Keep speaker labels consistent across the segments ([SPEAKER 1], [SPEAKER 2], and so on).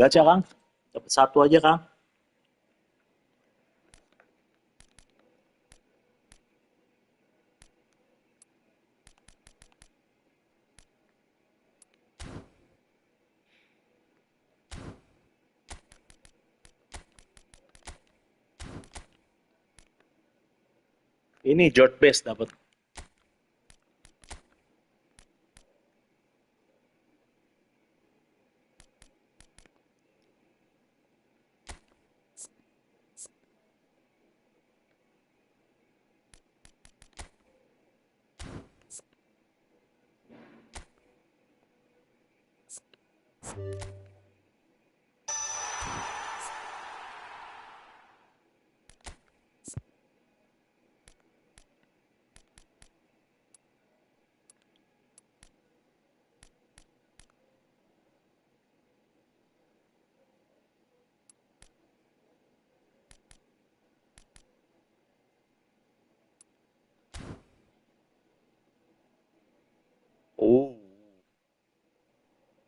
[SPEAKER 1] Gacha, Kang. Dapat satu aja, Kang. Ini George Best dapat. Oh,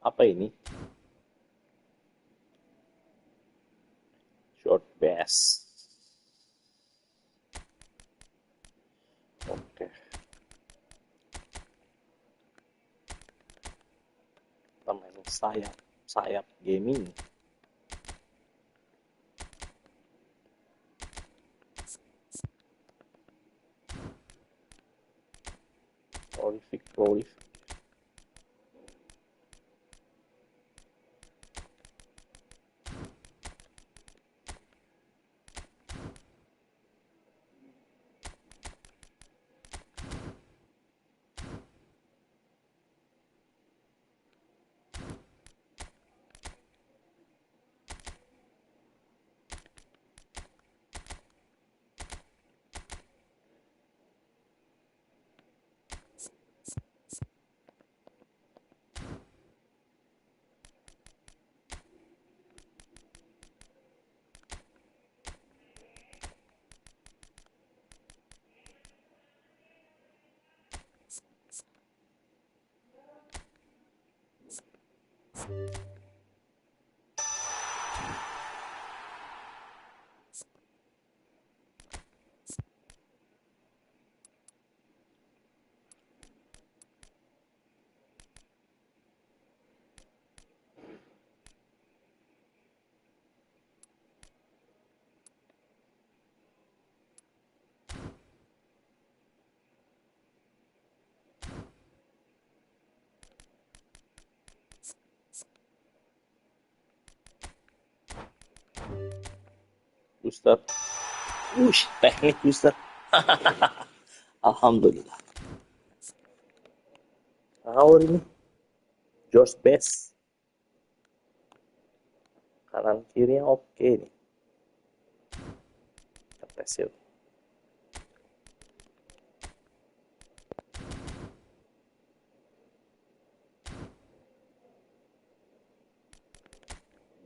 [SPEAKER 1] apa ini? Short Best. Oke, kita main sayap. Sayap gaming. Prolific. Booster. Wush, teknik booster. Alhamdulillah. Power ini. George Best. Kanan kirinya oke nih. Kita tes yuk.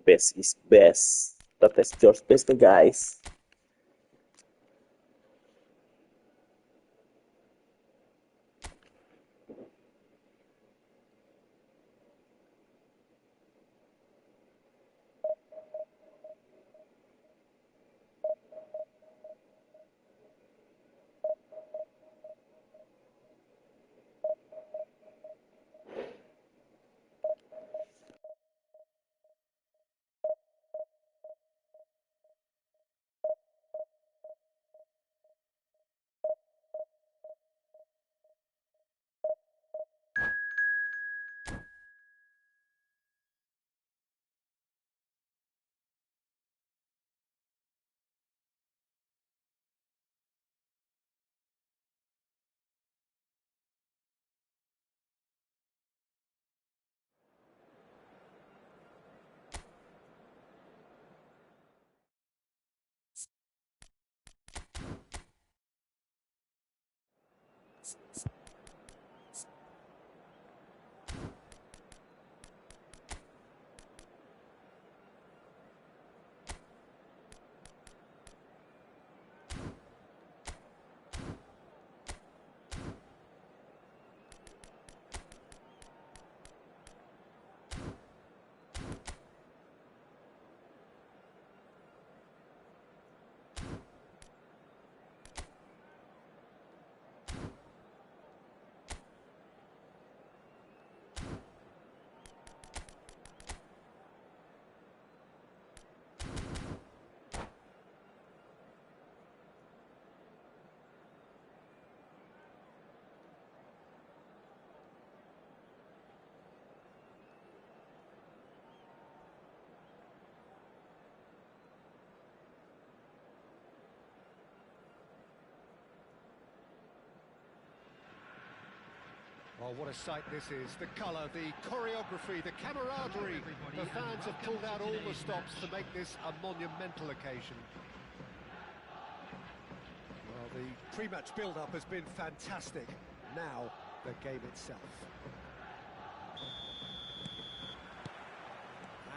[SPEAKER 1] Best is best. Kita tes George Best nih guys.
[SPEAKER 2] Oh, what a sight this is. The colour, the choreography, the camaraderie. The fans have pulled out all the stops to make this a monumental occasion. Well, the pre-match build-up has been fantastic. Now, the game itself.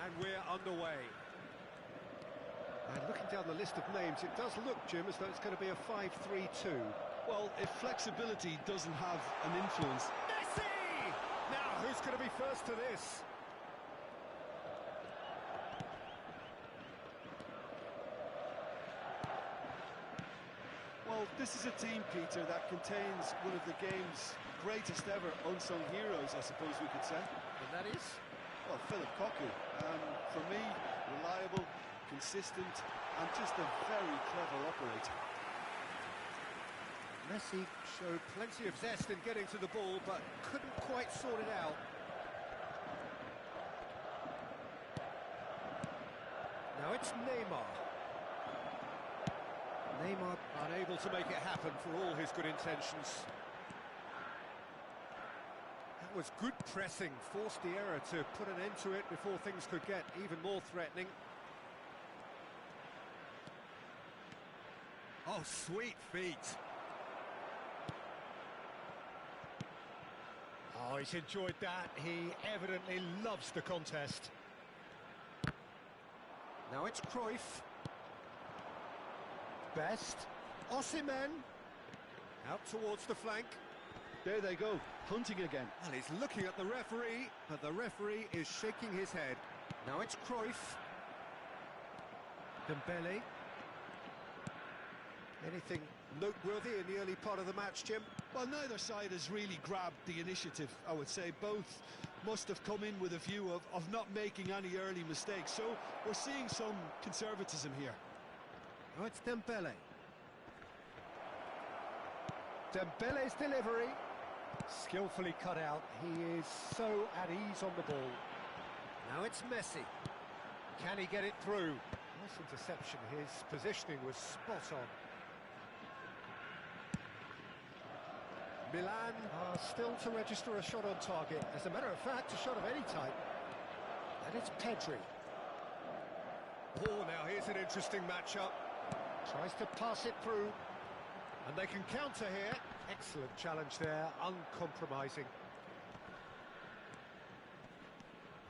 [SPEAKER 2] And we're underway. And looking down the list of names, it does look, Jim, as though it's going to be a 5-3-2.
[SPEAKER 3] Well, if flexibility doesn't have an influence...
[SPEAKER 2] Messi! Now, who's going to be first to this?
[SPEAKER 3] Well, this is a team, Peter, that contains one of the game's greatest ever unsung heroes, I suppose we could say.
[SPEAKER 2] And that is?
[SPEAKER 3] Well, Philip Cocu. For me, reliable, consistent, and just a very clever operator.
[SPEAKER 2] Messi showed plenty of zest in getting to the ball, but couldn't quite sort it out. Now it's Neymar. Neymar unable to make it happen for all his good intentions. That was good pressing, forced the error to put an end to it before things could get even more threatening. Oh, sweet feet. Oh, he's enjoyed that. He evidently loves the contest. Now it's Cruyff. Best. Osimhen. Out towards the flank.
[SPEAKER 3] There they go, hunting again.
[SPEAKER 2] And he's looking at the referee, but the referee is shaking his head. Now it's Cruyff. Dembele. Anything noteworthy in the early part of the match, Jim?
[SPEAKER 3] Well, neither side has really grabbed the initiative, I would say. Both must have come in with a view of not making any early mistakes. So we're seeing some conservatism here.
[SPEAKER 2] Oh, it's Dembele. Dembele's delivery. Skillfully cut out. He is so at ease on the ball. Now it's Messi. Can he get it through? Nice interception. His positioning was spot on. Milan are still to register a shot on target. As a matter of fact, a shot of any type. And it's Pedri. Oh, now here's an interesting matchup. Tries to pass it through. And they can counter here. Excellent challenge there, uncompromising.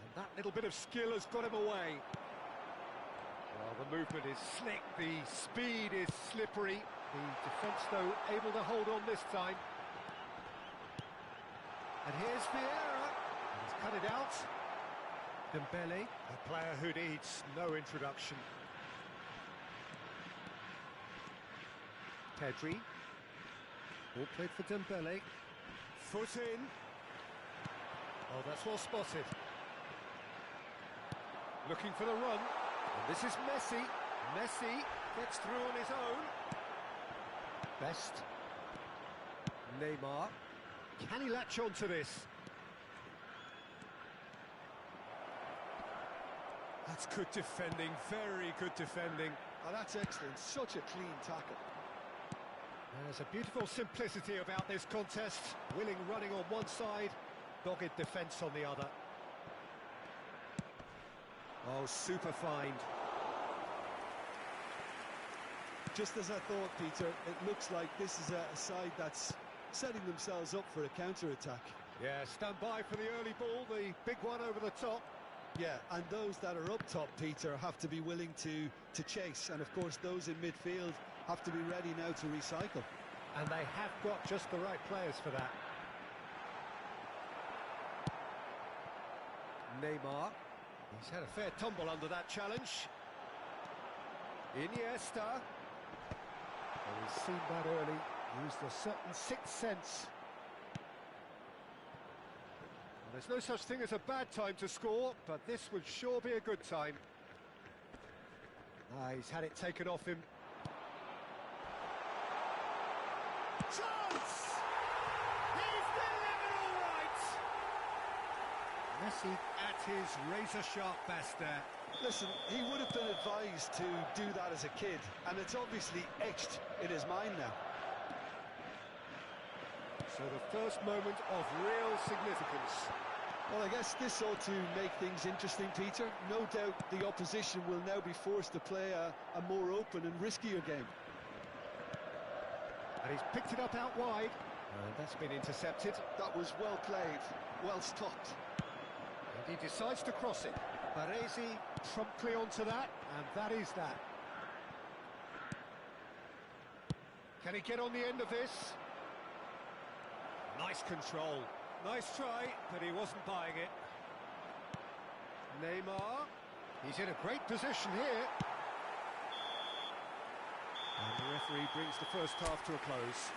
[SPEAKER 2] And that little bit of skill has got him away. Well, the movement is slick, the speed is slippery. The defence, though, able to hold on this time. And here's Vieira. He's cut it out. Dembele, a player who needs no introduction. Pedri. Ball played for Dembele. Foot in. Oh, that's well spotted. Looking for the run. And this is Messi. Messi gets through on his own. Best. Neymar. Can he latch on to this? That's good defending, very good defending.
[SPEAKER 3] Oh, that's excellent, such a clean tackle.
[SPEAKER 2] There's a beautiful simplicity about this contest. Willing running on one side, dogged defence on the other. Oh, super find.
[SPEAKER 3] Just as I thought, Peter, it looks like this is a side that's setting themselves up for a counter-attack.
[SPEAKER 2] Yeah, stand by for the early ball, the big one over the top.
[SPEAKER 3] Yeah, and those that are up top, Peter, have to be willing to chase. And of course, those in midfield have to be ready now to recycle.
[SPEAKER 2] And they have got just the right players for that. Neymar. He's had a fair tumble under that challenge. Iniesta. Oh, he's seen that early. Used a certain sixth sense. Well, there's no such thing as a bad time to score, but this would sure be a good time. He's had it taken off him. Chance! He's delivered all right! Messi at his razor-sharp best there.
[SPEAKER 3] Listen, he would have been advised to do that as a kid, and it's obviously etched in his mind now.
[SPEAKER 2] So the first moment of real significance.
[SPEAKER 3] Well, I guess this ought to make things interesting, Peter. No doubt the opposition will now be forced to play a more open and riskier game.
[SPEAKER 2] And he's picked it up out wide. And that's been intercepted.
[SPEAKER 3] That was well played, well stopped.
[SPEAKER 2] And he decides to cross it. Baresi promptly onto that, and that is that. Can he get on the end of this? Nice control. Nice try, but he wasn't buying it. Neymar. He's in a great position here. And the referee brings the first half to a close.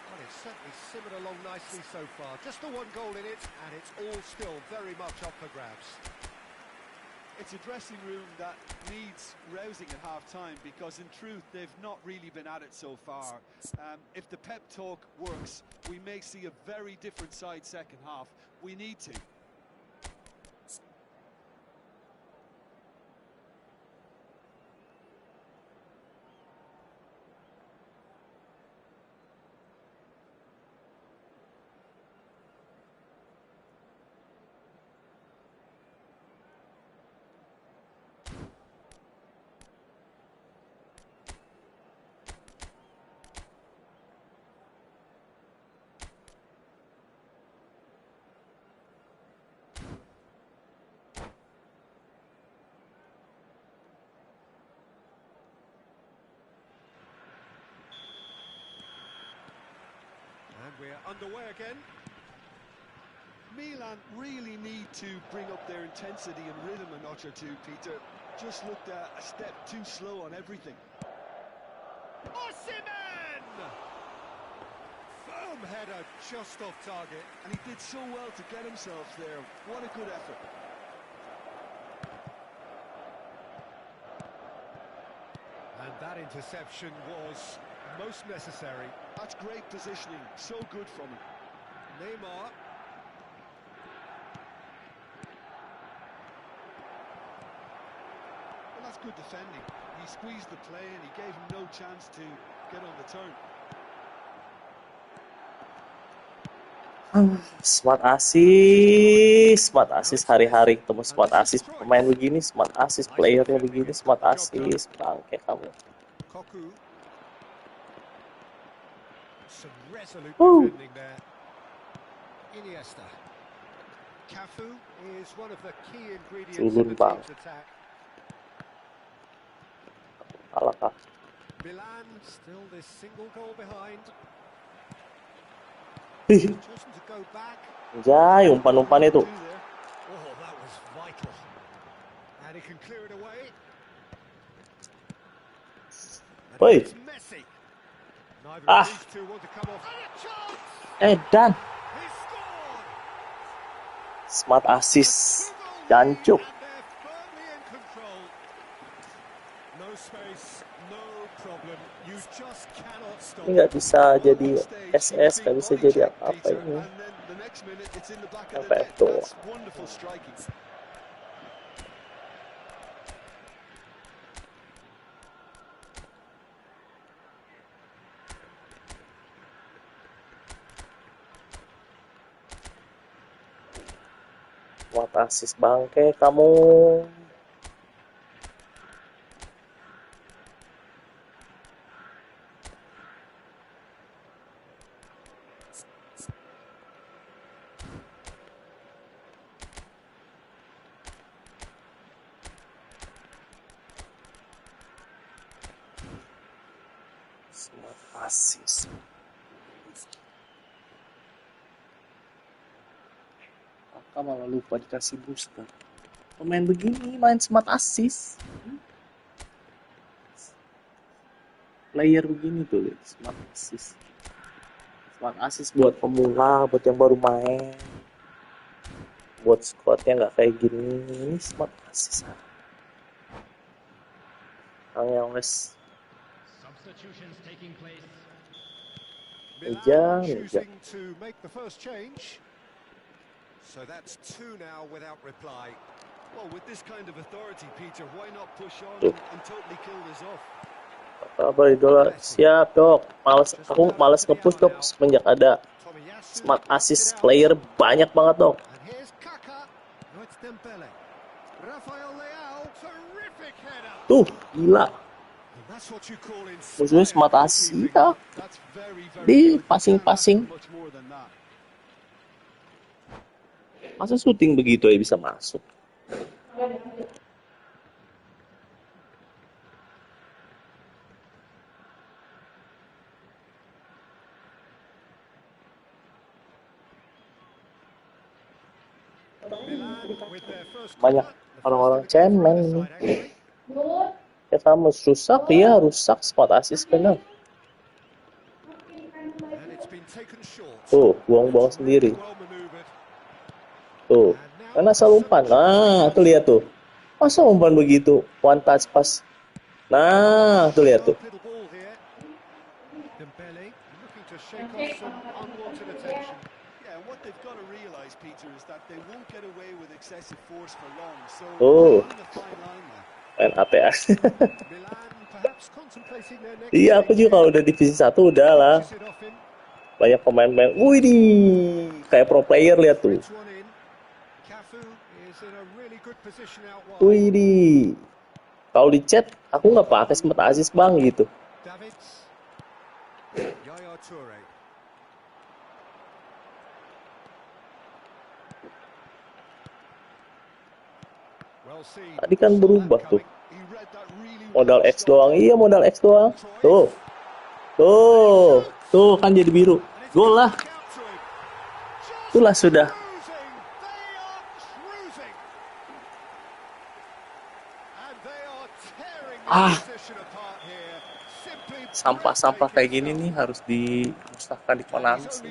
[SPEAKER 2] Well, it's certainly simmered along nicely so far. Just the one goal in it, and it's all still very much up for grabs.
[SPEAKER 3] It's a dressing room that needs rousing at half-time, because in truth they've not really been at it so far. If the pep talk works, we may see a very different side second half. We need to.
[SPEAKER 2] And we're underway again.
[SPEAKER 3] Milan really need to bring up their intensity and rhythm a notch or two, Peter. Just looked a step too slow on everything.
[SPEAKER 2] Osimhen! Firm header just off target.
[SPEAKER 3] And he did so well to get himself there. What a good effort.
[SPEAKER 2] And that interception was most necessary.
[SPEAKER 3] That's great positioning. So good from him.
[SPEAKER 2] Neymar.
[SPEAKER 3] Well, that's good defending. He squeezed the play and he gave him no chance to get on the turn.
[SPEAKER 1] Smart assist hari-hari ketemu smart assist pemain begini, smart assist playernya begini, smart assist bangke kamu.
[SPEAKER 2] Koku. Some resolute defending there. Iniesta. Cafu is one of the key ingredients in the team's attack.
[SPEAKER 1] Alakah.
[SPEAKER 2] Milan still this single goal behind.
[SPEAKER 1] Ih,
[SPEAKER 2] Chosen to go back.
[SPEAKER 1] Jai, umpan-umpan itu.
[SPEAKER 2] Oh, that was vital. And he can clear it away.
[SPEAKER 1] Woi.
[SPEAKER 2] It's Messi. Neither
[SPEAKER 1] Ah.
[SPEAKER 2] of these two want to come off. And a chance!
[SPEAKER 1] Edan.
[SPEAKER 2] He scored!
[SPEAKER 1] Smart assist. Jancuk.
[SPEAKER 2] And they're firmly in control. No space, no problem. You just cannot stop.
[SPEAKER 1] Ini nggak bisa jadi SS, nggak bisa jadi apa-apa ini. Sampai itu. Buat asis bangke kamu. Smart assist. Kakak malah lupa dikasih booster. Pemain begini main smart assist. Player begini tuh, smart assist. Smart assist buat pemula, buat yang baru main. Buat squadnya nggak kayak gini. Ini smart assist. Yang wes.
[SPEAKER 2] Milan choosing to make the first change. So that's two now without reply.
[SPEAKER 3] Well, with this kind of authority, Peter, why not push on and totally kill this off?
[SPEAKER 1] Kabar idola, siap dok. Aku malas nge-push dok semenjak ada smart assist player banyak banget dok.
[SPEAKER 2] And here's Kaka. No, it's Dembele. Rafael Leao, terrific header.
[SPEAKER 1] Tuh, gila.
[SPEAKER 2] That's what you call
[SPEAKER 1] Musuhnya smart assist ya. Di passing-passing. Masa syuting begitu ya bisa masuk? Banyak orang-orang cemen ini. Ya kamu rusak, ya rusak spot assist benar. Tuh, buang-buang sendiri. Tuh, karena asal umpan. Nah, tuh lihat tuh. Masa umpan begitu, one touch pass. Nah, tuh lihat tuh. Oh, main apa ya? Iya, aku juga kalau udah divisi 1 udah lah. Banyak pemain-pemain. Wih, kayak pro player lihat tuh. Wih, kalau di chat aku nggak pakai smart assist bang gitu. Tadi kan berubah tuh. Modal X doang. Iya, modal X doang. Tuh. Tuh. Tuh kan jadi biru. Gol lah. Itulah sudah. Sampah-sampah kayak gini nih harus dimusnahkan di Konami sih.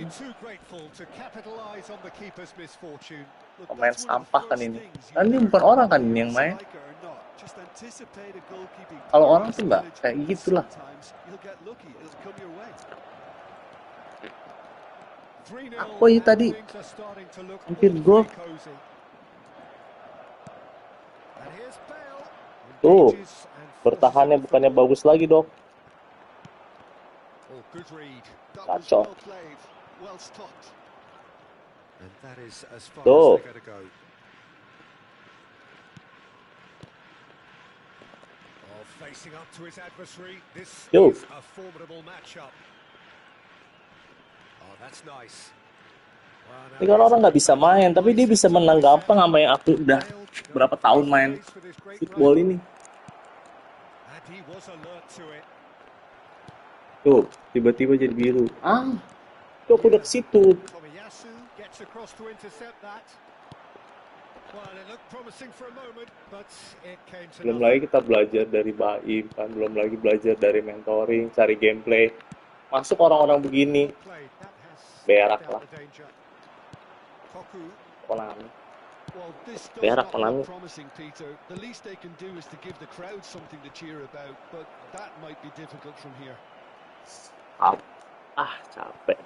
[SPEAKER 1] Pemain sampah kan ini. Kan ini bukan orang kan ini yang main. Kalau orang tuh nggak kayak gitulah. Aku ya tadi hampir gol. Tuh, bertahannya bukannya bagus lagi dok. Kacau. Tuh. Yo. Ini kan orang nggak bisa main, tapi dia bisa menang gampang sama yang aku udah berapa tahun main football ini. Tuh, tiba-tiba jadi biru. Tuh aku udah ke situ. Belum lagi kita belajar dari Baim kan, belum lagi belajar dari mentoring, cari gameplay. Masuk orang-orang begini, berak lah. Konami. Berak Konami. Capek.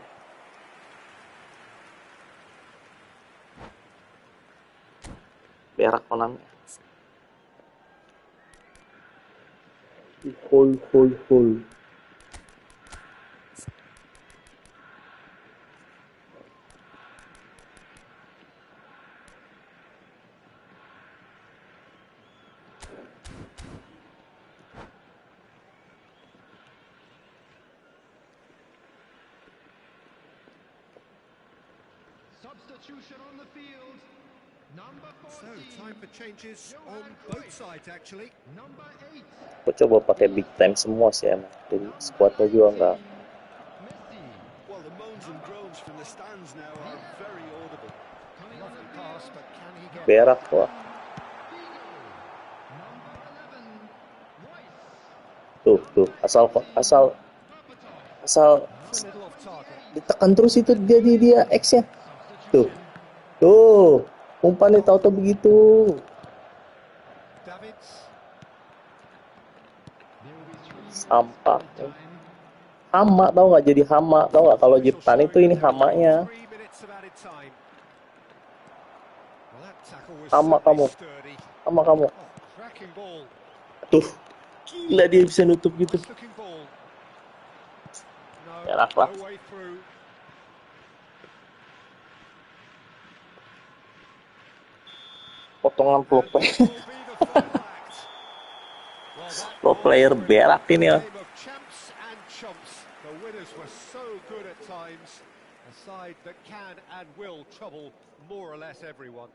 [SPEAKER 1] Berak Konami. Hol.
[SPEAKER 2] Substitution on the field. So, time for changes on both sides, actually.
[SPEAKER 1] Aku coba pakai big time semua sih emang. Jadi squadnya juga nggak
[SPEAKER 3] Well, the moans and groans from the stands now are very audible.
[SPEAKER 2] Lovely pass, but can he get
[SPEAKER 1] berak wah. Tuh, asal
[SPEAKER 2] a little off target?
[SPEAKER 1] ditekan terus itu dia X-nya. Tuh, umpannya tahu-tahu begitu.
[SPEAKER 2] Davids.
[SPEAKER 1] Sampah. Hama tau nggak, jadi hama tau nggak, kalau Jeptan itu ini hamanya.
[SPEAKER 2] 3 minutes of added time. Well, that tackle was
[SPEAKER 1] Hama kamu,
[SPEAKER 2] certainly sturdy.
[SPEAKER 1] hama kamu.
[SPEAKER 2] Oh, cracking ball.
[SPEAKER 1] Tuh, gila dia bisa nutup gitu.
[SPEAKER 2] Nice looking ball. No,
[SPEAKER 1] Berak lah.
[SPEAKER 2] no way through.
[SPEAKER 1] Potongan pro
[SPEAKER 2] And this will be the final act. Well, that
[SPEAKER 1] pro
[SPEAKER 2] was
[SPEAKER 1] player
[SPEAKER 2] thrilling.
[SPEAKER 1] berak ini ya.
[SPEAKER 2] A game of champs and chumps. The winners were so good at times. A side that can and will trouble more or less everyone.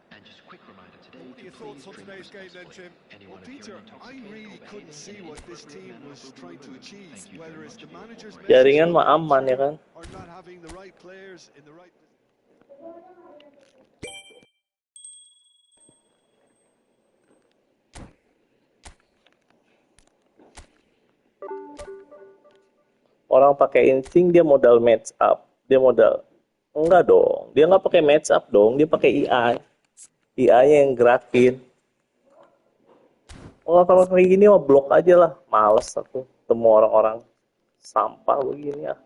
[SPEAKER 4] And just a quick reminder today.
[SPEAKER 2] What are your thoughts on today's game then, Jim?
[SPEAKER 3] Well, Peter, I really couldn't see what this team was trying to achieve, whether it's the manager's message
[SPEAKER 1] Jaringan mah aman ya kan.
[SPEAKER 3] or not having the right players in the right position.
[SPEAKER 1] Orang pakai insting dia modal match up, dia modal enggak dong, dia nggak pakai match up dong, dia pakai AI-nya yang gerakin. Oh, kalau kayak gini mah blok aja lah, males aku temu orang-orang sampah begini ya.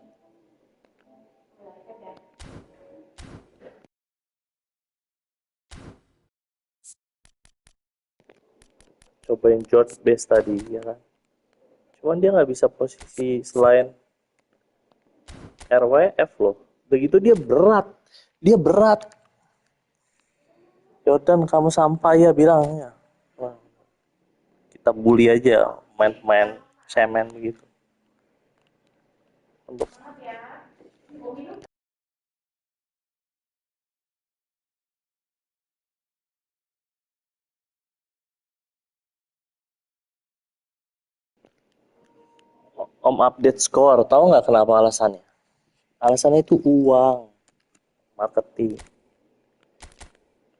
[SPEAKER 1] Cobain George Best tadi ya kan, cuman dia nggak bisa posisi selain RWF loh. Begitu dia berat. Jordan kamu sampah ya bilangnya. Wah, kita bully aja main semen begitu. Untuk Om update skor, tahu nggak kenapa alasannya? Alasannya itu uang, marketing.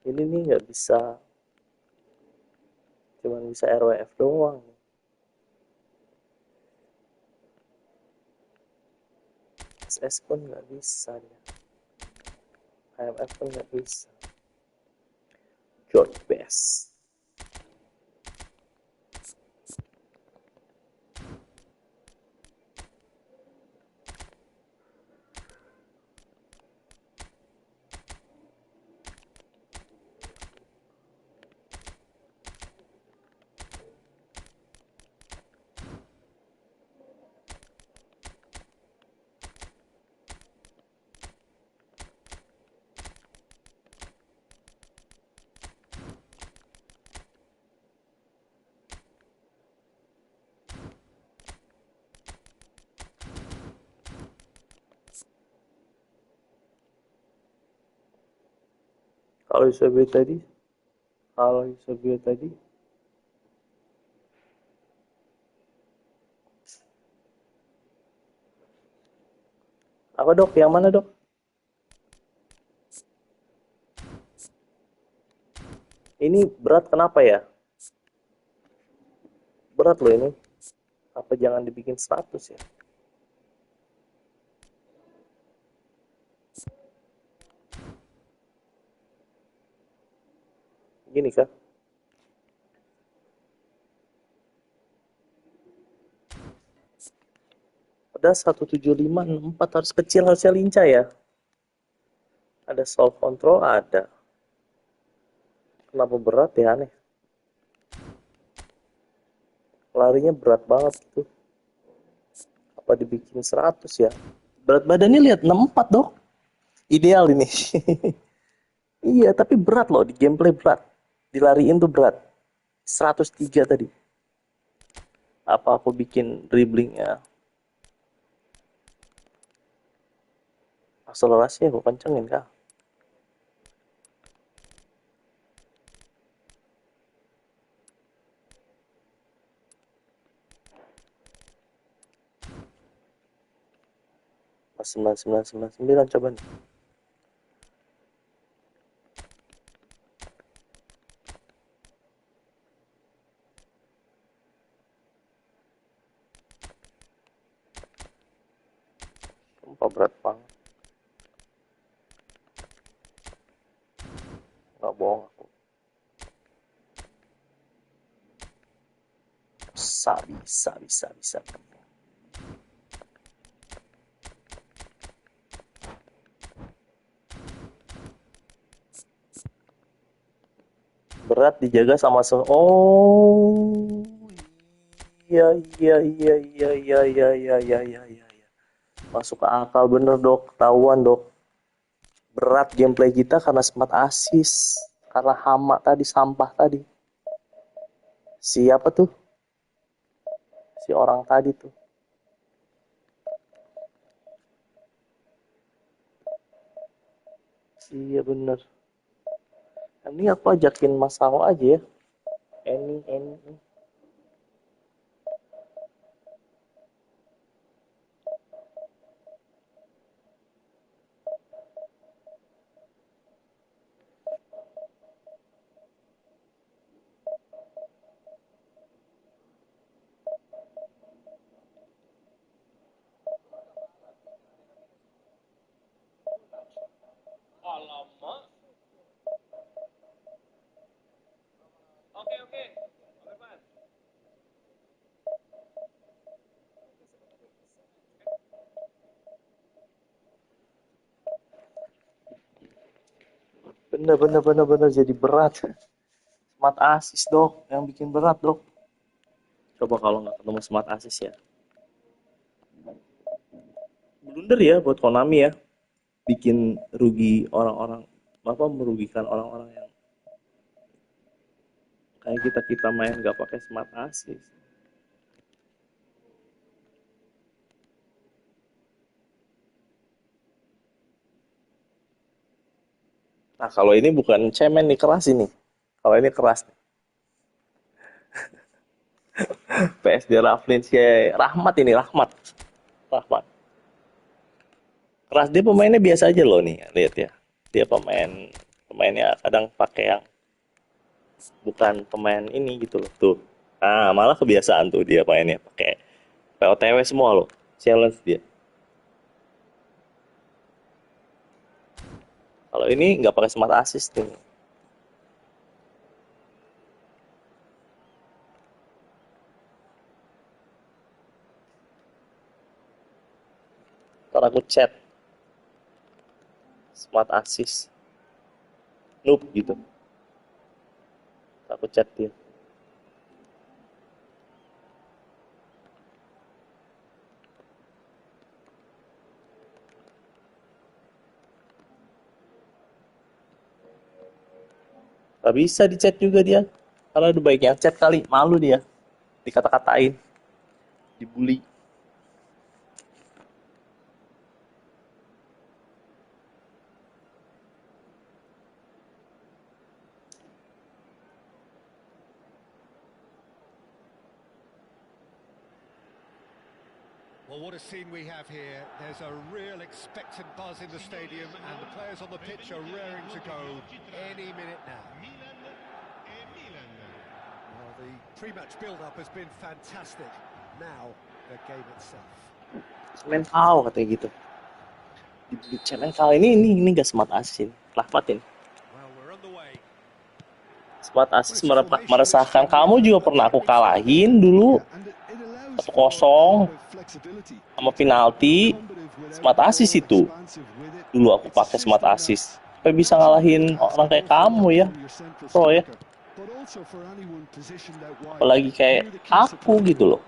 [SPEAKER 1] Ini nih nggak bisa, cuman bisa RWF doang. SS pun nggak bisa dia. IMF pun nggak bisa. George Best. Kalau Yusabio tadi apa dok? Yang mana dok? Ini berat kenapa ya? Berat loh ini. Apa jangan dibikin 100 ya? Gini kah? Ada 17564 harus kecil, harusnya lincah ya. Ada soft control ada. Kenapa berat ya, aneh. Larinya berat banget gitu. Apa dibikin 100 ya? Berat badannya lihat 64 dok. Ideal ini. Iya, tapi berat loh, di gameplay berat. Dilariin tuh berat. 103 tadi. Apa aku bikin dribblingnya? Akselerasinya aku kencengin kah? 999 coba nih. Sumpah berat banget. Nggak bohong aku. Bisa. Berat dijaga sama oh iya. Masuk ke akal bener dok, ketahuan dok. Berat gameplay kita karena smart assist, karena hama tadi, sampah tadi. Siapa tuh? Si orang tadi tuh. Iya bener. Ini aku ajakin Mas Sao aja ya. Ini. Bener jadi berat. Smart assist dok, yang bikin berat dok. Coba kalau nggak ketemu smart assist ya. Blunder ya buat Konami ya. Bikin rugi orang-orang, merugikan orang-orang yang kayak kita main nggak pakai smart assist. Nah kalau ini bukan cemen nih, keras ini. Kalau ini keras. PSD Raflin si Rahmat ini, Rahmat. Keras, dia pemainnya biasa aja loh nih, lihat ya. Dia pemainnya kadang pakai yang bukan pemain ini gitu loh. Tuh. Nah, malah kebiasaan tuh dia mainnya pakai POTW semua loh. Challenge dia. Kalau ini nggak pakai smart assist nih. Ntar aku chat smart assist noob gitu. Ntar aku chat dia. Gak bisa di chat juga dia. Kalau udah baik yang chat kali, malu dia. Dikata-katain. Dibully.
[SPEAKER 2] Well, what a scene we have here. There's a real expectant buzz in the stadium, and the players on the pitch are raring to go any minute now. Well, the pre-match build-up has been fantastic. Now, the game itself.
[SPEAKER 1] Mental katanya gitu. Di cemen kali ini gak smart assist. Rahmatin.
[SPEAKER 2] Well, we're on the way.
[SPEAKER 1] Smart assist meresahkan. Kamu juga pernah aku kalahin dulu 1-0 sama penalti. Smart assist itu dulu aku pakai smart assist supaya bisa ngalahin orang kayak kamu ya, pro ya. Apalagi kayak aku gitu loh.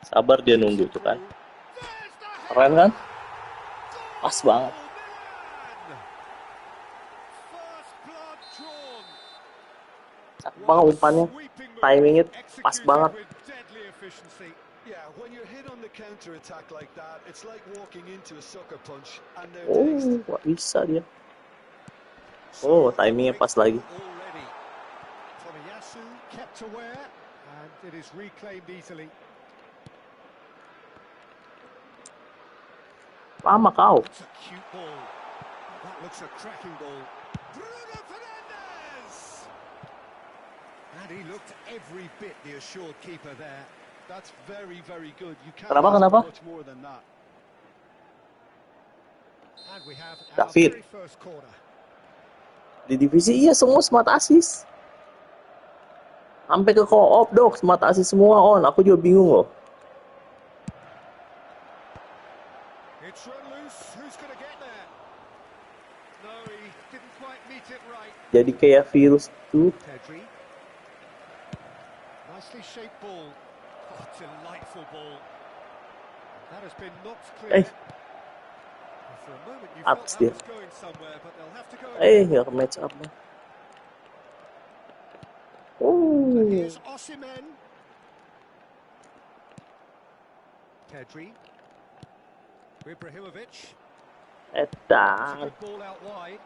[SPEAKER 1] Sabar dia nunggu tuh kan. Keren kan? Pas banget. Cakep banget umpannya. Timingnya pas banget. Oh, gak bisa dia. Oh, timingnya pas lagi.
[SPEAKER 2] Already. Tomiyasu kept aware, and it is reclaimed easily.
[SPEAKER 1] Lama kau.
[SPEAKER 2] That's a cute ball. That looks a cracking ball. Bruno Fernandes! And he looked every bit the assured keeper there.
[SPEAKER 3] That's very, very good. You can't
[SPEAKER 1] Kenapa?
[SPEAKER 3] ask for much more than that.
[SPEAKER 2] And we have our
[SPEAKER 1] David.
[SPEAKER 2] very first corner.
[SPEAKER 1] Di divisi iya semua smart assist. Sampai ke co-op dok, smart assist semua on. Aku juga bingung loh.
[SPEAKER 2] It's run loose. Who's going to get there? No, he didn't quite meet it right.
[SPEAKER 1] Jadi kayak virus tuh.
[SPEAKER 2] Pedri. Nicely shaped ball. Oh, delightful ball. That has been knocked clear. For a moment you felt that was going somewhere, but they'll have to go.
[SPEAKER 1] Nggak ke match up.
[SPEAKER 2] And here's Osimhen. Pedri. Ibrahimovic.
[SPEAKER 1] Edan.
[SPEAKER 2] Good ball out wide.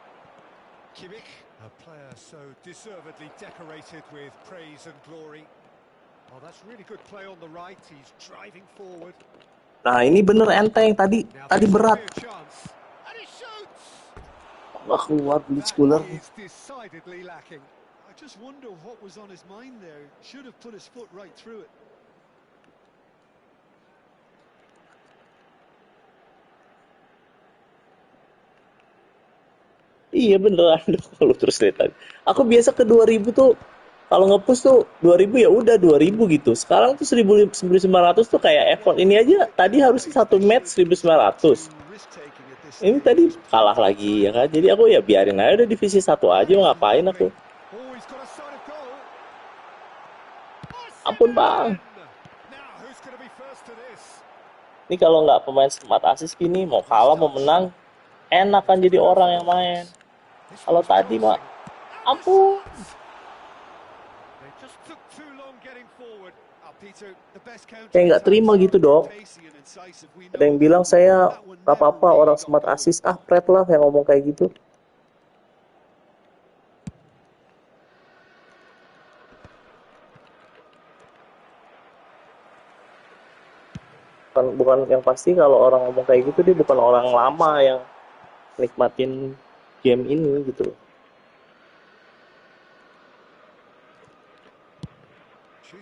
[SPEAKER 2] Kimmich, a player so deservedly decorated with praise and glory. Oh, that's really good play on the right. He's driving forward.
[SPEAKER 1] Nah, ini bener enteng tadi berat.
[SPEAKER 2] And he shoots.
[SPEAKER 1] Nggak keluar blitz cooler.
[SPEAKER 2] That is decidedly lacking.
[SPEAKER 3] I just wonder what was on his mind there. Should have put his foot right through it.
[SPEAKER 1] Iya beneran kalau terus lihat tadi. Aku biasa ke 2000 tuh kalau nge-push tuh 2000 ya udah 2000 gitu. Sekarang tuh 1900 tuh kayak effort ini aja tadi harusnya satu match 1900. Ini tadi kalah lagi ya kan. Jadi aku ya biarin aja udah divisi 1 aja mau ngapain aku. Ampun bang. Ini kalau nggak pemain smart assist gini mau kalah mau menang enak kan jadi orang yang main. Kalau tadi mah ampun. Kayak nggak terima gitu dok. Ada yang bilang saya nggak apa-apa orang smart assist. Pret lah yang ngomong kayak gitu. Bukan yang pasti kalau orang ngomong kayak gitu dia bukan orang lama yang nikmatin game ini gitu.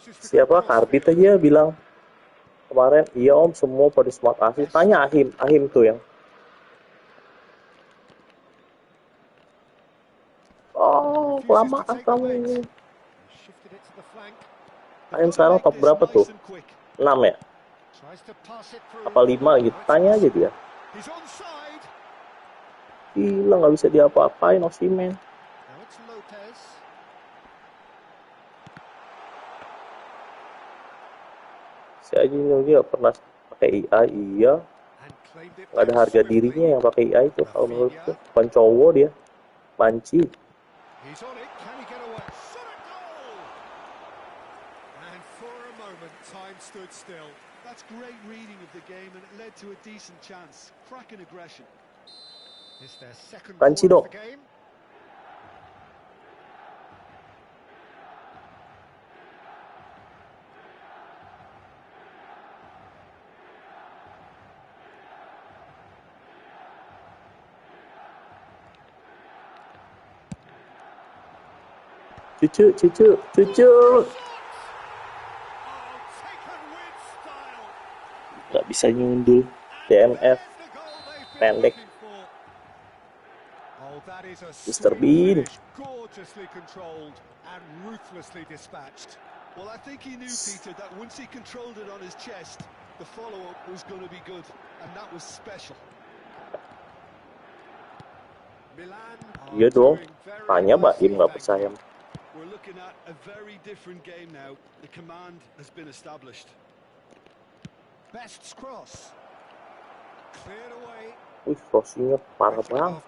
[SPEAKER 1] Siapa Karbit aja bilang kemarin iya om semua pada smart assist. Tanya Ahim tuh yang kelamaan kamu ini. Ahim sekarang top berapa tuh? 6 ya? Apa 5 gitu? Tanya aja dia. Gila nggak bisa diapa-apain Osimhen. Si aja ini nggak pernah pakai AI, iya. Nggak ada harga dirinya yang pakai AI itu. Kalau menurutku bukan cowok dia, banci.
[SPEAKER 3] That's great reading of the game and it led to a decent chance. Cracking aggression.
[SPEAKER 1] Banci dong. Cucu. Gak bisa nyundul. DMF. Pendek. Mr. Bean.
[SPEAKER 3] Well, I think he knew, Peter, that once he controlled it on his chest, the follow-up was going to be good, and that was special.
[SPEAKER 1] Iya dong. Tanya Baim nggak percaya.
[SPEAKER 3] We're looking at a very different game now. The command has been established.
[SPEAKER 2] Best's cross. Cleared away.
[SPEAKER 1] Wih, crossingnya parah banget.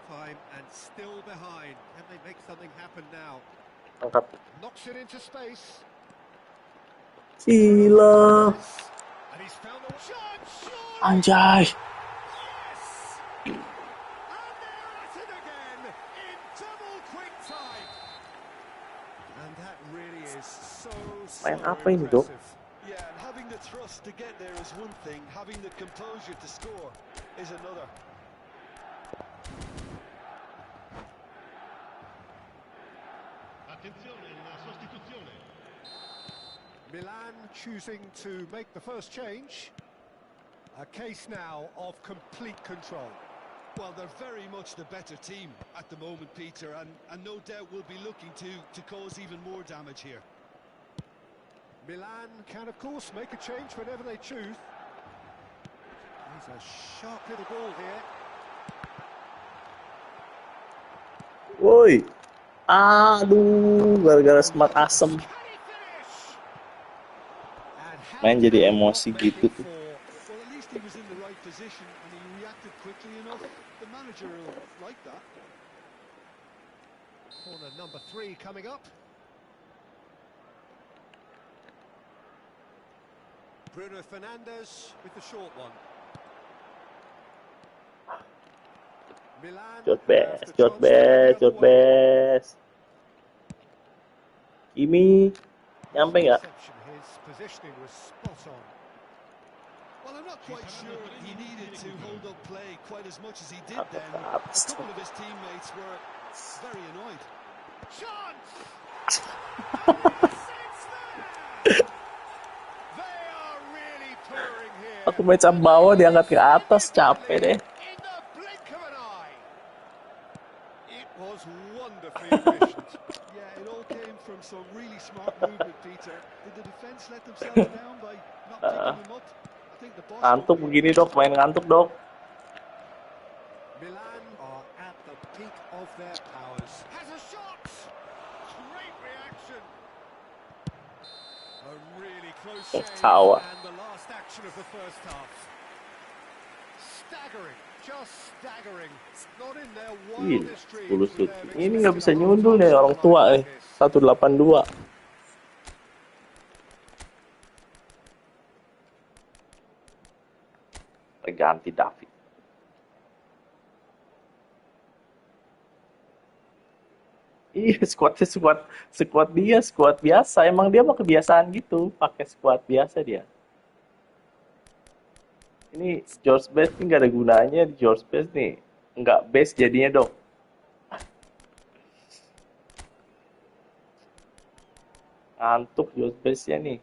[SPEAKER 2] And still behind. Can they make something happen now?
[SPEAKER 1] Angkat.
[SPEAKER 2] Knocks it into space.
[SPEAKER 1] Gila.
[SPEAKER 2] And he's found the shot.
[SPEAKER 1] Anjay.
[SPEAKER 2] Yes. And they're at it again in double quick time. And that really is so
[SPEAKER 1] Main apa ini, Dok?
[SPEAKER 2] impressive.
[SPEAKER 3] Yeah, and having the thrust to get there is one thing, having the composure to score is another.
[SPEAKER 2] Milan choosing to make the first change. A case now of complete control.
[SPEAKER 3] Well, they're very much the better team at the moment, Peter, and no doubt will be looking to cause even more damage here.
[SPEAKER 2] Milan can, of course, make a change whenever they choose. He's a sharp little ball here.
[SPEAKER 1] Woi. Aduh, gara-gara smart asem.
[SPEAKER 2] Can he finish? And how
[SPEAKER 1] Main
[SPEAKER 2] did
[SPEAKER 1] jadi
[SPEAKER 2] he
[SPEAKER 1] emosi
[SPEAKER 2] not make
[SPEAKER 1] gitu
[SPEAKER 2] it
[SPEAKER 1] tuh.
[SPEAKER 2] for?
[SPEAKER 3] Well, at least he was in the right position and he reacted quickly enough. The manager will like that.
[SPEAKER 2] Corner number 3 coming up. Bruno Fernandes with the short one. Milan
[SPEAKER 1] Jot
[SPEAKER 2] have the
[SPEAKER 1] best,
[SPEAKER 2] chance to go the
[SPEAKER 1] jot
[SPEAKER 2] other way.
[SPEAKER 1] best. Ini nyampe nggak?
[SPEAKER 2] Interception, his positioning was spot on.
[SPEAKER 3] Well, I'm not quite sure he needed to hold up play quite as much as he did then. A
[SPEAKER 1] Atas.
[SPEAKER 3] couple of his teammates were very annoyed.
[SPEAKER 2] Chance! It's there! They are really pouring here.
[SPEAKER 1] Aku main cap bawah diangkat ke atas, capek deh.
[SPEAKER 2] In the blink of an eye. It was wonderfully efficient.
[SPEAKER 3] Yeah, it all came from some really smart movement, Peter. Did the defence let themselves down by not picking him up? I think the boss
[SPEAKER 1] Ngantuk
[SPEAKER 3] will be
[SPEAKER 1] begini, Dok. Main ngantuk, Dok.
[SPEAKER 2] Milan are at the peak of their powers. Has a shot! Great reaction. A really close shave
[SPEAKER 1] Ketawa.
[SPEAKER 2] and the last action of the first half. Staggering, just staggering. Not in their
[SPEAKER 1] Ih,
[SPEAKER 2] wildest
[SPEAKER 1] 10
[SPEAKER 2] dreams would
[SPEAKER 1] shoot.
[SPEAKER 2] they have
[SPEAKER 1] Ini nggak bisa
[SPEAKER 2] expected a
[SPEAKER 1] nyundul
[SPEAKER 2] half-time
[SPEAKER 1] nih orang tua
[SPEAKER 2] scoreline
[SPEAKER 1] nih.
[SPEAKER 2] like this.
[SPEAKER 1] 182. Ganti David. Iya, squad dia squad biasa. Emang dia mah kebiasaan gitu, pakai squad biasa dia. Ini George Best nih nggak ada gunanya di George Best nih. Nggak best jadinya, Dok. Ngantuk George Best ya nih.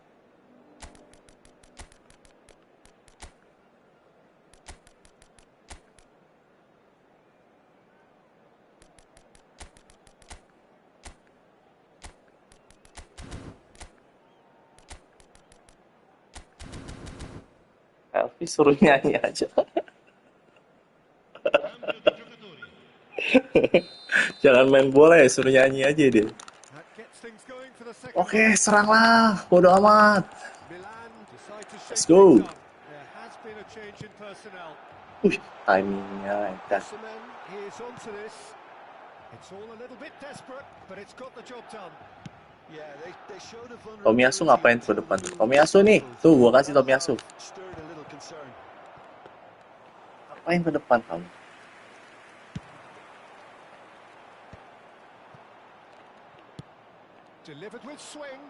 [SPEAKER 1] Elvis suruh nyanyi aja. Jangan main bola ya, suruh nyanyi aja deh.
[SPEAKER 2] That gets things going for the second
[SPEAKER 1] Oke,
[SPEAKER 2] half.
[SPEAKER 1] seranglah. Bodo amat.
[SPEAKER 2] Milan decide to
[SPEAKER 1] Let's
[SPEAKER 2] shake
[SPEAKER 1] go.
[SPEAKER 2] things up. There has been a change in personnel.
[SPEAKER 1] Timingnya.
[SPEAKER 2] Osimhen, he is onto this. It's all a little bit desperate, but it's got the job done.
[SPEAKER 3] Yeah, they showed a
[SPEAKER 1] Tomiyasu
[SPEAKER 3] vulnerability
[SPEAKER 1] ngapain ke
[SPEAKER 3] until
[SPEAKER 1] depan?
[SPEAKER 3] the move
[SPEAKER 1] Tomiyasu nih.
[SPEAKER 3] stumbled.
[SPEAKER 1] Tuh, gua kasih
[SPEAKER 3] That
[SPEAKER 1] Tomiyasu.
[SPEAKER 3] stirred a little concern.
[SPEAKER 1] Ngapain ke depan kamu?
[SPEAKER 2] Delivered with swing.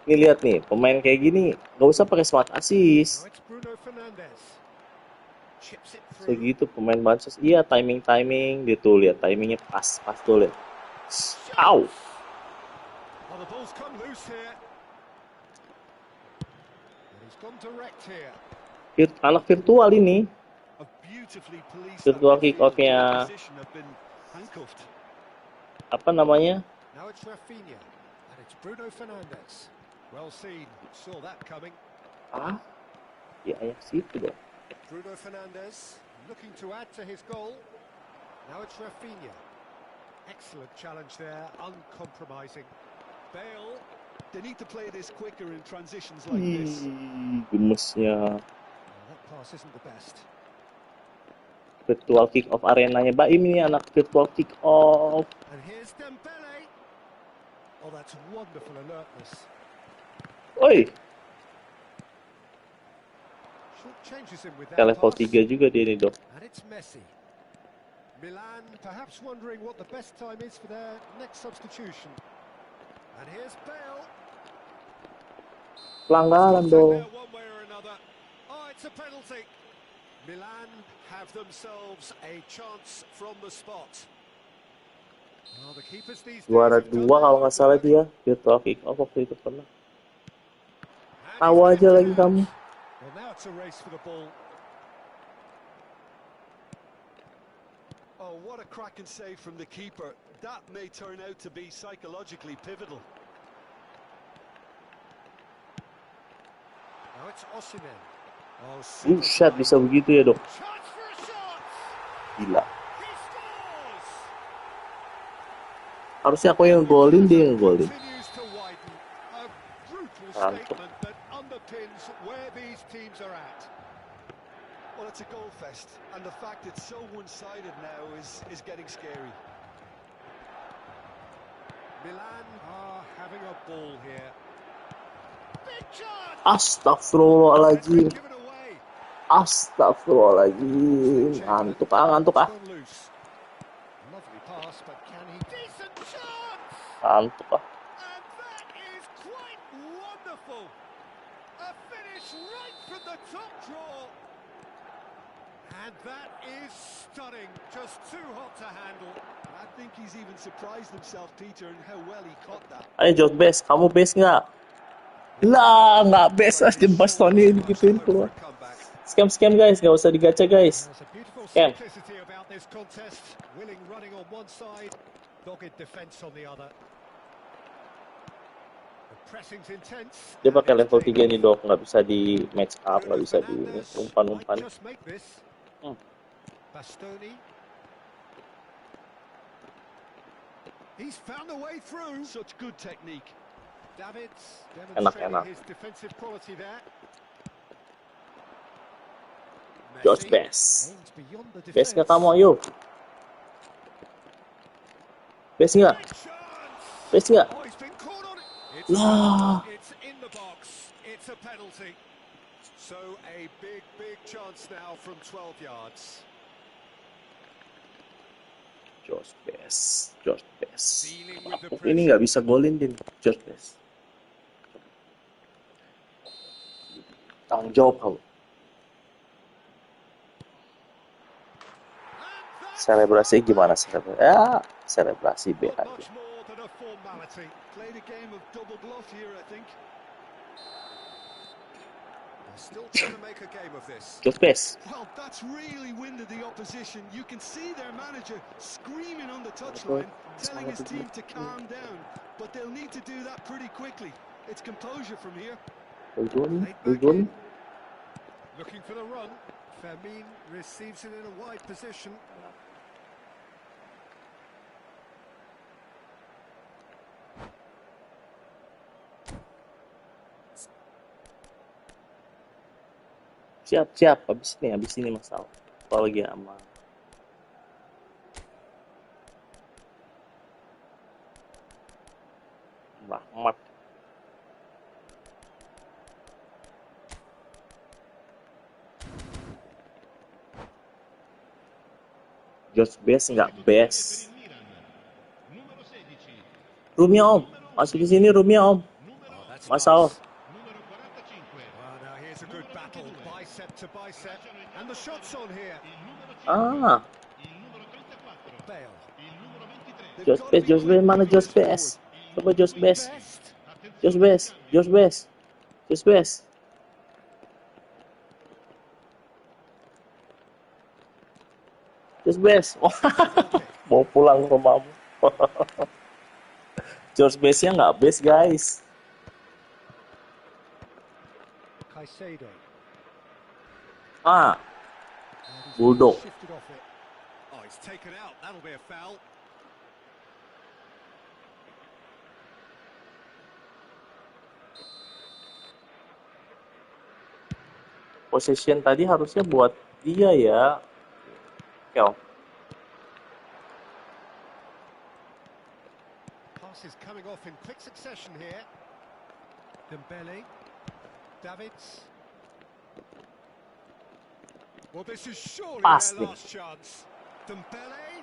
[SPEAKER 1] Nih lihat nih, pemain kayak gini nggak usah pakai smart
[SPEAKER 2] Now
[SPEAKER 1] assist.
[SPEAKER 2] it's Bruno Fernandes. Chips it through.
[SPEAKER 1] Segitu pemain bansos. Iya, timing dia tuh lihat timingnya pas tuh lihat. Au.
[SPEAKER 2] Well, the ball's come loose here. And he's gone direct here.
[SPEAKER 1] Anak virtual ini.
[SPEAKER 3] Have beautifully policed
[SPEAKER 1] Virtual
[SPEAKER 3] that
[SPEAKER 1] kick
[SPEAKER 3] midfield.
[SPEAKER 1] off-nya.
[SPEAKER 3] The opposition have been handcuffed.
[SPEAKER 1] Apa namanya?
[SPEAKER 2] Now it's Rafinha. And it's Bruno Fernandes. Well seen. Saw that coming.
[SPEAKER 1] Ah, ya situ dong.
[SPEAKER 2] Bruno Fernandes looking to add to his goal. Now it's Rafinha. Excellent challenge there, uncompromising. Bale.
[SPEAKER 3] They need to play this quicker in transitions like this.
[SPEAKER 1] Gemesnya.
[SPEAKER 2] That pass isn't the best.
[SPEAKER 1] Virtual kick off arenanya Baim ini anak virtual kick off.
[SPEAKER 2] And here's Dembele. Oh, that's wonderful alertness.
[SPEAKER 1] Oi,
[SPEAKER 2] Short changes him with that
[SPEAKER 1] ke level
[SPEAKER 2] pass.
[SPEAKER 1] 3 juga dia nih, Dok.
[SPEAKER 2] And it's Messi. Milan perhaps wondering what the best time is for their next substitution. And here's Bale.
[SPEAKER 1] Pelanggaran dong.
[SPEAKER 2] One way or another. Oh, it's a penalty. Milan have themselves a chance from the spot. Well, the keepers these days
[SPEAKER 1] Juara
[SPEAKER 2] have done
[SPEAKER 1] 2 kalau
[SPEAKER 2] their
[SPEAKER 1] nggak salah
[SPEAKER 2] homework.
[SPEAKER 1] dia virtual kick off waktu itu pernah.
[SPEAKER 2] And
[SPEAKER 1] Tahu
[SPEAKER 2] he's
[SPEAKER 1] aja
[SPEAKER 2] left it
[SPEAKER 1] lagi
[SPEAKER 2] out.
[SPEAKER 1] kamu.
[SPEAKER 2] Well, now it's a race for the ball.
[SPEAKER 3] Oh, what a cracking save from the keeper. That may turn out to be psychologically pivotal.
[SPEAKER 2] Now it's Osimhen. Oh,
[SPEAKER 1] Buset, bisa begitu ya dok.
[SPEAKER 2] chance for a shot.
[SPEAKER 1] Gila.
[SPEAKER 2] He scores.
[SPEAKER 1] Harusnya aku yang ngegolin, dia yang ngegolin.
[SPEAKER 2] Continues to widen. A brutal
[SPEAKER 1] Mantap.
[SPEAKER 2] statement that underpins where these teams are at.
[SPEAKER 3] Well, it's a goal fest, and the fact it's so one-sided now is getting scary.
[SPEAKER 2] Milan are having a ball here. Big chance.
[SPEAKER 1] Astagfirullahaladzim.
[SPEAKER 2] Given away.
[SPEAKER 1] Astagfirullahaladzim. Ngantuk ah.
[SPEAKER 2] It's gone loose. Lovely pass, but can he? Decent chance.
[SPEAKER 1] Ngantuk ah.
[SPEAKER 2] And that is quite wonderful. A finish right from the top draw. And that is stunning. Just too hot to handle.
[SPEAKER 3] I think he's even surprised himself, Peter, in how well he caught that.
[SPEAKER 1] Ayo George best, kamu best nggak? Lah, nggak best as di Bastoni digituin keluar. Scam guys, nggak usah digacha guys.
[SPEAKER 2] There's a beautiful
[SPEAKER 1] Scam.
[SPEAKER 2] simplicity about this contest. Willing running on one side, dogged defense on the other. The pressing's intense.
[SPEAKER 1] Dia pakai level 3 nih dok, nggak bisa di match up, nggak bisa di umpan-umpan.
[SPEAKER 2] Just make this. Bastoni. He's found a way through.
[SPEAKER 3] Such good technique.
[SPEAKER 2] Davids
[SPEAKER 1] Enak.
[SPEAKER 2] demonstrating his defensive quality there.
[SPEAKER 1] George
[SPEAKER 2] Messi
[SPEAKER 1] best.
[SPEAKER 2] aims beyond the
[SPEAKER 1] Best nggak
[SPEAKER 2] defense.
[SPEAKER 1] kamu, ayo. Best nggak?
[SPEAKER 2] Great chance.
[SPEAKER 1] Best nggak?
[SPEAKER 2] Oh, he's been caught on it.
[SPEAKER 1] Lah.
[SPEAKER 2] It's in the box. It's a penalty. So a big chance now from 12 yards.
[SPEAKER 1] George best.
[SPEAKER 2] Dealing with the
[SPEAKER 1] Aku ini nggak bisa golin din, George best. Tanggung jawab kamu. Selebrasi gimana selebrasi? Ya, selebrasi B
[SPEAKER 2] Not
[SPEAKER 1] aja.
[SPEAKER 2] much more than a formality.
[SPEAKER 3] Played a game of double bluff here, I think.
[SPEAKER 2] They're still trying to make a game of this.
[SPEAKER 1] George best.
[SPEAKER 3] Well, that's really winded the opposition. You can see their manager screaming on the touchline, telling his team to calm down. But they'll need to do that pretty quickly. It's composure from here.
[SPEAKER 1] Ujun.
[SPEAKER 2] Looking for the run. Fermin receives it in a wide position.
[SPEAKER 1] Siap. Habis ini masalah. Kalau lagi aman. Rahmat. George best nggak best. Rumia om, masuk di sini Rumia om. Masal.
[SPEAKER 2] Well, now here's a good battle, bicep to bicep, and the shot's on here.
[SPEAKER 1] Ah,
[SPEAKER 2] Bale.
[SPEAKER 1] George best mana George best? Coba George best. Mau pulang ke rumahmu. George best-nya nggak best guys.
[SPEAKER 2] Caicedo.
[SPEAKER 1] Ah,
[SPEAKER 2] And he's
[SPEAKER 1] Bulldog.
[SPEAKER 2] shifted off it. Oh, he's taken out. That'll be a foul.
[SPEAKER 1] Possession tadi harusnya buat dia ya. Kel.
[SPEAKER 2] Passes coming off in quick succession here. Dembele. Davids. Well, this is surely
[SPEAKER 1] Pass
[SPEAKER 2] their
[SPEAKER 1] nih.
[SPEAKER 2] last chance. Dembele.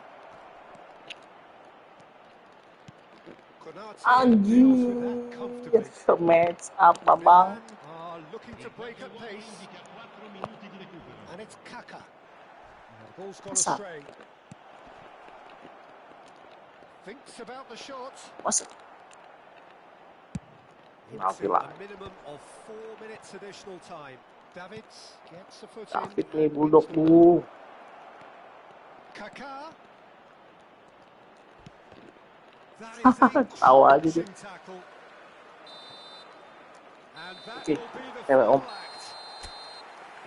[SPEAKER 2] Konate deals with that
[SPEAKER 1] Anjir,
[SPEAKER 2] comfortably.
[SPEAKER 1] match apa bang?
[SPEAKER 2] Milan are looking to break at pace. And it's Kaka. The ball's gone
[SPEAKER 1] Masa?
[SPEAKER 2] astray. Thinks about the shot.
[SPEAKER 1] Masa?
[SPEAKER 2] Into
[SPEAKER 1] Nafilah.
[SPEAKER 2] a minimum of 4 minutes additional time. Davids gets a foot
[SPEAKER 1] David
[SPEAKER 2] in.
[SPEAKER 1] nih bulldog bu.
[SPEAKER 2] Kaka. That is a
[SPEAKER 1] Tahu aja dia.
[SPEAKER 2] crunching tackle. And that
[SPEAKER 1] Oke,
[SPEAKER 2] will be the
[SPEAKER 1] cewek om.
[SPEAKER 2] final act.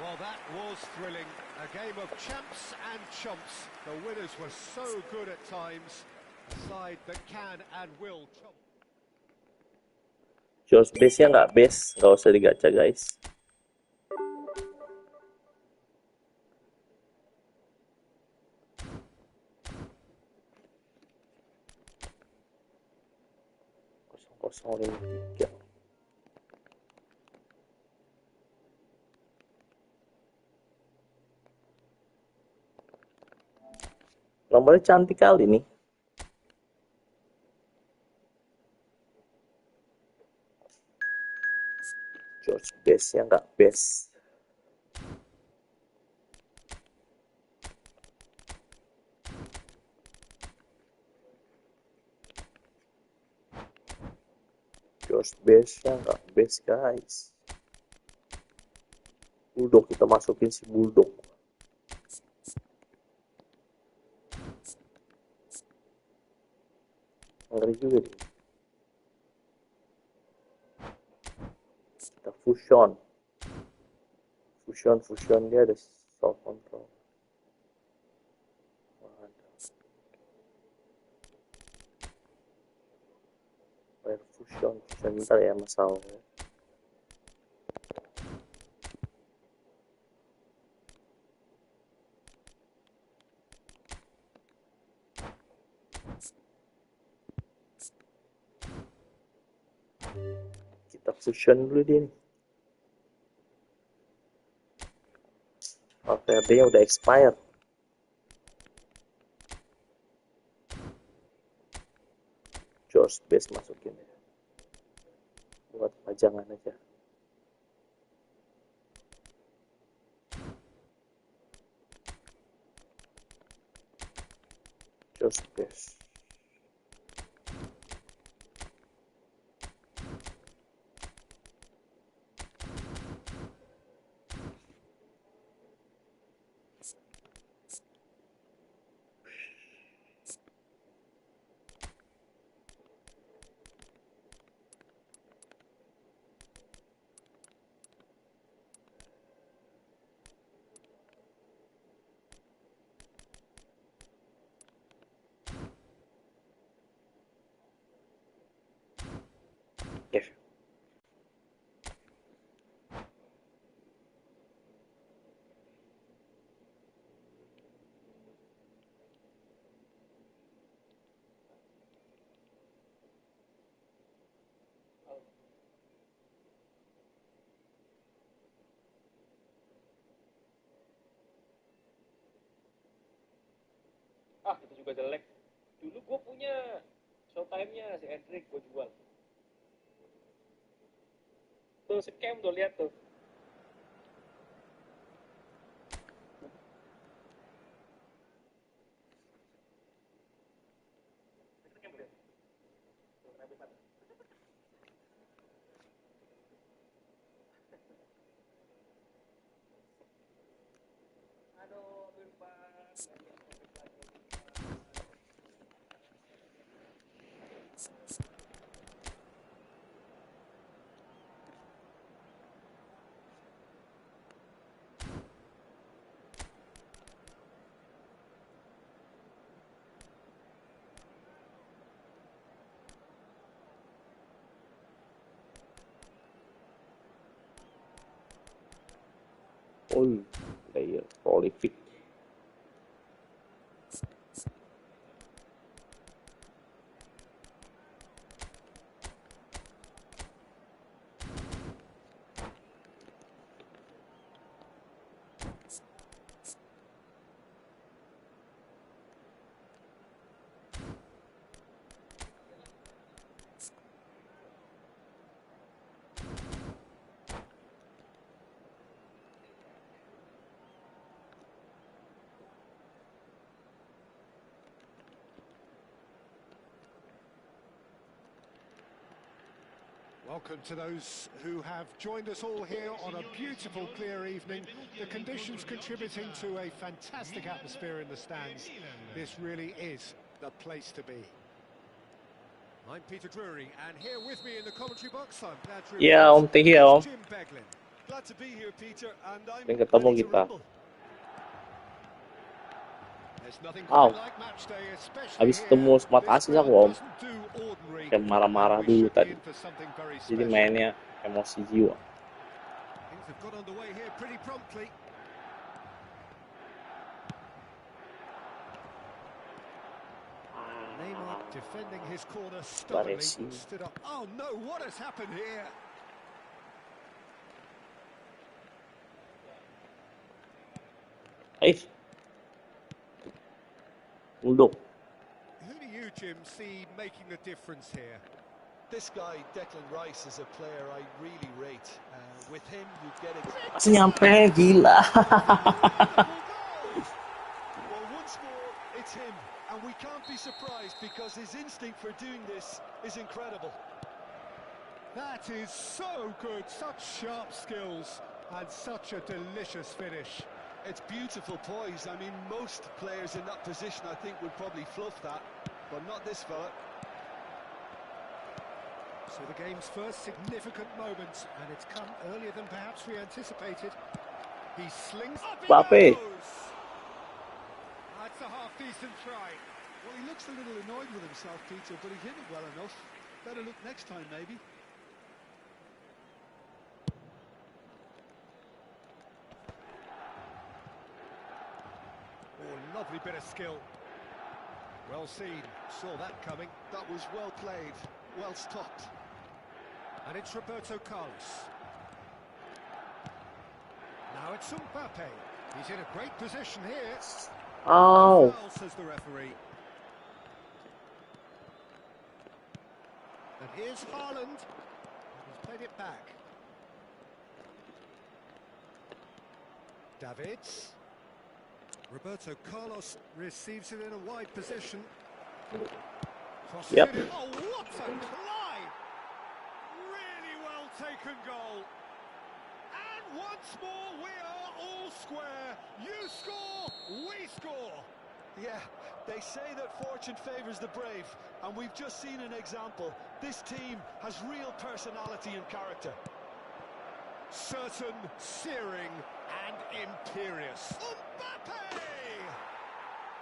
[SPEAKER 2] Well, that was thrilling. A game of champs and chumps. The winners were so good at times. A side that can and will trouble.
[SPEAKER 1] Just base-nya nggak base, nggak usah digacha guys. Kosong 053. Nomornya cantik kali nih. George base-nya nggak base. George base-nya nggak base guys. Bulldog, kita masukin si Bulldog. Ngeri juga nih. Kita fusion dia ada soft control. Fusion bentar ya masalahnya. Kita fusion dulu dia nih. VRD-nya udah expired. George base masukin ya. Buat pajangan aja. George base. Oke.
[SPEAKER 5] Ah, itu juga jelek. Dulu gue punya showtime-nya si Hendrik, gue jual. Tuh, scam tuh, lihat tuh. Aduh, Irfan.
[SPEAKER 1] Oh, player prolific.
[SPEAKER 2] Welcome to those who have joined us all here on a beautiful, clear evening. The conditions contributing to a fantastic atmosphere in the stands. This really is the place to be. I'm Peter Drury, and here with me in the commentary box, I'm glad to
[SPEAKER 1] Ya Om, thank you ya Om.
[SPEAKER 2] Jim Beglin.
[SPEAKER 3] Glad to be here, Peter, and I'm
[SPEAKER 1] Sering ketemu
[SPEAKER 3] ready to
[SPEAKER 1] kita.
[SPEAKER 3] rumble.
[SPEAKER 2] There's nothing
[SPEAKER 1] Wow.
[SPEAKER 2] quite like match day, especially
[SPEAKER 1] Habis
[SPEAKER 2] here.
[SPEAKER 1] ketemu smart
[SPEAKER 2] This
[SPEAKER 1] asis aku
[SPEAKER 2] crowd
[SPEAKER 1] Om.
[SPEAKER 2] doesn't do ordinary,
[SPEAKER 1] Kayak marah-marah
[SPEAKER 2] and we
[SPEAKER 1] dulu
[SPEAKER 2] should be
[SPEAKER 1] tadi.
[SPEAKER 2] in for something very
[SPEAKER 1] Jadi
[SPEAKER 2] special.
[SPEAKER 1] mainnya emosi jiwa.
[SPEAKER 2] Things have got underway here pretty promptly. Neymar defending his corner stubbornly.
[SPEAKER 1] Baresi.
[SPEAKER 2] Stood up. Oh no, what has happened here?
[SPEAKER 1] Ulduk.
[SPEAKER 2] Who do you, Jim, see making the difference here?
[SPEAKER 3] This guy, Declan Rice, is a player I really rate. With him, you get it.
[SPEAKER 1] Masih nyampe, gila.
[SPEAKER 3] Well, once more, it's him. And we can't be surprised because his instinct for doing this is incredible.
[SPEAKER 2] That is so good, such sharp skills and such a delicious finish.
[SPEAKER 3] It's beautiful poise. I mean, most players in that position, I think, would probably fluff that, but not this fella.
[SPEAKER 2] So the game's first significant moment, and it's come earlier than perhaps we anticipated. He slings up, he
[SPEAKER 1] Mbappe.
[SPEAKER 2] goes! That's a half-decent try.
[SPEAKER 3] Well, he looks a little annoyed with himself, Peter, but he hit it well enough. Better look next time, maybe.
[SPEAKER 2] Oh, lovely bit of skill. Well seen, saw that coming.
[SPEAKER 3] That was well played, well stopped.
[SPEAKER 2] And it's Roberto Carlos. Now it's Mbappe. He's in a great position here.
[SPEAKER 1] Oh.
[SPEAKER 2] Foul, says the referee. And here's Haaland. He's played it back. Davids. Roberto Carlos receives it in a wide position. Crosses
[SPEAKER 1] Yep.
[SPEAKER 2] it in. Oh, what a climb! Really well taken goal. And once more, we are all square. You score, we score.
[SPEAKER 3] Yeah, they say that fortune favours the brave, and we've just seen an example. This team has real personality and character.
[SPEAKER 2] Certain, searing, and imperious. Mbappe!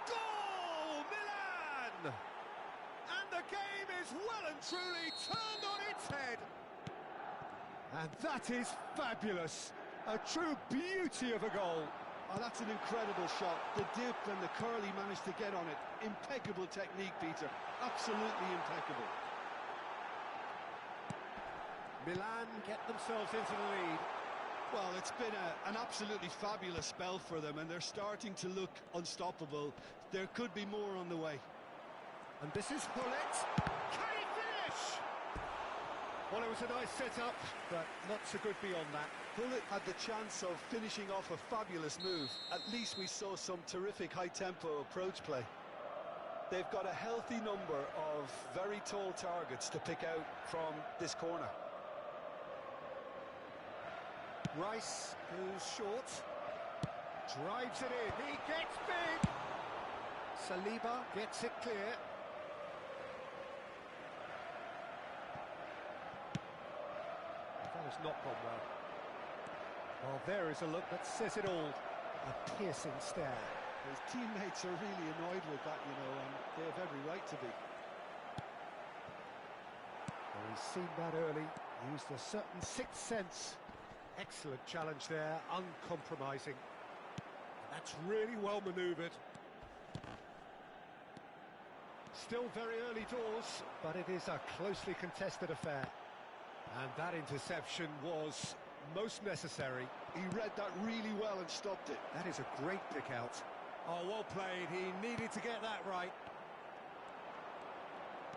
[SPEAKER 2] Goal, Milan! And the game is well and truly turned on its head. And that is fabulous. A true beauty of a goal.
[SPEAKER 3] Oh, that's an incredible shot. The dip and the curl he managed to get on it. Impeccable technique, Peter. Absolutely impeccable.
[SPEAKER 2] Milan get themselves into the lead.
[SPEAKER 3] Well, it's been an absolutely fabulous spell for them, and they're starting to look unstoppable. There could be more on the way.
[SPEAKER 2] And this is Hullet. Can he finish? Well, it was a nice setup, but not so good beyond that.
[SPEAKER 3] Hullet had the chance of finishing off a fabulous move. At least we saw some terrific high-tempo approach play. They've got a healthy number of very tall targets to pick out from this corner.
[SPEAKER 2] Rice goes short. Drives it in. He gets big. Saliba gets it clear. That has not gone well. Well, there is a look that says it all. A piercing stare.
[SPEAKER 3] His teammates are really annoyed with that, you know, and they have every right to be.
[SPEAKER 2] Well, he's seen that early. Used a certain sixth sense. Excellent challenge there, uncompromising. That's really well manoeuvred. Still very early doors, but it is a closely contested affair. And that interception was most necessary.
[SPEAKER 3] He read that really well and stopped it.
[SPEAKER 2] That is a great pick out. Oh, well played. He needed to get that right.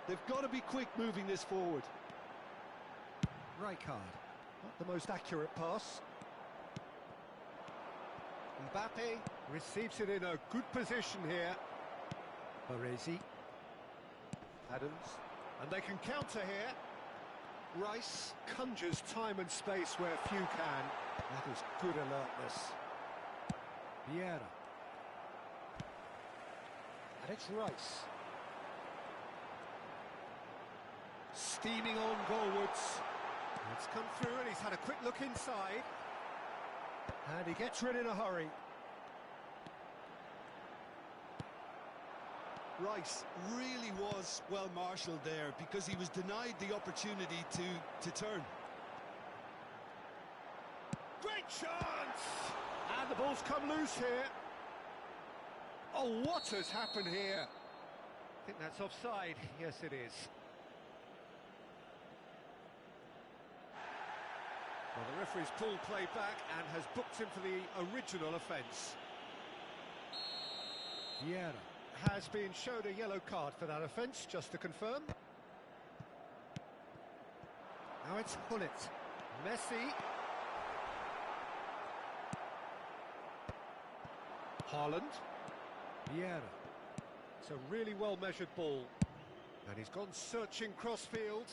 [SPEAKER 3] They've got to be quick moving this forward.
[SPEAKER 2] Rijkaard. Not the most accurate pass. Mbappe receives it in a good position here. Baresi. Adams. And they can counter here. Rice conjures time and space where few can. That is good alertness. Vieira. And it's Rice. Steaming on goalwards. It's come through and he's had a quick look inside. And he gets rid in a hurry.
[SPEAKER 3] Rice really was well marshalled there because he was denied the opportunity to turn.
[SPEAKER 2] Great chance! And the ball's come loose here. Oh, what has happened here? I think that's offside. Yes, it is. Well, the referee's pulled play back and has booked him for the original offence. Vieira has been showed a yellow card for that offence, just to confirm. Now it's Hullet. Messi. Haaland. Vieira. It's a really well-measured ball. And he's gone searching crossfield.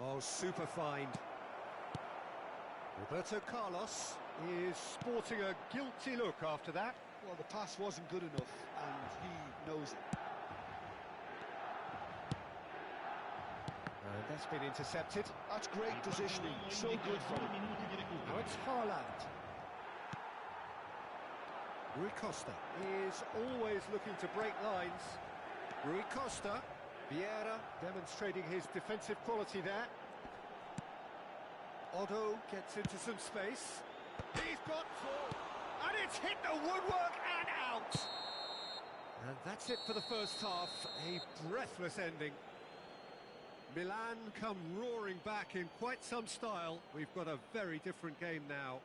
[SPEAKER 2] Oh, super find. Roberto Carlos is sporting a guilty look after that.
[SPEAKER 3] Well, the pass wasn't good enough, and he knows it.
[SPEAKER 2] And that's been intercepted.
[SPEAKER 3] That's great positioning, so good from him.
[SPEAKER 2] Now it's Haaland. Rui Costa is always looking to break lines. Rui Costa. Vieira demonstrating his defensive quality there. Otto gets into some space. He's got four. And it's hit the woodwork and out. And that's it for the first half. A breathless ending. Milan come roaring back in quite some style. We've got a very different game now.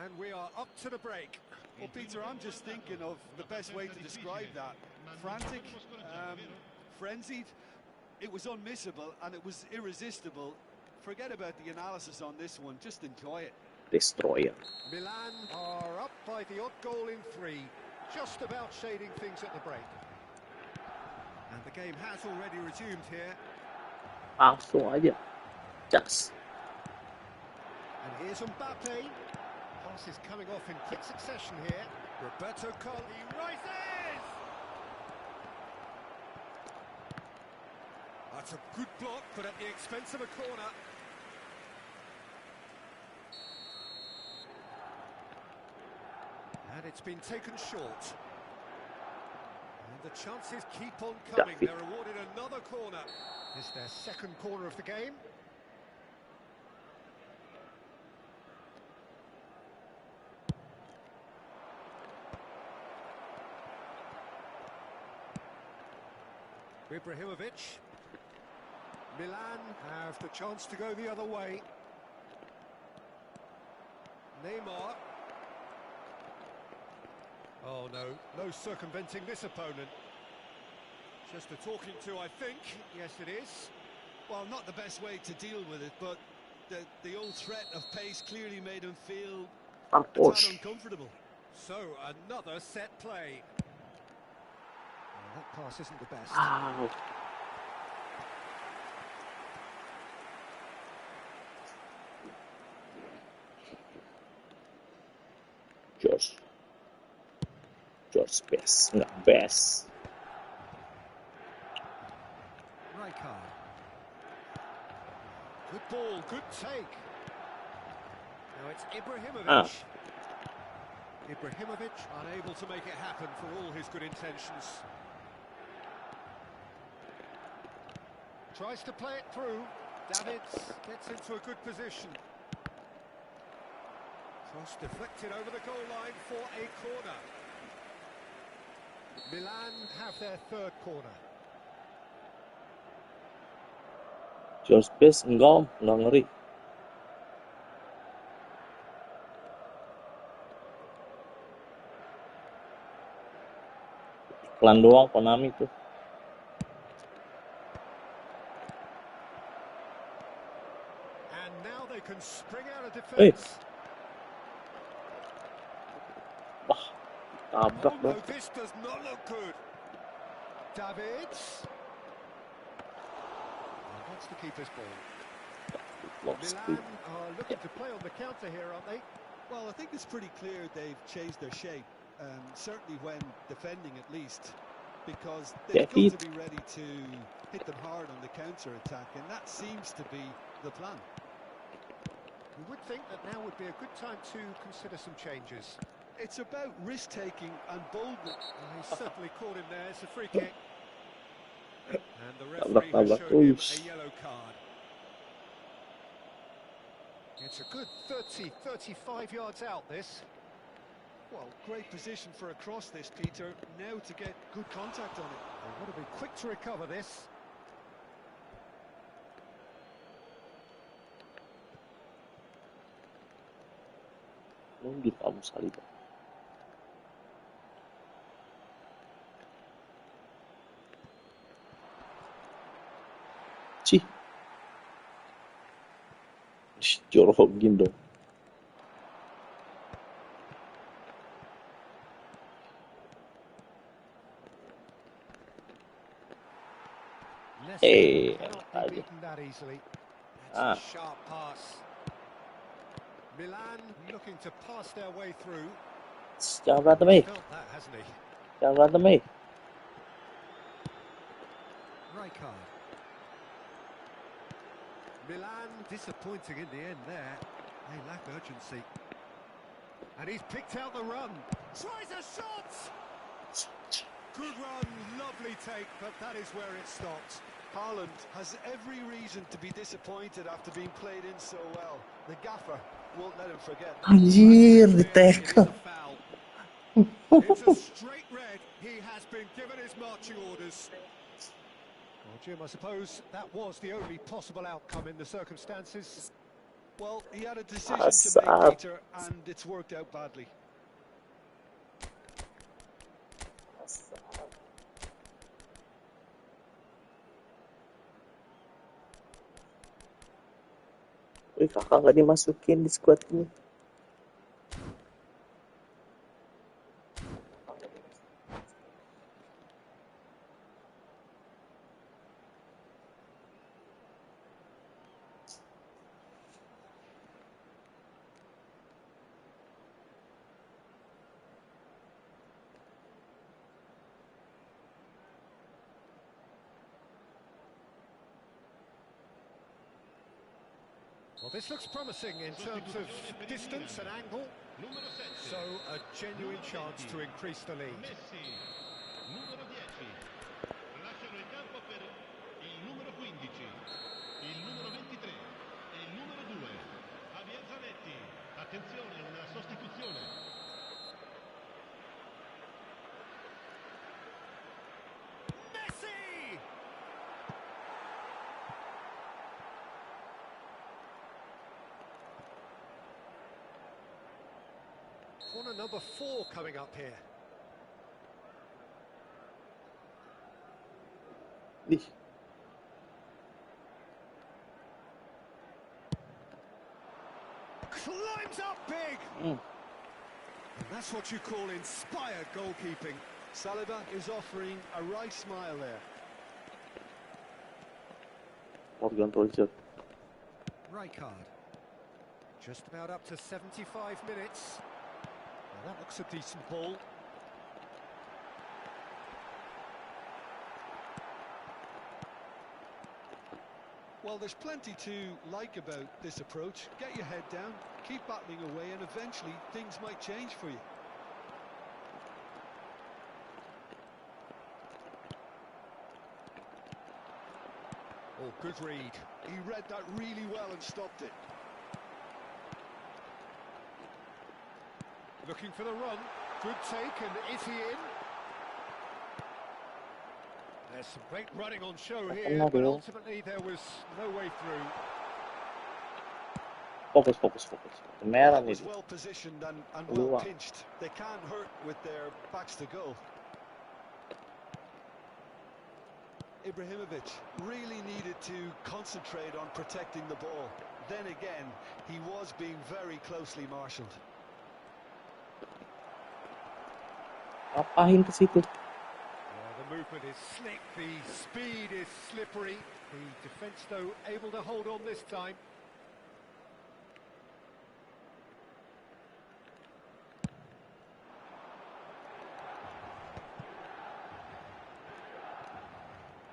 [SPEAKER 2] And we are up to the break.
[SPEAKER 3] Well, Peter, I'm just thinking of the best way to describe that. Frantic, frenzied. It was unmissable and it was irresistible. Forget about the analysis on this one. Just enjoy it.
[SPEAKER 1] Destroyer.
[SPEAKER 2] Milan are up by the odd goal in 3. Just about shading things at the break. And the game has already resumed here.
[SPEAKER 1] Langsung aja. Just.
[SPEAKER 2] And here's Mbappe. Pass is coming off in quick succession here. Roberto Carlos, he rises! That's a good block, but at the expense of a corner. And it's been taken short. And the chances keep on coming.
[SPEAKER 1] Duffy.
[SPEAKER 2] They're awarded another corner. It's their second corner of the game. Ibrahimovic. Milan have the chance to go the other way. Neymar. Oh no circumventing this opponent. Just a talking to, I think. Yes, it is.
[SPEAKER 3] Well, not the best way to deal with it, but the old threat of pace clearly made him feel a tad uncomfortable.
[SPEAKER 2] So, another set play. That pass isn't the best.
[SPEAKER 1] Wow. George best, nggak best.
[SPEAKER 2] Rijkaard. Good ball, good take. Now it's Ibrahimovic. Ibrahimovic unable to make it happen for all his good intentions. Tries to play it through. Davids gets into a good position. Cross deflected over the goal line for a corner. Milan have their third corner.
[SPEAKER 1] George best enggak ngeri. Iklan doang Konami tuh.
[SPEAKER 2] And now they can spring out of defense.
[SPEAKER 1] Wah, tabrak
[SPEAKER 2] no,
[SPEAKER 1] dong.
[SPEAKER 2] this does not look good. Davids. That's the keeper's ball.
[SPEAKER 1] Lost
[SPEAKER 2] Milan are looking to play on the counter here, aren't they?
[SPEAKER 3] Well, I think it's pretty clear they've changed their shape, certainly when defending at least, because they've got
[SPEAKER 1] David.
[SPEAKER 3] to be ready to hit them hard on the counter-attack, and that seems to be the plan.
[SPEAKER 2] You would think that now would be a good time to consider some changes.
[SPEAKER 3] It's about risk-taking and boldness.
[SPEAKER 2] He certainly caught him there. It's a free kick. And the
[SPEAKER 1] Tabrak,
[SPEAKER 2] referee has
[SPEAKER 1] tabrak.
[SPEAKER 2] shown him
[SPEAKER 1] Uish.
[SPEAKER 2] a yellow card. It's a good 30, 35 yards out, this.
[SPEAKER 3] Well, great position for a cross this, Peter. Now to get good contact on it.
[SPEAKER 2] They've got to be quick to recover this.
[SPEAKER 1] Mundur kamu Saliba. Cih. Jorokin dong.
[SPEAKER 2] Leicester cannot be beaten that easily. That's a sharp pass. Milan looking to pass their way through.
[SPEAKER 1] Jangan berantem,
[SPEAKER 2] He's felt that, hasn't he?
[SPEAKER 1] Jangan berantem,
[SPEAKER 2] Rijkaard. Milan disappointing in the end there. They lack urgency. And he's picked out the run. Tries a shot! Good run, lovely take, but that is where it stopped.
[SPEAKER 3] Haaland has every reason to be disappointed after being played in so well. The gaffer won't let him forget.
[SPEAKER 1] Anjir, di
[SPEAKER 2] It is
[SPEAKER 1] tackle.
[SPEAKER 2] a foul. It's a straight red. He has been given his marching orders. Well, Jim, I suppose that was the only possible outcome in the circumstances.
[SPEAKER 3] Well, he had a decision to make, Peter, and it's worked out badly.
[SPEAKER 1] Wih, kakak nggak dimasukin di squad ini.
[SPEAKER 2] Well, this looks promising in terms of distance and angle. So, a genuine chance to increase the lead.
[SPEAKER 6] Numero 10, lasciano il campo per il numero 15, il numero 23 e il numero 2. Javier Zanetti, attenzione, una sostituzione.
[SPEAKER 2] Messi! Corner number 4 coming up here.
[SPEAKER 1] Ih,
[SPEAKER 2] Climbs up big! And that's what you call inspired goalkeeping.
[SPEAKER 3] Saliba is offering a right smile there.
[SPEAKER 1] Morgan Roger.
[SPEAKER 2] Rijkaard. Just about up to 75 minutes. Well, that looks a decent ball.
[SPEAKER 3] Well, there's plenty to like about this approach. Get your head down, keep battling away, and eventually things might change for you.
[SPEAKER 2] Oh, good read.
[SPEAKER 3] He read that really well and stopped it.
[SPEAKER 2] Looking for the run. Good take, and is he in? There's some great running on show here, but ultimately there was no way through.
[SPEAKER 1] Fokus. Merah
[SPEAKER 3] That
[SPEAKER 1] nih.
[SPEAKER 3] was well positioned and well pinched. They can't hurt with their backs to goal. Ibrahimovic really needed to concentrate on protecting the ball. Then again, he was being very closely marshalled.
[SPEAKER 1] Ngapain ke situ?
[SPEAKER 2] Yeah, the movement is slick, the speed is slippery. The defence, though, able to hold on this time.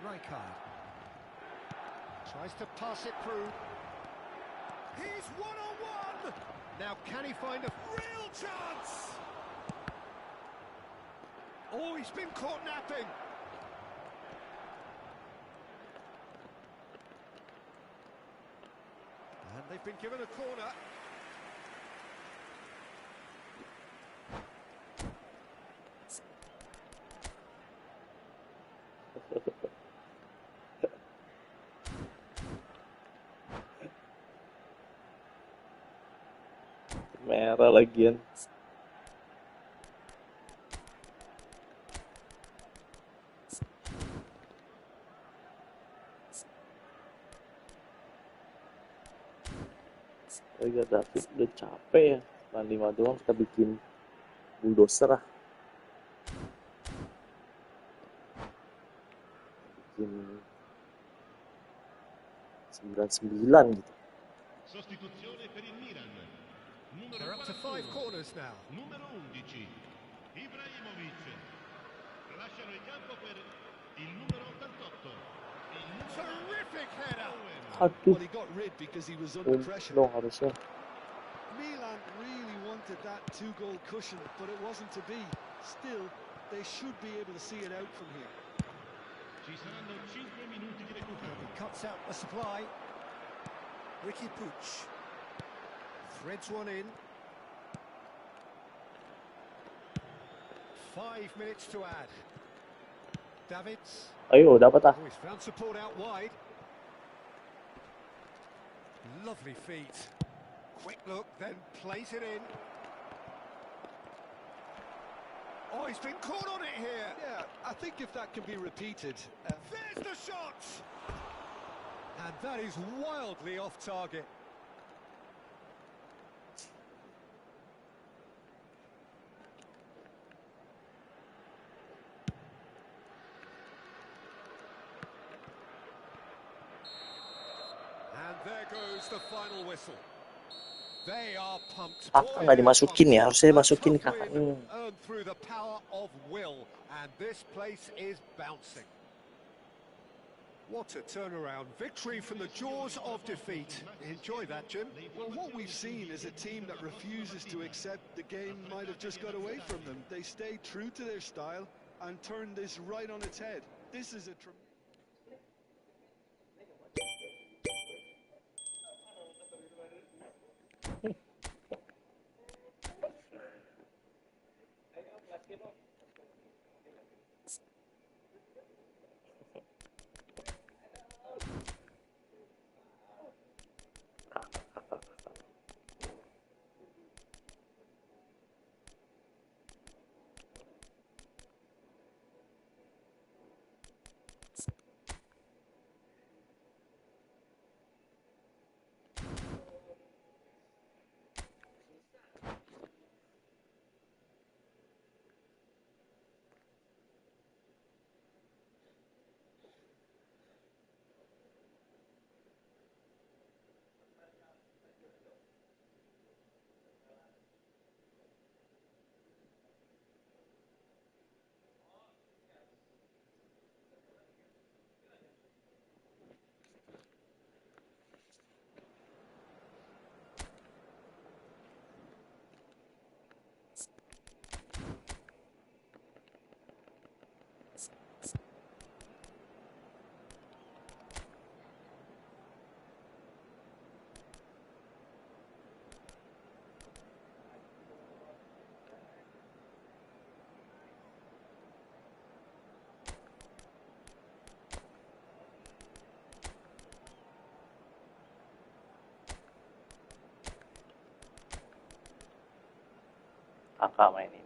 [SPEAKER 2] Rijkaard tries to pass it through. He's one-on-one! Now can he find a real chance? Oh, he's been caught napping. And they've been given a corner.
[SPEAKER 1] Merah lagian. Liga David udah capek ya. 5 doang kita bikin bulldozer lah. Bikin 99 gitu.
[SPEAKER 6] Sostituzione per il Milan.
[SPEAKER 2] They're up to 5 corners now.
[SPEAKER 6] Numero 11. Ibrahimovic. Lasciano il campo per il numero 88.
[SPEAKER 2] Terrific header.
[SPEAKER 1] Aduh.
[SPEAKER 3] Well, he got rid because he was under pressure.
[SPEAKER 1] Dong harusnya.
[SPEAKER 3] Milan really wanted that two-goal cushion, but it wasn't to be. Still, they should be able to see it out from here.
[SPEAKER 6] Ci saranno 5 minuti di recupero.
[SPEAKER 2] He cuts out the supply. Ricky Puig threads one in. 5 minutes to add. Davids.
[SPEAKER 1] Ayo, dapat ah.
[SPEAKER 2] Oh, he's found support out wide. Lovely feet. Quick look, then plays it in. Oh, he's been caught on it here.
[SPEAKER 3] Yeah, I think if that can be repeated...
[SPEAKER 2] There's the shot! And that is wildly off target. And there goes the final whistle. They are pumped.
[SPEAKER 1] Kakak nggak dimasukin ya, harusnya dimasukin kakak.
[SPEAKER 2] Earned through the power of will, and this place is bouncing. What a turnaround. Victory from the jaws of defeat. Enjoy that, Jim.
[SPEAKER 3] Well, what we've seen is a team that refuses to accept the game might have just got away from them. They stayed true to their style and turned this right on its head. This is a tremendous...
[SPEAKER 1] Kakak main ini.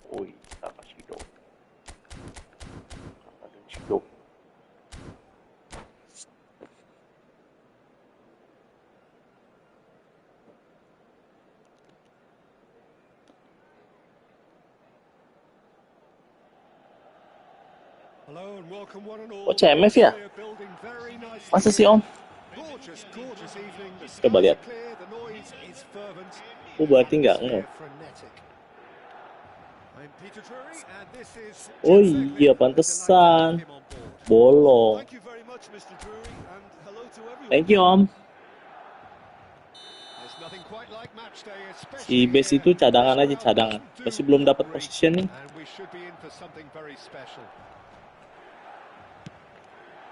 [SPEAKER 1] Wih, kakak Shido. Kakak dan Shido.
[SPEAKER 2] Hello and welcome one and
[SPEAKER 1] Oh,
[SPEAKER 2] all.
[SPEAKER 1] CMF ya?
[SPEAKER 2] We're building very nicely
[SPEAKER 1] Masa sih,
[SPEAKER 2] here.
[SPEAKER 1] Om?
[SPEAKER 2] Gorgeous, gorgeous evening. The
[SPEAKER 1] Coba
[SPEAKER 2] skies
[SPEAKER 1] lihat.
[SPEAKER 2] are clear, the noise is fervent.
[SPEAKER 1] Oh, berarti nggak
[SPEAKER 2] Atmosphere
[SPEAKER 1] nge.
[SPEAKER 2] frenetic. I'm Peter Drury and this is
[SPEAKER 1] Oh
[SPEAKER 2] Jim
[SPEAKER 1] iya,
[SPEAKER 2] Begley. We're delighted to have
[SPEAKER 1] pantesan.
[SPEAKER 2] him on board.
[SPEAKER 1] Bolong.
[SPEAKER 3] Thank you very much, Mr. Drury, and hello to everyone.
[SPEAKER 1] Thank you, Om.
[SPEAKER 2] There's nothing quite like match day,
[SPEAKER 1] Si
[SPEAKER 2] especially
[SPEAKER 1] Base
[SPEAKER 2] here.
[SPEAKER 1] itu
[SPEAKER 2] This
[SPEAKER 1] cadangan aja,
[SPEAKER 2] crowd
[SPEAKER 1] cadangan.
[SPEAKER 2] doesn't do
[SPEAKER 1] Masih belum dapat
[SPEAKER 2] ordinary,
[SPEAKER 1] positioning.
[SPEAKER 2] and we should be in for something very special.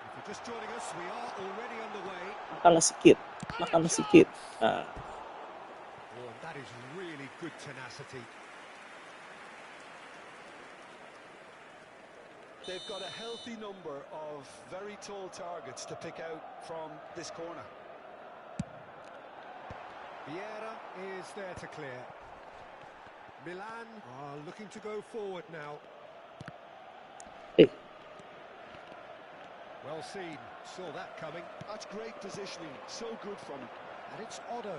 [SPEAKER 2] If you're just joining us, we are already underway.
[SPEAKER 1] Makanlah sikit. Makanlah sikit. Nah,
[SPEAKER 2] Oh, and that is really good tenacity.
[SPEAKER 3] They've got a healthy number of very tall targets to pick out from this corner.
[SPEAKER 2] Vieira is there to clear. Milan are looking to go forward now.
[SPEAKER 1] hey,
[SPEAKER 2] Well seen, saw that coming.
[SPEAKER 3] That's great positioning, so good from him.
[SPEAKER 2] And it's Otto.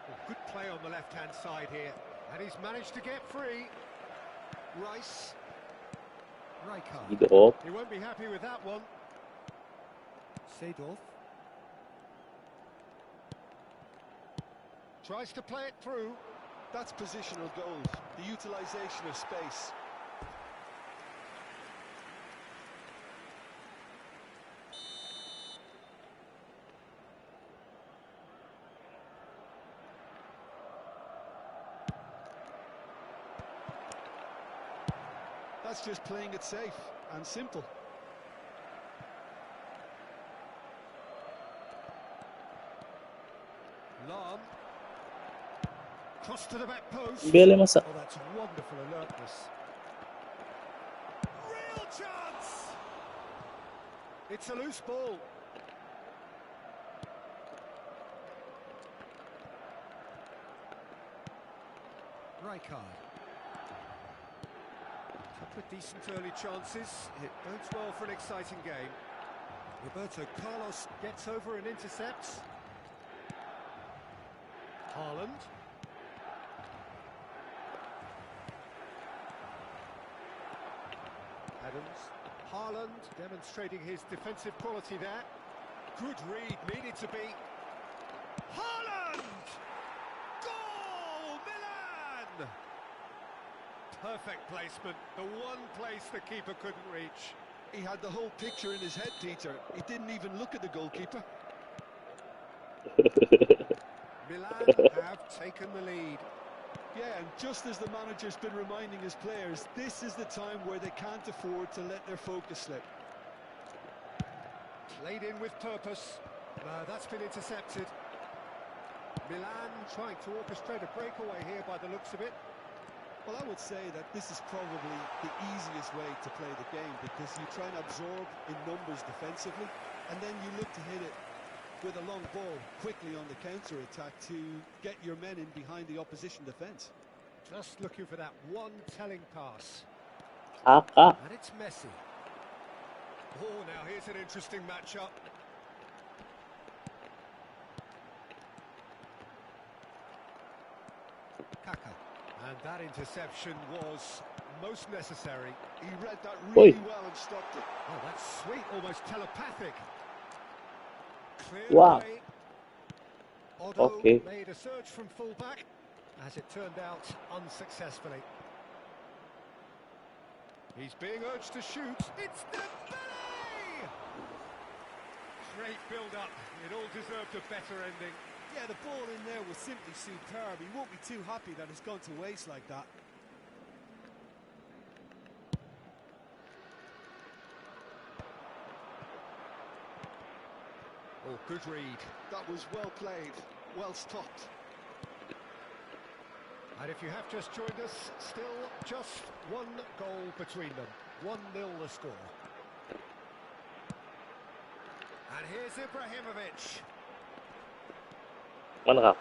[SPEAKER 2] Oh, good play on the left-hand side here. And he's managed to get free. Rice. Rijkaard.
[SPEAKER 1] Idol.
[SPEAKER 2] He won't be happy with that one. Seedorf. Tries to play it through.
[SPEAKER 3] That's positional goals, the utilisation of space. That's just playing it safe and simple.
[SPEAKER 2] Lam. Cross to the back post.
[SPEAKER 1] Bele masa.
[SPEAKER 2] Oh, that's wonderful alertness. Real chance! It's a loose ball. Rijkaard. Couple of decent early chances. It bodes well for an exciting game. Roberto Carlos gets over and intercepts. Haaland. Adams. Haaland demonstrating his defensive quality there. Good read, needed to be. Haaland! Goal! Milan! Perfect placement, the one place the keeper couldn't reach.
[SPEAKER 3] He had the whole picture in his head, Peter. He didn't even look at the goalkeeper.
[SPEAKER 2] Milan have taken the lead.
[SPEAKER 3] Yeah, and just as the manager's been reminding his players, this is the time where they can't afford to let their focus slip.
[SPEAKER 2] Played in with purpose. That's been intercepted. Milan trying to orchestrate a breakaway here by the looks of it.
[SPEAKER 3] Well, I would say that this is probably the easiest way to play the game because you try and absorb in numbers defensively, and then you look to hit it with a long ball quickly on the counter-attack to get your men in behind the opposition defence.
[SPEAKER 2] Just looking for that one telling pass.
[SPEAKER 1] Kakak.
[SPEAKER 2] And it's Messi. Oh, now here's an interesting matchup. Kaka. And that interception was most necessary.
[SPEAKER 3] He read that really
[SPEAKER 1] Oi.
[SPEAKER 3] well and stopped it.
[SPEAKER 2] Oh, that's sweet, almost telepathic. Cleared
[SPEAKER 1] Wow.
[SPEAKER 2] away. Otto
[SPEAKER 1] Okay.
[SPEAKER 2] made a surge from fullback, as it turned out unsuccessfully. He's being urged to shoot. It's Dembele! Great build-up. It all deserved a better ending.
[SPEAKER 3] Yeah, the ball in there was simply superb. He won't be too happy that it's gone to waste like that.
[SPEAKER 2] Oh, good read.
[SPEAKER 3] That was well played, well stopped.
[SPEAKER 2] And if you have just joined us, still just one goal between them. 1-0 the score. And here's Ibrahimovic.
[SPEAKER 1] Mana kak?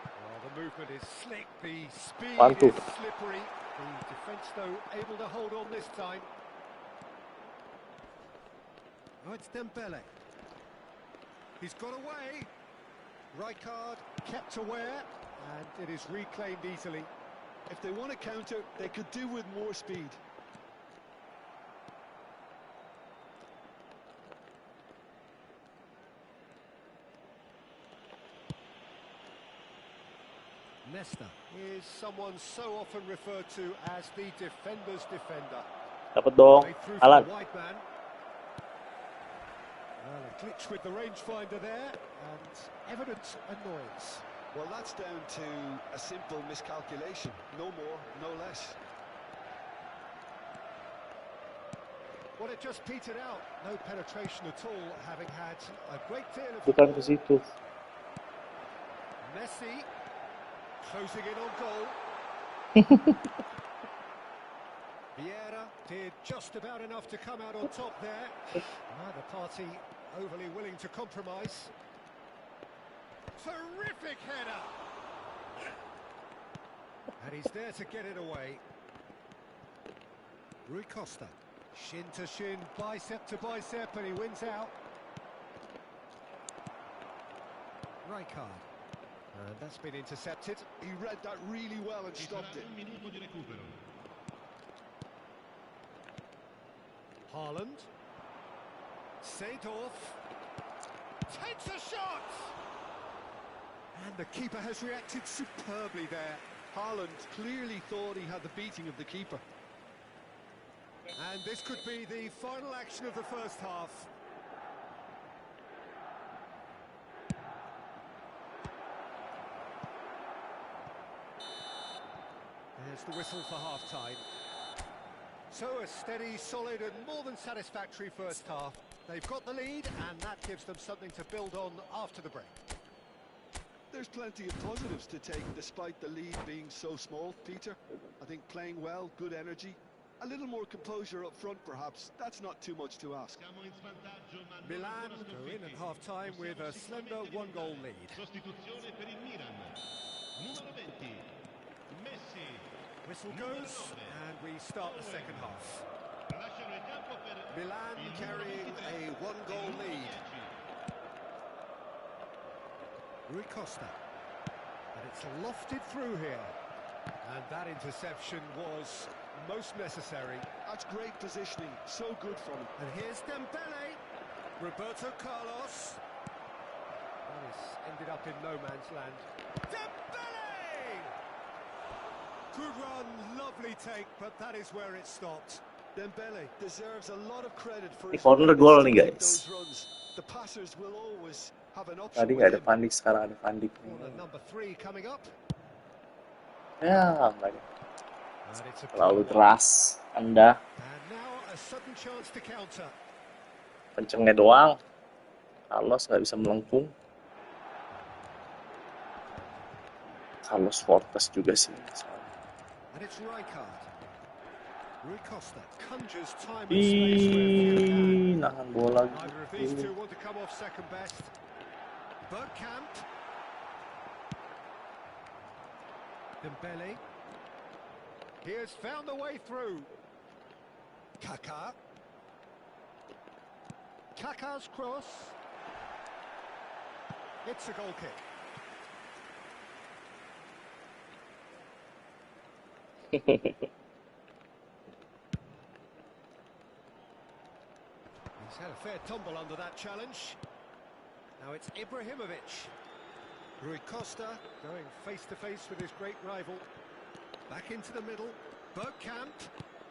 [SPEAKER 2] Well, the movement is slick, the speed
[SPEAKER 1] Mantul.
[SPEAKER 2] is slippery. The defence, though, able to hold on this time. Oh, it's Dembele. He's got away. Rijkaard kept aware. and it is reclaimed easily.
[SPEAKER 3] If they want to counter, they could do with more speed.
[SPEAKER 2] Nesta is someone so often referred to as the defender's defender.
[SPEAKER 1] Dapat dong.
[SPEAKER 2] Played through for
[SPEAKER 1] Alan.
[SPEAKER 2] the wide man. Well, a glitch with the rangefinder there, and evident annoyance.
[SPEAKER 3] Well, that's down to a simple miscalculation. No more, no less.
[SPEAKER 2] Well, it just petered out. No penetration at all, having had a great deal of...
[SPEAKER 1] Bukan ke situ.
[SPEAKER 2] Messi closing in on goal. Vieira did just about enough to come out on top there. Neither party overly willing to compromise. Terrific header! And he's there to get it away. Rui Costa, shin to shin, bicep to bicep, and he wins out. Rijkaard. And that's been intercepted.
[SPEAKER 3] He read that really well and
[SPEAKER 6] Ci
[SPEAKER 3] stopped
[SPEAKER 6] sarà
[SPEAKER 3] it.
[SPEAKER 6] un minuto di recupero.
[SPEAKER 2] Haaland. Seedorf. Takes a shot! And the keeper has reacted superbly there.
[SPEAKER 3] Haaland clearly thought he had the beating of the keeper.
[SPEAKER 2] And this could be the final action of the first half. There's the whistle for half-time. So a steady, solid and more than satisfactory first half. They've got the lead and that gives them something to build on after the break.
[SPEAKER 3] There's plenty of positives to take despite the lead being so small, Peter. I think playing well, good energy. A little more composure up front, perhaps. That's not too much to ask.
[SPEAKER 6] Siamo in svantaggio, ma non
[SPEAKER 2] Milan
[SPEAKER 6] ancora
[SPEAKER 2] go in at
[SPEAKER 6] sconfitti.
[SPEAKER 2] half-time with a slender one-goal lead.
[SPEAKER 6] Sostituzione per il Milan. Numero 20. Messi.
[SPEAKER 2] Whistle goes and we start the second half.
[SPEAKER 6] Lasciano il campo per
[SPEAKER 2] Milan
[SPEAKER 6] il numero
[SPEAKER 2] carrying
[SPEAKER 6] 23,
[SPEAKER 2] a one-goal
[SPEAKER 6] il numero
[SPEAKER 2] lead.
[SPEAKER 6] 10.
[SPEAKER 2] Rui Costa. And it's lofted through here. And that interception was most necessary.
[SPEAKER 3] That's great positioning, so good from him.
[SPEAKER 2] And here's Dembele. Roberto Carlos. That has ended up in no man's land. Dembele! Good run, lovely take, but that is where it stopped.
[SPEAKER 3] Dembele deserves a lot of credit for
[SPEAKER 1] Ini
[SPEAKER 3] his
[SPEAKER 1] corner
[SPEAKER 3] willingness
[SPEAKER 1] goal
[SPEAKER 3] to
[SPEAKER 1] nih,
[SPEAKER 3] make
[SPEAKER 1] guys.
[SPEAKER 3] those runs. The passers will always have an option
[SPEAKER 1] Tadi
[SPEAKER 3] with
[SPEAKER 1] nggak ada
[SPEAKER 3] him.
[SPEAKER 1] Van Dijk, sekarang ada Van Dijk
[SPEAKER 2] Corner
[SPEAKER 1] nih.
[SPEAKER 2] number 3 coming up.
[SPEAKER 1] Ya, nggak ada.
[SPEAKER 2] And it's a
[SPEAKER 1] Terlalu
[SPEAKER 2] clear one.
[SPEAKER 1] deras Anda.
[SPEAKER 2] And now a sudden chance to counter.
[SPEAKER 1] Kencengnya doang. Carlos nggak bisa melengkung. Carlos Fortes juga sih.
[SPEAKER 2] And it's Rijkaard. Rui Costa conjures time and space where few can.
[SPEAKER 1] Nahan bola
[SPEAKER 2] Neither of these two
[SPEAKER 1] gitu.
[SPEAKER 2] want to come off second best. Bergkamp. Dembele. He has found the way through. Kaká. Kaká's cross. It's a goal kick. He's had a fair tumble under that challenge. Now it's Ibrahimovic. Rui Costa going face to face with his great rival. Back into the middle. Bergkamp.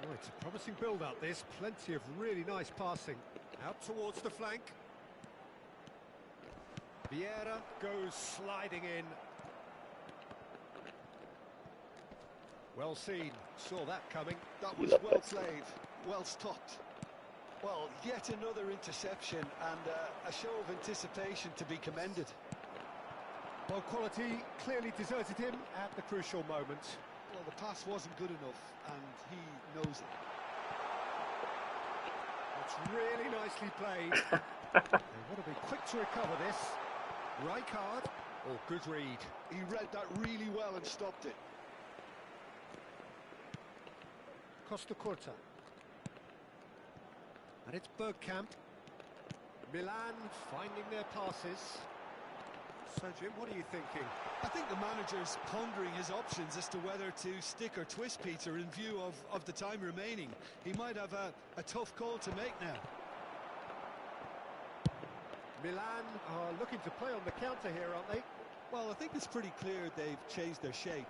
[SPEAKER 2] Oh, it's a promising build-up this. Plenty of really nice passing. Out towards the flank. Vieira goes sliding in. Well seen. Saw that coming.
[SPEAKER 3] That was well played, well stopped. Well, yet another interception and a show of anticipation to be commended.
[SPEAKER 2] Well, quality clearly deserted him at the crucial moment.
[SPEAKER 3] Well, the pass wasn't good enough and he knows it.
[SPEAKER 2] It's really nicely played. They want to be quick to recover this. Rijkaard. Oh, good read.
[SPEAKER 3] He read that really well and stopped it.
[SPEAKER 2] Costa Curta. And it's Bergkamp. Milan finding their passes. So, Jim, what are you thinking?
[SPEAKER 3] I think the manager's pondering his options as to whether to stick or twist Peter in view of the time remaining. He might have a tough call to make now.
[SPEAKER 2] Milan are looking to play on the counter here, aren't they?
[SPEAKER 3] Well, I think it's pretty clear they've changed their shape.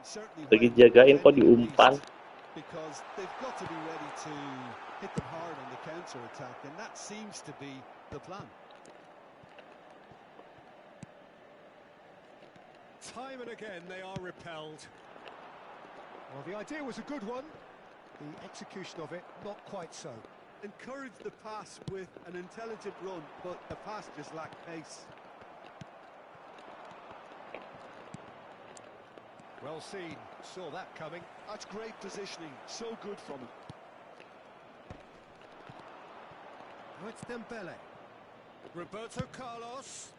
[SPEAKER 3] Certainly
[SPEAKER 1] Lagi
[SPEAKER 3] when
[SPEAKER 1] jagain kok
[SPEAKER 3] defending at
[SPEAKER 1] diumpan.
[SPEAKER 3] least, because they've got to be ready to hit them hard on the counter attack, and that seems to be the plan.
[SPEAKER 2] Time and again they are repelled. Well, the idea was a good one. The execution of it, not quite so.
[SPEAKER 3] Encourage the pass with an intelligent run, but the pass just lacked pace.
[SPEAKER 2] Well seen, saw that coming.
[SPEAKER 3] That's great positioning, so good from him.
[SPEAKER 2] Oh, it's Dembele. Roberto Carlos.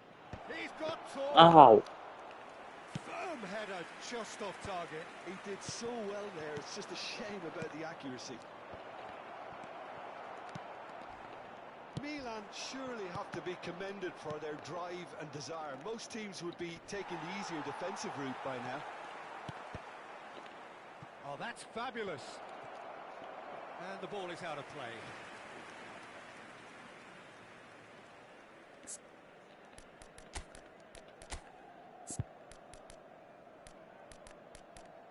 [SPEAKER 2] He's got torn.
[SPEAKER 1] Ow.
[SPEAKER 2] Firm header just off target.
[SPEAKER 3] He did so well there, it's just a shame about the accuracy. Milan surely have to be commended for their drive and desire. Most teams would be taking the easier defensive route by now.
[SPEAKER 2] Oh, that's fabulous. And the ball is out of play.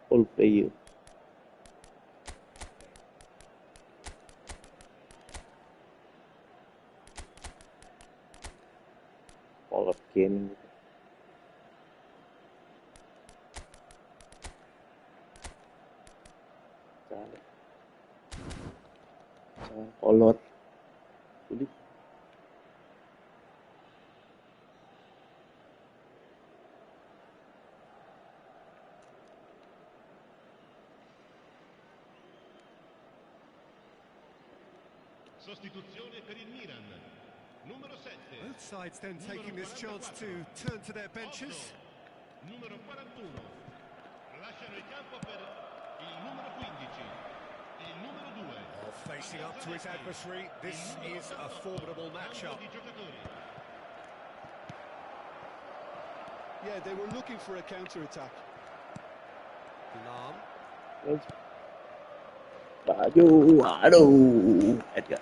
[SPEAKER 1] Full player. All of game. Jangan kolot. Udah.
[SPEAKER 6] Sostituzione per il Milan. Numero 7.
[SPEAKER 2] Both sides then taking this chance to turn to their benches.
[SPEAKER 6] Numero 41. Lasciano il campo per il numero 15. Il numero 2.
[SPEAKER 2] Facing up to his adversary, this is a formidable matchup.
[SPEAKER 6] Di giocatori.
[SPEAKER 3] Yeah, they were looking for a counter-attack.
[SPEAKER 2] Milan.
[SPEAKER 1] Aduh. Edgar.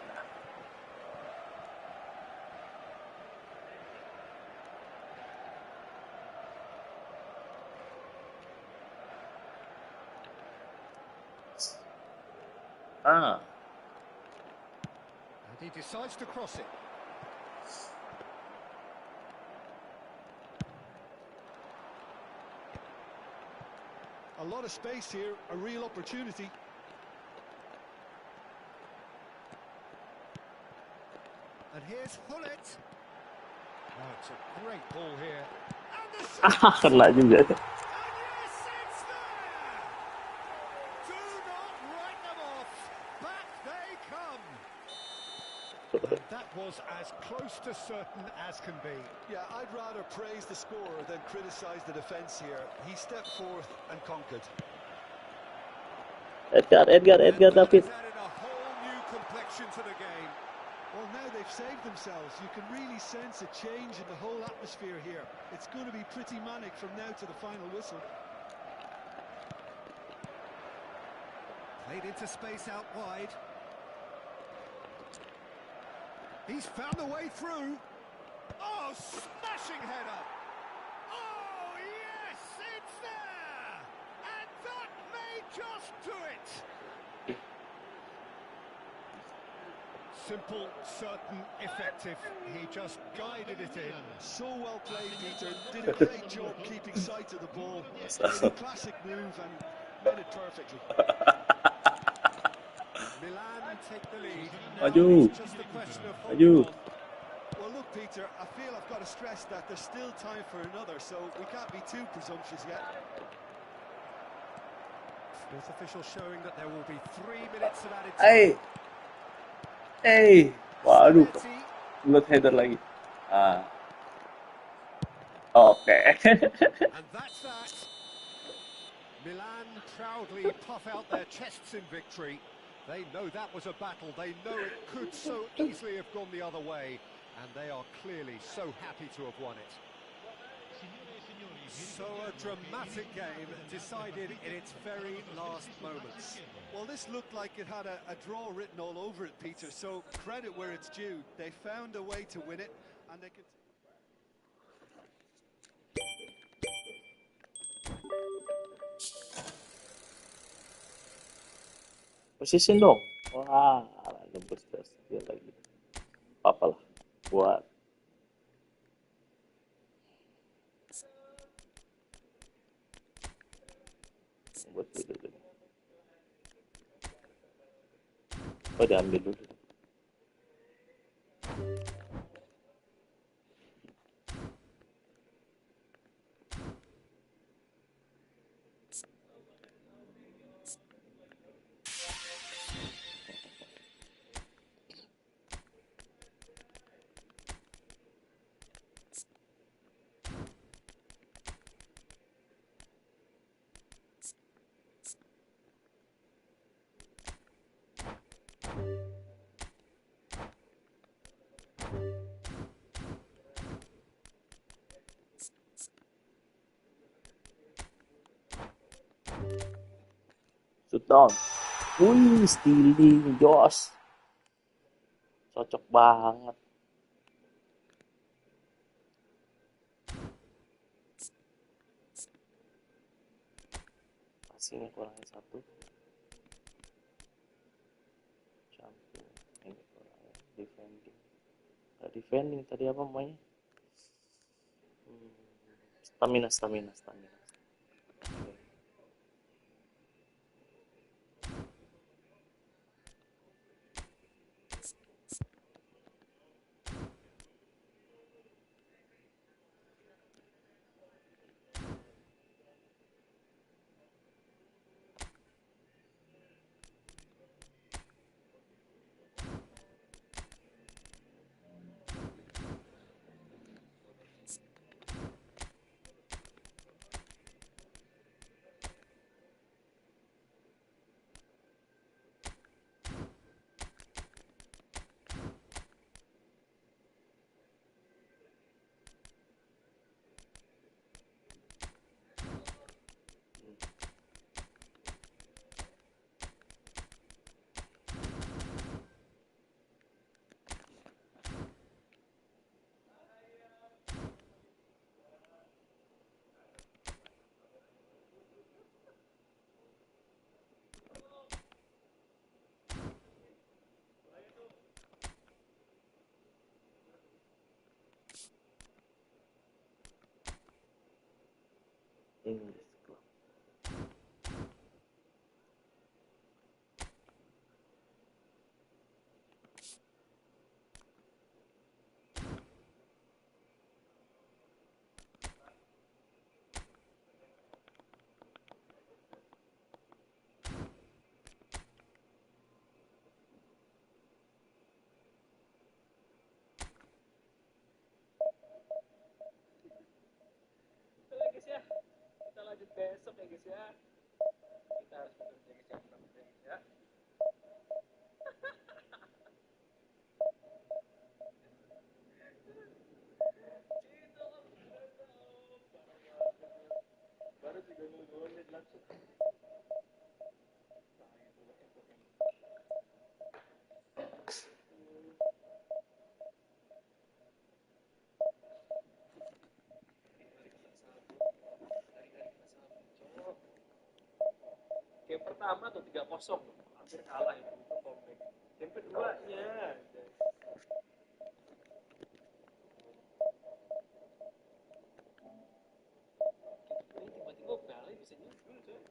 [SPEAKER 1] Ah.
[SPEAKER 2] And he decides to cross it.
[SPEAKER 3] A lot of space here, a real opportunity.
[SPEAKER 2] And here's Hullet. Oh, it's a great ball here. And the
[SPEAKER 1] Ah,
[SPEAKER 2] shot!
[SPEAKER 1] kena juga.
[SPEAKER 2] And yes, it's there! Do not write them off. Back they come. And that was as close to certain as can be.
[SPEAKER 3] Yeah, I'd rather praise the scorer than criticise the defence here. He stepped forth and conquered.
[SPEAKER 1] Edgar
[SPEAKER 2] And
[SPEAKER 1] David.
[SPEAKER 2] that has added a whole new complexion to the game.
[SPEAKER 3] Well, now they've saved themselves. You can really sense a change in the whole atmosphere here. It's going to be pretty manic from now to the final whistle.
[SPEAKER 2] Played into space out wide. He's found a way through. Oh, smashing header. Oh, yes, it's there. And that may just do it. Simple, certain, effective. He just guided it in.
[SPEAKER 3] So well played, Peter. Did a great job keeping sight of the ball. Made a classic move and made it perfectly.
[SPEAKER 2] Milan take the lead.
[SPEAKER 1] Maju.
[SPEAKER 2] It's just a question of
[SPEAKER 1] Maju.
[SPEAKER 2] holding on.
[SPEAKER 3] Well, look, Peter, I feel I've got to stress that there's still time for another, so we can't be too presumptuous yet.
[SPEAKER 2] Fourth official showing that there will be 3 minutes of added
[SPEAKER 1] Hey.
[SPEAKER 2] time.
[SPEAKER 1] Hey. Waduh.
[SPEAKER 2] Spalletti.
[SPEAKER 1] Blood header lagi. Ah. Oke.
[SPEAKER 2] And that's that. Milan proudly puff out their chests in victory. They know that was a battle. They know it could so easily have gone the other way. And they are clearly so happy to have won it. So a dramatic game decided in its very last moments.
[SPEAKER 3] Well, this looked like it had a draw written all over it, Peter, so credit where it's due. They found a way to win it, and they could...
[SPEAKER 1] Position dong. Wah, nembus dia lagi. Apa lah buat dulu. Oh, diambil dulu. Shoot down. Wih, stealing, Josh. Cocok banget. Passingnya kurangnya satu. Jumping. Ini kurangnya. Defending. Gak defending tadi apa namanya? Stamina. Okay. English Club.
[SPEAKER 5] Oke guys ya, kita lanjut besok ya guys ya. Kita harus bekerja jam 6 ya. Baru juga nungguin langsung. Game pertama tuh 3-0, hampir kalah itu comeback. Game keduanya ini tiba-tiba Bali bisa nyusul coy.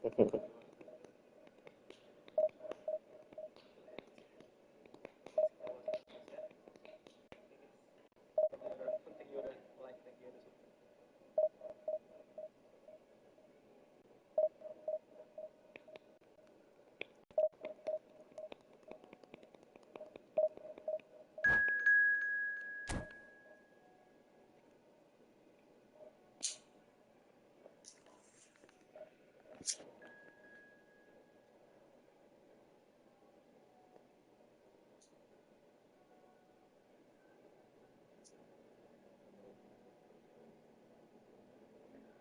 [SPEAKER 5] Penting udah like lagi ada.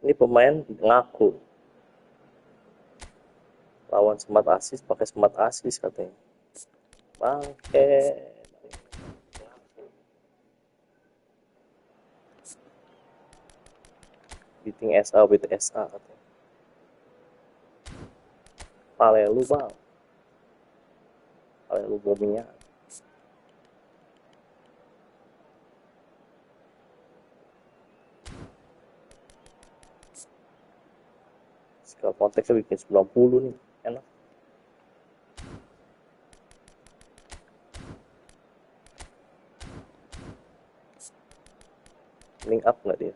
[SPEAKER 1] Ini pemain ngaku lawan smart assist pakai smart assist katanya. Bangke. Beating SA with SA katanya. Palelu bang. Palelu bomnya. Skill konteksnya bikin 90 nih. Enak. Link up nggak dia?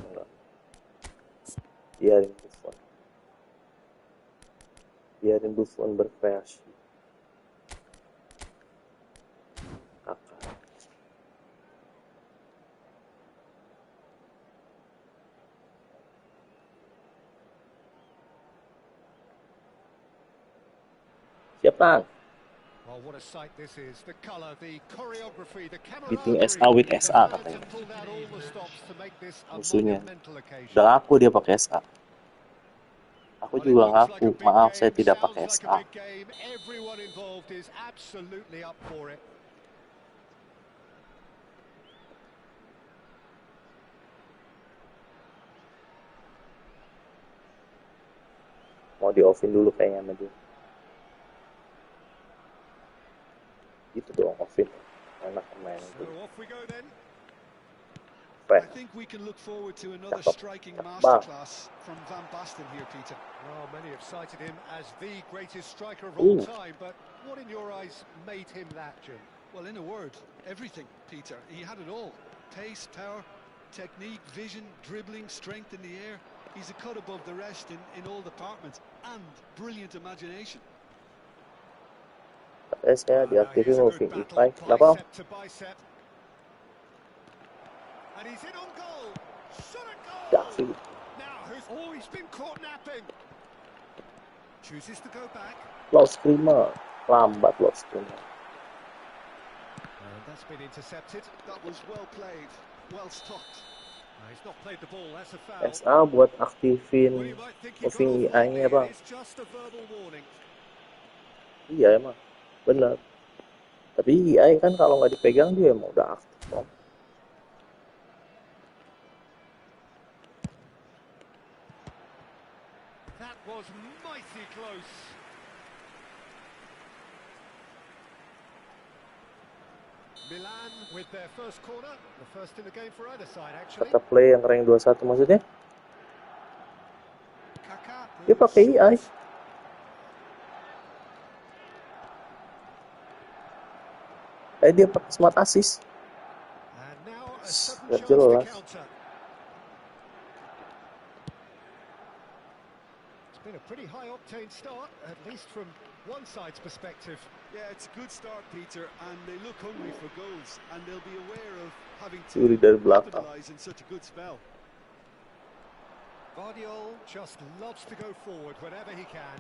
[SPEAKER 1] Enggak. Biarin Buffon berkreasi. Kakak. Siap Bang.
[SPEAKER 2] Well, what a sight this is. The color, the choreography, the
[SPEAKER 1] Beating
[SPEAKER 2] camaraderie.
[SPEAKER 1] SA with
[SPEAKER 2] The
[SPEAKER 1] SA
[SPEAKER 2] fans
[SPEAKER 1] katanya.
[SPEAKER 2] have pulled out all the stops to make this a
[SPEAKER 1] Musuhnya.
[SPEAKER 2] monumental occasion.
[SPEAKER 1] Udah ngaku dia pakai SA. Aku
[SPEAKER 2] Well, it
[SPEAKER 1] juga
[SPEAKER 2] looks like
[SPEAKER 1] ngaku,
[SPEAKER 2] a big
[SPEAKER 1] maaf saya
[SPEAKER 2] game,
[SPEAKER 1] tidak
[SPEAKER 2] sounds
[SPEAKER 1] pakai
[SPEAKER 2] like a
[SPEAKER 1] SA.
[SPEAKER 2] big game. Everyone involved is absolutely up for it.
[SPEAKER 1] Mau di offin dulu kayaknya sama dia. Itu doang offin. Enak main
[SPEAKER 2] So
[SPEAKER 1] itu.
[SPEAKER 2] off we go then.
[SPEAKER 3] I think we can look forward to another striking masterclass from Van Basten here, Peter.
[SPEAKER 2] Well, many have cited him as the greatest striker of all
[SPEAKER 1] Ooh.
[SPEAKER 2] time, but what in your eyes made him that, Jim?
[SPEAKER 3] Well, in a word, everything, Peter. He had it all. Pace, power, technique, vision, dribbling, strength in the air. He's a cut above the rest in all departments, and brilliant imagination.
[SPEAKER 1] Saya
[SPEAKER 2] Now
[SPEAKER 1] diaktifin
[SPEAKER 2] here's a
[SPEAKER 1] mau
[SPEAKER 2] good
[SPEAKER 1] Ving
[SPEAKER 2] battle,
[SPEAKER 1] Kenapa?
[SPEAKER 2] bicep to bicep. And he's in on goal. Shot at goal.
[SPEAKER 1] Davi.
[SPEAKER 2] Now, he's been caught napping. Chooses to go back.
[SPEAKER 1] Low screamer. Lambat low screamer.
[SPEAKER 2] And that's been intercepted.
[SPEAKER 3] That was well played, well stopped.
[SPEAKER 2] He's not played the ball, that's a foul.
[SPEAKER 1] SA buat
[SPEAKER 2] Well,
[SPEAKER 1] aktifin
[SPEAKER 2] you might think he got
[SPEAKER 1] Ving
[SPEAKER 2] off lightly,
[SPEAKER 1] AI-nya bang.
[SPEAKER 2] it's just a verbal warning.
[SPEAKER 1] Iya emang. Bener. Tapi AI kan kalau nggak dipegang dia emang udah aktif kok.
[SPEAKER 2] That was mighty close. Milan with their first corner, the first in the game for either side actually.
[SPEAKER 1] Kata play yang rank 21 maksudnya?
[SPEAKER 2] Kaká.
[SPEAKER 1] Dia pakai AI. Dia pakai smart assist.
[SPEAKER 2] And now a sudden
[SPEAKER 1] Nggak
[SPEAKER 2] chance to
[SPEAKER 1] jelas.
[SPEAKER 2] counter. It's been a pretty high octane start, at least from one side's perspective.
[SPEAKER 3] Yeah, it's a good start, Peter, and they look hungry for goals, and they'll be aware of having
[SPEAKER 1] Curi
[SPEAKER 3] to
[SPEAKER 1] dari belakang.
[SPEAKER 3] capitalize in such a good spell.
[SPEAKER 2] Guardiola just loves to go forward whenever he can.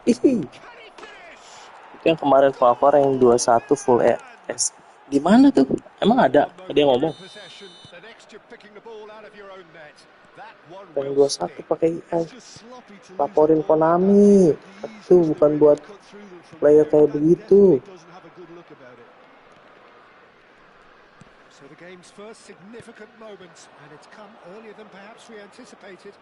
[SPEAKER 1] Ih,
[SPEAKER 2] Can he finish?
[SPEAKER 1] itu yang kemarin Favor yang 21 full S. Di mana tuh? Emang ada? Dia ngomong.
[SPEAKER 2] Possession, the next you're picking the ball out of your own net. That one
[SPEAKER 1] Yang
[SPEAKER 2] will
[SPEAKER 1] 21
[SPEAKER 2] stick.
[SPEAKER 1] pakai AI.
[SPEAKER 3] It's just sloppy to lose
[SPEAKER 1] Laporin
[SPEAKER 3] the ball.
[SPEAKER 1] Konami.
[SPEAKER 3] He
[SPEAKER 1] Itu
[SPEAKER 3] seems to
[SPEAKER 1] bukan
[SPEAKER 3] really
[SPEAKER 1] buat
[SPEAKER 3] cut through them from
[SPEAKER 1] player
[SPEAKER 3] there.
[SPEAKER 1] kayak
[SPEAKER 3] That
[SPEAKER 1] begitu.
[SPEAKER 3] definitely doesn't have a good look about it.
[SPEAKER 2] So the game's first significant moment, and it's come earlier than perhaps we anticipated.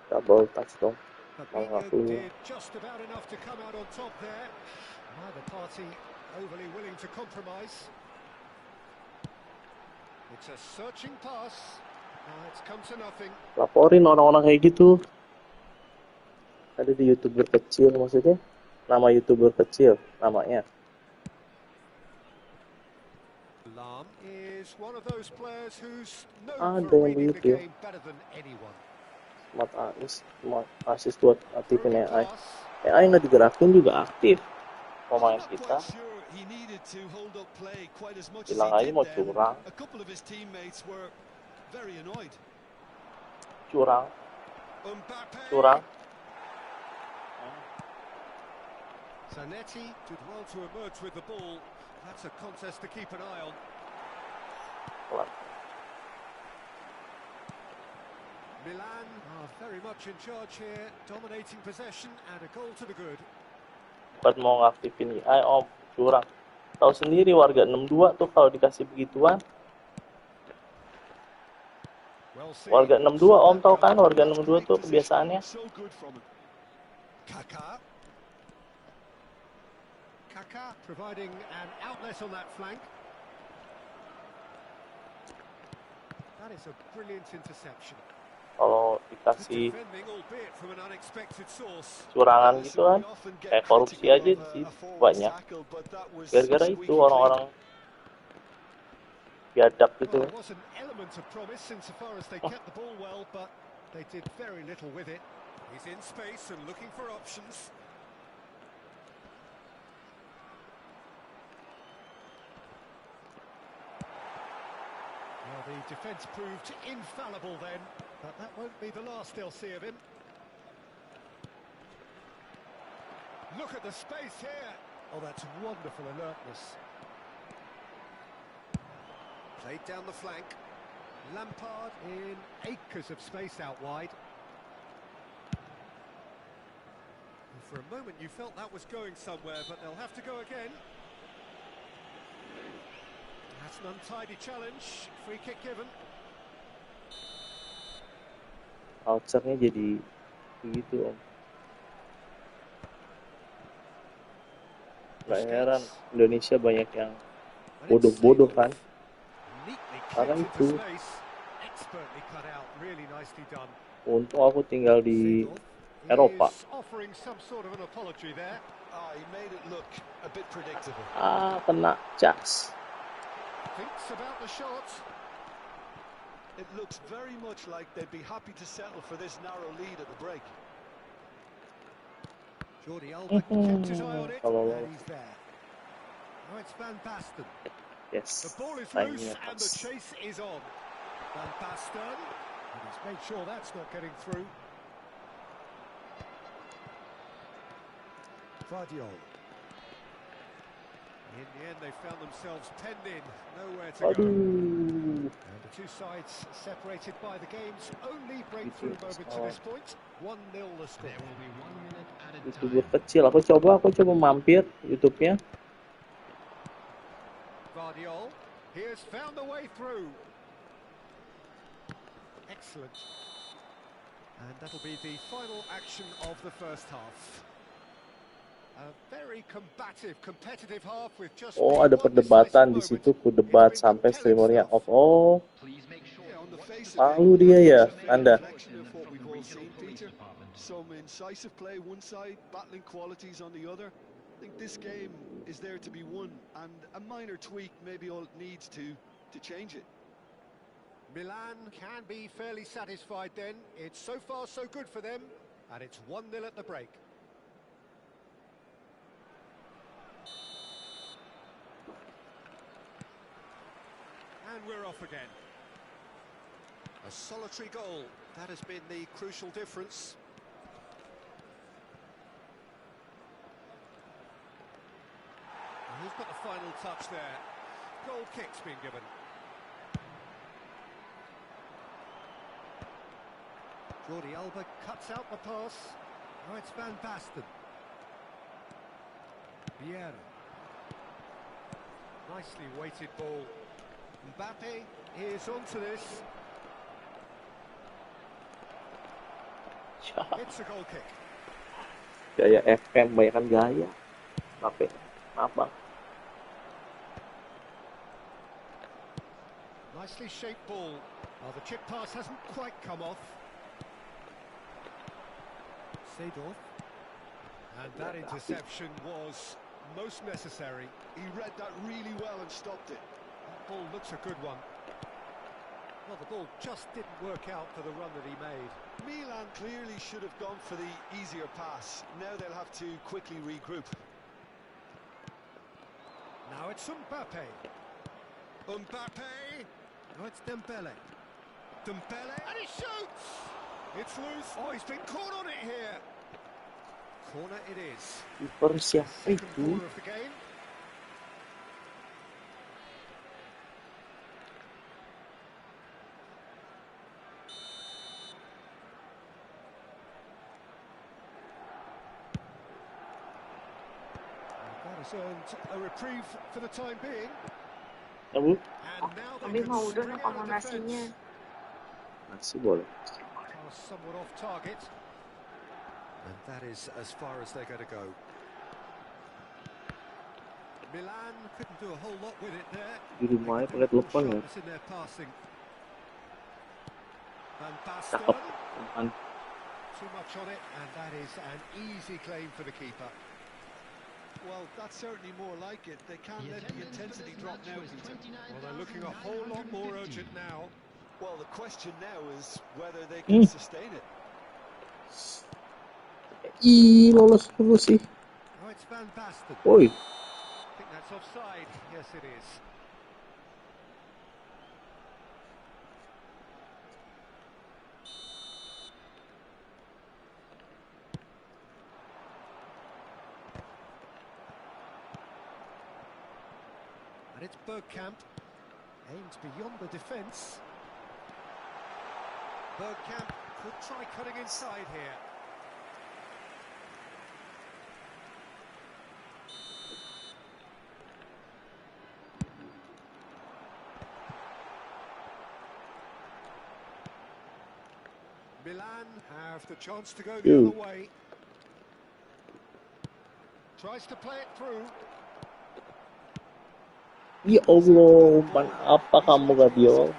[SPEAKER 1] Double touch dong.
[SPEAKER 2] Fabinho
[SPEAKER 1] Malah keluar.
[SPEAKER 2] did just about enough to come out on top there. Neither party overly willing to compromise. It's a searching pass. It's come to nothing.
[SPEAKER 1] Laporin orang-orang kayak gitu. Ada di YouTuber kecil maksudnya. Nama YouTuber kecil namanya.
[SPEAKER 2] Lam is one of those players who's
[SPEAKER 1] Ada
[SPEAKER 2] known for
[SPEAKER 1] yang
[SPEAKER 2] reading the
[SPEAKER 1] begitu ya.
[SPEAKER 2] game better than anyone.
[SPEAKER 1] Smart assist buat aktifin
[SPEAKER 2] Broken
[SPEAKER 1] AI.
[SPEAKER 2] pass.
[SPEAKER 1] AI nggak digerakin juga aktif. Pemain
[SPEAKER 3] I'm not
[SPEAKER 1] kita.
[SPEAKER 3] quite sure he needed to hold up play quite as much as
[SPEAKER 1] Bilang aja
[SPEAKER 3] he did
[SPEAKER 1] mau
[SPEAKER 3] then.
[SPEAKER 1] curang.
[SPEAKER 3] A couple of his teammates were very annoyed.
[SPEAKER 1] Curang.
[SPEAKER 3] Mbappe.
[SPEAKER 1] Curang.
[SPEAKER 2] Zanetti did well to emerge with the ball. That's a contest to keep an eye on.
[SPEAKER 1] Pelan.
[SPEAKER 2] Milan are very much in charge here, dominating possession and a goal to the good.
[SPEAKER 1] Bukan mau ngaktifin AI, om, curang. Tahu sendiri warga 62 tuh kalau dikasih begituan.
[SPEAKER 2] Well seen.
[SPEAKER 1] Warga 62 om, tahu kan warga 62 tuh kebiasaannya.
[SPEAKER 3] So good from him.
[SPEAKER 2] Kaká. Kaká providing an outlet on that flank. That is a brilliant interception.
[SPEAKER 1] Kalau
[SPEAKER 2] Good
[SPEAKER 1] dikasih
[SPEAKER 2] defending, albeit from an unexpected source.
[SPEAKER 1] curangan
[SPEAKER 3] Listen,
[SPEAKER 1] gitu kan,
[SPEAKER 3] we often get
[SPEAKER 1] kayak korupsi
[SPEAKER 3] critical
[SPEAKER 1] aja
[SPEAKER 3] of
[SPEAKER 1] sih
[SPEAKER 3] a forward's
[SPEAKER 1] banyak.
[SPEAKER 3] tackle, but that was
[SPEAKER 1] Gara-gara itu
[SPEAKER 3] squeaky
[SPEAKER 1] orang-orang biadab
[SPEAKER 2] Well,
[SPEAKER 1] gitu.
[SPEAKER 2] there was an element of promise insofar as they kept the ball well, but they did very little with it. He's in space and looking for options. Well, the defence proved infallible then, but that won't be the last they'll see of him. Look at the space here. Oh, that's wonderful alertness. Played down the flank. Lampard in acres of space out wide. And for a moment you felt that was going somewhere, but they'll have to go again. That's an untidy challenge. Free kick given.
[SPEAKER 1] Culture-nya jadi begitu om. Gak heran Indonesia banyak yang bodoh-bodoh kan.
[SPEAKER 2] Neatly
[SPEAKER 1] Karena
[SPEAKER 2] kicked into
[SPEAKER 1] itu.
[SPEAKER 2] space. Expertly cut out. Really nicely done.
[SPEAKER 1] Untung aku tinggal di Eropa.
[SPEAKER 2] He's offering some sort of an apology there.
[SPEAKER 3] he made it look a bit predictable.
[SPEAKER 1] Kena cas.
[SPEAKER 2] Thinks about the shot.
[SPEAKER 3] It looks very much like they'd be happy to settle for this narrow lead at the break.
[SPEAKER 2] Jordi Alba kept his eye on it,
[SPEAKER 1] Kalau
[SPEAKER 2] and he's there. Now it's Van Basten.
[SPEAKER 1] yes,
[SPEAKER 2] The ball is
[SPEAKER 1] timingnya
[SPEAKER 2] loose and the
[SPEAKER 1] pas.
[SPEAKER 2] chase is on. Van Basten, and he's made sure that's not getting through. Vardiol. In the end, they found themselves penned in, nowhere to go.
[SPEAKER 1] Aduh,
[SPEAKER 2] And the two sides separated by the game's only breakthrough moment to this point. 1-0 the score.
[SPEAKER 4] There will be 1 minute added
[SPEAKER 1] YouTuber
[SPEAKER 4] time.
[SPEAKER 1] kecil. Aku coba mampir YouTube-nya.
[SPEAKER 2] Vardiol, he has found the way through. Excellent. And that'll be the final action of the first half. A very combative, competitive half with just
[SPEAKER 1] Oh,
[SPEAKER 2] one
[SPEAKER 1] ada perdebatan di
[SPEAKER 2] decisive
[SPEAKER 1] situ.
[SPEAKER 2] moment.
[SPEAKER 1] Ku debat
[SPEAKER 2] It's been
[SPEAKER 1] sampai
[SPEAKER 2] compelling
[SPEAKER 1] streamernya
[SPEAKER 2] stuff.
[SPEAKER 1] off. Oh,
[SPEAKER 4] Please make sure
[SPEAKER 3] Yeah, on the face of
[SPEAKER 1] tahu
[SPEAKER 3] it,
[SPEAKER 1] dia ya,
[SPEAKER 3] it's a fair
[SPEAKER 1] Anda.
[SPEAKER 3] reflection of what we've all seen, Peter. Some incisive play one side, battling qualities on the other. I think this game is there to be won, and a minor tweak maybe all it needs to change it.
[SPEAKER 2] Milan can be fairly satisfied then. It's so far so good for them, and it's 1-0 at the break. And we're off again. A solitary goal. That has been the crucial difference. And who's got the final touch there? Goal kick's been given. Jordi Alba cuts out the pass. Now it's Van Basten. Vieira. Nicely weighted ball. Mbappe is onto this. It's a goal kick.
[SPEAKER 1] Gaya FM, banyakan gaya. Maaf, maaf bang.
[SPEAKER 2] Nicely shaped ball. Well, the chip pass hasn't quite come off. Seedorf. And that interception was most necessary.
[SPEAKER 3] He read that really well and stopped it.
[SPEAKER 2] That ball looks a good one. Well, the ball just didn't work out for the run that he made.
[SPEAKER 3] Milan clearly should have gone for the easier pass. Now they'll have to quickly regroup.
[SPEAKER 2] Now it's Mbappe. Mbappe. Now it's Dembele. Dembele. And he shoots! It's loose. Oh, he's been caught on it here. Corner it is.
[SPEAKER 1] Kiper siapa
[SPEAKER 2] Second
[SPEAKER 1] itu?
[SPEAKER 2] corner of the game. Has earned a reprieve for the time being.
[SPEAKER 1] Ya Bu,
[SPEAKER 2] And now they
[SPEAKER 7] Abi
[SPEAKER 2] can
[SPEAKER 7] mau udah
[SPEAKER 2] string
[SPEAKER 7] no
[SPEAKER 2] out a
[SPEAKER 7] nasinya.
[SPEAKER 2] defence.
[SPEAKER 1] masih boleh.
[SPEAKER 2] Pass somewhat off target. And that is as far as they're going to go. Milan couldn't do a whole lot with it there.
[SPEAKER 1] Di
[SPEAKER 2] They
[SPEAKER 1] rumahnya
[SPEAKER 2] could do
[SPEAKER 1] pakai
[SPEAKER 2] with more
[SPEAKER 1] telepon ya.
[SPEAKER 2] sharpness in their passing. And
[SPEAKER 1] Cakep.
[SPEAKER 2] Baston,
[SPEAKER 1] Aman.
[SPEAKER 2] too much on it, and that is an easy claim for the keeper.
[SPEAKER 3] Well, that's certainly more like it. They can't let the intensity drop now, Peter.
[SPEAKER 2] Well, they're looking a whole lot more urgent now.
[SPEAKER 3] Well, the question now is whether they can sustain it.
[SPEAKER 1] Ih, lolos dulu sih.
[SPEAKER 2] Oh, it's Van Basten.
[SPEAKER 1] Woi,
[SPEAKER 2] I think that's offside. Yes, it is. And it's Bergkamp. Aims beyond the defence. Bergkamp could try cutting inside here. Milan have the chance to go the
[SPEAKER 1] Ooh.
[SPEAKER 2] other way. Tries to play it through.
[SPEAKER 1] ya Allah, man apa kamu Gabiol?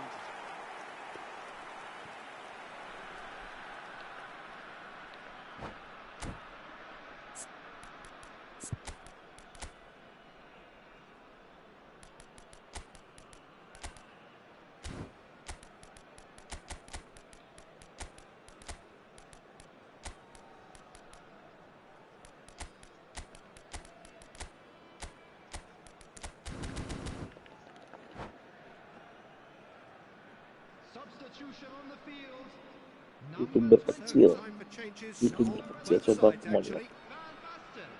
[SPEAKER 4] Substitution on the field.
[SPEAKER 1] YouTuber kecil,
[SPEAKER 2] So time for changes
[SPEAKER 1] YouTuber
[SPEAKER 2] on
[SPEAKER 1] kecil,
[SPEAKER 2] both
[SPEAKER 1] coba
[SPEAKER 2] sides
[SPEAKER 1] aku mau lihat.
[SPEAKER 2] actually.
[SPEAKER 4] Van Basten.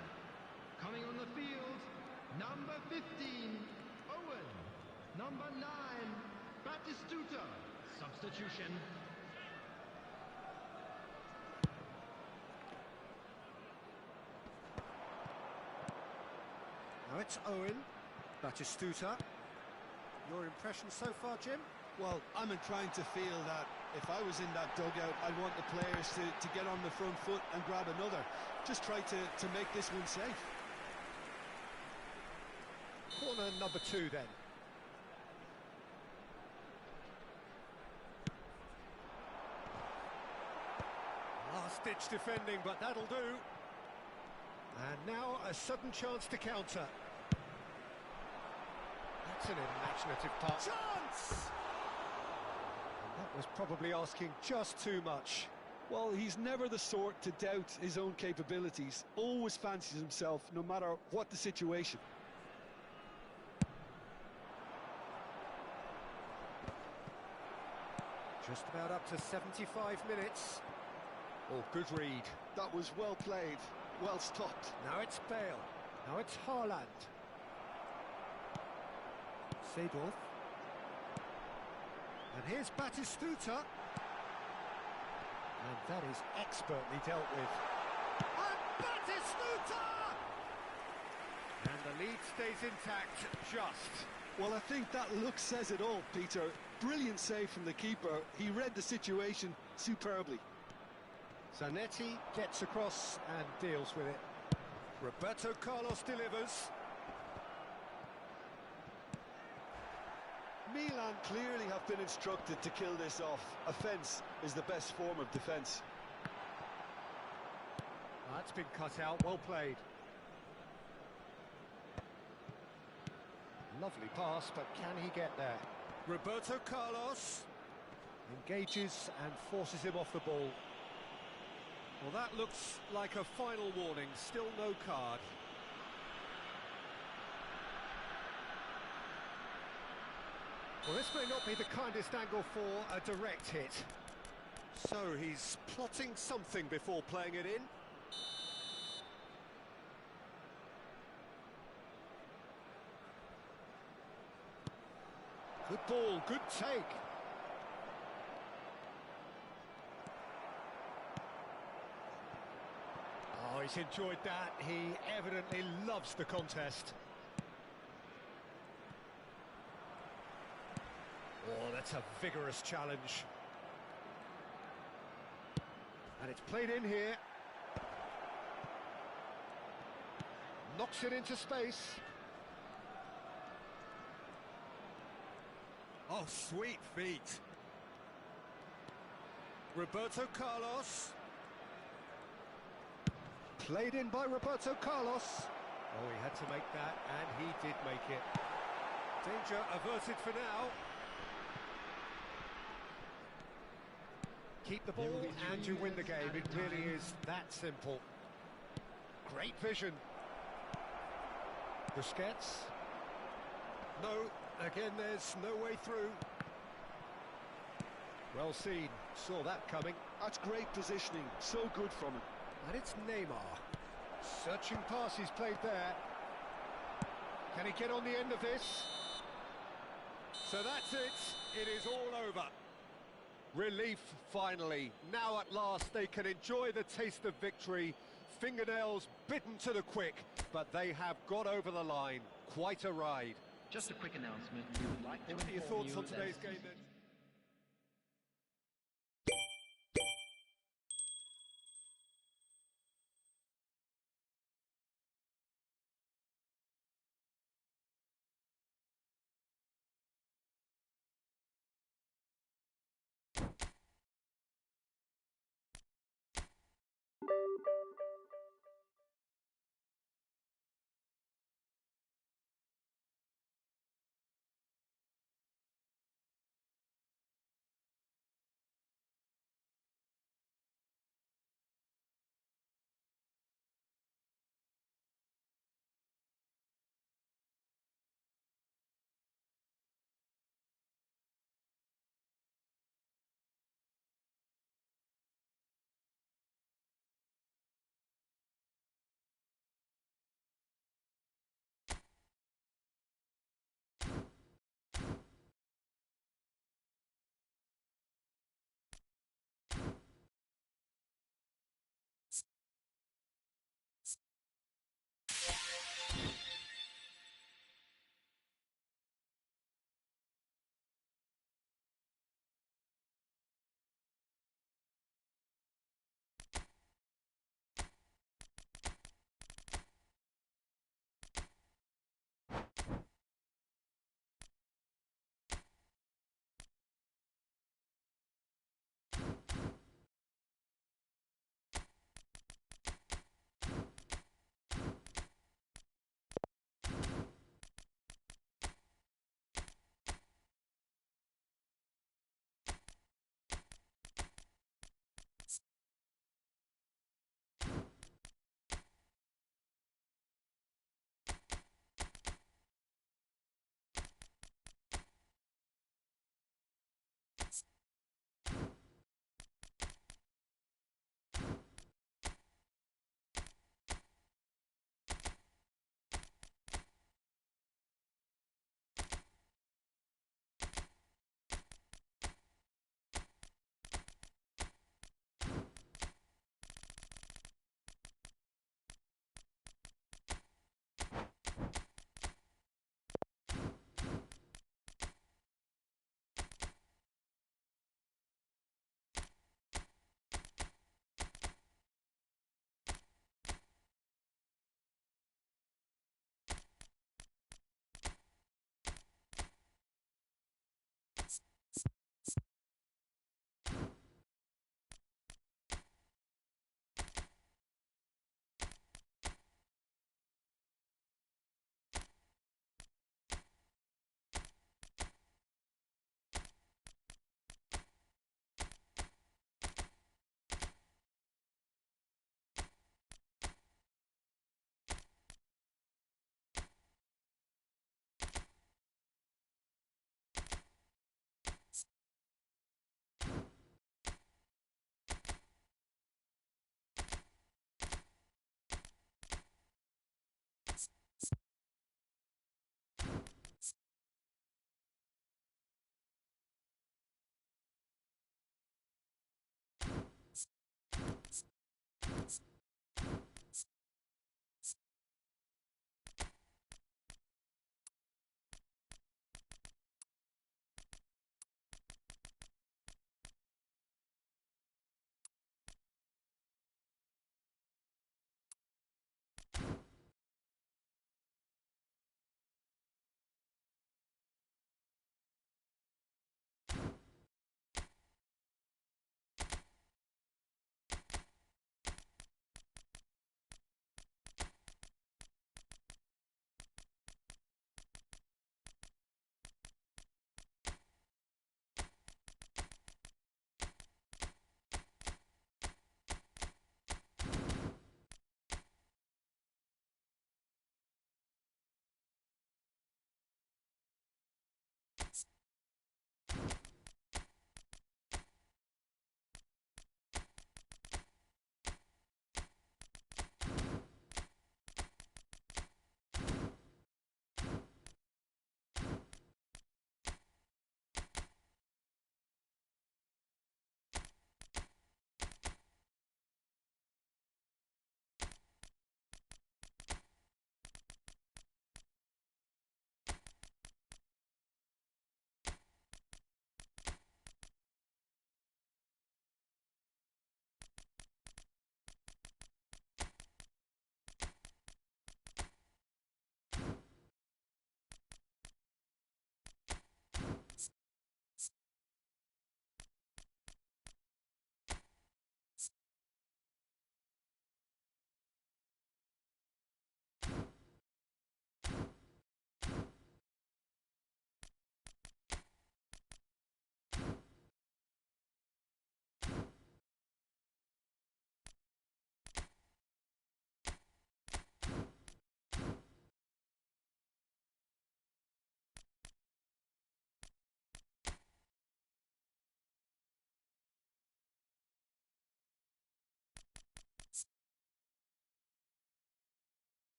[SPEAKER 4] Coming on the field. Number 15, Owen. Number 9, Batistuta. Substitution.
[SPEAKER 2] Now it's Owen, Batistuta. Your impression so far, Jim?
[SPEAKER 3] Well, I'm inclined to feel that if I was in that dugout, I'd want the players to get on the front foot and grab another. Just try to make this one safe.
[SPEAKER 2] Corner number 2 then. Last-ditch defending, but that'll do. And now a sudden chance to counter. That's an imaginative pass. Chance! And that was probably asking just too much.
[SPEAKER 3] Well, he's never the sort to doubt his own capabilities. Always fancies himself, no matter what the situation.
[SPEAKER 2] Just about up to 75 minutes. Oh, good read.
[SPEAKER 3] That was well played, well stopped.
[SPEAKER 2] Now it's Bale. Now it's Haaland. Seedorf. And here's Batistuta. And that is expertly dealt with. And Batistuta! And the lead stays intact, just.
[SPEAKER 3] Well, I think that look says it all, Peter. Brilliant save from the keeper. He read the situation superbly.
[SPEAKER 2] Zanetti gets across and deals with it. Roberto Carlos delivers.
[SPEAKER 3] Milan clearly have been instructed to kill this off. Offence is the best form of defence.
[SPEAKER 2] That's been cut out, well played. Lovely pass, but can he get there? Roberto Carlos engages and forces him off the ball. Well, that looks like a final warning, still no card. Well, this may not be the kindest angle for a direct hit. So he's plotting something before playing it in. Good ball, good take. Oh, he's enjoyed that. He evidently loves the contest. Oh, that's a vigorous challenge. And it's played in here. Knocks it into space. Oh, sweet feet. Roberto Carlos. Played in by Roberto Carlos. Oh, he had to make that, and he did make it. Danger averted for now. Keep the ball and you win the game. It really is that simple. Great vision. Busquets. No, again, there's no way through. Well seen, saw that coming.
[SPEAKER 3] That's great positioning, so good from him.
[SPEAKER 2] And it's Neymar. Searching pass he's played there. Can he get on the end of this? So that's it. It is all over. Relief, finally. Now at last they can enjoy the taste of victory. Fingernails bitten to the quick, but they have got over the line. Quite a ride.
[SPEAKER 4] Just a quick announcement. We would like to
[SPEAKER 2] What are your
[SPEAKER 4] inform
[SPEAKER 2] thoughts
[SPEAKER 4] you
[SPEAKER 2] on
[SPEAKER 4] that
[SPEAKER 2] today's game then?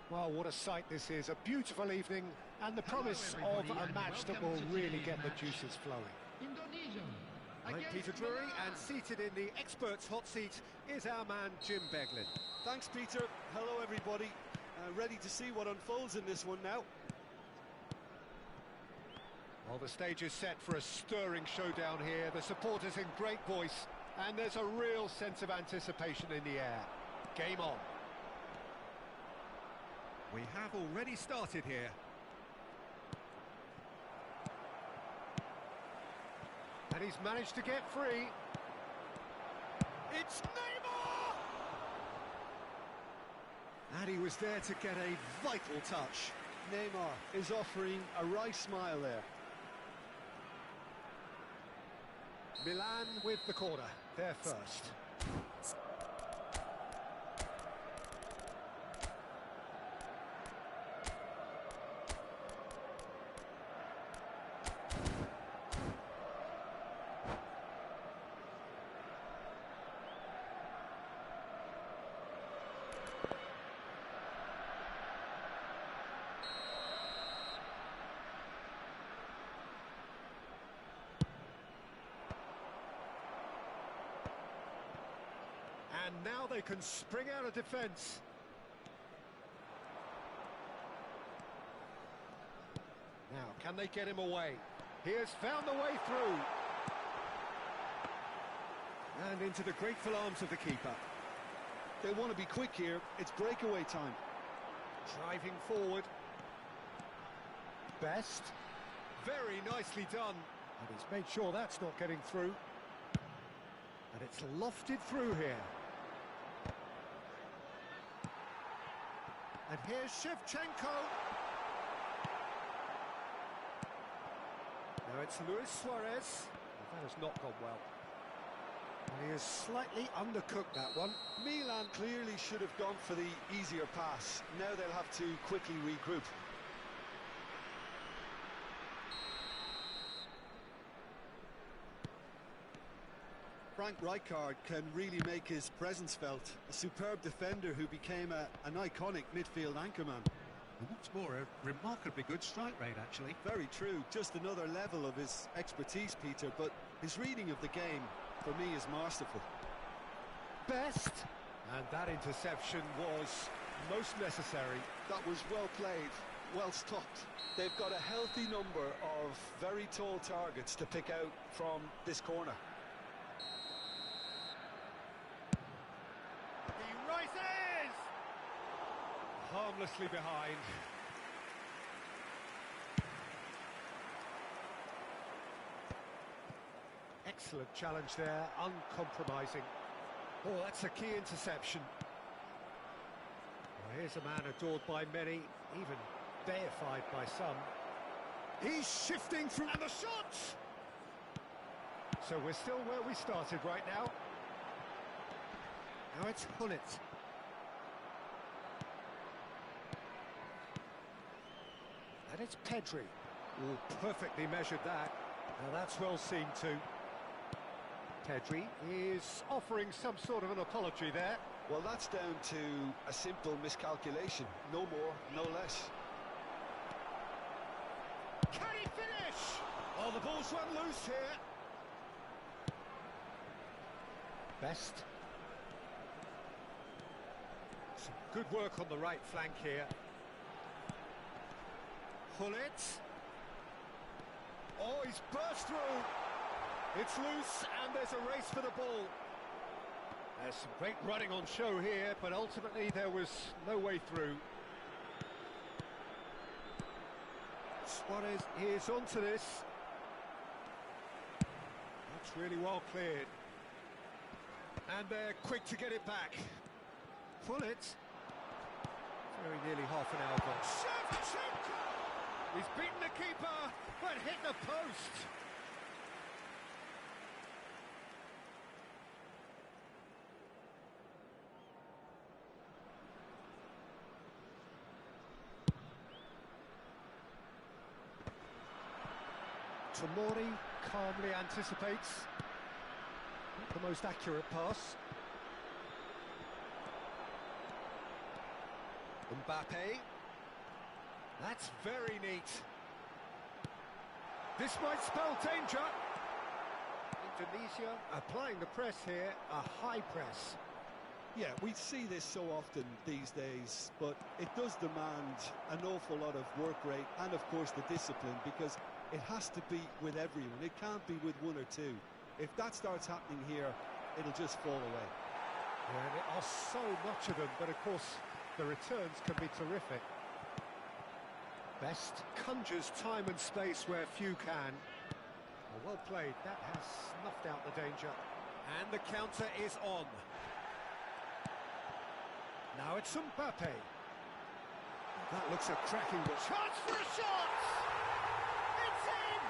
[SPEAKER 2] Well, what a sight this is. A beautiful evening and the promise of a match that will really get the juices flowing.
[SPEAKER 4] Indonesia.
[SPEAKER 2] I'm Peter Drury, and seated in the experts' hot seat is our man Jim Beglin.
[SPEAKER 3] Thanks, Peter. Hello, everybody. Ready to see what unfolds in this one now.
[SPEAKER 2] Well, the stage is set for a stirring showdown here. The supporters in great voice, and there's a real sense of anticipation in the air. Game on. We have already started here. And he's managed to get free. It's Neymar!
[SPEAKER 3] And he was there to get a vital touch. Neymar is offering a wry smile there.
[SPEAKER 2] Milan with the corner. They're first. And now they can spring out of defence. Can they get him away? He has found the way through. And into the grateful arms of the keeper.
[SPEAKER 3] They want to be quick here. It's breakaway time.
[SPEAKER 2] Driving forward. Best. Very nicely done. And he's made sure that's not getting through. And it's lofted through here. And here's Shevchenko. Now it's Luis Suarez. That has not gone well. And he has slightly undercooked that one.
[SPEAKER 3] Milan clearly should have gone for the easier pass. Now they'll have to quickly regroup. Frank Rijkaard can really make his presence felt. A superb defender who became an iconic midfield anchorman.
[SPEAKER 2] And what's more, a remarkably good strike rate, actually.
[SPEAKER 3] Very true. Just another level of his expertise, Peter, but his reading of the game, for me, is masterful.
[SPEAKER 2] Best. And that interception was most necessary.
[SPEAKER 3] That was well played, well stopped. They've got a healthy number of very tall targets to pick out from this corner.
[SPEAKER 2] He rises! Harmlessly behind. Excellent challenge there, uncompromising. Oh, that's a key interception. Well, here's a man adored by many, even deified by some. He's shifting through, and the shot! So we're still where we started right now. Now it's Hullet. And it's Pedri. Oh, perfectly measured that. Now that's well seen too. Pedri is offering some sort of an apology there.
[SPEAKER 3] Well, that's down to a simple miscalculation. No more, no less.
[SPEAKER 2] Can he finish? Oh, the ball's run loose here. Best. Some good work on the right flank here. Hullet. Oh, he's burst through. It's loose, and there's a race for the ball. There's some great running on show here, but ultimately there was no way through. Suarez is onto this. That's really well cleared. And they're quick to get it back. Hullet. Very nearly half an hour gone. Shevchenko! He's beaten the keeper, but hit the post. Tomori calmly anticipates. Not the most accurate pass. Mbappe. That's very neat. This might spell danger. Indonesia applying the press here, a high press.
[SPEAKER 3] Yeah, we see this so often these days, but it does demand an awful lot of work rate and, of course, the discipline, because it has to be with everyone. It can't be with one or two. If that starts happening here, it'll just fall away.
[SPEAKER 2] Yeah, and there are so much of them, but of course the returns can be terrific. Best conjures time and space where few can. Well played, that has snuffed out the danger. And the counter is on. Now it's Mbappe. That looks a cracking ball. Chance for a shot! It's in!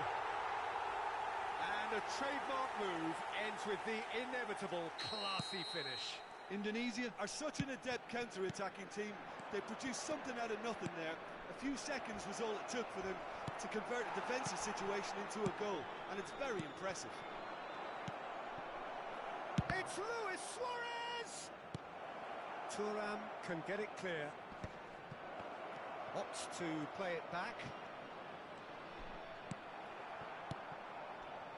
[SPEAKER 2] And a trademark move ends with the inevitable classy finish.
[SPEAKER 3] Indonesia are such an adept counter-attacking team. They produced something out of nothing there. A few seconds was all it took for them to convert a defensive situation into a goal, and it's very impressive.
[SPEAKER 2] It's Luis Suarez! Thuram can get it clear. Opts to play it back.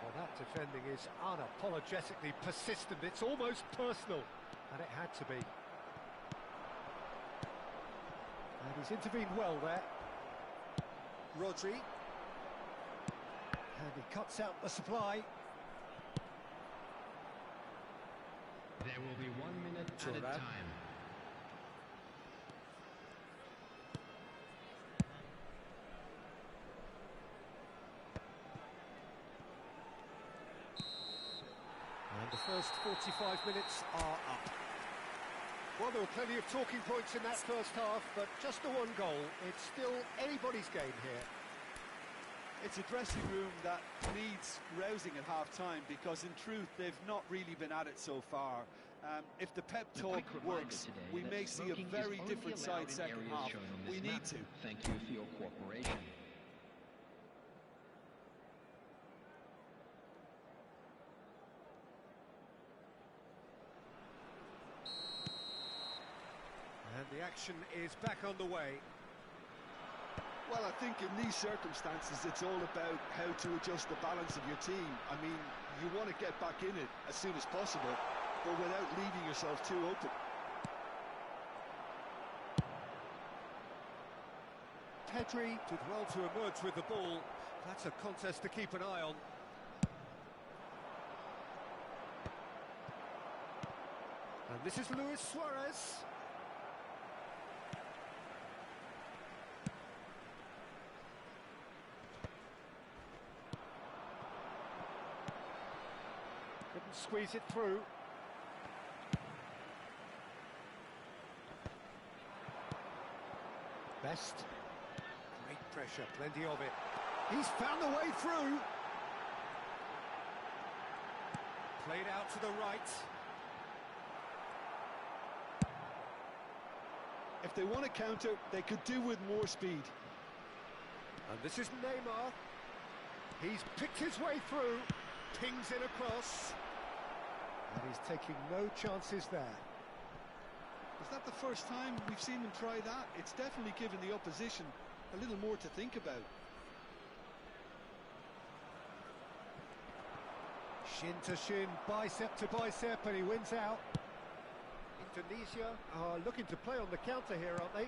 [SPEAKER 2] Well, that defending is unapologetically persistent. It's almost personal, and it had to be. And he's intervened well there. Rodri. And he cuts out the supply.
[SPEAKER 4] There will be 1 minute added
[SPEAKER 2] Jordan.
[SPEAKER 4] time.
[SPEAKER 2] And the first 45 minutes are up. Well, there were plenty of talking points in that first half, but just the one goal. It's still anybody's game here.
[SPEAKER 3] It's a dressing room that needs rousing at half-time because, in truth, they've not really been at it so far. If the pep
[SPEAKER 4] A
[SPEAKER 3] talk
[SPEAKER 4] quick reminder
[SPEAKER 3] works,
[SPEAKER 4] today
[SPEAKER 3] we
[SPEAKER 4] that
[SPEAKER 3] may see a
[SPEAKER 4] smoking is
[SPEAKER 3] very
[SPEAKER 4] only
[SPEAKER 3] different
[SPEAKER 4] allowed
[SPEAKER 3] side
[SPEAKER 4] in
[SPEAKER 3] second
[SPEAKER 4] areas
[SPEAKER 3] half.
[SPEAKER 4] shown on this
[SPEAKER 3] We
[SPEAKER 4] map.
[SPEAKER 3] need to.
[SPEAKER 4] Thank you for your cooperation.
[SPEAKER 2] And the action is back on the way.
[SPEAKER 3] Well, I think in these circumstances, it's all about how to adjust the balance of your team. I mean, you want to get back in it as soon as possible, but without leaving yourself too open.
[SPEAKER 2] Pedri did well to emerge with the ball. That's a contest to keep an eye on. And this is Luis Suarez. Couldn't squeeze it through. Best. Great pressure, plenty of it. He's found the way through. Played out to the right.
[SPEAKER 3] If they want to counter, they could do with more speed.
[SPEAKER 2] And this is Neymar. He's picked his way through. Pings in across. And he's taking no chances there.
[SPEAKER 3] Is that the first time we've seen them try that? It's definitely given the opposition a little more to think about.
[SPEAKER 2] Shin to shin, bicep to bicep, and he wins out. Indonesia are looking to play on the counter here, aren't they?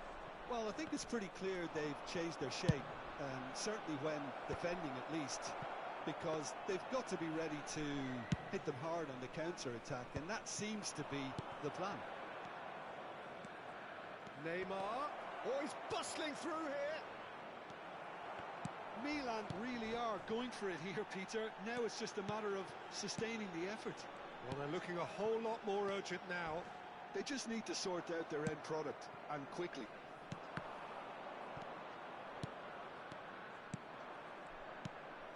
[SPEAKER 3] Well, I think it's pretty clear they've changed their shape, certainly when defending at least, because they've got to be ready to hit them hard on the counter-attack, and that seems to be the plan.
[SPEAKER 2] Neymar. Oh, he's bustling through here.
[SPEAKER 3] Milan really are going for it here, Peter. Now it's just a matter of sustaining the effort.
[SPEAKER 2] Well, they're looking a whole lot more urgent now.
[SPEAKER 3] They just need to sort out their end product, and quickly.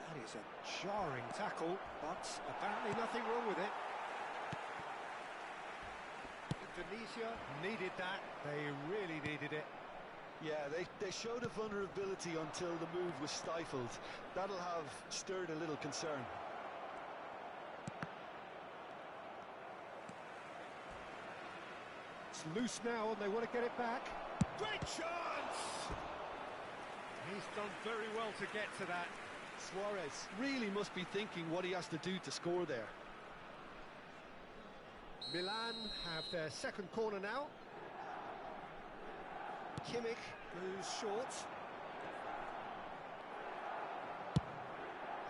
[SPEAKER 2] That is a jarring tackle, but apparently nothing wrong with it. Indonesia needed that. They really needed it.
[SPEAKER 3] Yeah, they showed a vulnerability until the move was stifled. That'll have stirred a little concern.
[SPEAKER 2] It's loose now and they want to get it back. Great chance! He's done very well to get to that.
[SPEAKER 3] Suarez really must be thinking what he has to do to score there.
[SPEAKER 2] Milan have their second corner now. Kimmich goes short.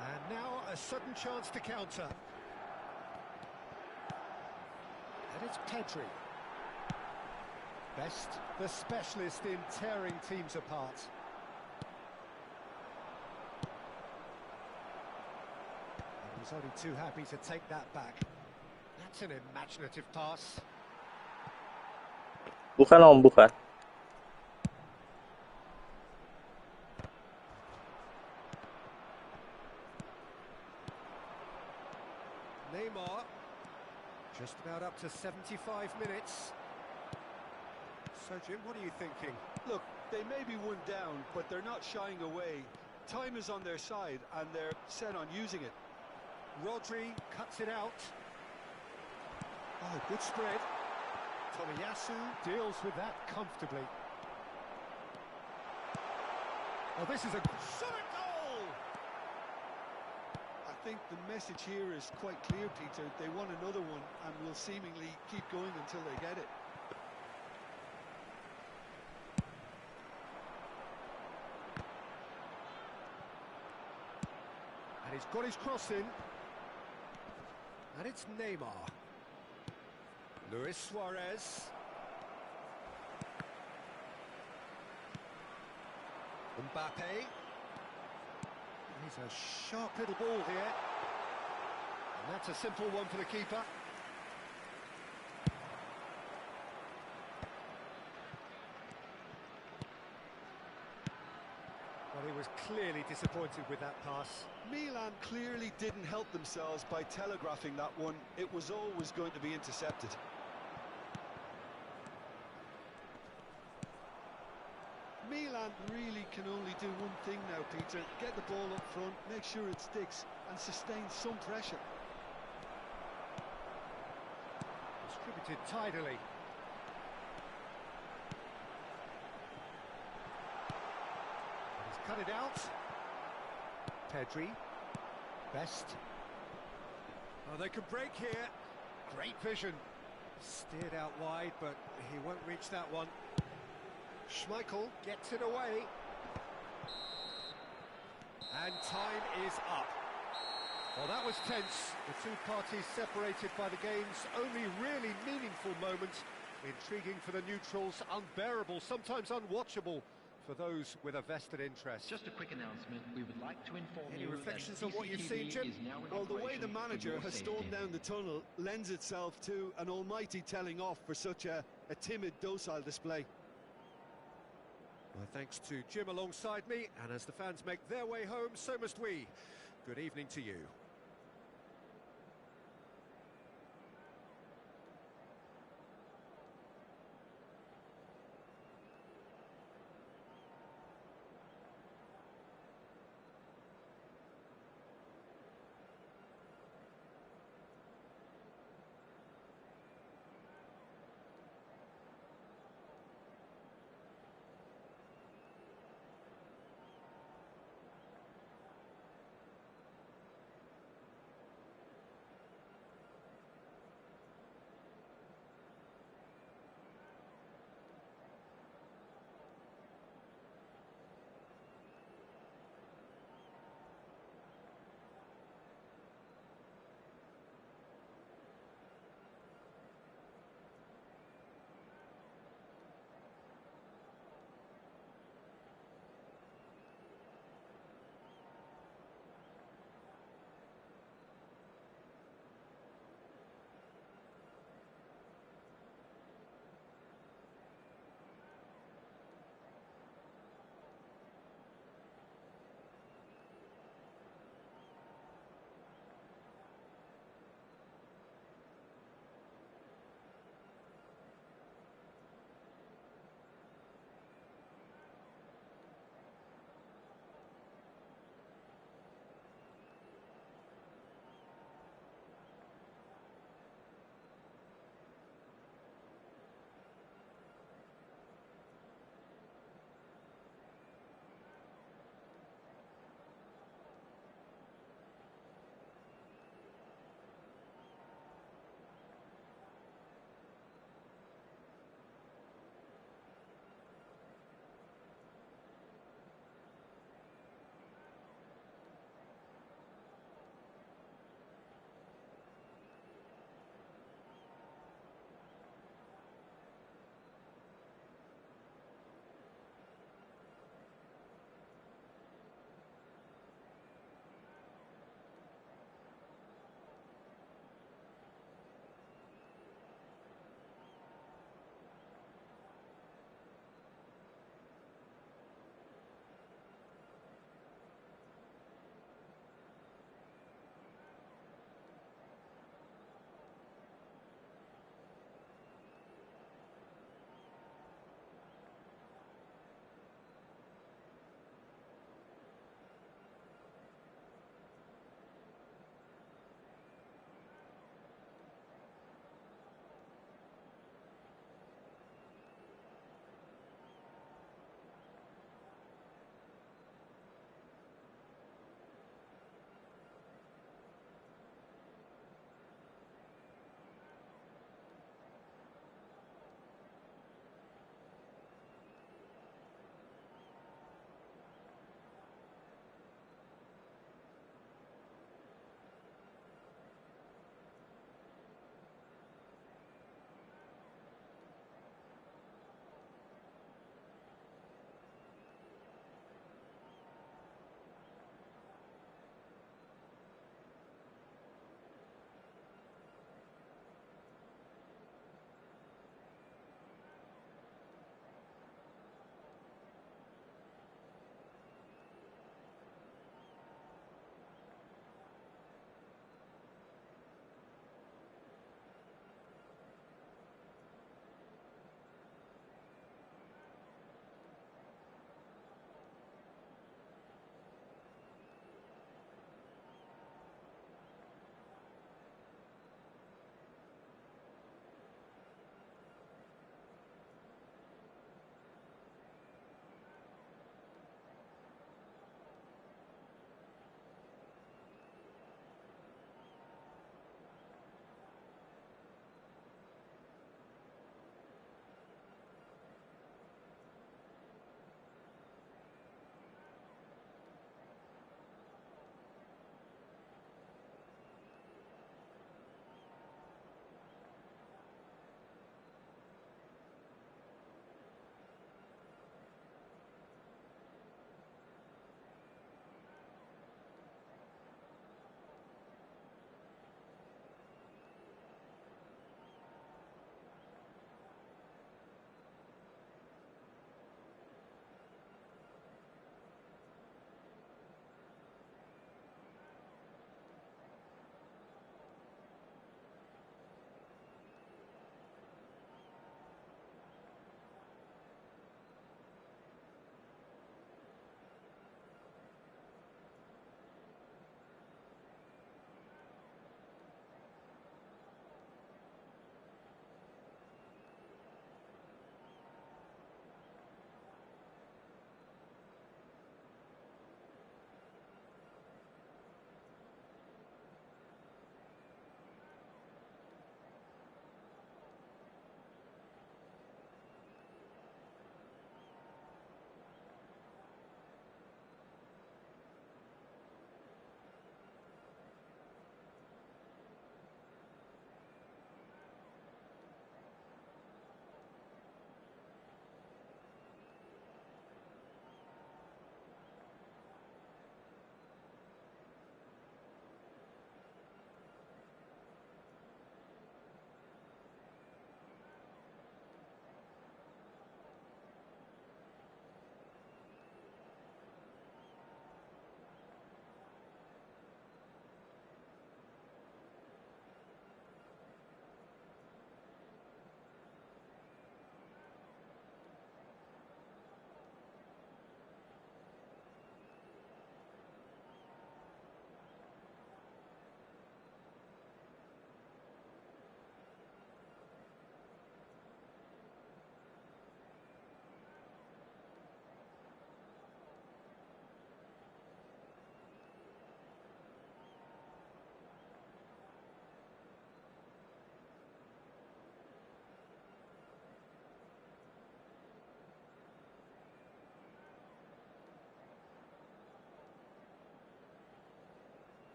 [SPEAKER 2] And now a sudden chance to counter. And it's Pedri. Best, the specialist in tearing teams apart. And he's only too happy to take that back. That's an imaginative pass.
[SPEAKER 1] Bukan Om, bukan.
[SPEAKER 2] Neymar, just about up to 75 minutes. So, Jim, what are you thinking?
[SPEAKER 3] Look, they may be one down, but they're not shying away. Time is on their side, and they're set on using it.
[SPEAKER 2] Rodri cuts it out. Oh, good spread. Tomiyasu deals with that comfortably. Oh, this is a solid goal!
[SPEAKER 3] I think the message here is quite clear, Peter. They want another one and will seemingly keep going until they get it.
[SPEAKER 2] And And he's got his cross in. And it's Neymar. Luis Suarez. Mbappe. He's a sharp little ball here. And that's a simple one for the keeper. Well, he was clearly disappointed with that pass.
[SPEAKER 3] Milan clearly didn't help themselves by telegraphing that one. It was always going to be intercepted. Milan really can only do one thing now, Peter. Get the ball up front, make sure it sticks, and sustain some pressure.
[SPEAKER 2] Distributed tidily. And he's cut it out. Pedri. Best. Oh, they can break here. Great vision. Steered out wide, but he won't reach that one. Schmeichel gets it away. And time is up. Well, that was tense. The two parties separated by the game's only really meaningful moment. Intriguing for the neutrals, unbearable, sometimes unwatchable for those with a vested interest.
[SPEAKER 4] Just a quick announcement. We would like to inform
[SPEAKER 2] Any
[SPEAKER 4] you
[SPEAKER 2] reflections
[SPEAKER 4] that
[SPEAKER 2] on what you've
[SPEAKER 4] CCTV
[SPEAKER 2] seen, Jim?
[SPEAKER 4] is now in
[SPEAKER 3] Well, the way
[SPEAKER 4] operation
[SPEAKER 3] the
[SPEAKER 4] for
[SPEAKER 3] manager
[SPEAKER 4] your
[SPEAKER 3] has
[SPEAKER 4] safety.
[SPEAKER 3] stormed down the tunnel lends itself to an almighty telling off for such a timid, docile display.
[SPEAKER 2] Well, thanks to Jim alongside me, and as the fans make their way home, so must we. Good evening to you.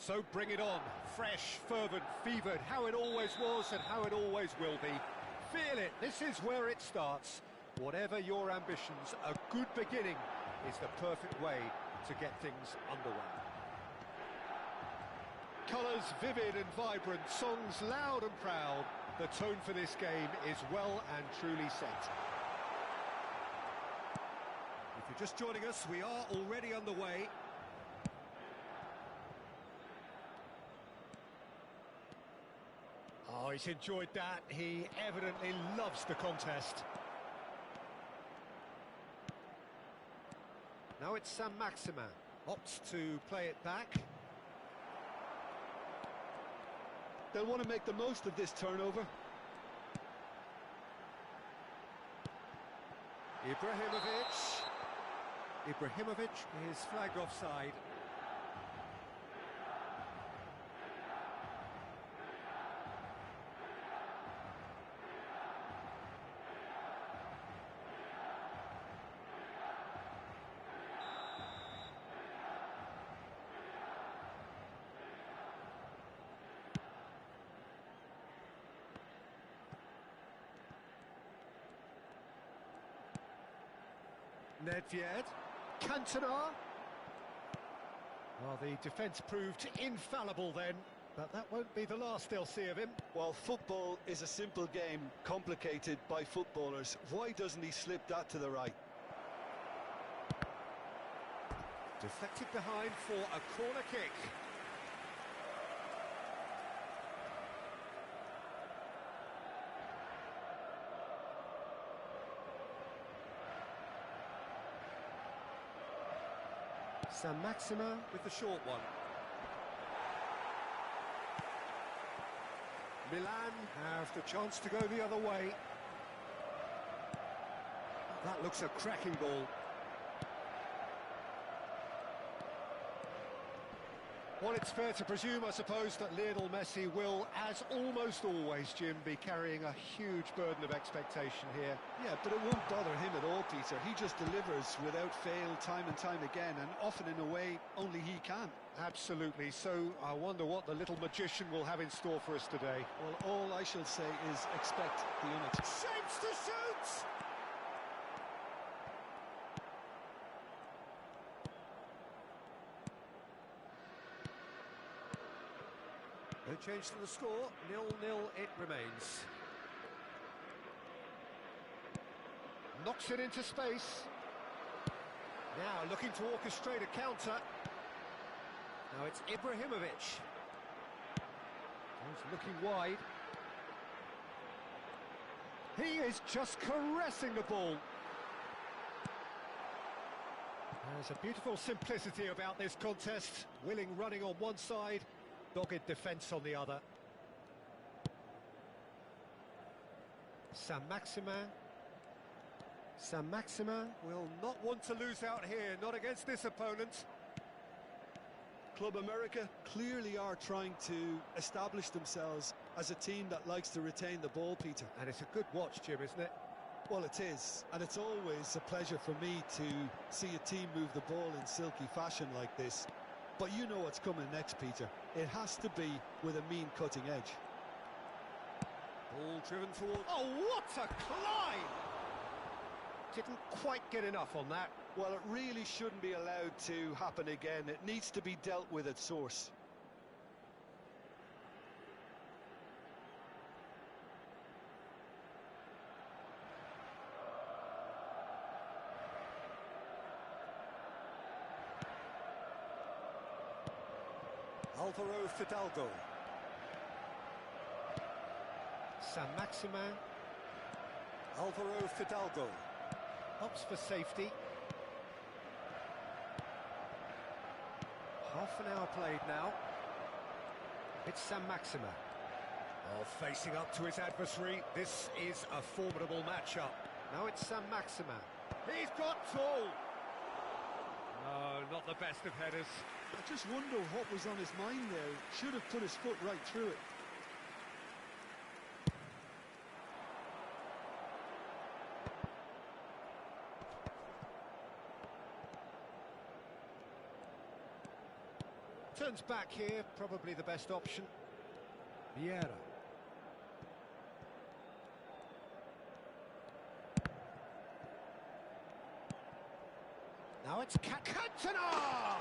[SPEAKER 2] So bring it on. Fresh, fervent, fevered, how it always was and how it always will be. Feel it, this is where it starts. Whatever your ambitions, a good beginning is the perfect way to get things underway. Colours vivid and vibrant, songs loud and proud. The tone for this game is well and truly set. If you're just joining us, we are already underway. Oh, he's enjoyed that. He evidently loves the contest. Now it's Saint-Maximin. Opts to play it back.
[SPEAKER 3] They'll want to make the most of this turnover.
[SPEAKER 2] Ibrahimovic is flagged offside. Nedved, Cantona. Well, the defence proved infallible then, but that won't be the last they'll see of him.
[SPEAKER 3] Well, football is a simple game, complicated by footballers. Why doesn't he slip that to the right?
[SPEAKER 2] Deflected behind for a corner kick. Saint-Maximin with the short one. Milan have the chance to go the other way. That looks a cracking ball. Well, it's fair to presume, I suppose, that Lionel Messi will, as almost always, Jim, be carrying a huge burden of expectation here.
[SPEAKER 3] Yeah, but it won't bother him at all, Peter. He just delivers without fail time and time again, and often in a way only he can.
[SPEAKER 2] Absolutely. So I wonder what the little magician will have in store for us today.
[SPEAKER 3] Well, all I shall say is expect the unexpected.
[SPEAKER 2] Shapes to shoot! No change to the score, 0-0 it remains. Knocks it into space. Now looking to orchestrate a counter. Now it's Ibrahimovic. He's looking wide. He is just caressing the ball. There's a beautiful simplicity about this contest. Willing running on one side, dogged defence on the other. Saint-Maximin. Saint-Maximin will not want to lose out here, not against this opponent.
[SPEAKER 3] Club America clearly are trying to establish themselves as a team that likes to retain the ball, Peter.
[SPEAKER 2] And it's a good watch, Jim, isn't it?
[SPEAKER 3] Well, it is, and it's always a pleasure for me to see a team move the ball in silky fashion like this. But you know what's coming next, Peter. It has to be with a mean cutting edge.
[SPEAKER 2] Ball driven forward. Oh, what a climb! Didn't quite get enough on that.
[SPEAKER 3] Well, it really shouldn't be allowed to happen again. It needs to be dealt with at source.
[SPEAKER 2] Alvaro Fidalgo. Saint-Maximin. Alvaro Fidalgo. Opts for safety. Half an hour played now. It's Saint-Maximin. Oh, facing up to his adversary. This is a formidable matchup. Now it's Saint-Maximin. He's got full. No, not the best of headers.
[SPEAKER 3] I just wonder what was on his mind there. Should have put his foot right through it.
[SPEAKER 2] Turns back here, probably the best option. Vieira. Now it's Cantona!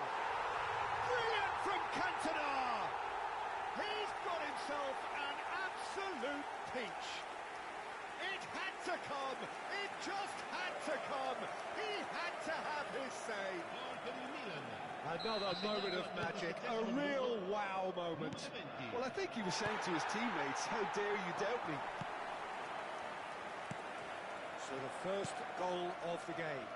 [SPEAKER 2] Brilliant from Cantona! He's got himself an absolute peach. It had to come. It just had to come. He had to have his say. Another moment of magic, a real wow moment.
[SPEAKER 3] Well, I think he was saying to his teammates, how dare you doubt me?
[SPEAKER 2] So the first goal of the game.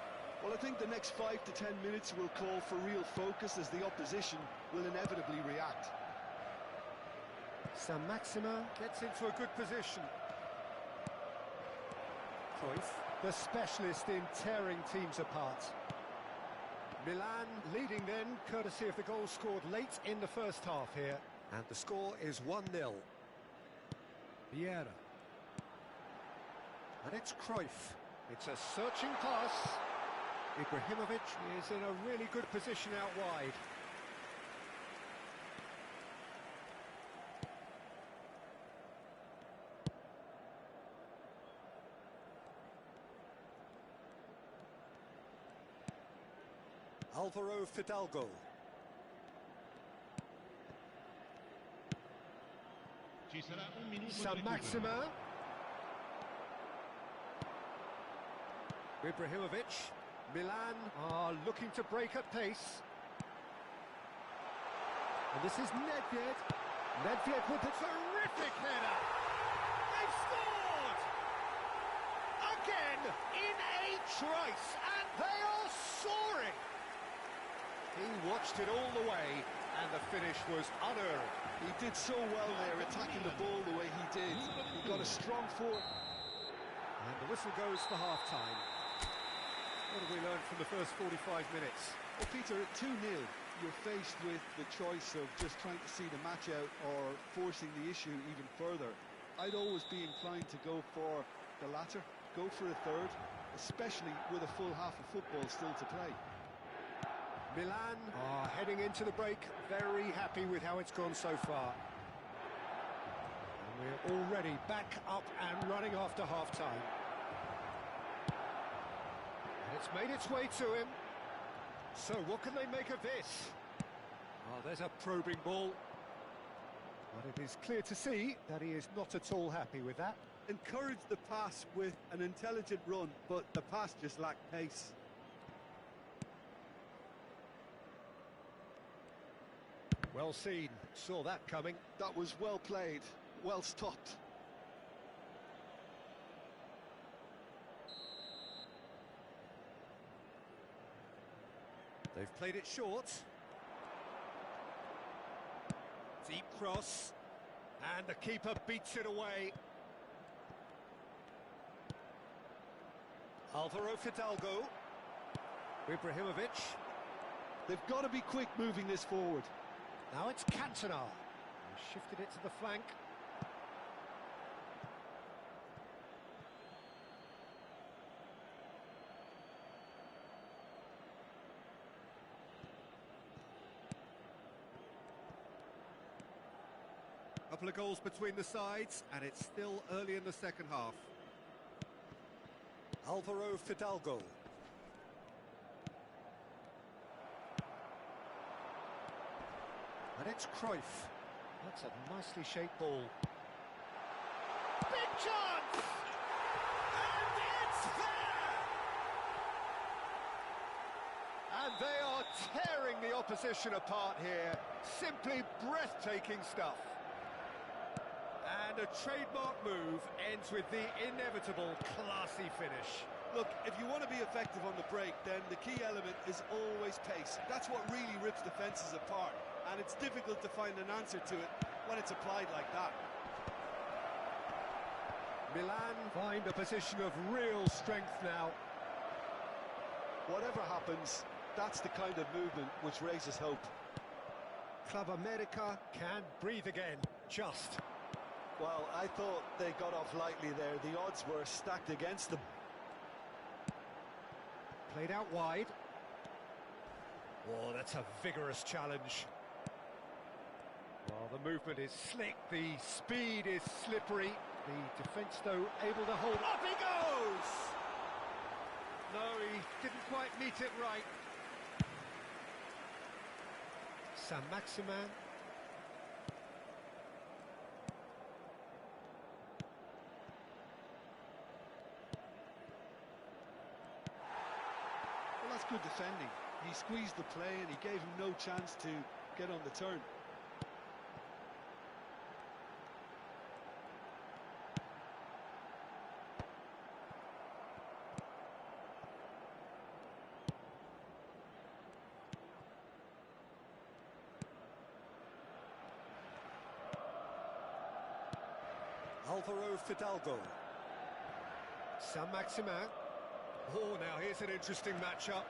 [SPEAKER 3] Well, I think the next 5 to 10 minutes will call for real focus as the opposition will inevitably react.
[SPEAKER 2] Saint-Maximin gets into a good position. Cruyff, the specialist in tearing teams apart. Milan leading then, courtesy of the goal scored late in the first half here. And the score is 1-0. Vieira. And it's Cruyff. It's a searching pass. Ibrahimovic is in a really good position out wide. Álvaro Fidalgo.
[SPEAKER 6] Ci sarà un minuto di
[SPEAKER 2] Saint-Maximin. Ibrahimovic. Milan are looking to break at pace. And this is Nedved. Nedved with a terrific header. They've scored! Again in a trice, and they are soaring. He watched it all the way, and the finish was unearned.
[SPEAKER 3] He did so well there, attacking the ball the way he did. He got a strong forward.
[SPEAKER 2] And the whistle goes for half-time. What have we learned from the first 45 minutes?
[SPEAKER 3] Well, Peter, at 2-0, you're faced with the choice of just trying to see the match out or forcing the issue even further. I'd always be inclined to go for the latter, go for a third, especially with a full half of football still to play.
[SPEAKER 2] Milan are heading into the break, very happy with how it's gone so far. And we're already back up and running after half-time. And it's made its way to him. So what can they make of this? Oh, there's a probing ball. But it is clear to see that he is not at all happy with that.
[SPEAKER 3] Encouraged the pass with an intelligent run, but the pass just lacked pace.
[SPEAKER 2] Well seen, saw that coming.
[SPEAKER 3] That was well played, well stopped.
[SPEAKER 2] They've played it short. Deep cross. And the keeper beats it away. Álvaro Fidalgo. Ibrahimovic.
[SPEAKER 3] They've got to be quick moving this forward.
[SPEAKER 2] Now it's Cantona. He shifted it to the flank. Couple of goals between the sides, and it's still early in the second half. Álvaro Fidalgo. And it's Cruyff. That's a nicely shaped ball. Big chance! And it's there! And they are tearing the opposition apart here. Simply breathtaking stuff. And a trademark move ends with the inevitable classy finish.
[SPEAKER 3] Look, if you want to be effective on the break, then the key element is always pace. That's what really rips defences apart. And it's difficult to find an answer to it when it's applied like that.
[SPEAKER 2] Milan find a position of real strength now.
[SPEAKER 3] Whatever happens, that's the kind of movement which raises hope.
[SPEAKER 2] Club America can breathe again, just.
[SPEAKER 3] Well, I thought they got off lightly there. The odds were stacked against them.
[SPEAKER 2] Played out wide. Oh, that's a vigorous challenge. The movement is slick, the speed is slippery. The defence, though, able to hold. Up he goes! No, he didn't quite meet it right. Saint-Maximin.
[SPEAKER 3] Well, that's good defending. He squeezed the play and he gave him no chance to get on the turn.
[SPEAKER 2] Alvaro Fidalgo. Saint-Maximin. Oh, now here's an interesting matchup.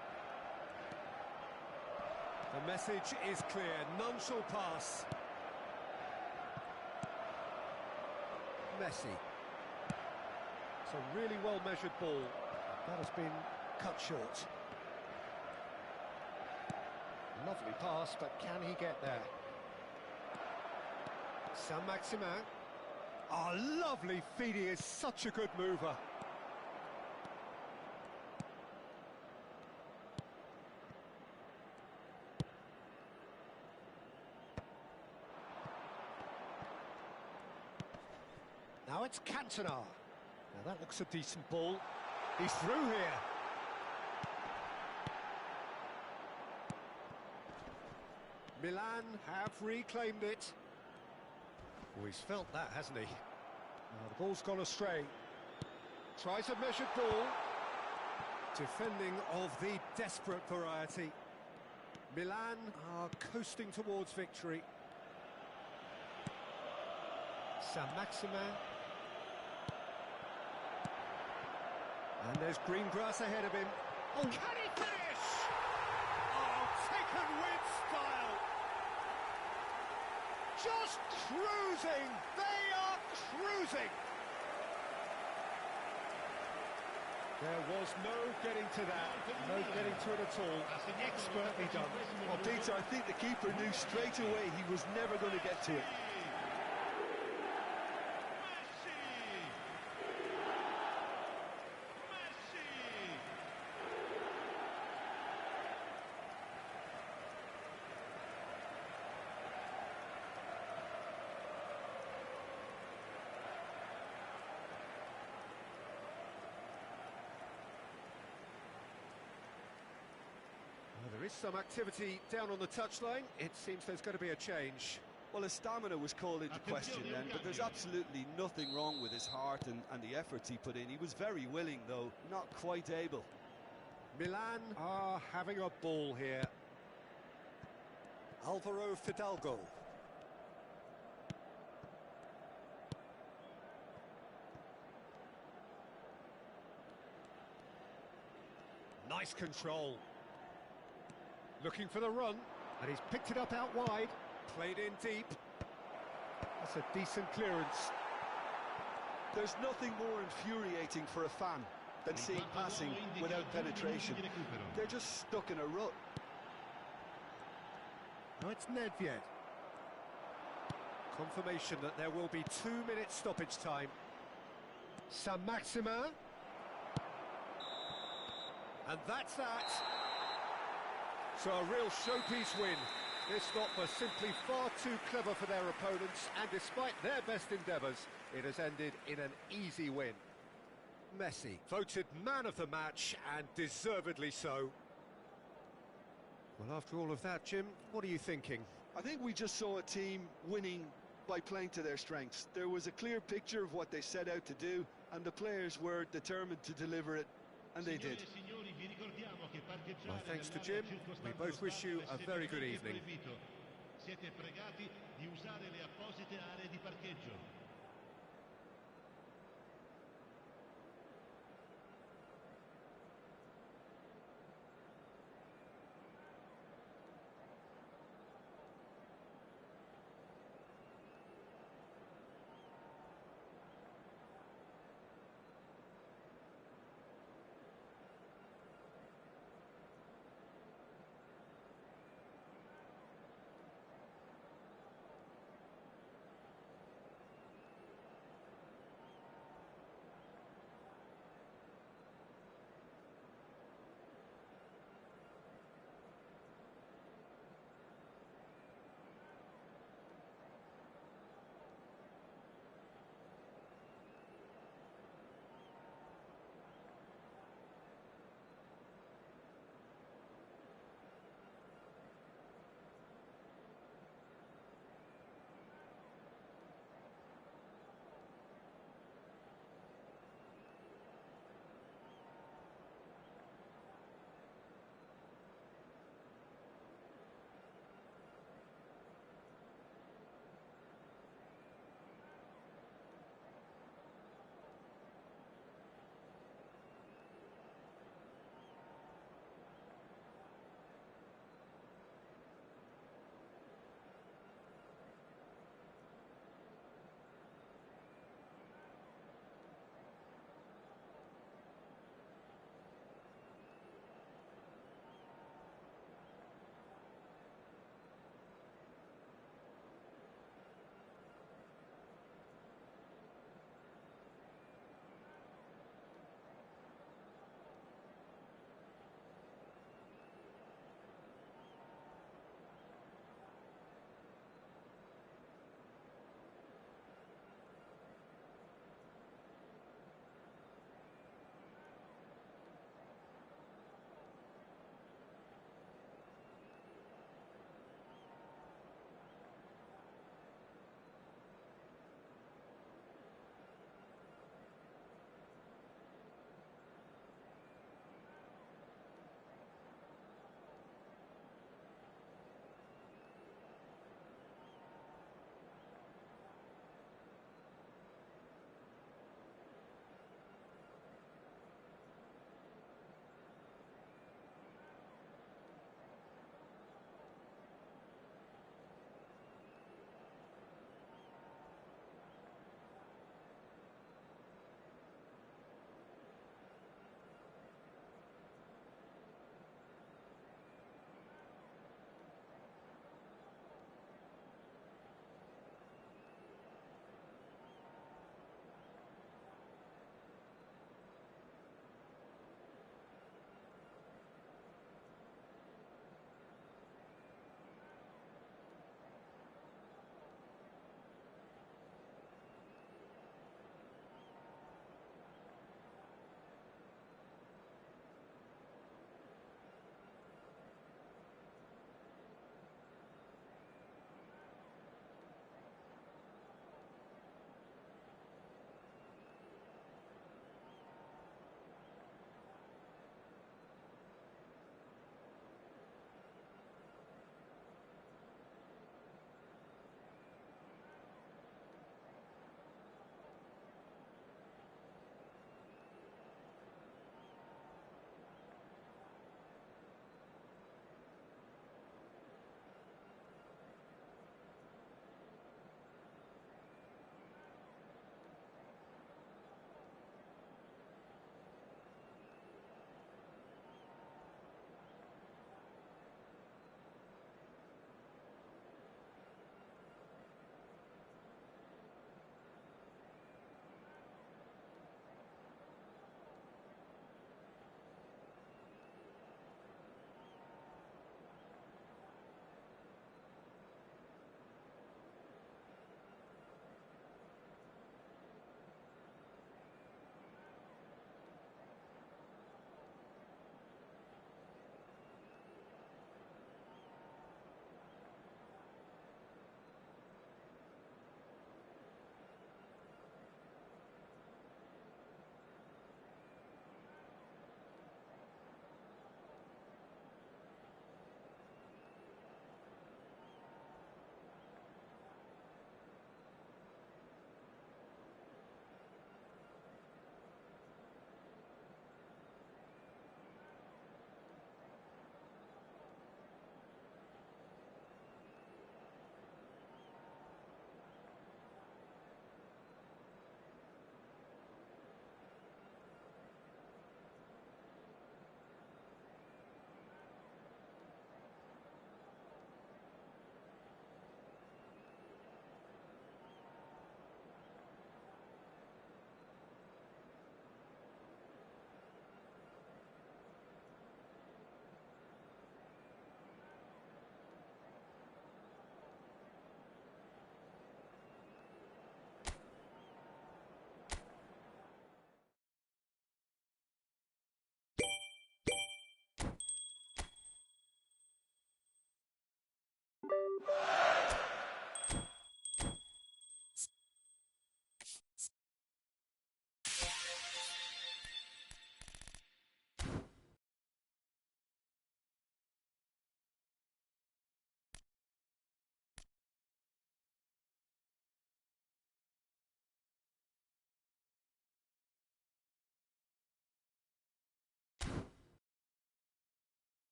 [SPEAKER 2] The message is clear, none shall pass. Messi. It's a really well-measured ball. That has been cut short. Lovely pass, but can he get there? Saint-Maximin. Oh, lovely feed, he is such a good mover. Now it's Cantona. Now that looks a decent ball. He's through here. Milan have reclaimed it. Oh, he's felt that, hasn't he? Now the ball's gone astray. Tries a measured ball. Defending of the desperate variety. Milan are coasting towards victory. Saint-Maximin. And there's green grass ahead of him. Oh, can he finish? Oh, taken with style. Just cruising. They are cruising. There was no getting to that. No getting to it at all. Expertly done.
[SPEAKER 3] Well, Peter, I think the keeper knew straight away he was never going to get to it.
[SPEAKER 2] There is some activity down on the touchline. It seems there's going to be a change.
[SPEAKER 3] Well, his stamina was called into question then, but there's absolutely nothing wrong with his heart and the efforts he put in. He was very willing, though, not quite able.
[SPEAKER 2] Milan are having a ball here. Alvaro Fidalgo. Nice control. Looking for the run, and he's picked it up out wide. Played in deep. That's a decent clearance.
[SPEAKER 3] There's nothing more infuriating for a fan than seeing passing without penetration. They're just stuck in a rut.
[SPEAKER 2] Now it's Nedved. Confirmation that there will be 2 minutes stoppage time. Saint-Maximin. And that's that. So a real showpiece win. This lot were simply far too clever for their opponents, and despite their best endeavours, it has ended in an easy win. Messi, voted man of the match, and deservedly so. Well, after all of that, Jim, what are you thinking?
[SPEAKER 3] I think we just saw a team winning by playing to their strengths. There was a clear picture of what they set out to do, and the players were determined to deliver it, and they did.
[SPEAKER 2] My thanks to Jim. We both wish you a very good evening.
[SPEAKER 6] Siete pregati di usare le apposite aree di parcheggio.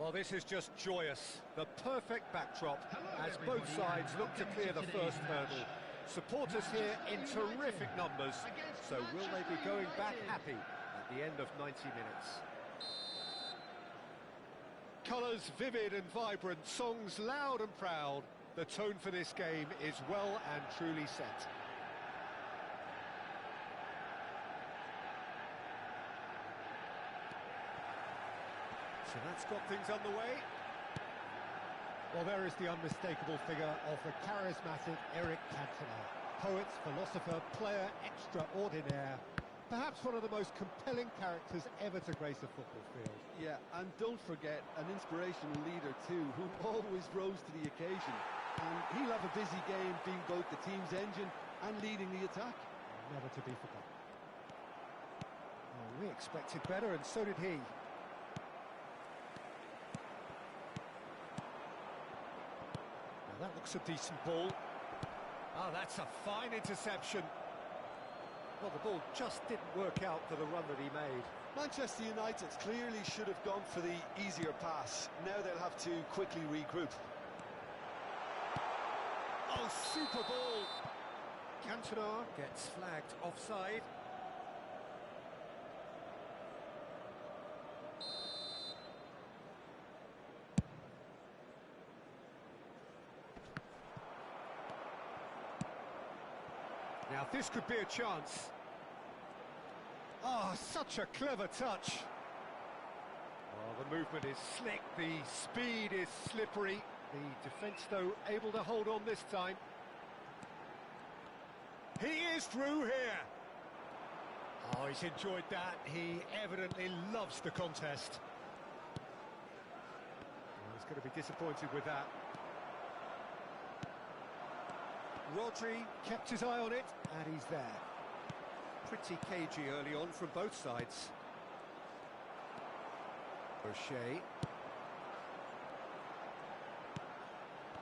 [SPEAKER 2] Well, this is just joyous. The perfect backdrop as both sides look to clear the first hurdle. Supporters here in terrific numbers. So will they be going back happy at the end of 90 minutes? Colours vivid and vibrant, songs loud and proud. The tone for this game is well and truly set. So that's got things underway. Well, there is the unmistakable figure of the charismatic Eric Cantona. Poet, philosopher, player extraordinaire. Perhaps one of the most compelling characters ever to grace a football field.
[SPEAKER 3] Yeah, and don't forget, an inspirational leader too, who always rose to the occasion. And he'll have a busy game being both the team's engine and leading the attack.
[SPEAKER 2] Never to be forgotten. Oh, we expected better, and so did he. Now that looks a decent ball. Ah, that's a fine interception. Well, the ball just didn't work out for the run that he made.
[SPEAKER 3] Manchester United clearly should have gone for the easier pass. Now they'll have to quickly regroup.
[SPEAKER 2] Oh, super ball! Cantona gets flagged offside. Now, this could be a chance. Oh, such a clever touch. Oh, the movement is slick, the speed is slippery. The defence, though, able to hold on this time. He is through here. Oh, he's enjoyed that. He evidently loves the contest. Oh, he's going to be disappointed with that. Rodri kept his eye on it, and he's there. Pretty cagey early on from both sides. O'Shea.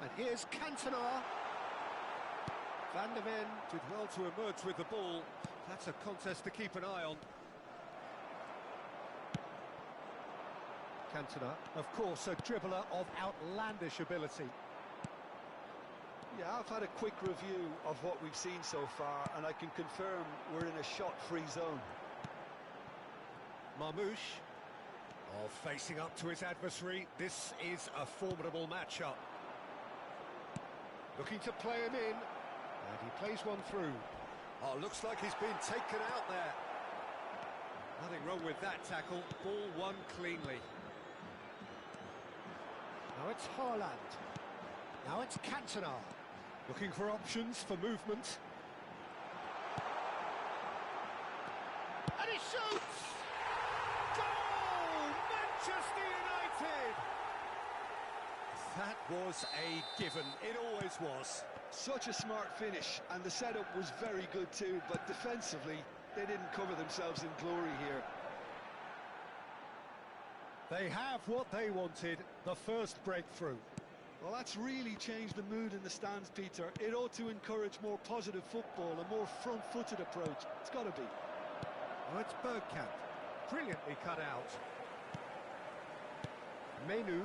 [SPEAKER 2] And here's Cantona. Van der Ven did well to emerge with the ball. That's a contest to keep an eye on. Cantona, of course, a dribbler of outlandish ability.
[SPEAKER 3] Yeah, I've had a quick review of what we've seen so far, and I can confirm we're in a shot-free zone.
[SPEAKER 2] Marmouche. Oh, facing up to his adversary. This is a formidable matchup. Looking to play him in. And he plays one through. Oh, looks like he's been taken out there. Nothing wrong with that tackle. Ball won cleanly. Now it's Haaland. Now it's Cantona. Looking for options for movement. And he shoots! Goal! Manchester United! That was a given. It always was.
[SPEAKER 3] Such a smart finish, and the setup was very good too, but defensively, they didn't cover themselves in glory here.
[SPEAKER 2] They have what they wanted, the first breakthrough.
[SPEAKER 3] Well, that's really changed the mood in the stands, Peter. It ought to encourage more positive football, a more front-footed approach. It's got to be.
[SPEAKER 2] Oh, it's Bergkamp. Brilliantly cut out. Menu.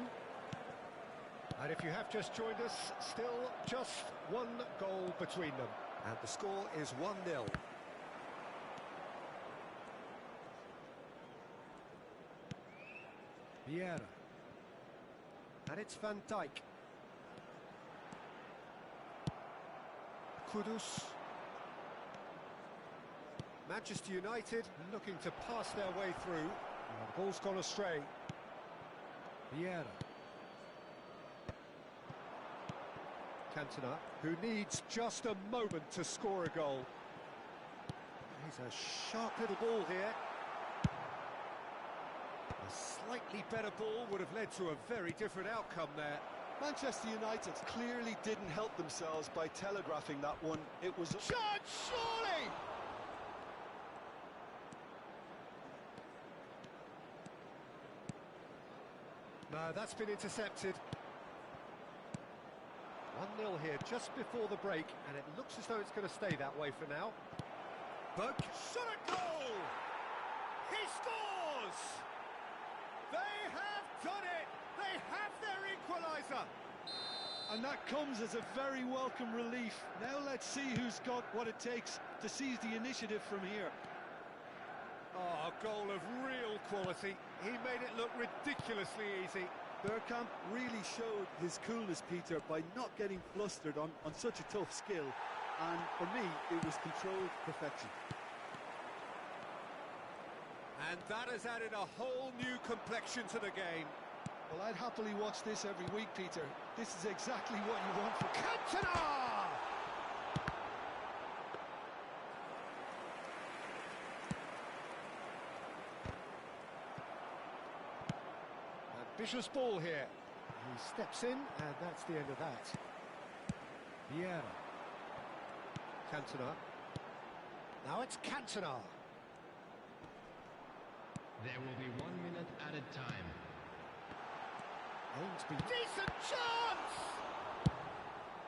[SPEAKER 2] And if you have just joined us, still just one goal between them. And the score is 1-0. Vieira. And it's Van Dijk. Kudus. Manchester United looking to pass their way through. And the ball's gone astray. Vieira. Cantona, who needs just a moment to score a goal. He's a sharp little ball here. A slightly better ball would have led to a very different outcome there.
[SPEAKER 3] Manchester United clearly didn't help themselves by telegraphing that one. It was...
[SPEAKER 2] Shot, surely! No, that's been intercepted. 1-0 here just before the break, and it looks as though it's going to stay that way for now. But shot a goal! He scores! They have done it! They have their equaliser!
[SPEAKER 3] And that comes as a very welcome relief. Now let's see who's got what it takes to seize the initiative from here.
[SPEAKER 2] Oh, a goal of real quality. He made it look ridiculously easy.
[SPEAKER 3] Bergkamp really showed his coolness, Peter, by not getting flustered on such a tough skill. And for me, it was controlled perfection.
[SPEAKER 2] And that has added a whole new complexion to the game.
[SPEAKER 3] Well, I'd happily watch this every week, Peter. This is exactly what you want for...
[SPEAKER 2] Cantona! Ambitious ball here. He steps in, and that's the end of that. Vieira. Cantona. Now it's Cantona.
[SPEAKER 4] There will be 1 minute at a time.
[SPEAKER 2] Ainsby. Decent chance!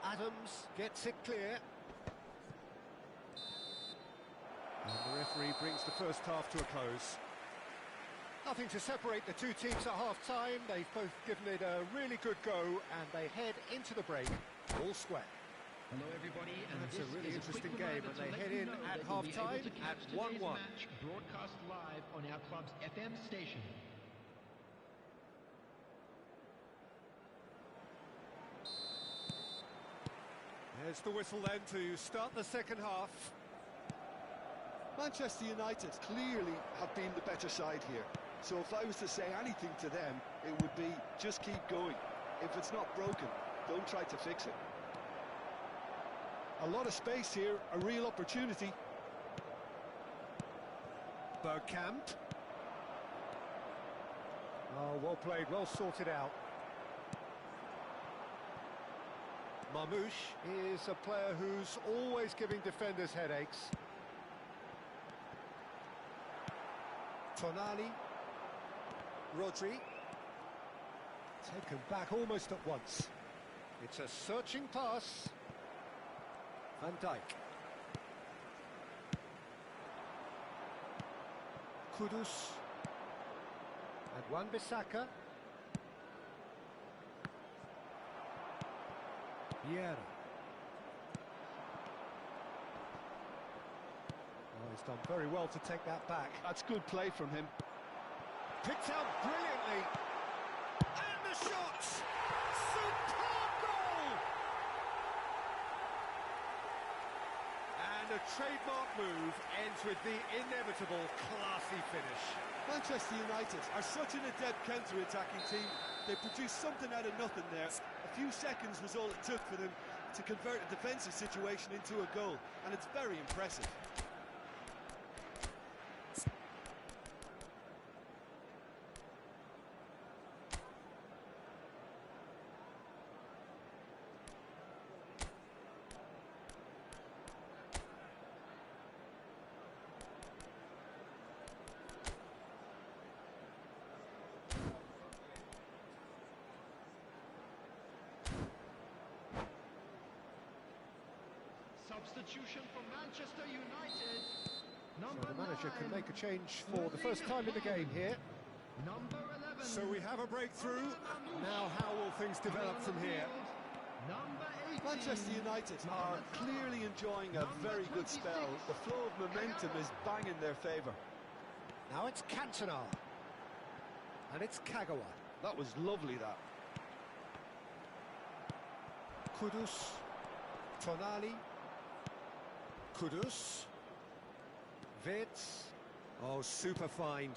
[SPEAKER 2] Adams gets it clear. And the referee brings the first half to a close. Nothing to separate the two teams at half-time. They've both given it a really good go, and they head into the break all square.
[SPEAKER 4] Hello everybody, and
[SPEAKER 2] That's
[SPEAKER 4] this
[SPEAKER 2] a really
[SPEAKER 4] is
[SPEAKER 2] interesting
[SPEAKER 4] quick
[SPEAKER 2] game,
[SPEAKER 4] reminder
[SPEAKER 2] and
[SPEAKER 4] to
[SPEAKER 2] they
[SPEAKER 4] let
[SPEAKER 2] head
[SPEAKER 4] you
[SPEAKER 2] in
[SPEAKER 4] know
[SPEAKER 2] at
[SPEAKER 4] that you'll be able
[SPEAKER 2] half-time
[SPEAKER 4] to catch
[SPEAKER 2] at
[SPEAKER 4] today's
[SPEAKER 2] 1-1.
[SPEAKER 4] match broadcast live on our club's FM station.
[SPEAKER 2] There's the whistle then to start the second half.
[SPEAKER 3] Manchester United clearly have been the better side here. So if I was to say anything to them, it would be just keep going. If it's not broken, don't try to fix it. A lot of space here, a real opportunity. Bergkamp.
[SPEAKER 2] Oh, well played, well sorted out. Marmoush is a player who's always giving defenders headaches. Tonali. Rodri. Taken back almost at once. It's a searching pass. Van Dijk. Kudus. And Wan-Bissaka. Vieira. Oh, he's done very well to take that back.
[SPEAKER 3] That's good play from him.
[SPEAKER 2] Picked out brilliantly. And the shot! Superb goal! And a trademark move ends with the inevitable classy finish.
[SPEAKER 3] Manchester United are such an adept counter-attacking team. They produced something out of nothing there. A few seconds was all it took for them to convert a defensive situation into a goal, and it's very impressive.
[SPEAKER 6] Substitution for Manchester United.
[SPEAKER 2] So the manager can make a change for the first time in the game here.
[SPEAKER 6] Number 11.
[SPEAKER 2] So we have a breakthrough. Now how will things develop from here?
[SPEAKER 6] Number 18.
[SPEAKER 3] Manchester United are clearly enjoying a very good spell. The flow of momentum is bang in their favour.
[SPEAKER 2] Now it's Cantona. And it's Kagawa.
[SPEAKER 3] That was lovely, that.
[SPEAKER 2] Kudus. Tonali. Kudus. Wirtz. Oh, super find.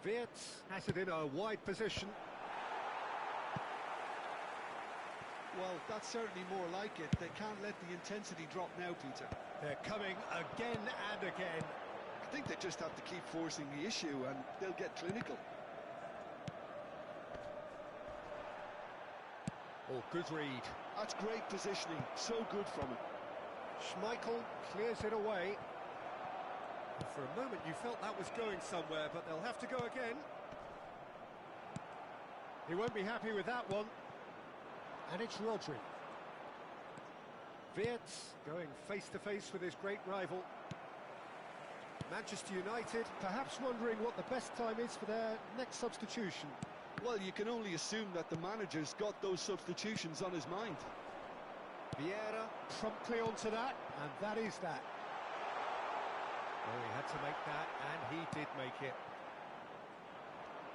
[SPEAKER 2] Wirtz has it in a wide position.
[SPEAKER 3] Well, that's certainly more like it. They can't let the intensity drop now, Peter.
[SPEAKER 2] They're coming again and again.
[SPEAKER 3] I think they just have to keep forcing the issue and they'll get clinical.
[SPEAKER 2] Oh, good read.
[SPEAKER 3] That's great positioning. So good from him.
[SPEAKER 2] Schmeichel clears it away. And for a moment you felt that was going somewhere, but they'll have to go again. He won't be happy with that one. And it's Rodri. Wirtz going face-to-face with his great rival. Manchester United perhaps wondering what the best time is for their next substitution.
[SPEAKER 3] Well, you can only assume that the manager's got those substitutions on his mind.
[SPEAKER 2] Vieira promptly onto that, and that is that. Well, he had to make that, and he did make it.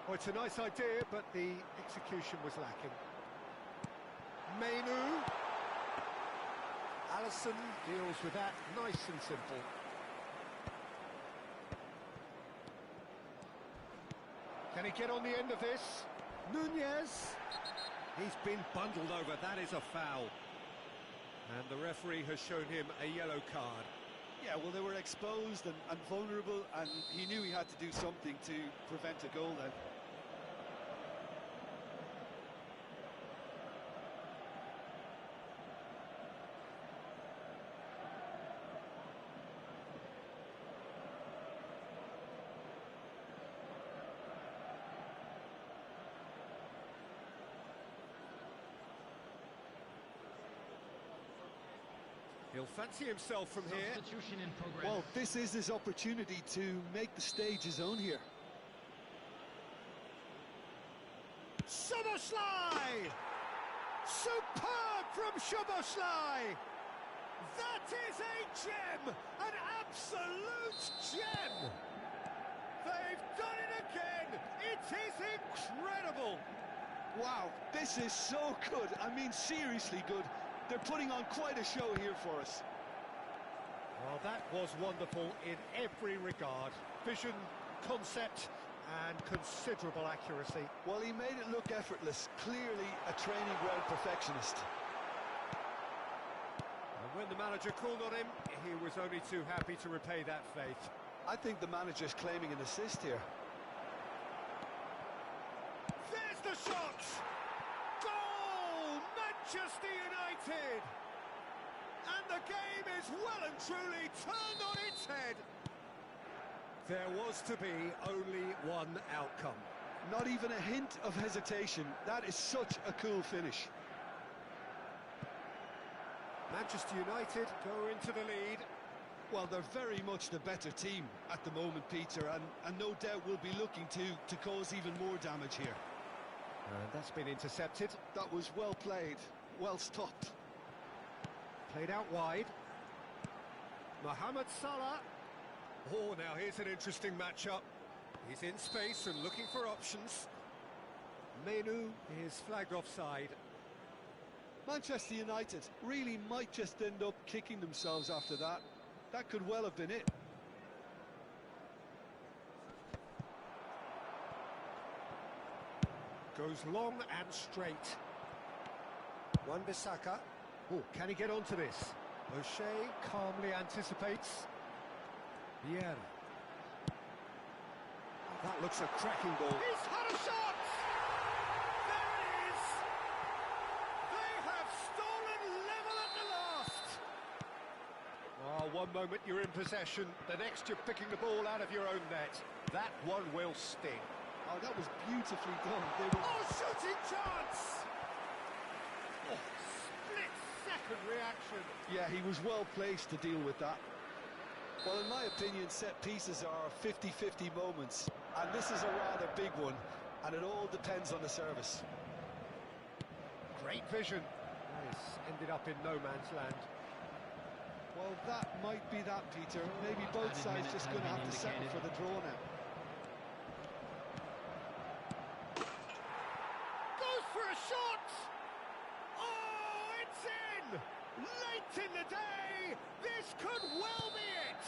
[SPEAKER 2] Well, it's a nice idea, but the execution was lacking. Mainu. Alisson deals with that nice and simple. Can he get on the end of this? Nunez. He's been bundled over. That is a foul. And the referee has shown him a yellow card.
[SPEAKER 3] Yeah, well, they were exposed and vulnerable, and he knew he had to do something to prevent a goal then.
[SPEAKER 2] He'll fancy himself from here.
[SPEAKER 6] Substitution in progress.
[SPEAKER 3] Well, this is his opportunity to make the stage his own here.
[SPEAKER 2] Szoboszlai! Superb from Szoboszlai! That is a gem! An absolute gem! They've done it again! It is incredible!
[SPEAKER 3] Wow, this is so good. I mean, seriously good. They're putting on quite a show here for us.
[SPEAKER 2] Well, that was wonderful in every regard. Vision, concept, and considerable accuracy.
[SPEAKER 3] Well, he made it look effortless. Clearly a training ground perfectionist.
[SPEAKER 2] And when the manager called on him, he was only too happy to repay that faith.
[SPEAKER 3] I think the manager's claiming an assist here.
[SPEAKER 2] There's the shot! Goal! Manchester United! And the game is well and truly turned on its head. There was to be only one outcome.
[SPEAKER 3] Not even a hint of hesitation. That is such a cool finish.
[SPEAKER 2] Manchester United go into the lead.
[SPEAKER 3] Well, they're very much the better team at the moment, Peter, and no doubt will be looking to cause even more damage here.
[SPEAKER 2] And that's been intercepted.
[SPEAKER 3] That was well played, well stopped.
[SPEAKER 2] Played out wide. Mohamed Salah. Oh, now here's an interesting matchup. He's in space and looking for options. Menu is flagged offside.
[SPEAKER 3] Manchester United really might just end up kicking themselves after that. That could well have been it.
[SPEAKER 2] Goes long and straight. Wan-Bissaka. Oh, can he get onto this? O'Shea calmly anticipates. Vieira. That looks a cracking ball. He's had a shot! There it is! They have stolen level at the last! Oh, one moment you're in possession, the next you're picking the ball out of your own net. That one will sting.
[SPEAKER 3] Oh, that was beautifully done. They were...
[SPEAKER 2] Oh, shooting chance! Oh, split-second reaction.
[SPEAKER 3] Yeah, he was well placed to deal with that. Well, in my opinion, set pieces are 50-50 moments, and this is a rather big one, and it all depends on the service.
[SPEAKER 2] Great vision. Yes, ended up in no man's land.
[SPEAKER 3] Well, that might be that, Peter. Maybe both sides just going to have to settle for the draw now.
[SPEAKER 2] Goes for a shot! Oh, it's in! Late in the day, this could well be it!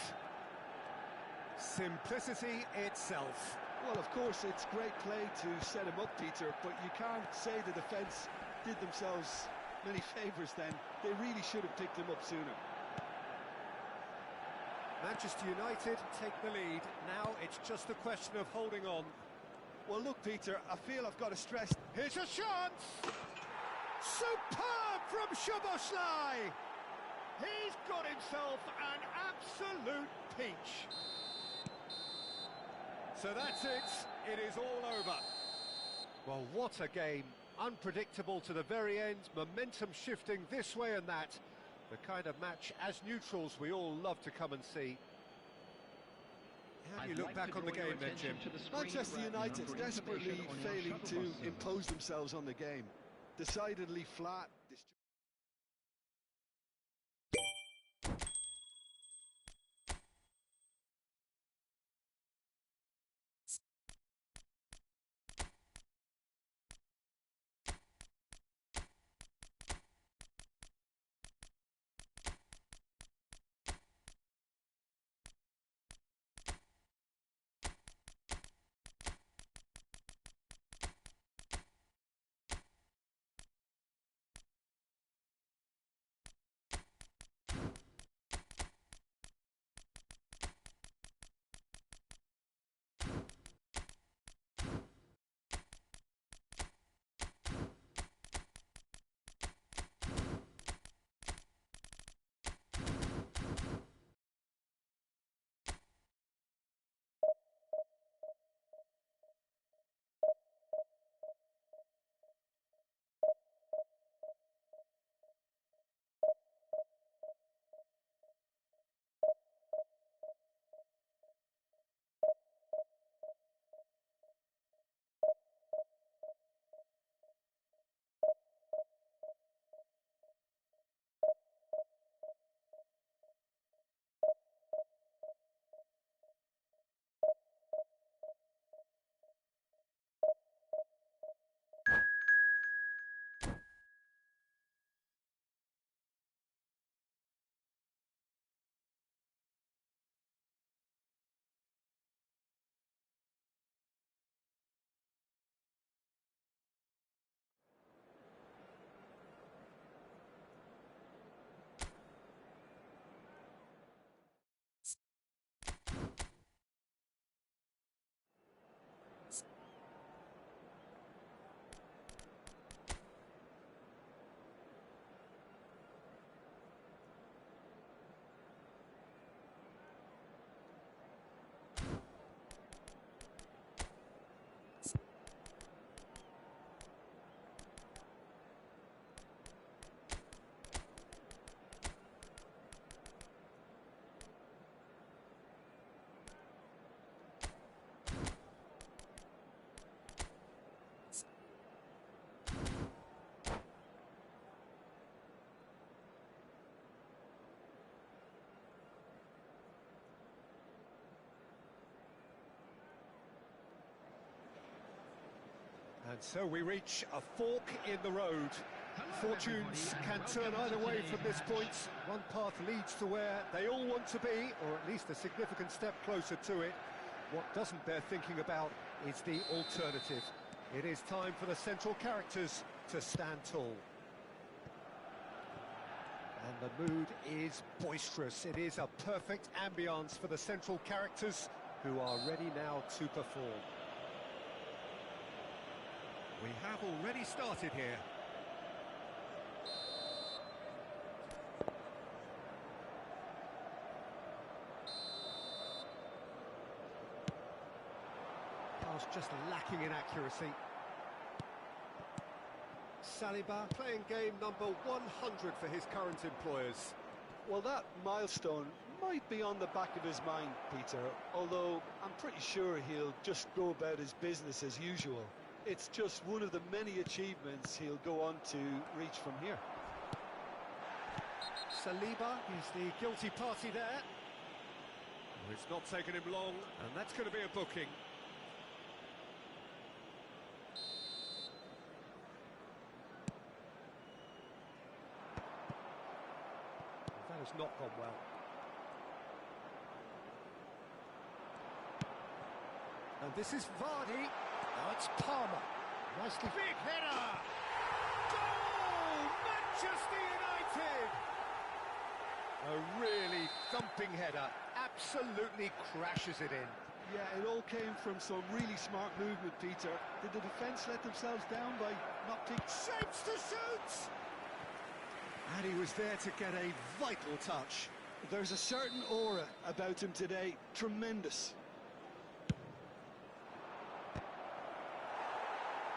[SPEAKER 2] Simplicity itself.
[SPEAKER 3] Well, of course, it's great play to set him up, Peter, but you can't say the defence did themselves many favours then. They really should have picked him up sooner.
[SPEAKER 2] Manchester United take the lead. Now it's just a question of holding on.
[SPEAKER 3] Well, look, Peter, I feel I've got to stress...
[SPEAKER 2] Here's a chance! Superb from Szoboszlai! He's got himself an absolute peach. So that's it. It is all over. Well, what a game. Unpredictable to the very end. Momentum shifting this way and that. The kind of match, as neutrals, we all love to come and see. How do you look back on the game then, Jim?
[SPEAKER 3] Manchester United desperately failing to impose themselves on the game. Decidedly flat.
[SPEAKER 2] And so we reach a fork in the road. Fortunes can turn either way from this point. One path leads to where they all want to be, or at least a significant step closer to it. What doesn't bear thinking about is the alternative. It is time for the central characters to stand tall. And the mood is boisterous. It is a perfect ambience for the central characters who are ready now to perform. We have already started here. Pass just lacking in accuracy. Saliba playing game number 100 for his current employers.
[SPEAKER 3] Well, that milestone might be on the back of his mind, Peter, although I'm pretty sure he'll just go about his business as usual. It's just one of the many achievements he'll go on to reach from here.
[SPEAKER 2] Saliba is the guilty party there. It's not taken him long, and that's going to be a booking. That has not gone well. And this is Vardy. Now it's Palmer. Nicely. Big header! Goal! Manchester United! A really thumping header. Absolutely crashes it in.
[SPEAKER 3] Yeah, it all came from some really smart movement, Peter. Did the defence let themselves down by not taking...
[SPEAKER 2] Shapes to shoot! And he was there to get a vital touch.
[SPEAKER 3] There's a certain aura about him today. Tremendous.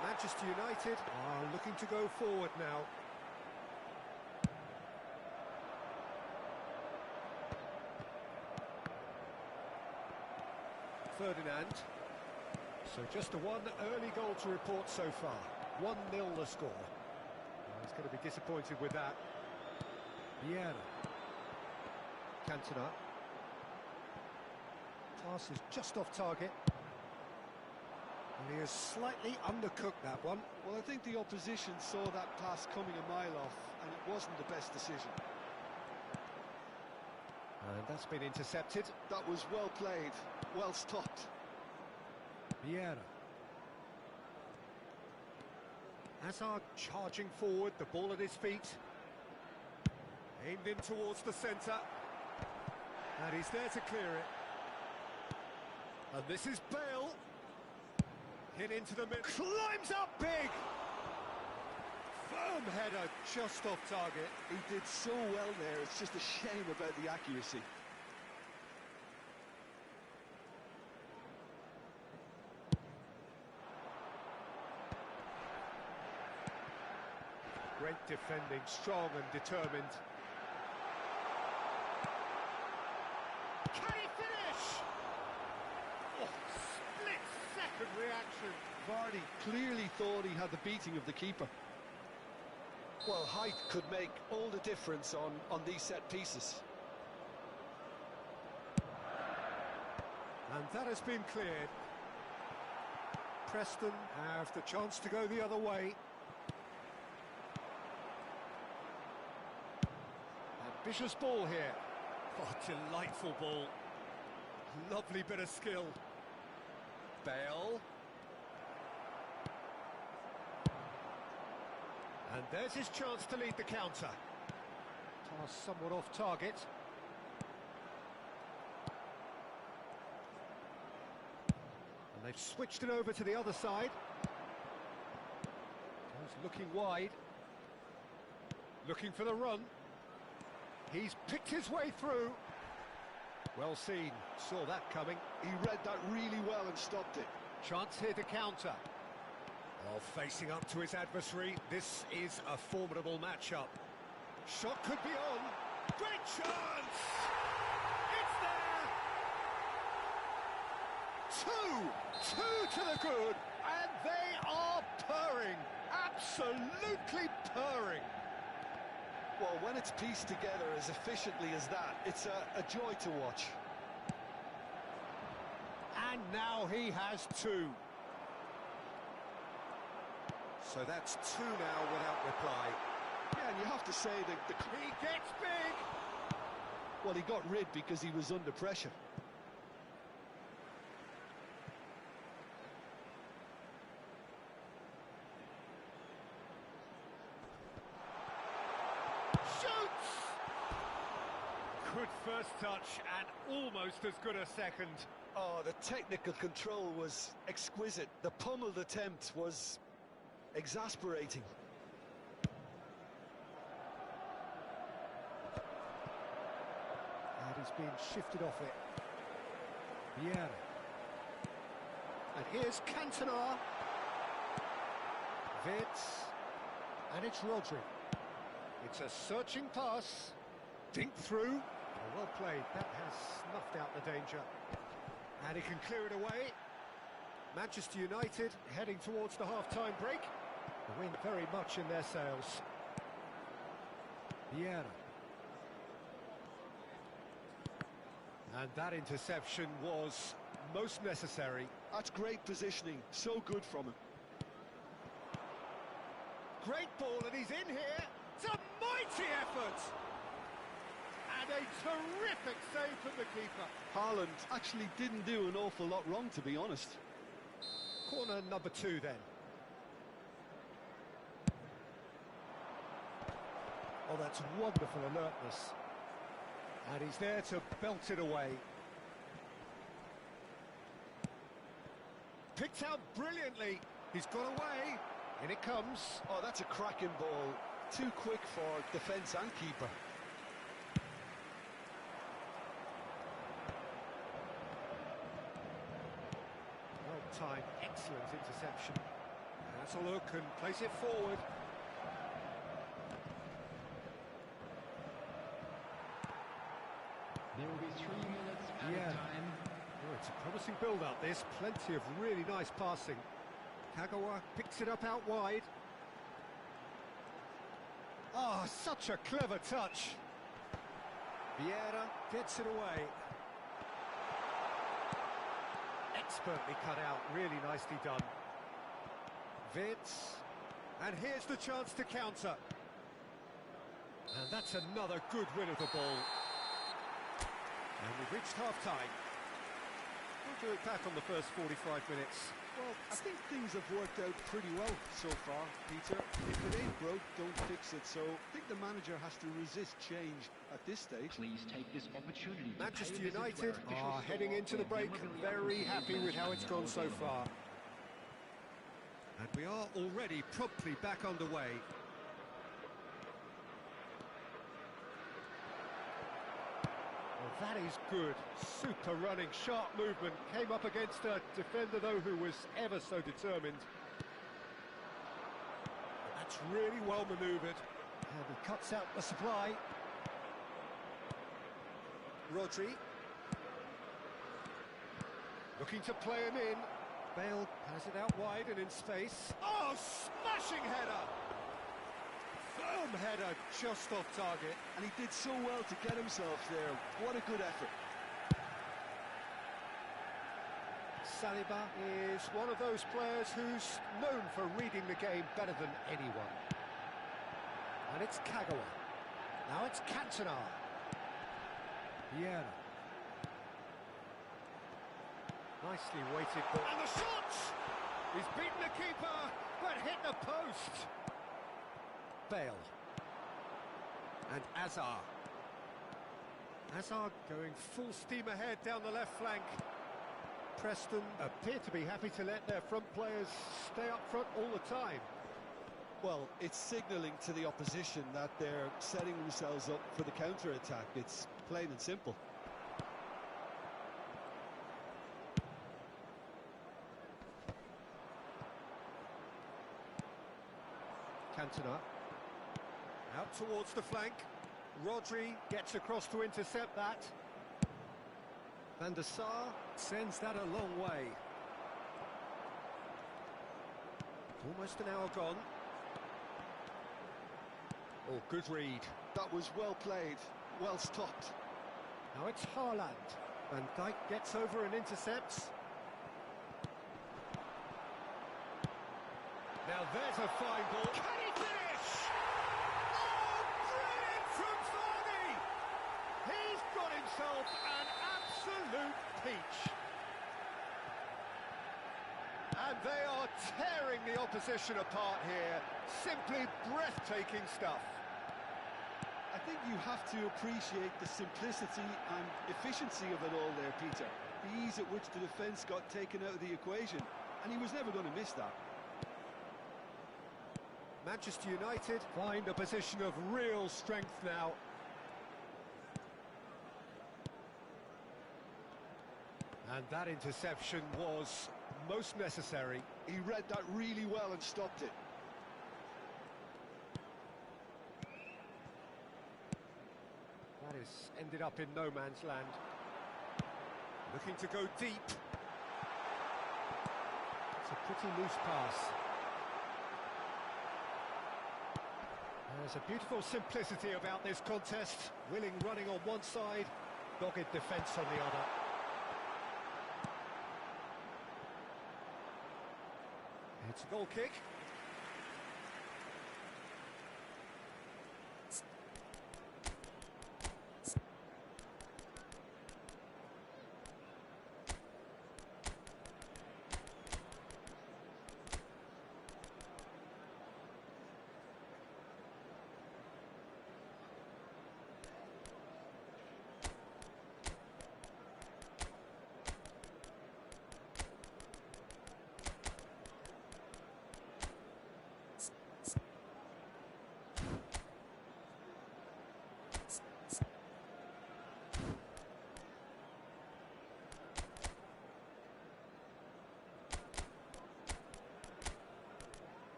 [SPEAKER 2] Manchester United are looking to go forward now. Ferdinand. So just a one early goal to report so far. 1-0 the score. He's going to be disappointed with that. Vieira. Cantona. Pass is just off target. And he has slightly undercooked that one.
[SPEAKER 3] Well, I think the opposition saw that pass coming a mile off, and it wasn't the best decision.
[SPEAKER 2] And that's been intercepted.
[SPEAKER 3] That was well played, well stopped.
[SPEAKER 2] Vieira. Hazard charging forward, the ball at his feet. Aimed in towards the centre. And he's there to clear it. And this is Bale. Hit into the middle. Climbs up big! Firm header just off target.
[SPEAKER 3] He did so well there, it's just a shame about the accuracy.
[SPEAKER 2] Great defending, strong and determined. Can he finish? Oh, split-second reaction.
[SPEAKER 3] Vardy clearly thought he had the beating of the keeper. Well, height could make all the difference on these set pieces.
[SPEAKER 2] And that has been cleared. Preston have the chance to go the other way. Ambitious ball here. Oh, delightful ball. Lovely bit of skill. Bale. And there's his chance to lead the counter. Pass somewhat off target. And they've switched it over to the other side. He's looking wide. Looking for the run. He's picked his way through. Well seen. Saw that coming.
[SPEAKER 3] He read that really well and stopped it.
[SPEAKER 2] Chance here to counter. While facing up to his adversary, this is a formidable matchup. Shot could be on. Great chance! It's there! Two to the good, and they are purring. Absolutely purring.
[SPEAKER 3] Well, when it's pieced together as efficiently as that, it's a joy to watch.
[SPEAKER 2] And now he has two. So that's two now without reply.
[SPEAKER 3] Yeah, and you have to say that
[SPEAKER 2] He gets big!
[SPEAKER 3] well, he got rid because he was under pressure.
[SPEAKER 2] Shoots! Good first touch and almost as good a second.
[SPEAKER 3] Oh, the technical control was exquisite. The pummeled attempt was exasperating.
[SPEAKER 2] And he's been shifted off it. Vieira. And here's Cantona. Vitz. And it's Rodri. It's a searching pass. Dink through. Oh, well played. That has snuffed out the danger. And he can clear it away. Manchester United heading towards the half-time break. The wind very much in their sails. Vieira. And that interception was most necessary.
[SPEAKER 3] That's great positioning. So good from him.
[SPEAKER 2] Great ball, and he's in here. It's a mighty effort. And a terrific save from the keeper.
[SPEAKER 3] Haaland actually didn't do an awful lot wrong, to be honest.
[SPEAKER 2] Corner number 2 then. Oh, that's wonderful alertness. And he's there to belt it away. Picked out brilliantly. He's got away. In it comes.
[SPEAKER 3] Oh, that's a cracking ball. Too quick for defence and keeper.
[SPEAKER 2] Well-timed, excellent interception. That's a look and place it forward.
[SPEAKER 4] There will be 3 minutes at a time.
[SPEAKER 2] Oh, it's a promising build-up, this. Plenty of really nice passing. Kagawa picks it up out wide. Ah, such a clever touch. Vieira gets it away. Expertly cut out, really nicely done. Vitz. And here's the chance to counter. And that's another good win of the ball. And we've reached half-time. We'll do it back on the first 45 minutes.
[SPEAKER 3] Well, I think things have worked out pretty well so far, Peter. If it ain't broke, don't fix it. So I think the manager has to resist change at this stage.
[SPEAKER 4] Please take this opportunity to
[SPEAKER 2] Manchester
[SPEAKER 4] pay a visit to
[SPEAKER 2] United
[SPEAKER 4] our official
[SPEAKER 2] are heading
[SPEAKER 4] store
[SPEAKER 2] into the
[SPEAKER 4] where
[SPEAKER 2] break
[SPEAKER 4] memorabilia
[SPEAKER 2] very
[SPEAKER 4] and
[SPEAKER 2] happy with how it's gone so
[SPEAKER 4] available.
[SPEAKER 2] far. And we are already promptly back underway. Well, that is good. Super running, sharp movement. Came up against a defender, though, who was ever so determined. That's really well manoeuvred. And he cuts out the supply. Rodri. Looking to play him in. Bale has it out wide and in space. Oh, smashing header! Firm header, just off target.
[SPEAKER 3] And he did so well to get himself there. What a good effort.
[SPEAKER 2] Saliba is one of those players who's known for reading the game better than anyone. And it's Kagawa. Now it's Cantona. Vieira. Nicely weighted ball. And the shot! He's beaten the keeper, but hit the post. Bale. And Azar. Azar going full steam ahead down the left flank. Preston appear to be happy to let their front players stay up front all the time.
[SPEAKER 3] Well, it's signalling to the opposition that they're setting themselves up for the counter-attack. It's plain and simple.
[SPEAKER 2] Cantona. Out towards the flank. Rodri gets across to intercept that. Van der Sar sends that a long way. Almost an hour gone. Oh, good read.
[SPEAKER 3] That was well played, well stopped.
[SPEAKER 2] Now it's Haaland. Van Dijk gets over and intercepts. Now there's a fine ball. Can he finish? Oh, brilliant from Varney! He's got himself an absolute peach. And they are tearing the opposition apart here. Simply breathtaking stuff.
[SPEAKER 3] I think you have to appreciate the simplicity and efficiency of it all there, Peter. The ease at which the defence got taken out of the equation, and he was never going to miss that.
[SPEAKER 2] Manchester United find a position of real strength now. And that interception was most necessary.
[SPEAKER 3] He read that really well and stopped it.
[SPEAKER 2] That has ended up in no man's land. Looking to go deep. It's a pretty loose pass. There's a beautiful simplicity about this contest. Willing running on one side, dogged defence on the other. It's a goal kick.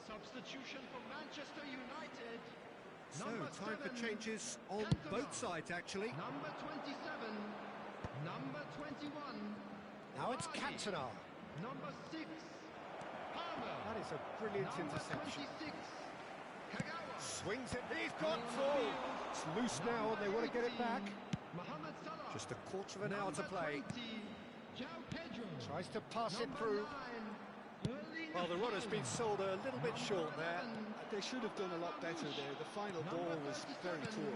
[SPEAKER 4] Substitution for Manchester United.
[SPEAKER 2] So,
[SPEAKER 4] Number
[SPEAKER 2] time for
[SPEAKER 4] 7,
[SPEAKER 2] changes on
[SPEAKER 4] Cantona.
[SPEAKER 2] both sides, actually.
[SPEAKER 4] Number 27, number 21.
[SPEAKER 2] Now it's
[SPEAKER 4] Vardy.
[SPEAKER 2] Cantona.
[SPEAKER 4] Number 6, Palmer.
[SPEAKER 2] That is a brilliant
[SPEAKER 4] Number
[SPEAKER 2] interception.
[SPEAKER 4] 26, Kagawa.
[SPEAKER 2] Swings it, he's got full. It's loose now and they want to get it back.
[SPEAKER 4] Mohamed Salah.
[SPEAKER 2] Just a quarter of an hour to
[SPEAKER 4] Number
[SPEAKER 2] play.
[SPEAKER 4] 20, João Pedro.
[SPEAKER 2] Tries to pass it
[SPEAKER 4] Number
[SPEAKER 2] through.
[SPEAKER 4] 9, Erling
[SPEAKER 2] Well, the runner's been
[SPEAKER 4] Haaland.
[SPEAKER 2] sold a little bit short there.
[SPEAKER 3] They should have done a lot better there. The final ball was very poor.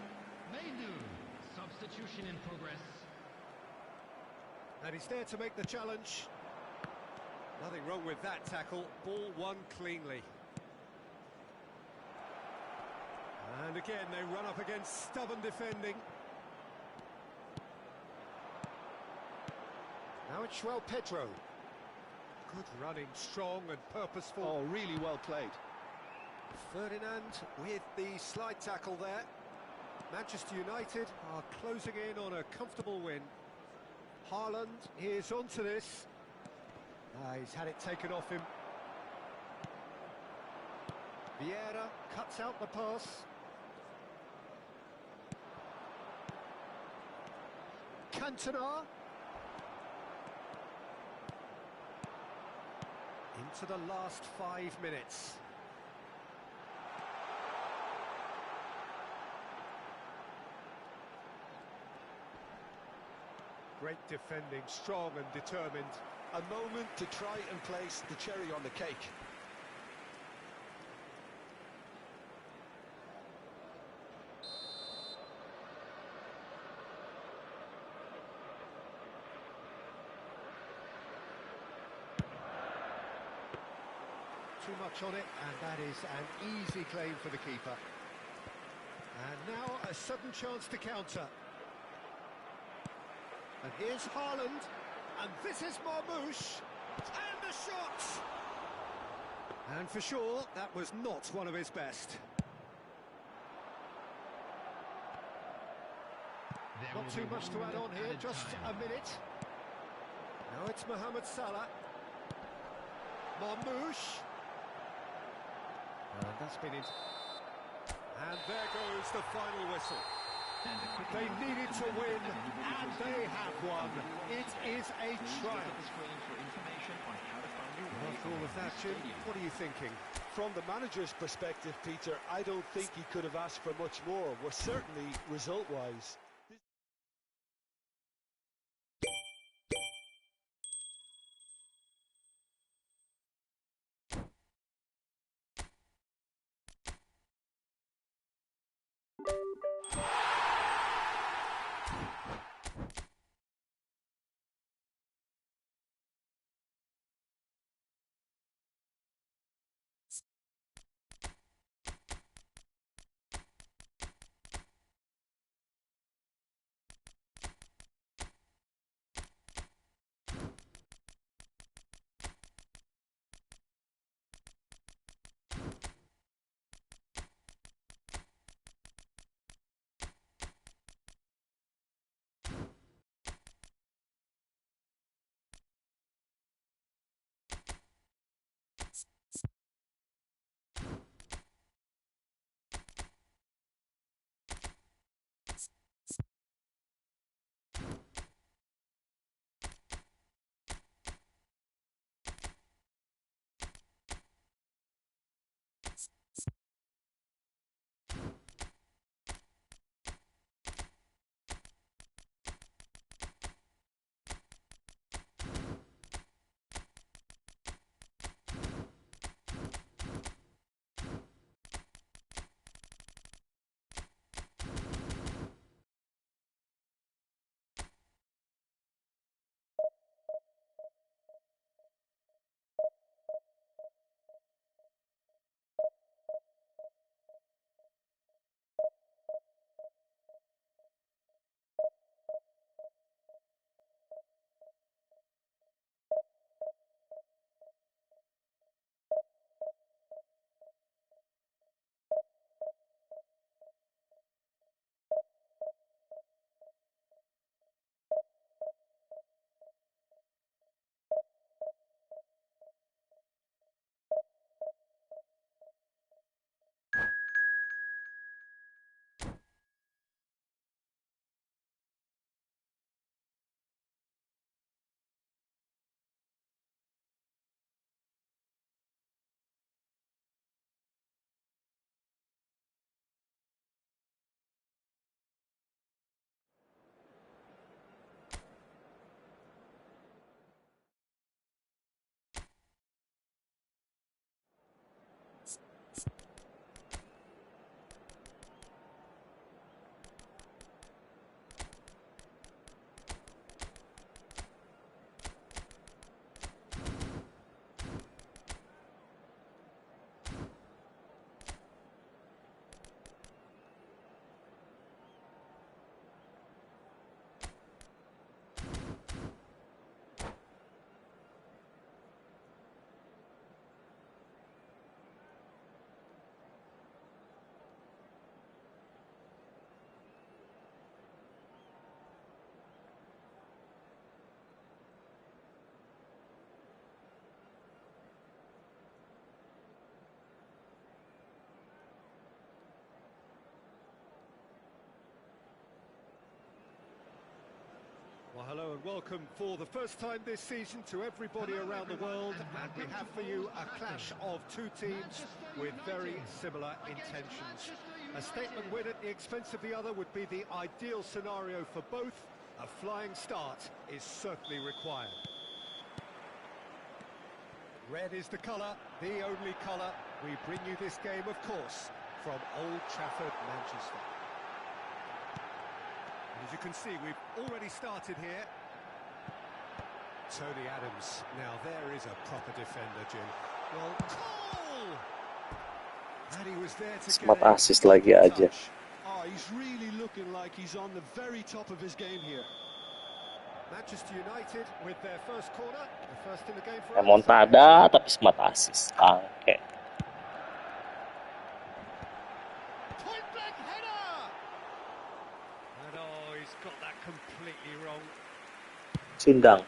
[SPEAKER 4] Mainu. Substitution in progress.
[SPEAKER 2] And he's there to make the challenge. Nothing wrong with that tackle. Ball won cleanly. And again, they run up against stubborn defending. Now it's João Pedro. Good running, strong and purposeful.
[SPEAKER 3] Oh, really well played.
[SPEAKER 2] Ferdinand with the slide tackle there. Manchester United are closing in on a comfortable win. Haaland is onto this. He's had it taken off him. Vieira cuts out the pass. Cantona. Into the last 5 minutes. Great defending, strong and determined.
[SPEAKER 3] A moment to try and place the cherry on the cake.
[SPEAKER 2] Too much on it, and that is an easy claim for the keeper. And now a sudden chance to counter. And here's Haaland, and this is Marmoush, and the shot! And for sure, that was not one of his best. Not too much to add on here, just a minute. Now it's Mohamed Salah. Marmoush. And that's been it. And there goes the final whistle. They needed to win, and they have won. It is a triumph. After all of that, Jim, what are you thinking?
[SPEAKER 7] From the manager's perspective, Peter, I don't think he could have asked for much more. Well, certainly result-wise.
[SPEAKER 2] Well, hello and welcome for the first time this season to everybody around the world, and we have for you a clash of two teams with very similar intentions. A statement win at the expense of the other would be the ideal scenario for both. A flying start is certainly required. Red is the colour, the only colour. We bring you this game, of course, from Old Trafford, Manchester. As you can see, we've already started here. Tony Adams. Now there is a proper defender, Jim. Well, goal! And he was there to
[SPEAKER 1] Smart
[SPEAKER 2] get
[SPEAKER 1] assist lagi aja.
[SPEAKER 7] Oh, he's really looking like he's on the very top of his game here.
[SPEAKER 2] Manchester United with their first corner, the first in the game for
[SPEAKER 1] Remontada tapi smart assist. Oke.
[SPEAKER 2] Point blank header! And oh, he's got that completely wrong.
[SPEAKER 1] Sundang.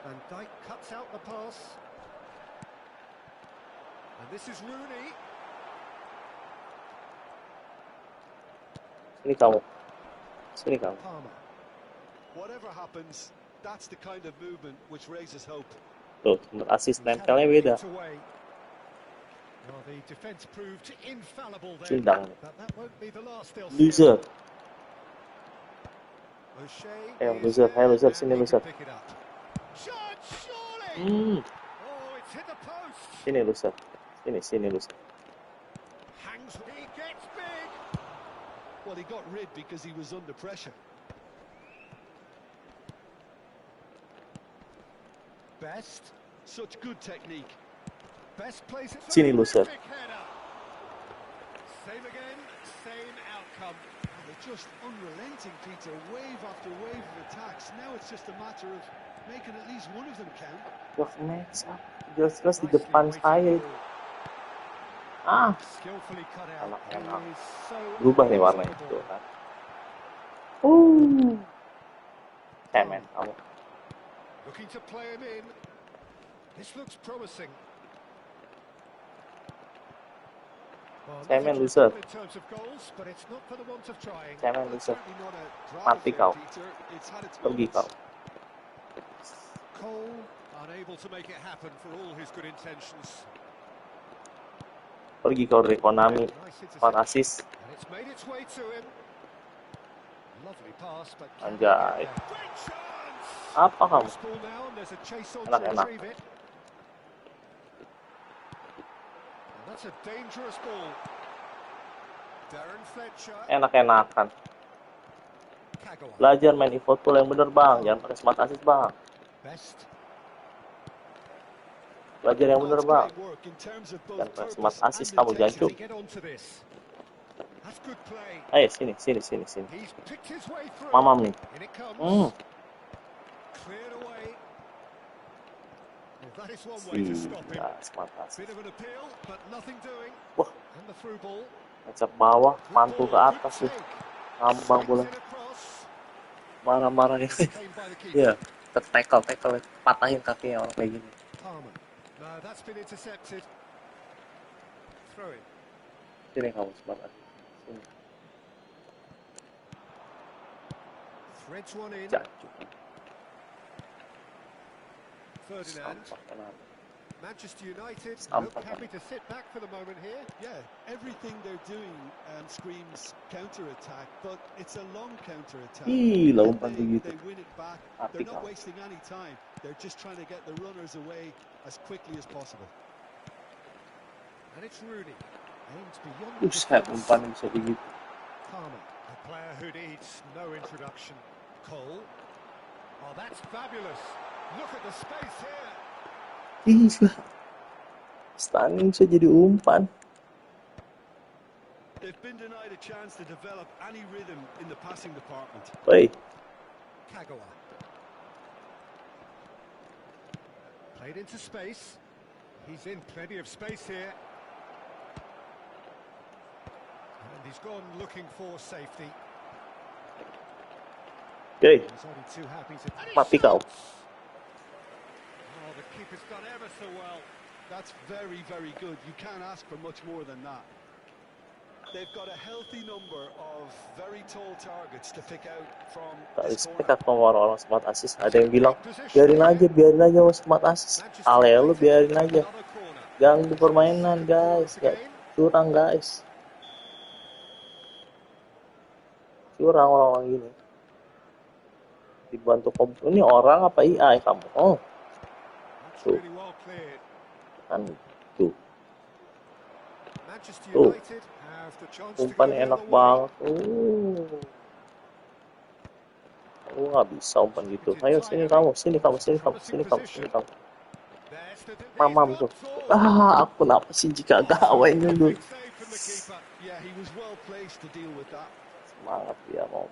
[SPEAKER 2] And Dijk cuts out the pass. And this is Rooney.
[SPEAKER 1] Sini kamu. Sini kamu.
[SPEAKER 2] Palmer.
[SPEAKER 7] Whatever happens, that's the kind of movement which raises hope.
[SPEAKER 1] Tuh, asis
[SPEAKER 2] He's had
[SPEAKER 1] nempelnya
[SPEAKER 2] it
[SPEAKER 1] beda.
[SPEAKER 2] nicked away. Well, the defence proved infallible there.
[SPEAKER 1] Cindang.
[SPEAKER 2] But that won't be the last they'll see.
[SPEAKER 1] Loser.
[SPEAKER 2] O'Shea
[SPEAKER 1] Ayo,
[SPEAKER 2] is
[SPEAKER 1] loser.
[SPEAKER 2] there,
[SPEAKER 1] Ayo, loser.
[SPEAKER 2] and
[SPEAKER 1] Sini,
[SPEAKER 2] he
[SPEAKER 1] loser.
[SPEAKER 2] can pick it up. Shot, surely! Oh, it's hit the post.
[SPEAKER 1] Sini, loser. Sini, loser.
[SPEAKER 2] Hangs, he gets big.
[SPEAKER 7] Well, he got rid because he was under pressure.
[SPEAKER 2] Best.
[SPEAKER 7] Such good technique.
[SPEAKER 2] Best place. It's a
[SPEAKER 1] Sini, loser.
[SPEAKER 2] terrific header. Same again, same outcome.
[SPEAKER 7] And they're just unrelenting, Peter. Wave after wave of attacks. Now it's just a matter of making at least one of them count.
[SPEAKER 1] Wah, match up. Jelas-jelas di depan saya. Ah,
[SPEAKER 2] Skillfully cut out.
[SPEAKER 1] enak.
[SPEAKER 2] He is so
[SPEAKER 1] Berubah nih warnanya
[SPEAKER 2] unpredictable.
[SPEAKER 1] tuh kan. Cemen kamu.
[SPEAKER 2] Looking to play him in. This looks promising. Well,
[SPEAKER 1] Cemen,
[SPEAKER 2] nothing to
[SPEAKER 1] loser.
[SPEAKER 2] report in terms of goals, but it's not for the want of trying.
[SPEAKER 1] Cemen,
[SPEAKER 7] Well, it's
[SPEAKER 1] loser.
[SPEAKER 7] certainly not a dry
[SPEAKER 1] Mati
[SPEAKER 7] affair,
[SPEAKER 1] kau.
[SPEAKER 7] Peter. It's had its
[SPEAKER 1] Pergi
[SPEAKER 7] moments.
[SPEAKER 1] kau.
[SPEAKER 2] Cole unable to make it happen for all his good intentions.
[SPEAKER 1] Pergi kau dari Konami.
[SPEAKER 2] Nice
[SPEAKER 1] 4
[SPEAKER 2] interception.
[SPEAKER 1] asis.
[SPEAKER 2] And it's made its way to him. Lovely pass, but can he
[SPEAKER 1] Anjay.
[SPEAKER 2] get there? Great chance!
[SPEAKER 1] Apa kamu?
[SPEAKER 2] Loose ball now, and there's a chase on to
[SPEAKER 1] Enak.
[SPEAKER 2] retrieve it. And that's a dangerous ball. Darren Fletcher.
[SPEAKER 1] Enak-enakan.
[SPEAKER 2] Kagawa.
[SPEAKER 1] Belajar main e-football yang bener bang. Jangan pakai smart assist bang.
[SPEAKER 2] Best.
[SPEAKER 1] Belajar yang
[SPEAKER 7] Well,
[SPEAKER 1] bener
[SPEAKER 7] it's
[SPEAKER 1] bang.
[SPEAKER 7] great work in terms of both
[SPEAKER 1] Jangan pakai
[SPEAKER 7] purpose
[SPEAKER 1] smart
[SPEAKER 7] and
[SPEAKER 1] assist kamu
[SPEAKER 7] intensity.
[SPEAKER 1] jancuk.
[SPEAKER 2] Get onto this. That's good play.
[SPEAKER 1] Ayo sini.
[SPEAKER 2] He's picked his way through.
[SPEAKER 1] Mamam nih.
[SPEAKER 2] In it comes. Cleared away. Well, that is one way to stop him.
[SPEAKER 1] Gila, smart assist.
[SPEAKER 2] Bit of an appeal, but nothing doing.
[SPEAKER 1] Wah,
[SPEAKER 2] And the through ball.
[SPEAKER 1] ngecek bawah,
[SPEAKER 2] Good
[SPEAKER 1] mantul ke
[SPEAKER 2] ball,
[SPEAKER 1] atas
[SPEAKER 2] good
[SPEAKER 1] tuh.
[SPEAKER 2] take.
[SPEAKER 1] Ngambang bola.
[SPEAKER 2] Swings it across.
[SPEAKER 1] Marah-marah ini.
[SPEAKER 2] Came by the keeper.
[SPEAKER 1] Iya, tackle, patahin kakinya orang kayak gini.
[SPEAKER 2] Palmer. No, that's been intercepted. Throw in.
[SPEAKER 1] Sini kamu smart assist. Sini.
[SPEAKER 2] Threads one in.
[SPEAKER 1] Jancuk.
[SPEAKER 2] Ferdinand.
[SPEAKER 1] Sampah, kenapa?
[SPEAKER 2] Manchester United
[SPEAKER 1] Sampah.
[SPEAKER 2] look happy to sit back for the moment here.
[SPEAKER 7] Yeah, everything they're doing screams counter-attack, but it's a long counter-attack.
[SPEAKER 1] Gila,
[SPEAKER 7] And
[SPEAKER 1] umpan
[SPEAKER 7] they
[SPEAKER 1] begitu.
[SPEAKER 7] win it back.
[SPEAKER 1] Mati
[SPEAKER 7] They're not
[SPEAKER 1] kau.
[SPEAKER 7] wasting any time. They're just trying to get the runners away as quickly as possible.
[SPEAKER 2] And it's Rooney. Aims beyond the
[SPEAKER 1] Buset,
[SPEAKER 2] defence.
[SPEAKER 1] umpannya bisa begitu.
[SPEAKER 2] Palmer, a player who needs no introduction. Cole. Oh, that's fabulous. Look at the space here.
[SPEAKER 1] Gila. Stunning bisa jadi umpan.
[SPEAKER 7] They've been denied a chance to develop any rhythm in the passing department.
[SPEAKER 1] Woi,
[SPEAKER 2] Kagawa. Played into space. He's in plenty of space here. And he's gone looking for safety.
[SPEAKER 1] oke.
[SPEAKER 2] He's only too happy to... And he
[SPEAKER 1] Mati kau.
[SPEAKER 2] shoots! Oh, the keeper's done ever so well.
[SPEAKER 7] That's very, very good. You can't ask for much more than that. They've got a healthy number of very tall targets to pick out from
[SPEAKER 1] Gak
[SPEAKER 7] this
[SPEAKER 1] respect
[SPEAKER 7] corner.
[SPEAKER 1] sama orang-orang smart assist. Ada yang bilang, biarin aja orang smart assist. Ale lu biarin aja.
[SPEAKER 2] Another corner.
[SPEAKER 1] Ganggu permainan guys. Gak curang guys. Curang orang-orang gini. Dibantu komputer. Ini orang apa AI kamu? Oh,
[SPEAKER 2] That's
[SPEAKER 1] Tuh.
[SPEAKER 2] really well cleared.
[SPEAKER 1] kan tuh.
[SPEAKER 2] Manchester
[SPEAKER 1] Tuh.
[SPEAKER 2] United have the chance to go
[SPEAKER 1] Umpannya
[SPEAKER 2] the
[SPEAKER 1] enak
[SPEAKER 2] other way.
[SPEAKER 1] banget. Nggak bisa umpan gitu. Ayo sini kamu.
[SPEAKER 2] There's the...
[SPEAKER 1] Mamam
[SPEAKER 2] he's
[SPEAKER 1] tuh.
[SPEAKER 2] got all.
[SPEAKER 1] Aku kenapa sih jika gawai dulu.
[SPEAKER 2] Big save from the keeper.
[SPEAKER 7] Yeah, he was well placed to deal with that.
[SPEAKER 1] Semangat dia mau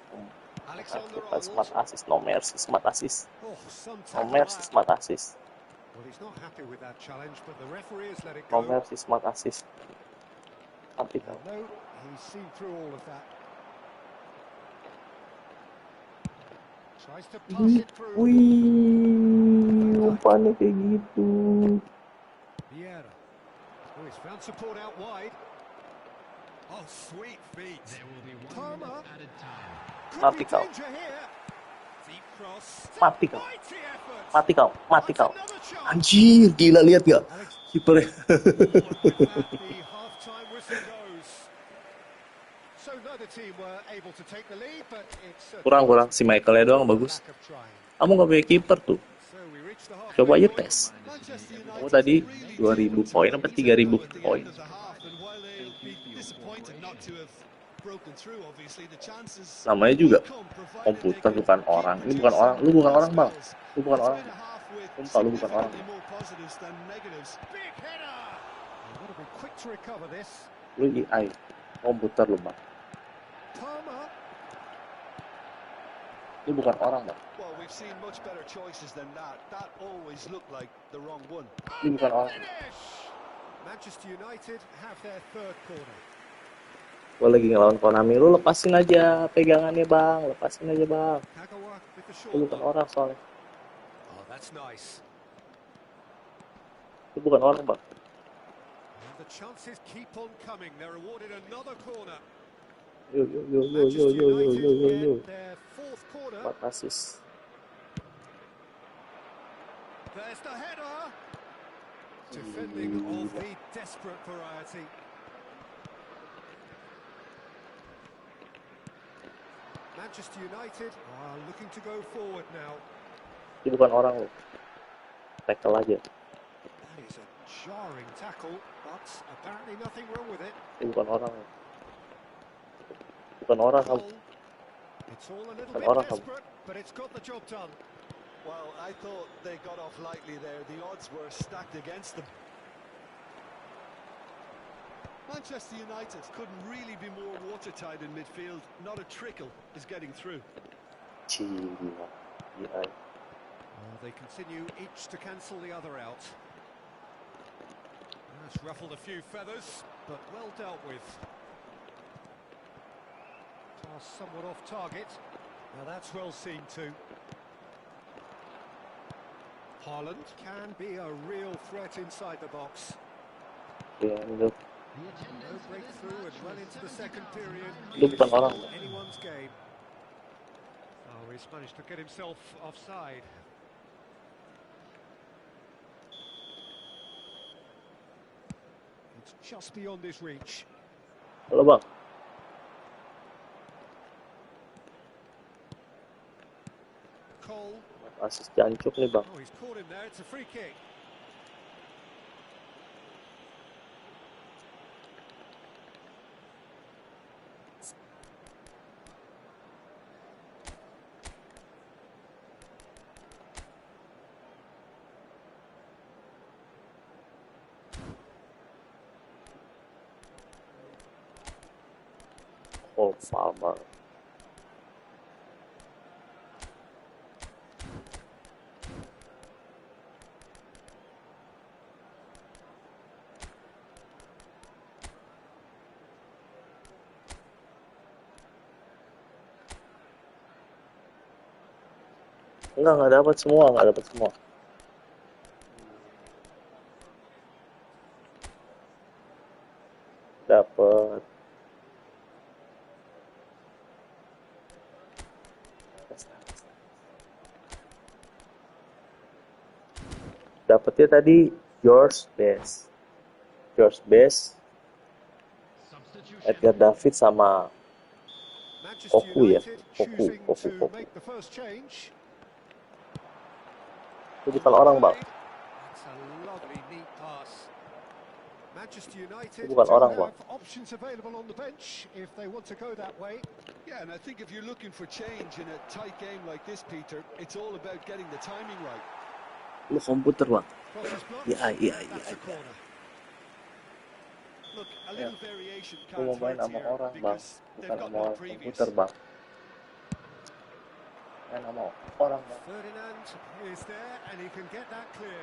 [SPEAKER 2] Alexander
[SPEAKER 1] kita smart
[SPEAKER 2] Arnold.
[SPEAKER 1] assist, no mercy smart assist,
[SPEAKER 2] Oh, some
[SPEAKER 1] no
[SPEAKER 2] tackle
[SPEAKER 1] mercy
[SPEAKER 2] that.
[SPEAKER 1] smart assist,
[SPEAKER 2] Well, he's not happy with that challenge, but the referee has let it
[SPEAKER 1] no
[SPEAKER 2] go.
[SPEAKER 1] mercy smart assist. Tapi
[SPEAKER 2] No, he's seen through all of that. Tries to pass it through.
[SPEAKER 1] wih, umpannya kayak gitu.
[SPEAKER 2] Vieira. Oh, he's found support out wide. Oh, sweet feet.
[SPEAKER 4] There will be 1
[SPEAKER 2] Palmer.
[SPEAKER 4] minute added time.
[SPEAKER 2] Could
[SPEAKER 1] Mati
[SPEAKER 2] be
[SPEAKER 1] kau.
[SPEAKER 2] danger here. Deep cross.
[SPEAKER 1] Mati kau.
[SPEAKER 2] Mighty effort.
[SPEAKER 1] Mati kau. Mati
[SPEAKER 2] That's
[SPEAKER 1] kau.
[SPEAKER 2] another chance.
[SPEAKER 1] Anjir, gila, lihat gak?
[SPEAKER 2] Alex.
[SPEAKER 1] Kipernya.
[SPEAKER 2] With that, the half-time whistle goes. So neither team were able to take the lead, but it's
[SPEAKER 1] Kurang. Si Michaelnya doang bagus.
[SPEAKER 2] lack of trying.
[SPEAKER 1] Kamu gak punya kiper tuh.
[SPEAKER 2] So we reach the
[SPEAKER 1] Coba
[SPEAKER 2] halfway
[SPEAKER 1] aja
[SPEAKER 2] point.
[SPEAKER 1] tes.
[SPEAKER 3] Manchester
[SPEAKER 1] Kamu
[SPEAKER 3] United
[SPEAKER 1] tadi
[SPEAKER 3] really
[SPEAKER 1] 2000
[SPEAKER 3] did
[SPEAKER 1] poin
[SPEAKER 3] what
[SPEAKER 1] apa
[SPEAKER 3] they set
[SPEAKER 1] 3000
[SPEAKER 3] out at the
[SPEAKER 1] poin?
[SPEAKER 3] end of the half, and while they'll be disappointed not to have broken through, obviously the chances
[SPEAKER 1] Namanya juga
[SPEAKER 3] will come, provided
[SPEAKER 1] komputer,
[SPEAKER 3] they
[SPEAKER 1] bukan
[SPEAKER 3] can
[SPEAKER 1] orang.
[SPEAKER 3] keep
[SPEAKER 1] Ini bukan orang.
[SPEAKER 3] producing
[SPEAKER 1] Lu bukan
[SPEAKER 3] good
[SPEAKER 1] orang, Bang.
[SPEAKER 3] spells.
[SPEAKER 1] Lu bukan
[SPEAKER 3] It's
[SPEAKER 1] orang.
[SPEAKER 3] been a half with
[SPEAKER 1] Sumpah, lu bukan orang.
[SPEAKER 3] significantly more positives than negatives.
[SPEAKER 2] Big header. They've got to be quick to recover this.
[SPEAKER 1] Lu AI. Komputer lu, Bang.
[SPEAKER 2] Palmer.
[SPEAKER 1] Lu bukan orang, Bang.
[SPEAKER 3] Well, we've seen much better choices than that. That always looked like the wrong one.
[SPEAKER 1] Lu bukan orang.
[SPEAKER 2] Finish. Manchester United have their third corner.
[SPEAKER 1] Gue lagi ngelawan Konami. Lu lepasin aja pegangannya, Bang. Lepasin aja, Bang.
[SPEAKER 2] Kagawa with the short
[SPEAKER 1] Lu bukan
[SPEAKER 2] one.
[SPEAKER 1] orang soalnya.
[SPEAKER 2] Oh, that's nice.
[SPEAKER 1] Lu bukan orang, Bang.
[SPEAKER 2] And the chances keep on coming. They're awarded another corner.
[SPEAKER 1] Yo.
[SPEAKER 2] Manchester United get their fourth corner.
[SPEAKER 1] 4 asis.
[SPEAKER 2] There's the header. Defending of the desperate variety. Manchester United are looking to go forward now.
[SPEAKER 1] Lu bukan orang, lu. Tackle aja.
[SPEAKER 2] That is a jarring tackle, but apparently nothing wrong with it.
[SPEAKER 1] Lu bukan orang, lu. Bukan orang, kamu.
[SPEAKER 2] Goal. It's all a little
[SPEAKER 1] Bukan
[SPEAKER 2] bit
[SPEAKER 1] orang, kamu.
[SPEAKER 2] desperate, but it's got the job done.
[SPEAKER 3] Well, I thought they got off lightly there. The odds were stacked against them. Manchester United couldn't really be more watertight in midfield. Not a trickle is getting through.
[SPEAKER 1] Gila. AI.
[SPEAKER 2] They continue each to cancel the other out. That's ruffled a few feathers, but well dealt with. Pass somewhat off target. Now that's well seen too. Haaland can be a real threat inside the box.
[SPEAKER 1] Ya, lu.
[SPEAKER 2] No breakthrough and well into the second period.
[SPEAKER 1] Lu bukan orang.
[SPEAKER 2] Anyone's game. Oh, he's managed to get himself offside. It's just beyond his reach.
[SPEAKER 1] Halo, Bang.
[SPEAKER 2] Cole.
[SPEAKER 1] Asis jancuk nih, Bang.
[SPEAKER 2] Oh, he's caught him there. It's a free kick.
[SPEAKER 1] Oh, Palmer. Enggak dapat semua, enggak dapat semua. Dapat. Dapatnya tadi George Best, Edgar David sama
[SPEAKER 2] Manchester
[SPEAKER 1] Koku ya,
[SPEAKER 2] United
[SPEAKER 1] Koku.
[SPEAKER 2] choosing to make the first change.
[SPEAKER 1] Itu bukan orang, Bang.
[SPEAKER 2] That's a lovely neat pass. Manchester United
[SPEAKER 1] Itu bukan
[SPEAKER 2] do
[SPEAKER 1] orang,
[SPEAKER 2] have
[SPEAKER 1] Bang.
[SPEAKER 2] options available on the bench if they want to go that way.
[SPEAKER 3] Yeah, and I think if you're looking for change in a tight game like this, Peter, it's all about getting the timing right.
[SPEAKER 1] Lu komputer, Bang.
[SPEAKER 2] Cross is blocked.
[SPEAKER 1] Iya.
[SPEAKER 2] That's a corner.
[SPEAKER 3] Look, a little variation
[SPEAKER 1] Lu mau
[SPEAKER 3] can't
[SPEAKER 1] main
[SPEAKER 3] hurt
[SPEAKER 1] sama
[SPEAKER 3] here
[SPEAKER 1] orang, Bang.
[SPEAKER 3] because
[SPEAKER 1] Bukan
[SPEAKER 3] they've got
[SPEAKER 1] sama
[SPEAKER 3] one previous.
[SPEAKER 1] komputer, Bang. Main sama orang, Bang.
[SPEAKER 2] Ferdinand is there and he can get that clear.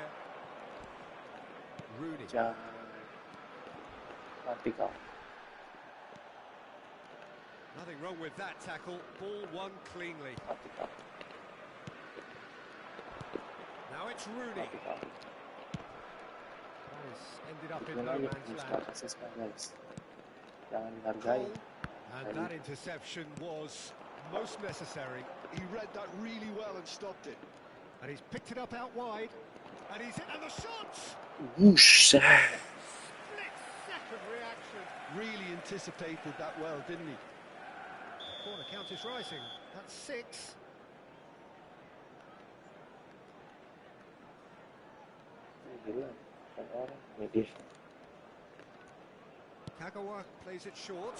[SPEAKER 2] Rooney.
[SPEAKER 1] Jangan. Mati kau.
[SPEAKER 2] Nothing wrong with that tackle. Ball won cleanly.
[SPEAKER 1] Mati kau.
[SPEAKER 2] Now it's Rooney.
[SPEAKER 1] Mati kau.
[SPEAKER 2] That has ended up in
[SPEAKER 1] Gimana
[SPEAKER 2] no
[SPEAKER 1] nih?
[SPEAKER 2] man's
[SPEAKER 1] Bisa
[SPEAKER 2] land.
[SPEAKER 1] asis, guys. Jangan dihargai.
[SPEAKER 2] And that interception was most necessary.
[SPEAKER 7] He read that really well and stopped it.
[SPEAKER 2] And he's picked it up out wide. And he's and the shots!
[SPEAKER 1] Buset.
[SPEAKER 2] Split-second reaction.
[SPEAKER 7] Really anticipated that well, didn't he?
[SPEAKER 2] Corner count is rising. That's 6.
[SPEAKER 1] Gila, kan orang medis.
[SPEAKER 2] Kagawa plays it short.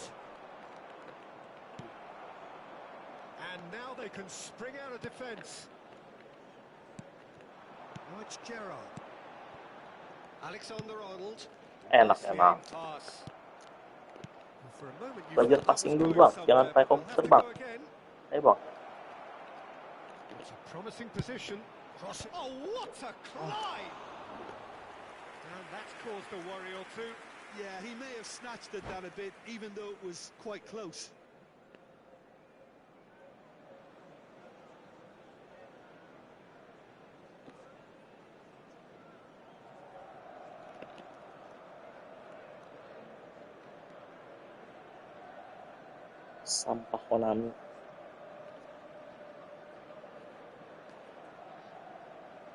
[SPEAKER 2] And now they can spring out of defence. Now it's Gerrard. Alexander-Arnold.
[SPEAKER 1] Enak emang.
[SPEAKER 2] Pass. And for a moment you
[SPEAKER 1] Belajar
[SPEAKER 2] thought that
[SPEAKER 1] passing
[SPEAKER 2] was
[SPEAKER 1] dulu
[SPEAKER 2] going
[SPEAKER 1] bang, jangan
[SPEAKER 2] somewhere,
[SPEAKER 1] kayak
[SPEAKER 2] but
[SPEAKER 1] komputer
[SPEAKER 2] they'll
[SPEAKER 1] bang.
[SPEAKER 2] have to go again.
[SPEAKER 1] Ayo bang.
[SPEAKER 2] It's a promising position. Cross it. Oh, what a climb! And that's caused a worry or two.
[SPEAKER 7] Yeah, he may have snatched it down a bit, even though it was quite close.
[SPEAKER 1] Sampah Konami.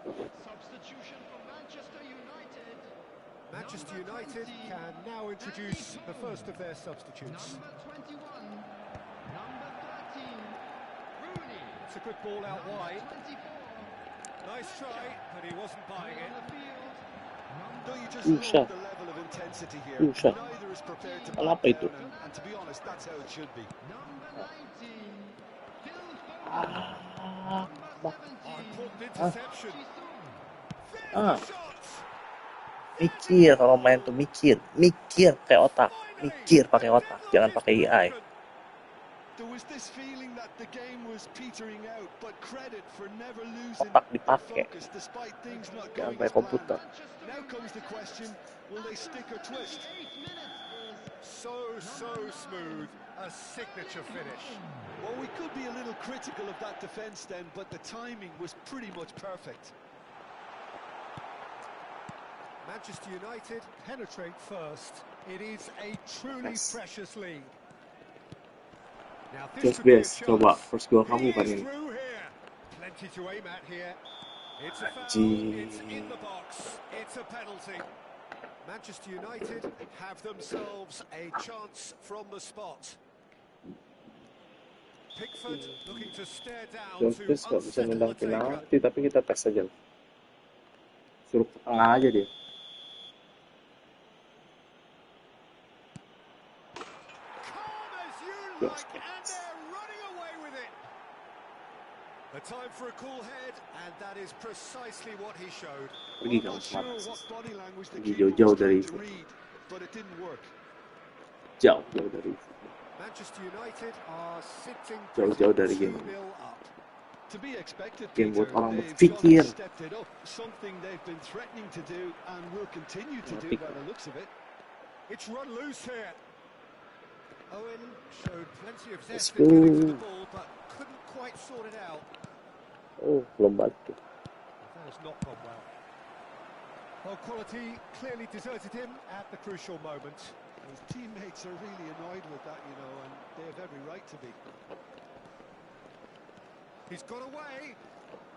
[SPEAKER 4] Substitution for Manchester United.
[SPEAKER 2] Manchester United can now introduce the first of their substitutes.
[SPEAKER 4] Number 21. Number 13. Rooney.
[SPEAKER 2] It's a good ball out
[SPEAKER 4] Number
[SPEAKER 2] wide.
[SPEAKER 4] 24.
[SPEAKER 2] Nice try, but he wasn't buying
[SPEAKER 4] On
[SPEAKER 2] it.
[SPEAKER 4] the field.
[SPEAKER 7] Don't you just
[SPEAKER 1] Usha.
[SPEAKER 7] love the level of intensity here?
[SPEAKER 1] Usha.
[SPEAKER 7] Neither is prepared to
[SPEAKER 1] Apa
[SPEAKER 7] back
[SPEAKER 1] itu?
[SPEAKER 7] down, and to be honest, that's how it should be.
[SPEAKER 4] Number 19. Phil Foden.
[SPEAKER 1] Ah,
[SPEAKER 4] Number
[SPEAKER 1] bang.
[SPEAKER 4] 17.
[SPEAKER 2] Oh, important interception.
[SPEAKER 4] Jisung.
[SPEAKER 2] There's
[SPEAKER 1] Ah.
[SPEAKER 2] the shot!
[SPEAKER 1] Mikir kalau main tuh mikir kayak otak, mikir pakai otak, jangan pakai AI.
[SPEAKER 7] There was this feeling that the game was petering out, but credit for never losing
[SPEAKER 1] Otak
[SPEAKER 7] their
[SPEAKER 1] dipakai,
[SPEAKER 7] focus despite things not
[SPEAKER 1] jangan
[SPEAKER 7] going
[SPEAKER 1] pakai
[SPEAKER 7] as
[SPEAKER 1] komputer.
[SPEAKER 7] planned. Now comes the question, will they stick or twist?
[SPEAKER 4] 8 minutes is
[SPEAKER 2] So smooth. A signature finish.
[SPEAKER 7] Well, we could be a little critical of that defence then, but the timing was pretty much perfect.
[SPEAKER 2] Manchester United penetrate first. It is a truly
[SPEAKER 1] Yes.
[SPEAKER 2] precious lead. Now
[SPEAKER 1] Just
[SPEAKER 2] could be a
[SPEAKER 1] best, coba
[SPEAKER 2] chance.
[SPEAKER 1] first goal
[SPEAKER 2] He
[SPEAKER 1] kamu kan
[SPEAKER 2] is
[SPEAKER 1] ini.
[SPEAKER 2] through here. Plenty to aim at here. It's a foul.
[SPEAKER 1] Anjing.
[SPEAKER 2] It's in the box. It's a penalty. Manchester United have themselves a chance from the spot. Pickford looking to stare down
[SPEAKER 1] Just
[SPEAKER 2] to
[SPEAKER 1] best nggak bisa
[SPEAKER 2] unsettle
[SPEAKER 1] nendang
[SPEAKER 2] the taker.
[SPEAKER 1] penalti, tapi kita tes aja. Suruh ke tengah aja dia.
[SPEAKER 2] Calm as you
[SPEAKER 1] Yes,
[SPEAKER 2] like, and they're running away with it. A time for a cool head, and that is precisely what he showed.
[SPEAKER 1] Pergi
[SPEAKER 7] Well,
[SPEAKER 1] kamu
[SPEAKER 7] not sure
[SPEAKER 1] smart.
[SPEAKER 7] what body language the
[SPEAKER 1] Pergi
[SPEAKER 7] keeper
[SPEAKER 1] jauh-jauh
[SPEAKER 7] was
[SPEAKER 1] dari
[SPEAKER 7] trying to
[SPEAKER 1] itu.
[SPEAKER 7] read, but it didn't work.
[SPEAKER 1] Jauh dari itu.
[SPEAKER 2] Manchester United are sitting
[SPEAKER 1] Jauh-jauh dari game.
[SPEAKER 2] 2-0 up.
[SPEAKER 7] To be expected,
[SPEAKER 1] Game
[SPEAKER 7] Peter,
[SPEAKER 1] buat orang
[SPEAKER 7] they've
[SPEAKER 1] berpikir.
[SPEAKER 7] gone and stepped it up, something they've been threatening to do and will continue to do by the looks of it.
[SPEAKER 2] It's run loose here. Owen showed plenty of
[SPEAKER 1] Let's
[SPEAKER 2] zest in getting to
[SPEAKER 1] go.
[SPEAKER 2] the ball, but couldn't quite sort it out.
[SPEAKER 1] Oh, belum balik tuh.
[SPEAKER 2] That has not gone well. Well, quality clearly deserted him at the crucial moment.
[SPEAKER 7] His teammates are really annoyed with that, you know, and they have every right to be.
[SPEAKER 2] He's got away.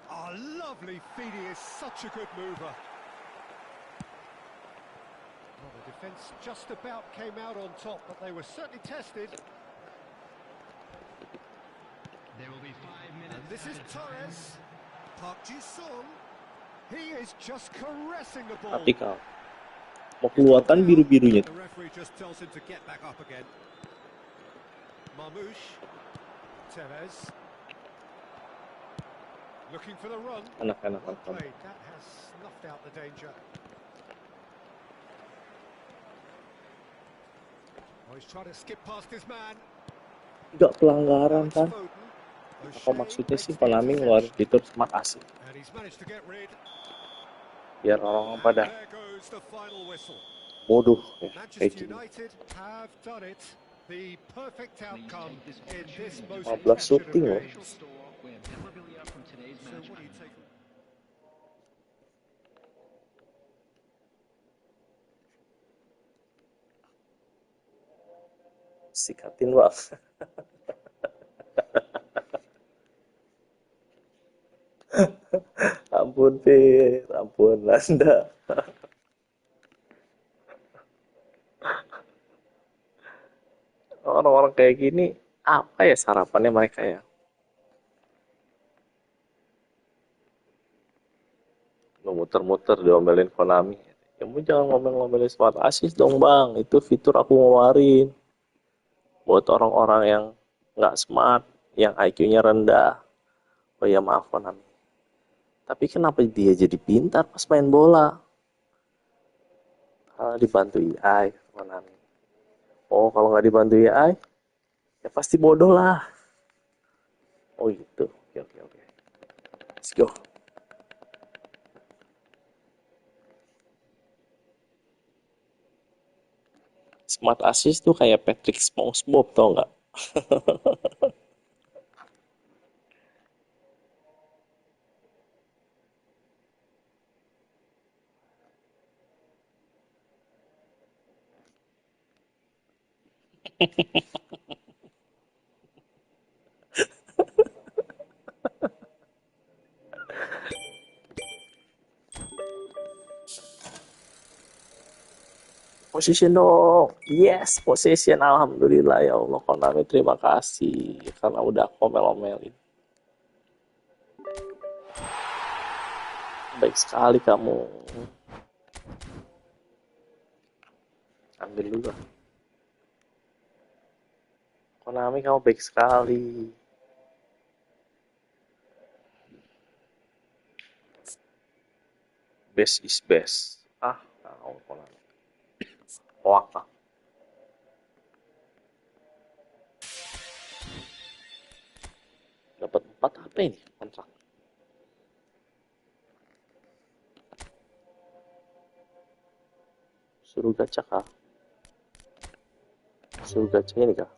[SPEAKER 2] Oh, lovely feed. He is such a good mover. Well, the defence just about came out on top, but they were certainly tested.
[SPEAKER 4] There will be 5 minutes.
[SPEAKER 2] And this is
[SPEAKER 4] added time.
[SPEAKER 2] Torres. Park Ji-sung. He is just caressing the ball.
[SPEAKER 1] Tapi kau mau keluarkan biru-birunya.
[SPEAKER 2] The referee just tells him to get back up again. Marmouche. Tevez. Looking for the run.
[SPEAKER 1] Anak-anak
[SPEAKER 2] Well
[SPEAKER 1] kamu.
[SPEAKER 2] played. That has snuffed out the danger. Oh, he's trying to skip past his man.
[SPEAKER 1] Tidak pelanggaran
[SPEAKER 2] It's
[SPEAKER 1] kan?
[SPEAKER 2] Foden.
[SPEAKER 1] Apa maksudnya sih
[SPEAKER 2] Makes the
[SPEAKER 1] Konami ngeluarin
[SPEAKER 2] interception.
[SPEAKER 1] fitur terima kasih?
[SPEAKER 2] And he's managed to get rid.
[SPEAKER 1] Biar orang
[SPEAKER 2] And
[SPEAKER 1] pada
[SPEAKER 2] there goes the final whistle.
[SPEAKER 1] bodoh ya kayak
[SPEAKER 2] Manchester
[SPEAKER 1] gini.
[SPEAKER 2] United have done it. The perfect outcome in this most
[SPEAKER 1] 15
[SPEAKER 2] passionate
[SPEAKER 1] shooting loh.
[SPEAKER 2] game.
[SPEAKER 4] Store with memorabilia from today's
[SPEAKER 2] So
[SPEAKER 4] match.
[SPEAKER 2] what do you take?
[SPEAKER 1] Sikatin bang. Ampun Pir, ampun Anda. Orang-orang kayak gini, apa ya sarapannya mereka ya? Lu muter-muter diomelin Konami. Kamu jangan ngomel-ngomelin Smart Assist dong bang, itu fitur aku ngeluarin. Buat orang-orang yang nggak smart, yang IQ-nya rendah. Oh ya maaf Konami. Tapi kenapa dia jadi pintar pas main bola? Kalau dibantu AI, Konami. Oh kalau nggak dibantu AI, ya pasti bodoh lah. Oh gitu. Oke, oke, oke. Let's go. Smart Assist tuh kayak Patrick SpongeBob tau nggak? Position dong. Yes, position. Alhamdulillah ya Allah. Konami terima kasih. Karena udah komel-omelin. Baik sekali kamu. Ambil dulu. Konami kamu baik sekali. Best is best. Ah, tahu Konami. Hoak ah. Dapat 4 apa ini kontrak? Suruh gacha kah? Suruh gacha ini kah?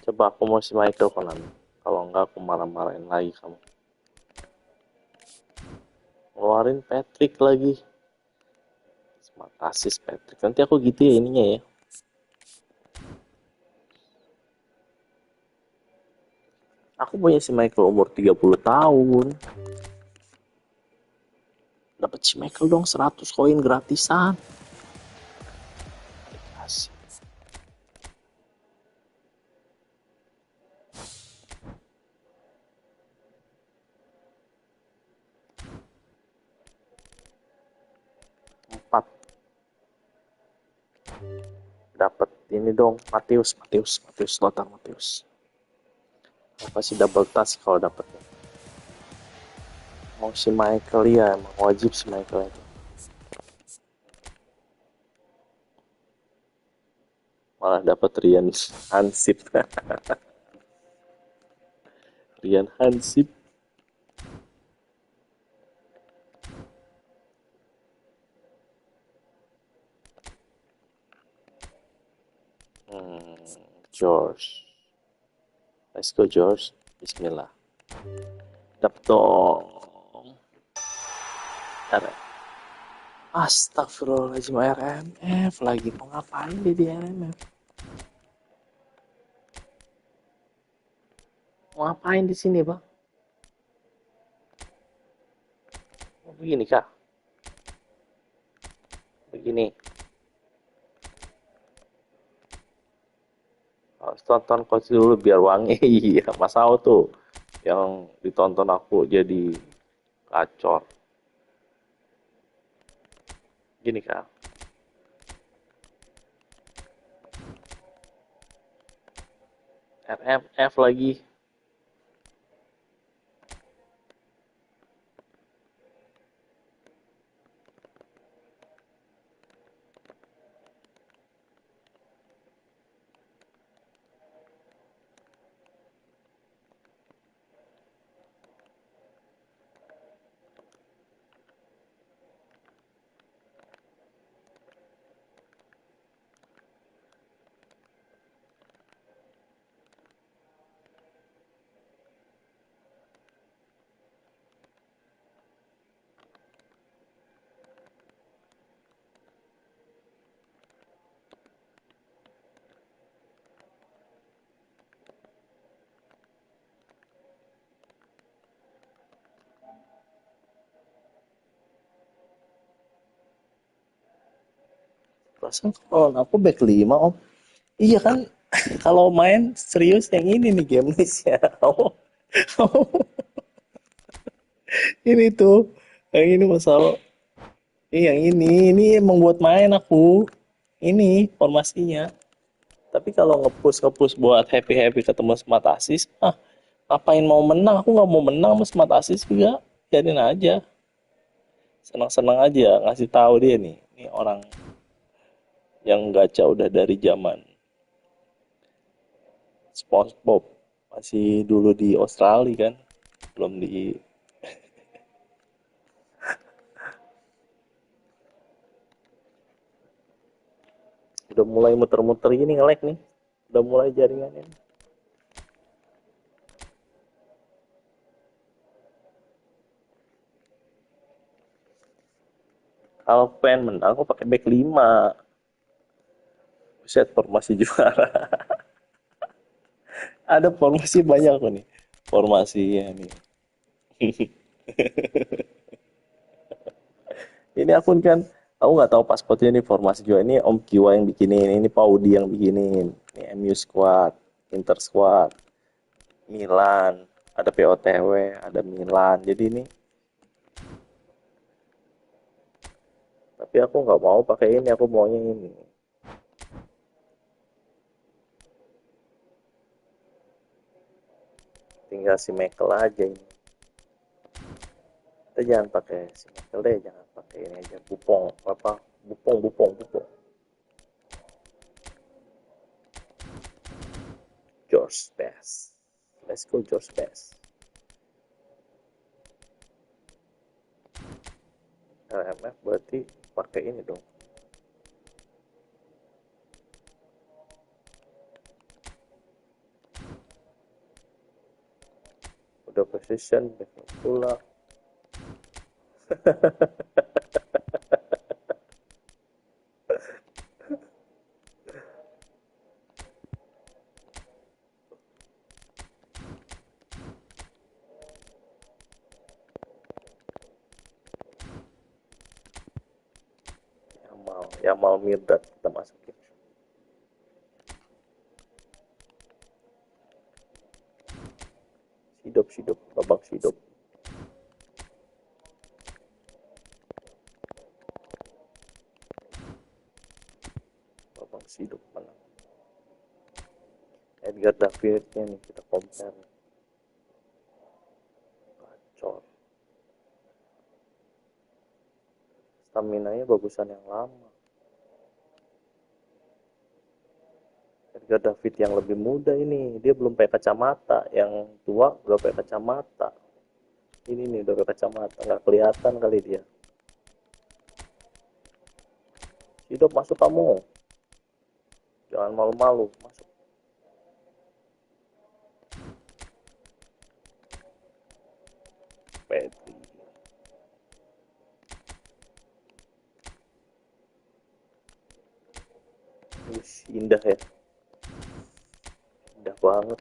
[SPEAKER 1] Coba aku mau si Michael Konami. Kalau enggak aku marah-marahin lagi kamu. Ngeluarin Patrick lagi. Smart Assist Patrick. Nanti aku gitu ya ininya ya. Aku punya si Michael umur 30 tahun. Dapat si Michael dong 100 koin gratisan. Asik. Empat. Dapat ini dong Mateus Lothar Mateus. Apa sih double touch kalau dapetnya? Mau si Michael ya, emang wajib si Michael itu. Malah dapat Rian Hansip. Rian Hansip. George. Let's go George. Bismillah. Dapet dong. Astagfirullahaladzim, RMF lagi. Mau ngapain dia di RMF? Mau ngapain di sini bang? Begini kak. Begini. Harus tonton coach dulu biar wangi. Iya, Mas Ao tuh yang ditonton aku jadi kacor. Gini kak. RMF lagi. Pasang kalau aku back 5 om. Iya kan, kalau main serius yang ini nih game list ya. Oh, oh, ini tuh, yang ini masalah. Yang ini emang buat main aku. Ini formasinya. Tapi kalau ngepush buat happy happy ketemu smart assist, ngapain mau menang? Aku nggak mau menang sama smart assist juga. Jadiin aja. Senang-senang aja ngasih tahu dia nih. Ini orang yang gacha udah dari zaman SpongeBob. Masih dulu di Australia kan. Belum di. Udah mulai muter-muter gini nge-lag nih. Udah mulai jaringannya. Kalau pengen menang aku pakai back 5. Set formasi juara. Ada formasi banyak kok nih. Formasinya nih. Ini akun kan aku nggak tahu pasportnya ini formasi juga. Ini Om Kiwa yang bikinin, ini Paudi yang bikinin. Ini MU Squad, Inter Squad, Milan, ada POTW, ada Milan. Jadi ini tapi aku nggak mau pakai ini, aku maunya ini. Tinggal si Michael aja ini. Kita jangan pakai si Michael deh, jangan pakai ini aja. Bupong apa? Bupong. George Best. Let's go George Best. LMF berarti pakai ini dong. Udah position back pula. Yamal Mirdad kita masukin. Sidop, babak sidop. Babak sidop mana? Edgar Davidnya nih kita compare. Gacor. Stamina-nya bagusan yang lama. Edgar David yang lebih muda ini, dia belum pakai kacamata. Yang tua udah pakai kacamata. Ini nih udah pakai kacamata, nggak kelihatan kali dia. Sidop masuk kamu. Jangan malu-malu, masuk. Petri. Indah ya. Indah banget.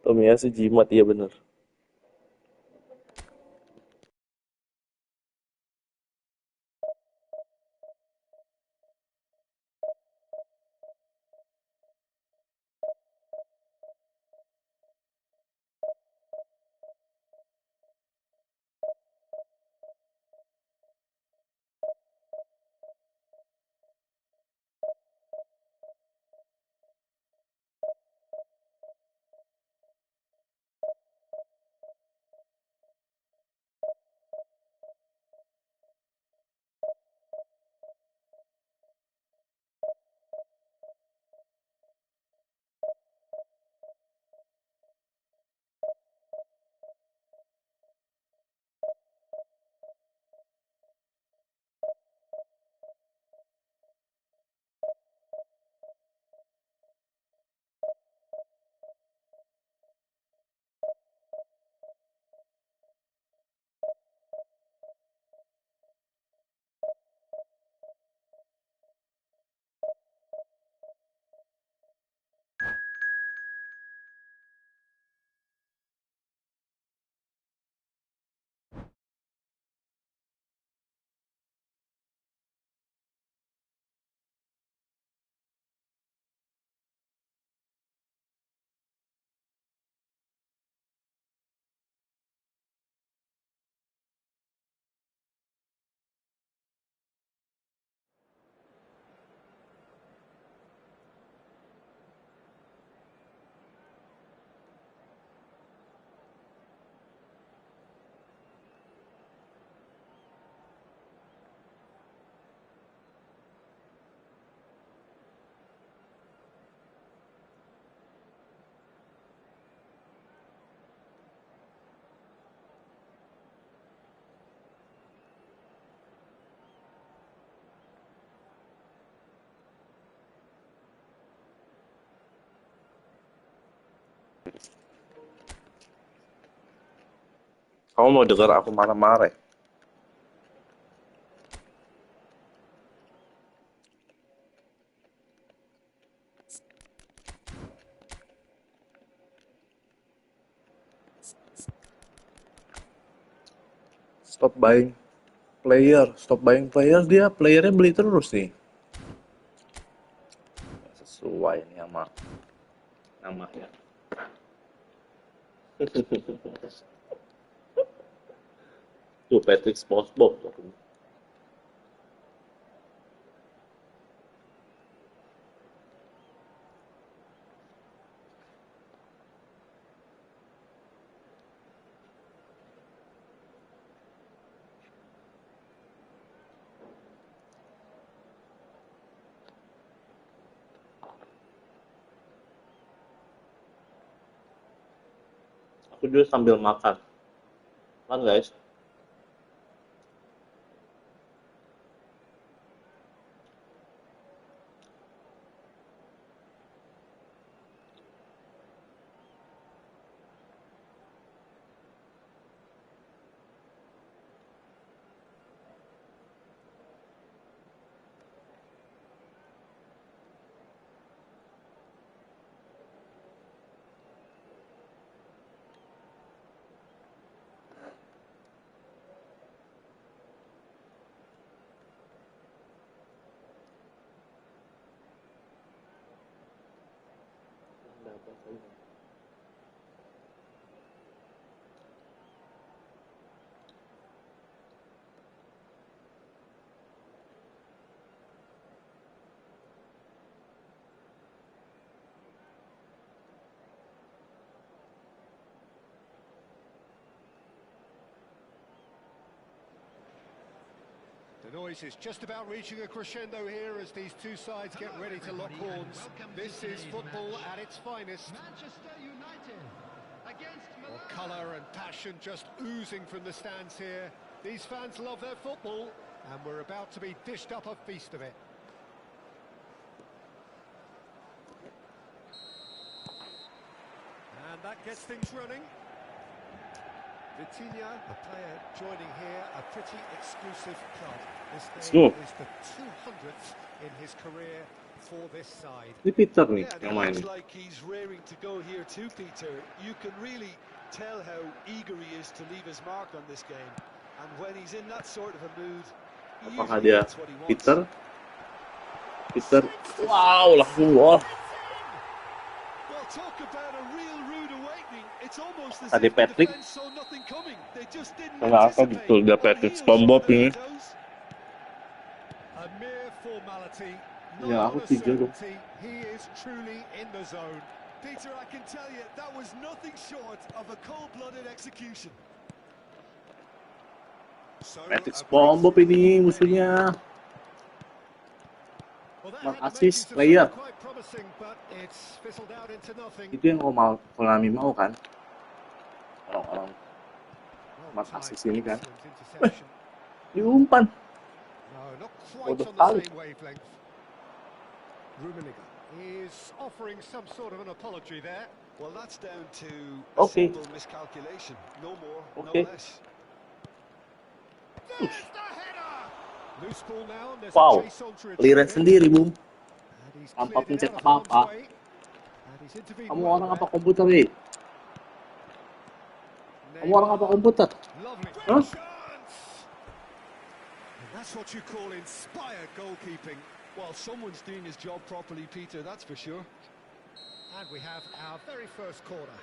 [SPEAKER 1] Tomiyasu jimat, iya bener. Kamu mau dengar aku marah-marah? Stop buying player, dia playernya beli terus nih. Sesuai nih sama namanya. Tuh Patrick SpongeBob tuh. Aku juga sambil makan. Kan guys?
[SPEAKER 2] The noise is just about reaching a crescendo here as these two sides get ready to lock horns. This is football at its finest.
[SPEAKER 4] Manchester United against
[SPEAKER 2] Well,
[SPEAKER 4] Milan.
[SPEAKER 2] colour and passion just oozing from the stands here. These fans love their football, and we're about to be dished up a feast of it. And that gets things running. Vitinha, a player joining here, a pretty exclusive club. This
[SPEAKER 1] go.
[SPEAKER 2] game is the 200th in his career for this side.
[SPEAKER 1] Ini Peter nih
[SPEAKER 7] Yeah,
[SPEAKER 1] yang
[SPEAKER 7] it
[SPEAKER 1] main.
[SPEAKER 7] looks like he's raring to go here too, Peter. You can really tell how eager he is to leave his mark on this game. And when he's in that sort of a mood, he
[SPEAKER 1] Apakah
[SPEAKER 7] usually
[SPEAKER 1] dia
[SPEAKER 7] gets what he wants.
[SPEAKER 1] Peter, wow, langsung gol.
[SPEAKER 7] Well, talk about a real rude awakening. It's almost as
[SPEAKER 1] Tadi
[SPEAKER 7] if the
[SPEAKER 1] Patrick
[SPEAKER 7] defense saw nothing coming. They just didn't
[SPEAKER 1] kenapa
[SPEAKER 7] anticipate.
[SPEAKER 1] betul dia
[SPEAKER 7] On
[SPEAKER 1] Patrick
[SPEAKER 7] heels,
[SPEAKER 1] SpongeBob
[SPEAKER 7] on
[SPEAKER 1] ini?
[SPEAKER 7] their toes.
[SPEAKER 2] A mere formality,
[SPEAKER 1] Ya,
[SPEAKER 2] not
[SPEAKER 1] aku
[SPEAKER 2] on a
[SPEAKER 1] setuju dong.
[SPEAKER 2] certainty. He is truly in the zone.
[SPEAKER 7] Peter, I can tell you, that was nothing short of a cold-blooded execution.
[SPEAKER 2] So,
[SPEAKER 1] Patrick
[SPEAKER 2] a
[SPEAKER 1] SpongeBob
[SPEAKER 2] breakthrough
[SPEAKER 1] ini
[SPEAKER 2] already.
[SPEAKER 1] musuhnya.
[SPEAKER 2] Well, that
[SPEAKER 1] Mark
[SPEAKER 2] had the
[SPEAKER 1] assist
[SPEAKER 2] makings of
[SPEAKER 1] player.
[SPEAKER 2] something quite promising, but it's fizzled out into nothing.
[SPEAKER 1] Itu yang Konami mau kan? Orang-orang
[SPEAKER 2] Well
[SPEAKER 1] Mark
[SPEAKER 2] timed,
[SPEAKER 1] assist ini kan?
[SPEAKER 2] excellent interception.
[SPEAKER 1] Diumpan.
[SPEAKER 2] No, not quite
[SPEAKER 1] Bodoh
[SPEAKER 2] on the
[SPEAKER 1] sekali.
[SPEAKER 2] same wavelength. Rummenigge is offering some sort of an apology there.
[SPEAKER 7] Well, that's down to a
[SPEAKER 1] Okay.
[SPEAKER 7] simple miscalculation. No more,
[SPEAKER 1] Okay.
[SPEAKER 7] no less.
[SPEAKER 2] There's the header! Loose ball now, and there's
[SPEAKER 1] Wow,
[SPEAKER 2] a chase on to
[SPEAKER 1] clearance
[SPEAKER 2] retrieve it.
[SPEAKER 1] sendiri, Bung.
[SPEAKER 2] And he's
[SPEAKER 1] Tanpa
[SPEAKER 2] cleared it
[SPEAKER 1] pencet
[SPEAKER 2] out of harm's
[SPEAKER 1] apa-apa.
[SPEAKER 2] way. And he's intervened
[SPEAKER 1] Kamu
[SPEAKER 2] well
[SPEAKER 1] orang
[SPEAKER 2] there.
[SPEAKER 1] apa komputer, Wi? Kamu orang apa komputer?
[SPEAKER 2] Lovely
[SPEAKER 1] Huh?
[SPEAKER 2] chance! And that's what you call inspired goalkeeping.
[SPEAKER 7] Well, someone's doing his job properly, Peter, that's for sure.
[SPEAKER 2] And we have our very first corner.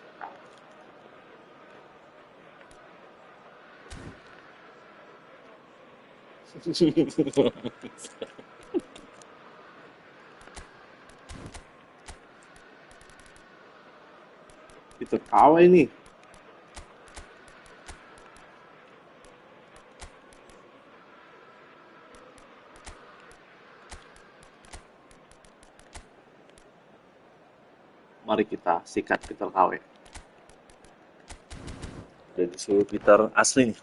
[SPEAKER 1] Itu tahu ini. Mari kita sikat Peter KW. Udah disuruh Peter asli nih.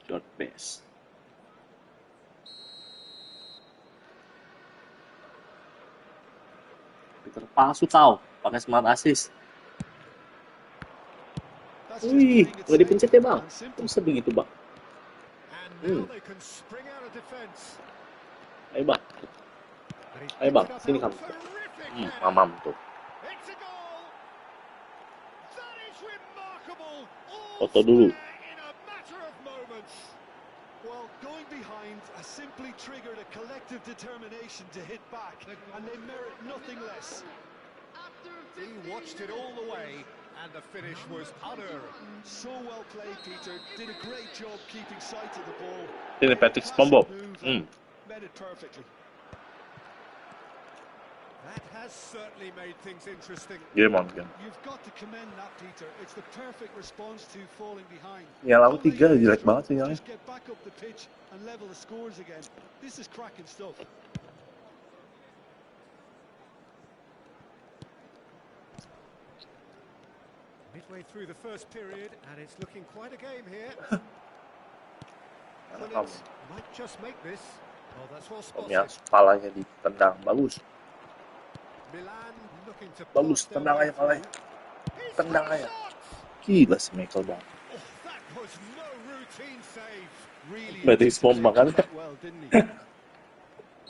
[SPEAKER 1] George Best. Terpalsu kau, pakai smart assist.
[SPEAKER 7] That's just
[SPEAKER 1] Wih,
[SPEAKER 7] playing it
[SPEAKER 1] nggak dipencet
[SPEAKER 7] safe
[SPEAKER 1] ya bang?
[SPEAKER 7] and
[SPEAKER 1] Kok
[SPEAKER 7] simple.
[SPEAKER 1] bisa begitu bang?
[SPEAKER 2] And now they can spring out of defence.
[SPEAKER 1] Ayo bang,
[SPEAKER 2] And he's
[SPEAKER 1] ayo
[SPEAKER 2] picked
[SPEAKER 1] bang,
[SPEAKER 2] it up
[SPEAKER 1] sini
[SPEAKER 2] out.
[SPEAKER 1] kamu.
[SPEAKER 2] Terrific header.
[SPEAKER 1] Mamam tuh.
[SPEAKER 2] It's a goal. That is remarkable. All
[SPEAKER 1] Foto dulu.
[SPEAKER 2] square in a matter of moments.
[SPEAKER 7] Well, going behind has simply triggered a collective determination to hit back, and they merit nothing less.
[SPEAKER 2] He watched it all the way, and the finish was unerring.
[SPEAKER 7] So well played, Peter. Did a great job keeping sight of the ball.
[SPEAKER 1] Ini
[SPEAKER 7] Made a
[SPEAKER 1] Patrick
[SPEAKER 7] classic
[SPEAKER 1] Spongebob.
[SPEAKER 7] move and met it perfectly.
[SPEAKER 2] That has certainly made things interesting.
[SPEAKER 1] Game on game.
[SPEAKER 7] You've got to commend that, Peter. It's the perfect response to falling behind.
[SPEAKER 1] Ya aku
[SPEAKER 7] Don't
[SPEAKER 1] 3
[SPEAKER 7] let
[SPEAKER 1] jelek
[SPEAKER 7] it
[SPEAKER 1] banget sinyalnya.
[SPEAKER 7] Just get back up the pitch and level the scores again. This is cracking stuff.
[SPEAKER 2] Midway through the first period, and it's looking quite a game here.
[SPEAKER 1] Karena
[SPEAKER 2] Well,
[SPEAKER 1] kamu
[SPEAKER 2] it might just make this. Oh, that's well
[SPEAKER 1] ya
[SPEAKER 2] spotted.
[SPEAKER 1] kepalanya ditendang bagus.
[SPEAKER 2] Milan looking to
[SPEAKER 1] Bagus,
[SPEAKER 2] pass their
[SPEAKER 1] tendang
[SPEAKER 2] way
[SPEAKER 1] aja kepalanya.
[SPEAKER 2] through. He's
[SPEAKER 1] Tendang
[SPEAKER 2] got a
[SPEAKER 1] aja.
[SPEAKER 2] shot!
[SPEAKER 1] Gila si Michael bang.
[SPEAKER 2] Oh, that was no routine save.
[SPEAKER 7] Really
[SPEAKER 1] Patrick Spongebob kan?
[SPEAKER 7] anticipated that well, didn't he?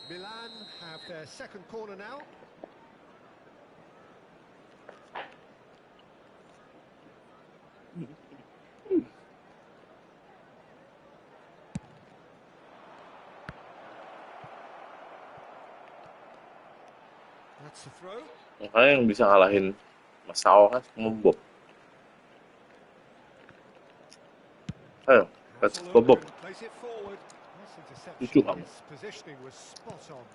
[SPEAKER 2] Milan have their second corner now. That's the throw.
[SPEAKER 1] Makanya yang bisa ngalahin Mas Sao kan Spongebob. Ayo, Patrick Spongebob.
[SPEAKER 2] Place it forward. Nice interception.
[SPEAKER 1] Lucu kamu.
[SPEAKER 2] His positioning was spot on.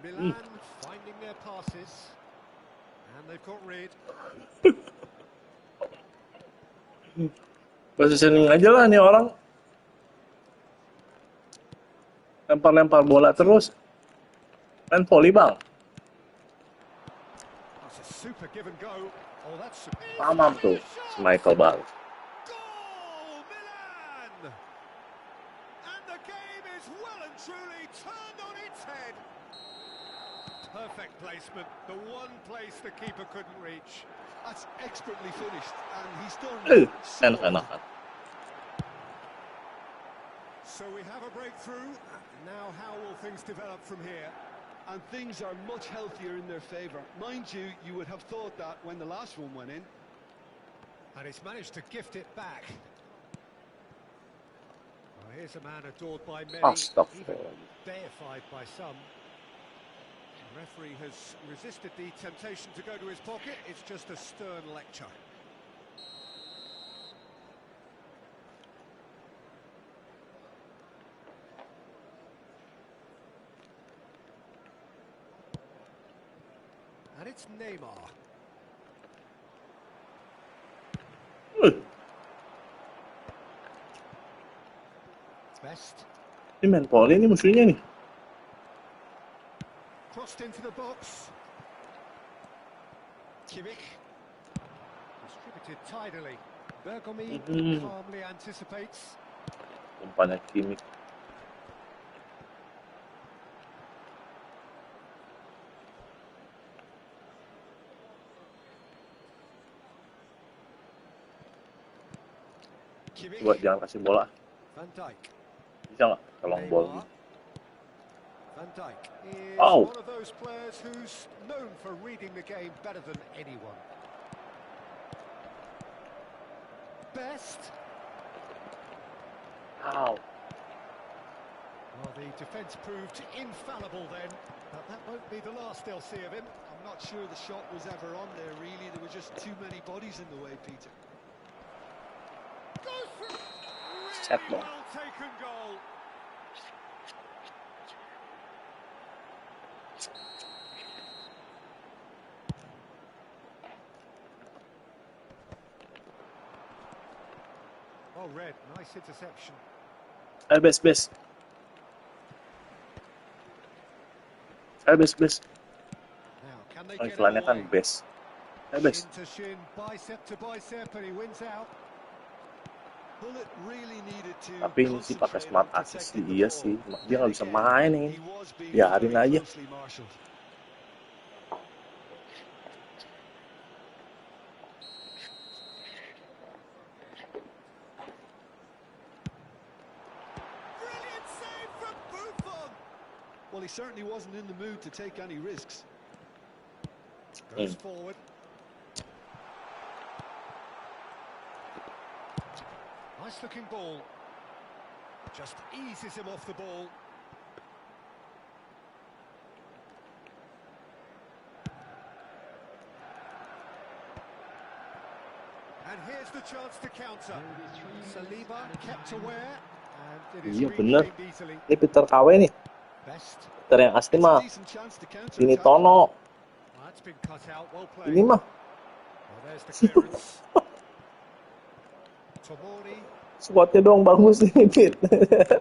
[SPEAKER 2] Milan finding their passes. And they've got rid.
[SPEAKER 1] Positioning aja lah nih orang. Lempar-lempar bola terus. Main volley bang.
[SPEAKER 2] That's a super give and go. Oh, that's
[SPEAKER 1] Mamam tuh si Michael bang.
[SPEAKER 2] Goal, Milan! And the game is well and truly turned on its head. Perfect placement, the one place the keeper couldn't reach.
[SPEAKER 7] That's expertly finished, and he's done so
[SPEAKER 1] Enak-enakan.
[SPEAKER 2] So we have a breakthrough. Now how will things develop from here?
[SPEAKER 7] and things are much healthier in their favour. Mind you, you would have thought that when the last one went in.
[SPEAKER 2] And he's managed to gift it back. Well, here's a man adored by many, even deified by some. The referee has resisted the temptation to go to his pocket. It's just a stern lecture. And it's Neymar. Best.
[SPEAKER 1] Ini main volley ini musuhnya nih.
[SPEAKER 2] Crossed into the box. Kimmich. Distributed tidily. Bergomi calmly anticipates.
[SPEAKER 1] Umpannya Kimmich. Buat jangan kasih bola.
[SPEAKER 2] Van Dijk.
[SPEAKER 1] Bisa nggak tolong bola?
[SPEAKER 2] Van Dijk is
[SPEAKER 1] Oh.
[SPEAKER 2] one of those players who's known for reading the game better than anyone. Best.
[SPEAKER 1] Ow.
[SPEAKER 2] Well, the defence proved infallible then, but that won't be the last they'll see of him.
[SPEAKER 7] I'm not sure the shot was ever on there, really. There were just too many bodies in the way, Peter.
[SPEAKER 2] Goes for
[SPEAKER 1] Set
[SPEAKER 2] really
[SPEAKER 1] ball.
[SPEAKER 2] well taken goal. Oh, Red, nice interception.
[SPEAKER 1] Best. Best.
[SPEAKER 2] Now, can they
[SPEAKER 1] Oh,
[SPEAKER 2] get it
[SPEAKER 1] iklannya kan
[SPEAKER 2] away?
[SPEAKER 1] best. Best.
[SPEAKER 2] Shin to shin, bicep to bicep, and he wins out.
[SPEAKER 7] Bullet really needed to
[SPEAKER 1] Tapi ini sih pakai smart
[SPEAKER 7] concentrate on
[SPEAKER 1] assist
[SPEAKER 7] protecting the
[SPEAKER 1] iya
[SPEAKER 7] ball.
[SPEAKER 1] sih. Dia
[SPEAKER 7] Then
[SPEAKER 1] nggak bisa
[SPEAKER 7] again,
[SPEAKER 1] main nih.
[SPEAKER 7] he was being
[SPEAKER 1] Biarin
[SPEAKER 7] very
[SPEAKER 1] aja.
[SPEAKER 7] closely marshalled. Well, he certainly wasn't in the mood to take any risks.
[SPEAKER 2] Goes forward. Nice looking ball. Just eases him off the ball. And here's the chance to counter. Saliba kept aware, and it is
[SPEAKER 1] Iya bener.
[SPEAKER 2] reclaimed easily.
[SPEAKER 1] Ini Peter KW nih.
[SPEAKER 2] Best.
[SPEAKER 1] Peter yang asli
[SPEAKER 7] It's a
[SPEAKER 1] mah
[SPEAKER 7] decent chance to counter
[SPEAKER 1] ini
[SPEAKER 7] attack.
[SPEAKER 1] Tono.
[SPEAKER 2] That's been cut out. Well played.
[SPEAKER 1] Ini mah
[SPEAKER 2] Well, there's the clearance. Tomori.
[SPEAKER 1] squadnya dong bagus nih Pit.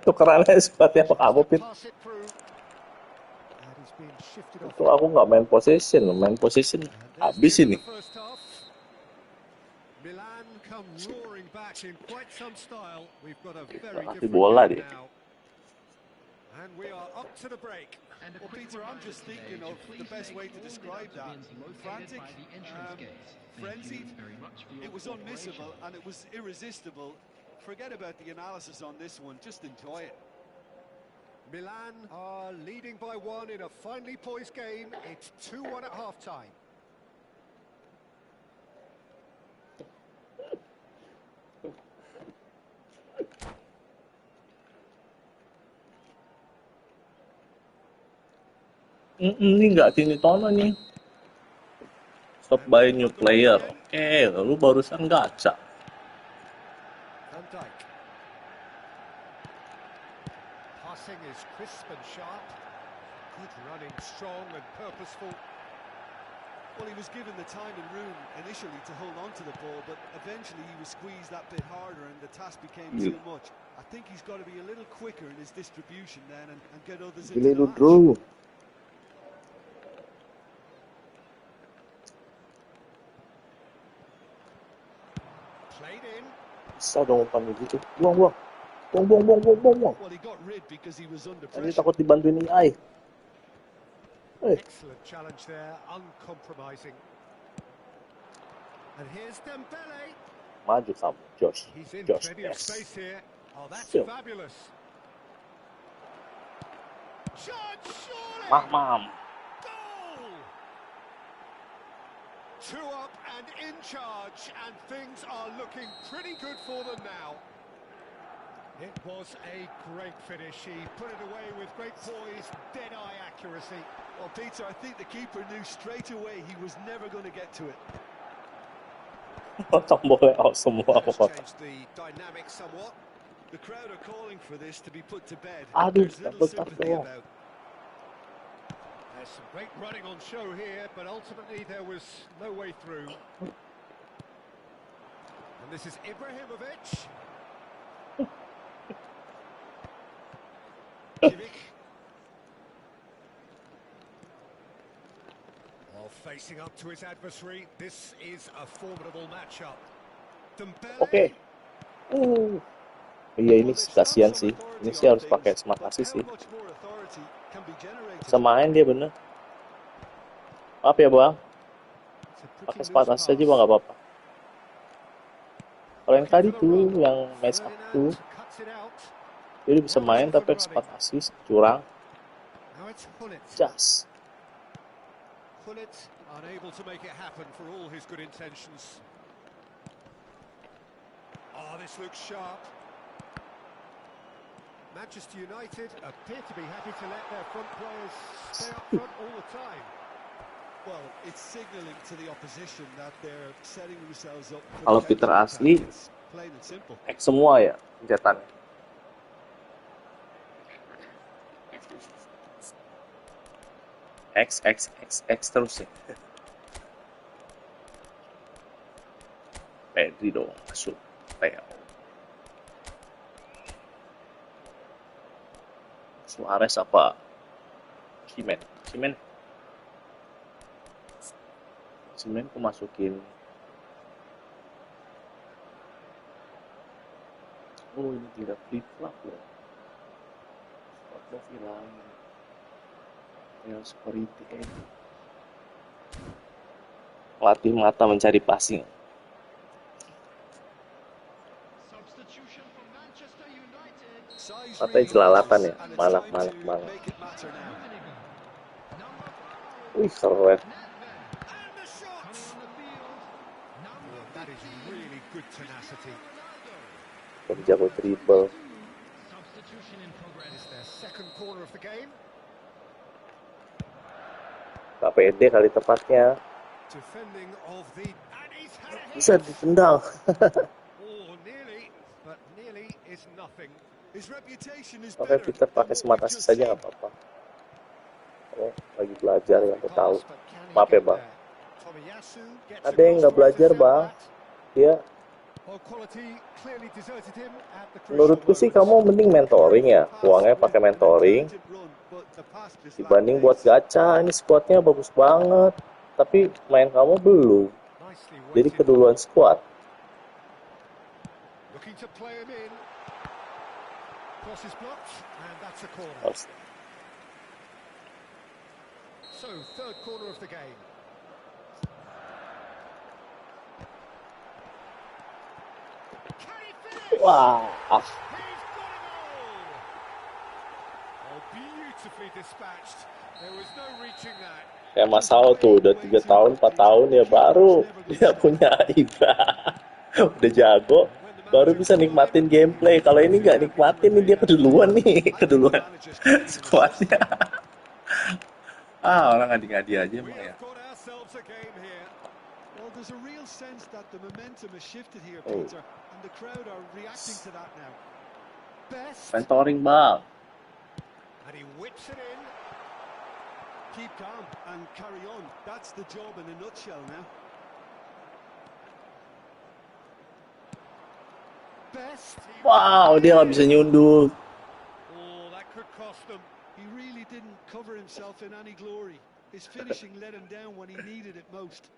[SPEAKER 1] Tukerannya squadnya apa kamu Pit?
[SPEAKER 2] Pass it through. And he's been shifted off.
[SPEAKER 1] Itu aku nggak main possession, main possession
[SPEAKER 2] And there's
[SPEAKER 1] habis
[SPEAKER 2] the end
[SPEAKER 1] ini.
[SPEAKER 2] of the first half. Milan come roaring back in quite some style. We've got a very
[SPEAKER 1] Kasih
[SPEAKER 2] different
[SPEAKER 1] bola
[SPEAKER 2] game
[SPEAKER 1] dia.
[SPEAKER 2] now. And we are up to the break.
[SPEAKER 4] And a
[SPEAKER 3] Well,
[SPEAKER 4] quick
[SPEAKER 3] Peter, I'm
[SPEAKER 4] reminder
[SPEAKER 3] just
[SPEAKER 4] today
[SPEAKER 3] thinking
[SPEAKER 4] to
[SPEAKER 3] of the
[SPEAKER 4] please
[SPEAKER 3] best
[SPEAKER 4] make
[SPEAKER 3] way to
[SPEAKER 4] all
[SPEAKER 3] describe that.
[SPEAKER 4] bins located
[SPEAKER 3] Frantic,
[SPEAKER 4] by the entrance gate. Thank
[SPEAKER 3] frenzied.
[SPEAKER 4] you very much for your
[SPEAKER 3] It was
[SPEAKER 4] cooperation.
[SPEAKER 3] unmissable and it was irresistible. Forget about the analysis on this one, just enjoy it.
[SPEAKER 2] Milan are leading by one in a finely poised game. It's 2-1 at half-time.
[SPEAKER 1] Ini nggak sini Tono nih. Stop by new player. Oke, lalu barusan gacha.
[SPEAKER 2] Van Dijk. Passing is crisp and sharp. Good running, strong and purposeful.
[SPEAKER 3] Well, he was given the time and room initially to hold on to the ball, but eventually he was squeezed that bit harder and the task became too much. I think he's got to be a little quicker in his distribution then and get others into
[SPEAKER 1] Gile
[SPEAKER 3] the
[SPEAKER 1] lu
[SPEAKER 3] match.
[SPEAKER 1] Drew.
[SPEAKER 2] Played in.
[SPEAKER 1] Bisa dong umpan gitu. Buang. Buang.
[SPEAKER 3] Well, he got rid because he was under
[SPEAKER 1] Tadi
[SPEAKER 3] pressure.
[SPEAKER 1] takut dibantuin AI.
[SPEAKER 2] Excellent challenge there, uncompromising. And here's Dembele.
[SPEAKER 1] Maju kamu, Josh.
[SPEAKER 2] He's in
[SPEAKER 1] Josh,
[SPEAKER 2] plenty of
[SPEAKER 1] yes.
[SPEAKER 2] space here. Oh, that's
[SPEAKER 1] Still.
[SPEAKER 2] fabulous. Shot, surely!
[SPEAKER 1] Mam.
[SPEAKER 2] Goal! 2 up and in charge, and things are looking pretty good for them now. It was a great finish. He put it away with great poise, dead-eye accuracy.
[SPEAKER 3] Well, Peter, I think the keeper knew straight away he was never going to get to it.
[SPEAKER 1] Tombolnya out semua.
[SPEAKER 2] Has changed the dynamic somewhat.
[SPEAKER 3] The crowd are calling for this to be put to bed.
[SPEAKER 1] Aduh,
[SPEAKER 3] There's little
[SPEAKER 1] double tap
[SPEAKER 3] sympathy
[SPEAKER 1] doang.
[SPEAKER 3] about.
[SPEAKER 2] There's some great running on show here, but ultimately there was no way through. And this is Ibrahimovic. Kimmich. While facing up to his adversary, this is a formidable matchup. Dembele.
[SPEAKER 1] Oke. Iya ini kasihan sih. Ini sih harus pakai smart assist sih.
[SPEAKER 3] How much more authority can be generated?
[SPEAKER 1] Bisa main dia bener. Maaf ya bang.
[SPEAKER 2] It's a pretty
[SPEAKER 1] Pakai
[SPEAKER 2] loose
[SPEAKER 1] smart assist aja
[SPEAKER 2] pass.
[SPEAKER 1] mah nggak apa-apa. Kalau yang tadi tuh yang match up tuh,
[SPEAKER 2] Ferdinand cuts it out.
[SPEAKER 1] dia bisa main tapi smart assist curang.
[SPEAKER 2] Now it's Gullit.
[SPEAKER 1] Jas.
[SPEAKER 2] Gullit unable to make it happen for all his good intentions. Oh, this looks sharp. Manchester United appear to be happy to let their front players stay up front all the time.
[SPEAKER 3] Well, it's signalling to the opposition that they're setting themselves up for
[SPEAKER 1] Kalau
[SPEAKER 3] the
[SPEAKER 1] Peter
[SPEAKER 3] counter-attack.
[SPEAKER 1] asli,
[SPEAKER 3] It's plain and simple.
[SPEAKER 1] X semua ya pencetannya. X terus ya. Pedri dong masuk. Real. Suarez apa? Kimen aku masukin. Oh ini tidak flip flop loh. Spotbox hilang. Real security Pelatih mata mencari passing.
[SPEAKER 4] Substitution for Manchester United.
[SPEAKER 7] Size
[SPEAKER 1] Katanya
[SPEAKER 7] really
[SPEAKER 1] jelalatan
[SPEAKER 7] matters,
[SPEAKER 1] ya,
[SPEAKER 7] and it's
[SPEAKER 1] malak
[SPEAKER 7] time
[SPEAKER 1] malak
[SPEAKER 7] to
[SPEAKER 1] malak.
[SPEAKER 7] make it matter now.
[SPEAKER 4] Number 5.
[SPEAKER 1] Wih keren.
[SPEAKER 4] Nedved.
[SPEAKER 2] And the shot!
[SPEAKER 4] Coming on the field. Number
[SPEAKER 2] Oh, that is
[SPEAKER 4] 15.
[SPEAKER 2] really good tenacity.
[SPEAKER 4] Ronaldo.
[SPEAKER 1] Penjago triple.
[SPEAKER 4] Substitution in progress.
[SPEAKER 2] It's their second corner of the game.
[SPEAKER 1] Gak pede kali tepatnya.
[SPEAKER 2] Defending of the... And he's had a
[SPEAKER 1] Bisa
[SPEAKER 2] hit!
[SPEAKER 1] ditendang.
[SPEAKER 2] Oh, nearly, but nearly is nothing.
[SPEAKER 7] His reputation is
[SPEAKER 1] Oke,
[SPEAKER 7] better
[SPEAKER 1] Peter
[SPEAKER 7] than
[SPEAKER 1] pakai
[SPEAKER 7] what
[SPEAKER 1] smart
[SPEAKER 7] we've
[SPEAKER 1] assist
[SPEAKER 7] just
[SPEAKER 1] saja
[SPEAKER 7] seen.
[SPEAKER 1] nggak apa-apa. Oh, lagi belajar ya, aku tahu.
[SPEAKER 2] Pass, but can he
[SPEAKER 1] Maaf ya,
[SPEAKER 2] get
[SPEAKER 1] Bang.
[SPEAKER 2] there? Tomiyasu gets
[SPEAKER 1] Ada yang
[SPEAKER 2] across
[SPEAKER 1] nggak
[SPEAKER 2] to
[SPEAKER 1] belajar,
[SPEAKER 2] intercept
[SPEAKER 1] Bang.
[SPEAKER 2] that.
[SPEAKER 1] Dia,
[SPEAKER 2] Well, quality clearly deserted him at the crucial
[SPEAKER 1] menurutku sih
[SPEAKER 2] moments.
[SPEAKER 1] kamu mending mentoring ya. Uangnya pakai mentoring dibanding buat gacha. Ini squadnya bagus banget. Tapi main kamu belum.
[SPEAKER 2] Nicely
[SPEAKER 1] Jadi
[SPEAKER 2] weighted
[SPEAKER 1] keduluan
[SPEAKER 2] ball.
[SPEAKER 1] squad.
[SPEAKER 2] Looking to play him in. Cross is blocked, and that's a corner.
[SPEAKER 1] Harus.
[SPEAKER 2] So, third corner of the game. Can he finish?
[SPEAKER 1] Wah,
[SPEAKER 2] He's got it all! Oh, beautifully dispatched. There was no reaching that.
[SPEAKER 1] kayak Mas Sao tuh udah 3 tahun, 4 tahun ya baru dia punya ibah. Udah jago, baru bisa nikmatin gameplay. Kalau ini nggak nikmatin nih, dia keduluan nih, keduluan squadnya. Orang ngadi-ngadi aja
[SPEAKER 2] We
[SPEAKER 1] emang ya.
[SPEAKER 2] have got ourselves a game here.
[SPEAKER 7] Well, there's a real sense that the momentum has shifted here,
[SPEAKER 1] Oh.
[SPEAKER 7] Peter, and the crowd are reacting to that now.
[SPEAKER 2] Best.
[SPEAKER 1] Mentoring bang.
[SPEAKER 2] And he whips it in.
[SPEAKER 7] Keep calm and carry on. That's the job in a nutshell now.
[SPEAKER 2] Best.
[SPEAKER 1] Wow, dia nggak bisa nyundul.
[SPEAKER 2] Oh, that could cost them.
[SPEAKER 7] He really didn't cover himself in any glory. His finishing let him down when he needed it most.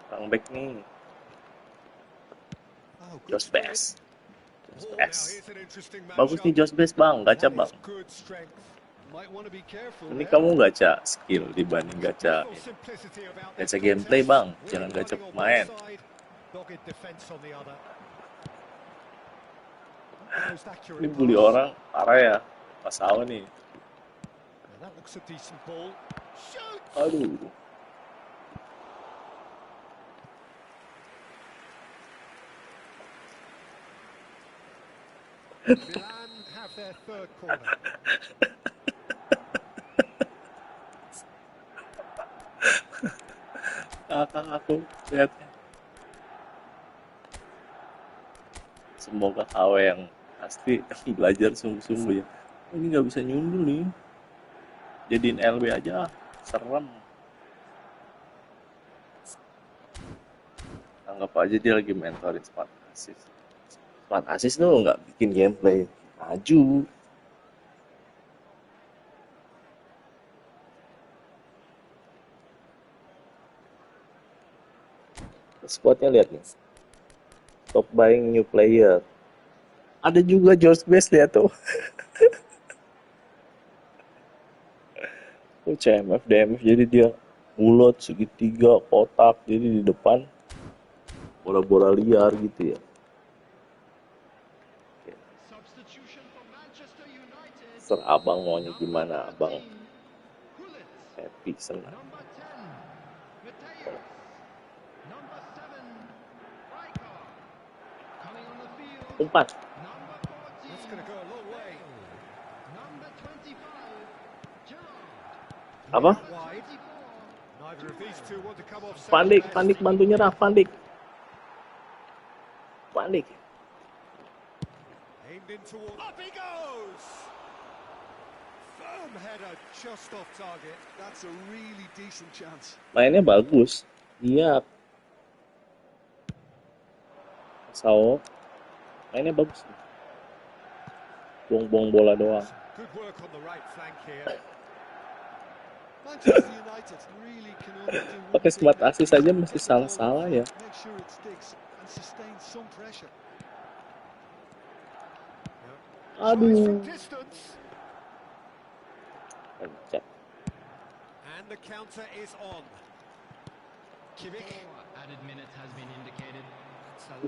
[SPEAKER 1] Bang back nih,
[SPEAKER 7] Oh, good
[SPEAKER 1] Josh
[SPEAKER 7] spirit.
[SPEAKER 1] Best. Josh
[SPEAKER 2] Oh, now
[SPEAKER 1] Best.
[SPEAKER 2] here's an interesting
[SPEAKER 1] Bagus nih
[SPEAKER 2] matchup.
[SPEAKER 1] Josh Best bang, gacha
[SPEAKER 2] That
[SPEAKER 1] bang.
[SPEAKER 2] is good strength.
[SPEAKER 7] Might want to be careful
[SPEAKER 1] Ini
[SPEAKER 7] there.
[SPEAKER 1] kamu gacha skill dibanding gacha
[SPEAKER 2] Little simplicity about
[SPEAKER 1] gacha
[SPEAKER 2] this
[SPEAKER 1] gameplay
[SPEAKER 2] contest.
[SPEAKER 1] bang,
[SPEAKER 2] Winning
[SPEAKER 1] jangan gacha
[SPEAKER 2] running on one
[SPEAKER 1] pemain.
[SPEAKER 2] side, dogged defense on the other. Most accurate
[SPEAKER 1] Ini bully
[SPEAKER 2] pass.
[SPEAKER 1] orang parah ya, Mas Sao nih.
[SPEAKER 2] And that looks a decent ball. Shoot!
[SPEAKER 1] Aduh.
[SPEAKER 2] Milan have their third corner.
[SPEAKER 1] Kakak aku lihatnya. Semoga KW yang pasti belajar sungguh-sungguh ya. Ini nggak bisa nyundul nih. Jadiin LB aja, serem. Anggap aja dia lagi mentorin smart assist. Smart assist tuh nggak bikin gameplay maju. Squadnya lihat nih. Stop buying new player. Ada juga George Best lihat tuh. Oh, CMF, DMF jadi dia bulat segitiga kotak jadi di depan bola-bola liar gitu ya.
[SPEAKER 4] Substitution for Manchester United.
[SPEAKER 1] Ser abang maunya gimana abang?
[SPEAKER 4] 13, Gullit.
[SPEAKER 1] Happy senang.
[SPEAKER 4] Number 10, Mateus. Number 7, Rijkaard. Coming on the field.
[SPEAKER 1] Umpat.
[SPEAKER 4] Number 14,
[SPEAKER 2] That's going to go a long way.
[SPEAKER 4] number 25, Giroud.
[SPEAKER 1] Apa?
[SPEAKER 2] Wide. Neither of these two want to come off second
[SPEAKER 1] Pandik,
[SPEAKER 2] best.
[SPEAKER 1] Pandik bantu nyerah, Pandik. Pandik.
[SPEAKER 2] Aimed in toward. Up he goes! Firm header just off target.
[SPEAKER 7] That's a really decent chance.
[SPEAKER 1] Mainnya bagus. Iya. Sao. Mainnya bagus. Buang-buang bola doang.
[SPEAKER 2] Good work on the right flank here.
[SPEAKER 7] Manchester United really can only do one
[SPEAKER 1] Pakai
[SPEAKER 7] thing
[SPEAKER 1] smart
[SPEAKER 7] now.
[SPEAKER 1] assist aja mesti
[SPEAKER 7] Get the ball
[SPEAKER 1] salah-salah
[SPEAKER 7] in
[SPEAKER 1] ya.
[SPEAKER 7] front, make sure it sticks and sustain some pressure.
[SPEAKER 2] Tries
[SPEAKER 1] Aduh.
[SPEAKER 2] from distance.
[SPEAKER 1] Pencet.
[SPEAKER 2] And the counter is on. Kimmich.
[SPEAKER 4] Added minutes has been indicated.
[SPEAKER 2] It's a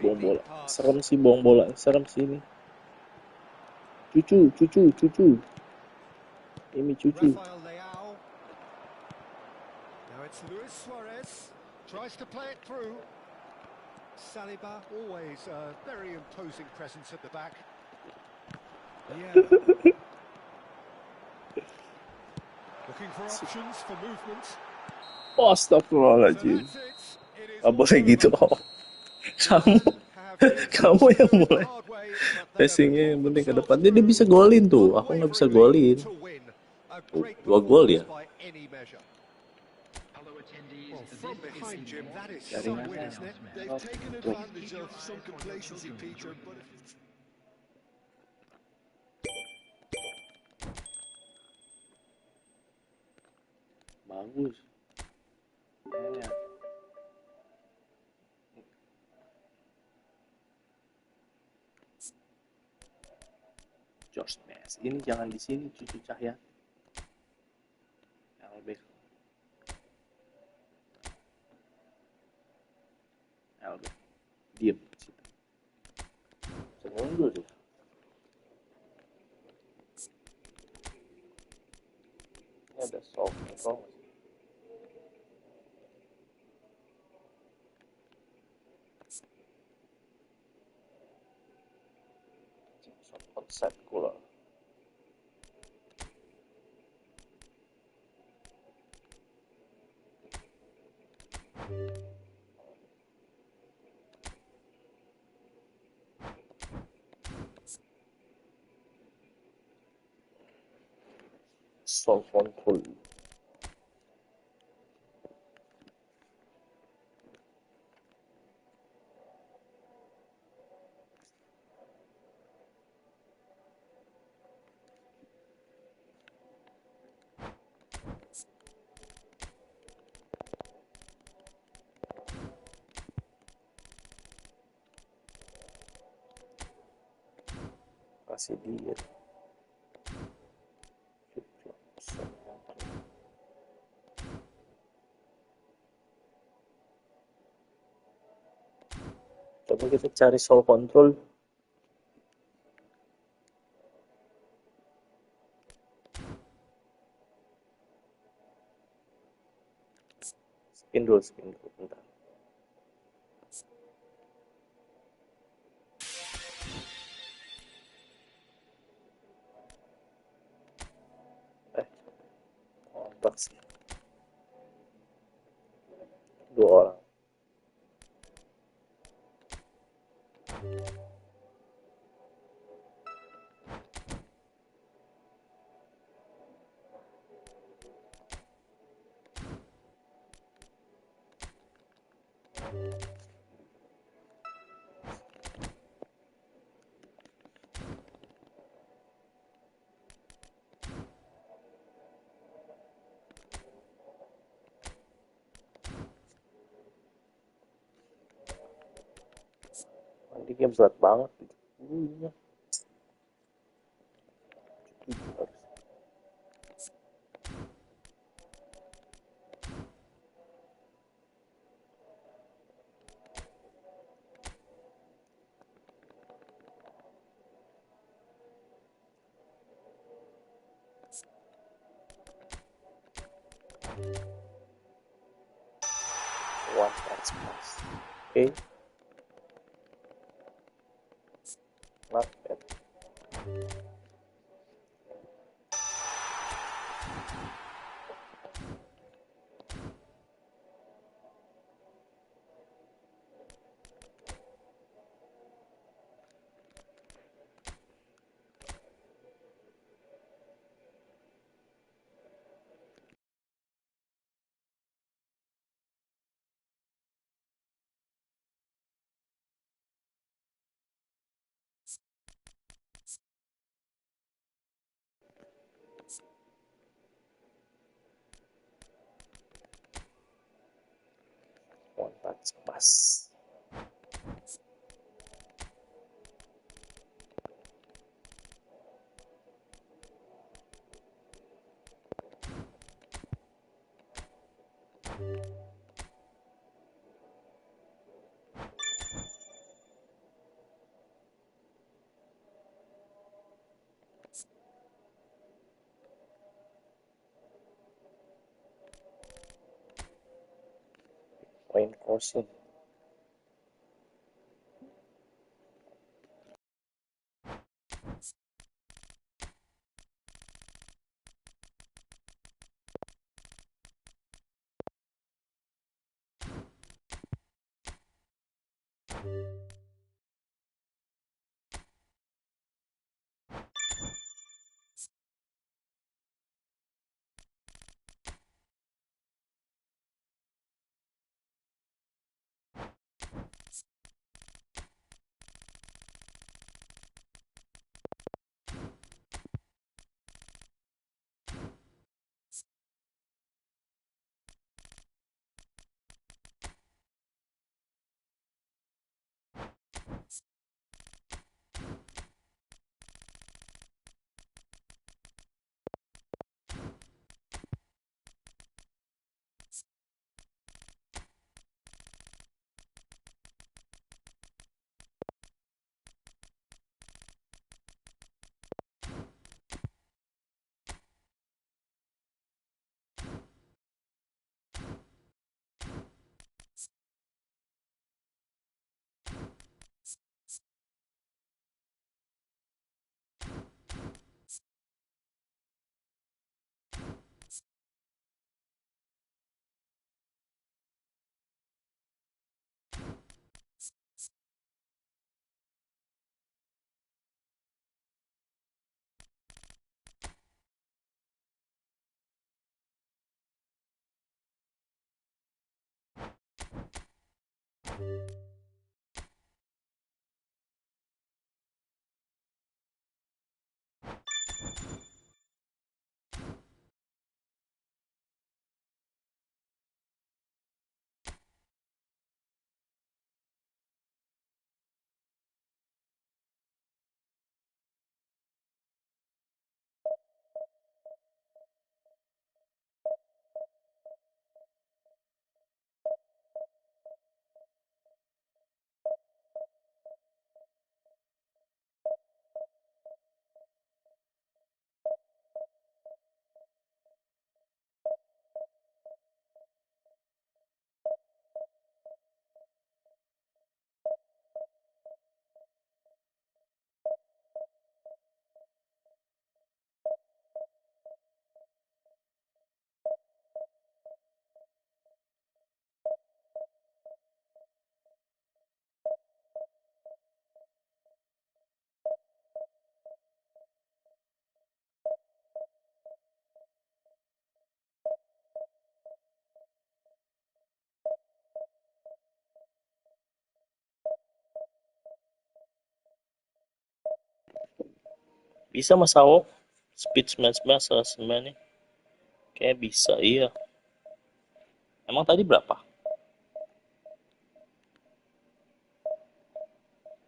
[SPEAKER 1] Buang
[SPEAKER 2] lovely deep
[SPEAKER 1] bola.
[SPEAKER 2] pass.
[SPEAKER 1] Serem sih buang bola. Serem sih ini. Cucu. Ini cucu.
[SPEAKER 2] Rafael Leao. Now it's Luis Suarez. Tries to play it through. Saliba, always a very imposing presence at the back. Yeah. Looking for options for movement.
[SPEAKER 1] Oh,
[SPEAKER 2] So
[SPEAKER 1] astagfirullahaladzim.
[SPEAKER 2] that's it. It is
[SPEAKER 1] Gak
[SPEAKER 2] all
[SPEAKER 1] boleh gitu.
[SPEAKER 2] over.
[SPEAKER 1] Kamu,
[SPEAKER 2] Milan have been
[SPEAKER 1] kamu
[SPEAKER 2] forced to
[SPEAKER 1] yang
[SPEAKER 2] do it the
[SPEAKER 1] mulai.
[SPEAKER 2] hard way, but they have
[SPEAKER 1] Passingnya yang
[SPEAKER 2] pulled
[SPEAKER 1] penting ke
[SPEAKER 2] themselves
[SPEAKER 1] depan. Dia bisa
[SPEAKER 2] through
[SPEAKER 1] golin tuh. Aku nggak bisa
[SPEAKER 2] unwaveringly
[SPEAKER 1] golin.
[SPEAKER 2] to win. A
[SPEAKER 1] Tuh,
[SPEAKER 2] great
[SPEAKER 1] 2 gol
[SPEAKER 2] performance
[SPEAKER 1] ya.
[SPEAKER 2] by any measure.
[SPEAKER 4] Hello attendees.
[SPEAKER 2] Well, from behind, Jim, that is
[SPEAKER 1] Dari
[SPEAKER 2] some
[SPEAKER 1] mana?
[SPEAKER 2] win, isn't it?
[SPEAKER 7] They've taken advantage of some complacency, Peter, but
[SPEAKER 1] Bagus. Ya. Josh Ness. Ini jangan di sini cucu cahaya. LB. LB. Diam di situ. Bisa mundur tuh. Ini ada soft control. Soft concept cooler. Soft control. Kasih dia. Coba kita cari soul control. Spin dulu bentar. Kompak sih. 2 orang. Ini game berat banget gitu. Iya. One touch pass. Okay. Not bad. One touch pass. crossing. Bisa Mas Awo? Speed 19 sebenarnya. Kayak bisa, iya. Emang tadi berapa?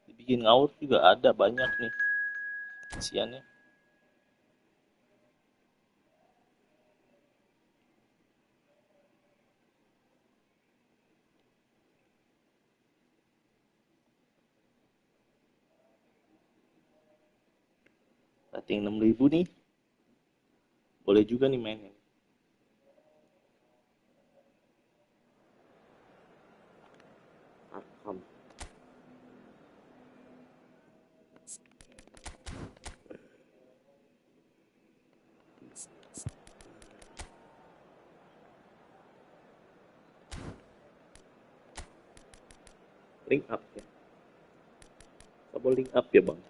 [SPEAKER 1] Dibikin ngawur juga ada banyak nih isiannya. Rating 6.000 nih. Boleh juga nih mainin. Arkham. Link up ya. Coba link up ya bang.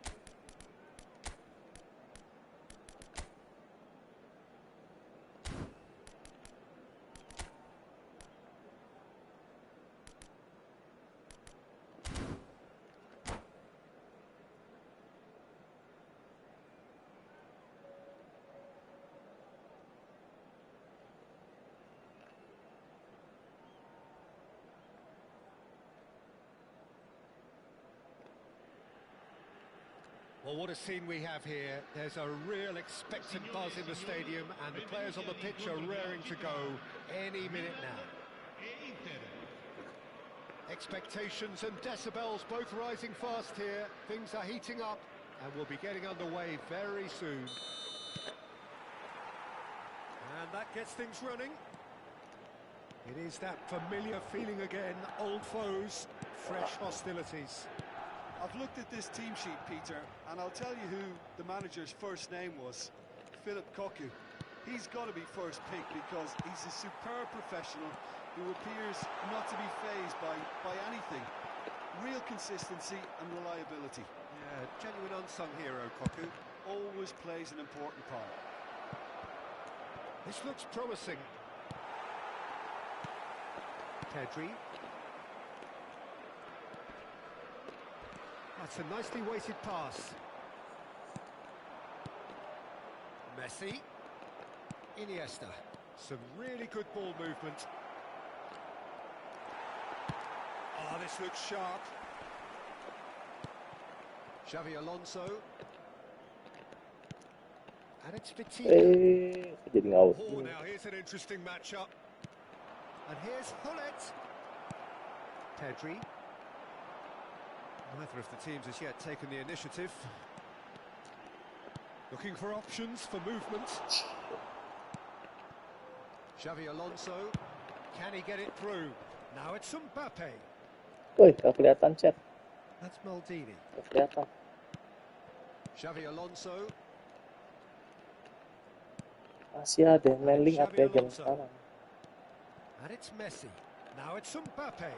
[SPEAKER 2] Well, what a scene we have here. There's a real expectant buzz in the stadium, and the players on the pitch are raring to go any minute now. Expectations and decibels both rising fast here. Things are heating up, and we'll be getting underway very soon. And that gets things running. It is that familiar feeling again, old foes, fresh hostilities.
[SPEAKER 3] I've looked at this team sheet, Peter, and I'll tell you who the manager's first name was. Philip Cocu. He's got to be first pick because he's a superb professional who appears not to be fazed by anything. Real consistency and reliability.
[SPEAKER 2] Yeah, genuine unsung hero, Koku.
[SPEAKER 3] Always plays an important part.
[SPEAKER 2] This looks promising. Pedri. That's a nicely weighted pass. Messi. Iniesta. Some really good ball movement. Oh, this looks sharp. Xavi Alonso. And it's Vitinha.
[SPEAKER 1] Jadi out.
[SPEAKER 2] Oh, now here's an interesting matchup. And here's Hullet. Pedri. Neither of the teams has yet taken the initiative. Looking for options for movement. Xavi Alonso. Can he get it through? Now it's Mbappe.
[SPEAKER 1] Woi, gak kelihatan chat.
[SPEAKER 2] That's Maldini.
[SPEAKER 1] Gak kelihatan.
[SPEAKER 2] Xavi Alonso.
[SPEAKER 1] Masih ada yang main link apa jam sekarang.
[SPEAKER 2] And it's Messi. Now it's Mbappe.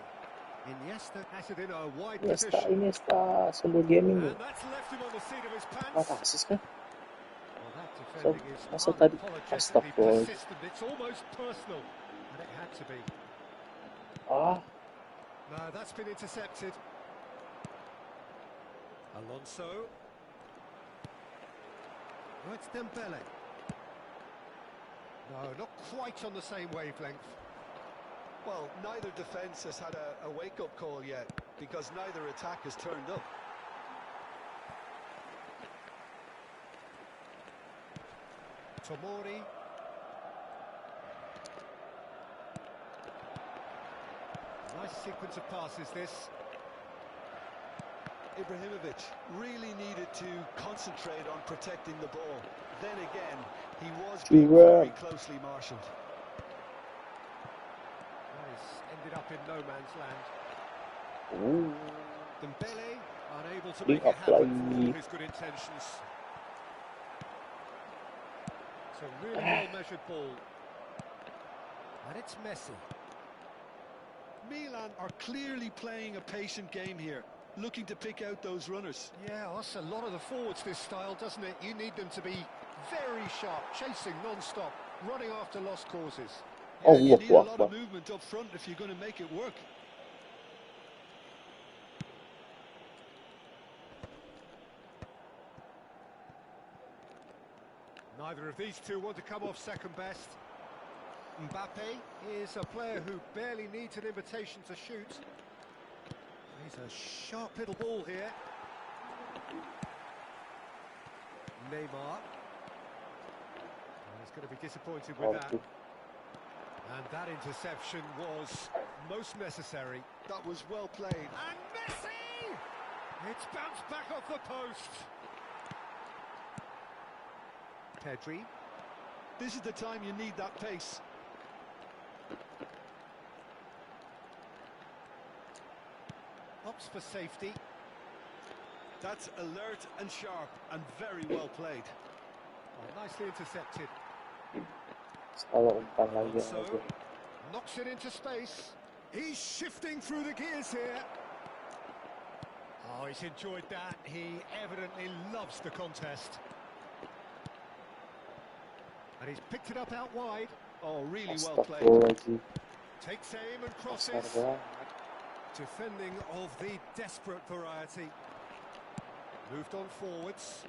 [SPEAKER 2] Iniesta has it in a wide
[SPEAKER 1] Iniesta,
[SPEAKER 2] position.
[SPEAKER 1] Iniesta, solo gaming.
[SPEAKER 2] And that's left him on the seat of his pants.
[SPEAKER 1] Mata asis kan?
[SPEAKER 2] Well, that
[SPEAKER 1] So,
[SPEAKER 2] defending is
[SPEAKER 1] masa tadi
[SPEAKER 2] unapologetically
[SPEAKER 1] astagfirullah.
[SPEAKER 2] persistent. It's almost personal. And it had to be.
[SPEAKER 1] Ah,
[SPEAKER 2] No, that's been intercepted. Alonso. Oh, it's Dembele. No, not quite on the same wavelength.
[SPEAKER 7] Well, neither defence has had a wake-up call yet, because neither attack has turned up.
[SPEAKER 2] Tomori. Nice sequence of passes, this.
[SPEAKER 7] Ibrahimovic really needed to concentrate on protecting the ball. Then again, he was being very closely marshalled.
[SPEAKER 2] Nice. Ended up in no man's land.
[SPEAKER 1] ooh,
[SPEAKER 2] Dembele unable to
[SPEAKER 1] Link
[SPEAKER 2] make it
[SPEAKER 1] up
[SPEAKER 2] happen
[SPEAKER 1] lagi.
[SPEAKER 2] for all his good intentions. It's a really well-measured ball. And it's Messi.
[SPEAKER 7] Milan are clearly playing a patient game here, looking to pick out those runners.
[SPEAKER 2] Yeah, that's a lot of the forwards, this style, doesn't it? You need them to be very sharp, chasing non-stop, running after lost causes.
[SPEAKER 7] Yeah,
[SPEAKER 1] Oh,
[SPEAKER 7] you need a
[SPEAKER 1] wah,
[SPEAKER 7] lot
[SPEAKER 1] wah.
[SPEAKER 7] of movement up front if you're going to make it work.
[SPEAKER 2] Neither of these two want to come off second best. Mbappe is a player who barely needs an invitation to shoot. He's a sharp little ball here. Neymar. He's going to be disappointed with that. And that interception was most necessary.
[SPEAKER 7] That was well played.
[SPEAKER 2] And Messi! It's bounced back off the post. Pedri.
[SPEAKER 7] This is the time you need that pace.
[SPEAKER 2] Opts for safety.
[SPEAKER 7] That's alert and sharp and very well played.
[SPEAKER 2] Oh, nicely intercepted.
[SPEAKER 1] Salah umpan lagi yang
[SPEAKER 2] So,
[SPEAKER 1] lagi.
[SPEAKER 2] knocks it into space. He's shifting through the gears here. Oh, he's enjoyed that. He evidently loves the contest. And he's picked it up out wide.
[SPEAKER 7] Oh, really well played.
[SPEAKER 1] Astagfirullahaladzim.
[SPEAKER 2] Takes aim and
[SPEAKER 1] Kasar
[SPEAKER 2] crosses.
[SPEAKER 1] banget.
[SPEAKER 2] Defending of the desperate variety. Moved on forwards.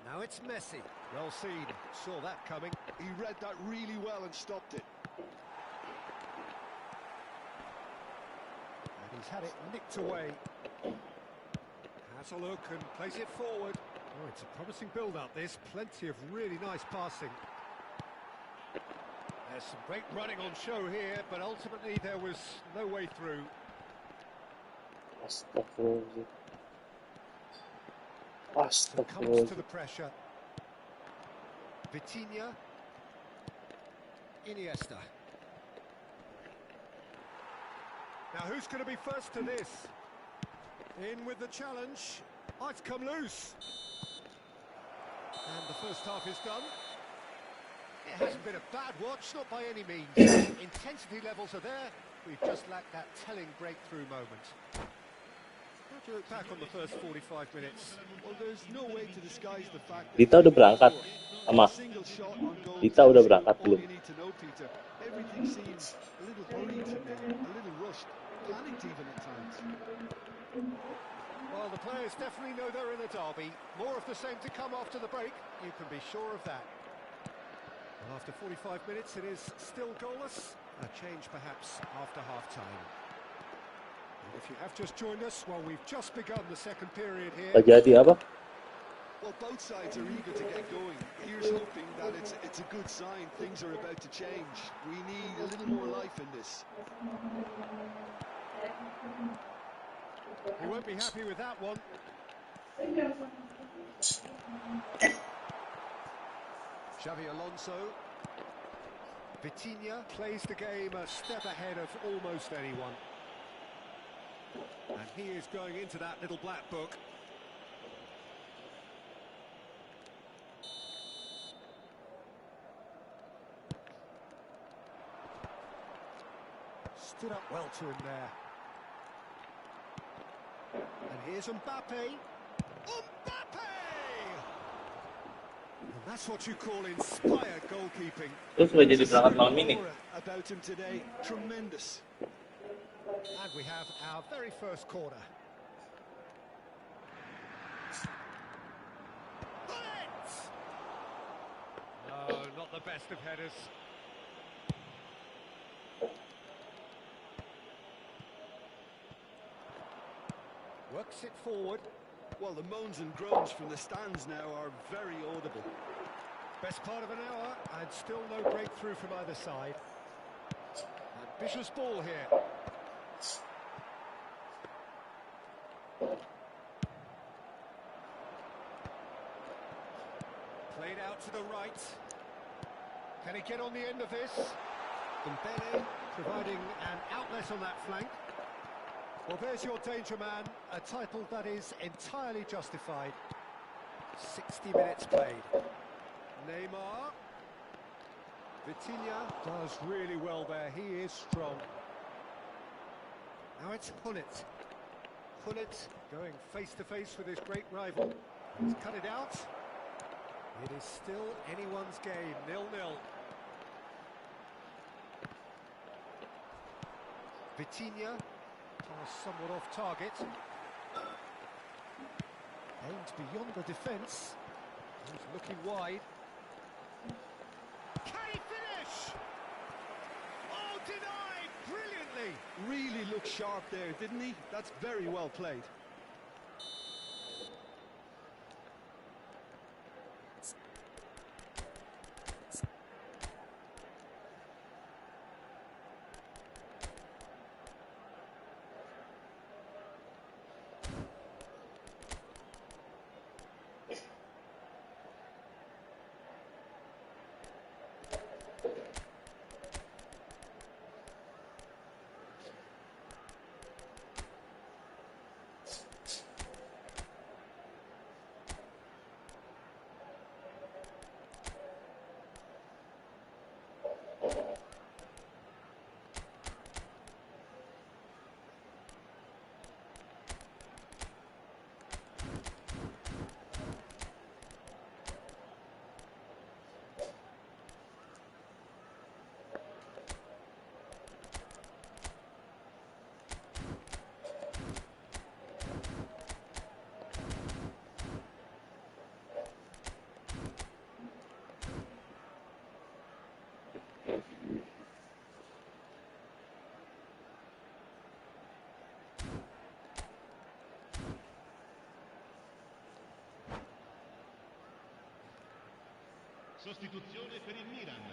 [SPEAKER 2] Now it's Messi. Well seen. Saw that coming.
[SPEAKER 7] He read that really well and stopped it.
[SPEAKER 2] And he's had it nicked away. Has a look and plays it forward. Oh, it's a promising build-up, this. Plenty of really nice passing. There's some great running on show here, but ultimately there was no way through.
[SPEAKER 1] Astagfirullahaladzim.
[SPEAKER 2] Comes to
[SPEAKER 1] Astagfirullahaladzim.
[SPEAKER 2] the pressure. Vitinha. Iniesta. Now who's going to be first to this? In with the challenge. Oh, it's come loose. And the first half is done. It hasn't been a bad watch, not by any means. Intensity levels are there. We've just lacked that telling breakthrough moment. How do you look back on the first 45 minutes?
[SPEAKER 7] Well, there's no way to disguise the fact that
[SPEAKER 1] Dita udah berangkat sama
[SPEAKER 7] single shot on goal
[SPEAKER 1] Dita udah
[SPEAKER 7] tells you
[SPEAKER 1] berangkat
[SPEAKER 7] all
[SPEAKER 1] belum?
[SPEAKER 7] you need to know, Peter. Everything seems a little hurried to me, a little rushed, panicked even at times.
[SPEAKER 2] Well, the players definitely know they're in a derby. More of the same to come after the break. You can be sure of that. Well, after 45 minutes, it is still goalless. A change perhaps after half-time. If you have just joined us, well, we've just begun the second period here.
[SPEAKER 1] Jadi apa?
[SPEAKER 7] Well, both sides are eager to get going. Here's hoping that it's a good sign. Things are about to change. We need a little more life in this.
[SPEAKER 2] He won't be happy with that one. Xavi Alonso. Vitinha plays the game a step ahead of almost anyone. And he is going into that little black book. Stood up well to him there. And here's Mbappe. Mbappe! And that's what you call inspired goalkeeping.
[SPEAKER 1] Terus nggak jadi berangkat malam ini.
[SPEAKER 7] Aura about him today, tremendous.
[SPEAKER 2] And we have our very first corner. Bullet! No, not the best of headers. Works it forward.
[SPEAKER 7] Well, the moans and groans from the stands now are very audible.
[SPEAKER 2] Best part of an hour, and still no breakthrough from either side. Ambitious ball here. Played out to the right. Can he get on the end of this? Dembele providing an outlet on that flank. Well, there's your danger man, a title that is entirely justified. 60 minutes played. Neymar. Vitinha does really well there, he is strong. Now it's Hullet. Hullet going face-to-face with his great rival. He's cut it out. It is still anyone's game, 0-0. Vitinha. Somewhat off target. Aimed beyond the defence. He's looking wide. Can he finish? Oh, denied! Brilliantly!
[SPEAKER 7] Really looked sharp there, didn't he? That's very well played.
[SPEAKER 6] Sostituzione per il Milan.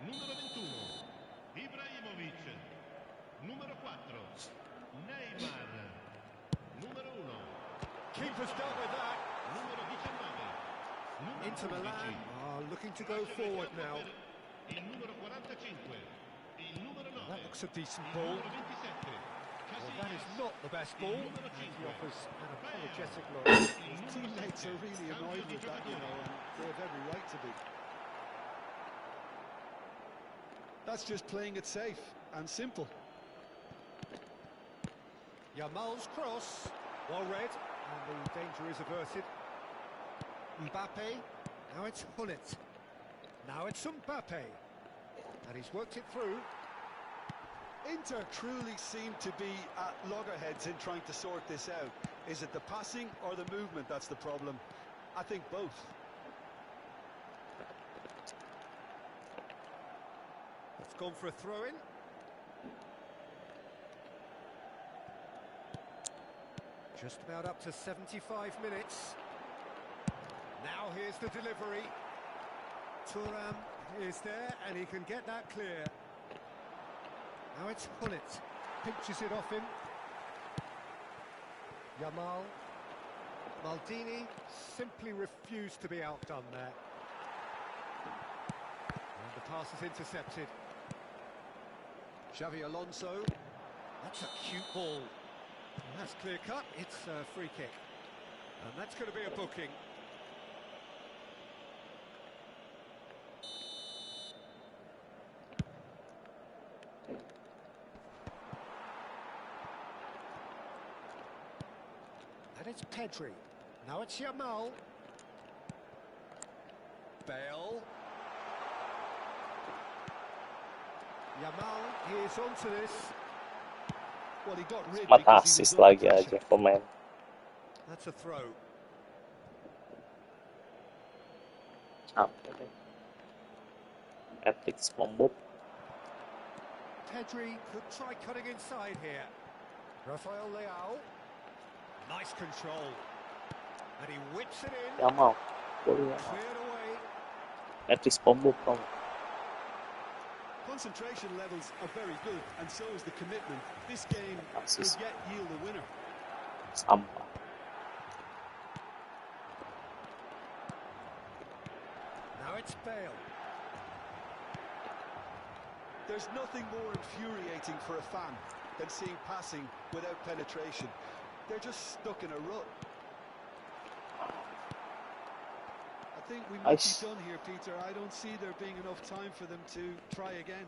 [SPEAKER 6] Numero 21, Ibrahimovic. Numero 4, Neymar. Numero 1.
[SPEAKER 2] Keeper's dealt with that.
[SPEAKER 6] Numero 19. Numero
[SPEAKER 2] Into Milan.
[SPEAKER 6] 15.
[SPEAKER 2] Looking to go forward now.
[SPEAKER 6] Il numero 45. Il numero 9.
[SPEAKER 2] That looks a decent
[SPEAKER 6] Il
[SPEAKER 2] ball.
[SPEAKER 6] numero 27.
[SPEAKER 2] Not the best ball, and he offers an apologetic look.
[SPEAKER 7] His teammates are really annoyed with that, you know, and they have every right to be. That's just playing it safe and simple.
[SPEAKER 2] Yamal's cross, well read, and the danger is averted. Mbappe, now it's Hullet. Now it's Mbappe, and he's worked it through.
[SPEAKER 7] Inter truly seem to be at loggerheads in trying to sort this out. Is it the passing or the movement that's the problem? I think both.
[SPEAKER 2] It's gone for a throw-in. Just about up to 75 minutes. Now here's the delivery. Thuram is there, and he can get that clear. Now it's Hullet. Pinches it off him. Yamal. Maldini simply refused to be outdone there. And the pass is intercepted. Xavi Alonso. That's a cute ball. And that's clear cut. It's a free kick. And that's going to be a booking. And it's Pedri. Now it's Yamal. Bale. Yamal is onto this.
[SPEAKER 7] Well, he got rid
[SPEAKER 1] Mata
[SPEAKER 7] because he was
[SPEAKER 1] assist
[SPEAKER 7] under
[SPEAKER 1] lagi
[SPEAKER 7] pressure.
[SPEAKER 1] aja pemain.
[SPEAKER 2] That's a throw.
[SPEAKER 1] Capek deh. Ethics Bombop.
[SPEAKER 2] Pedri could try cutting inside here. Rafael Leao. Nice control. And he whips it in.
[SPEAKER 1] Yamal. Boleh Yamal.
[SPEAKER 2] Cleared away.
[SPEAKER 1] Ethics Bombop dong.
[SPEAKER 7] Concentration levels are very good, and so is the commitment. This game
[SPEAKER 1] Assist.
[SPEAKER 7] could yet yield a winner.
[SPEAKER 1] Sampah.
[SPEAKER 2] Now it's Bale.
[SPEAKER 7] There's nothing more infuriating for a fan than seeing passing without penetration. They're just stuck in a rut. I think we might be done here, Peter. I don't see there being enough time for them to try again.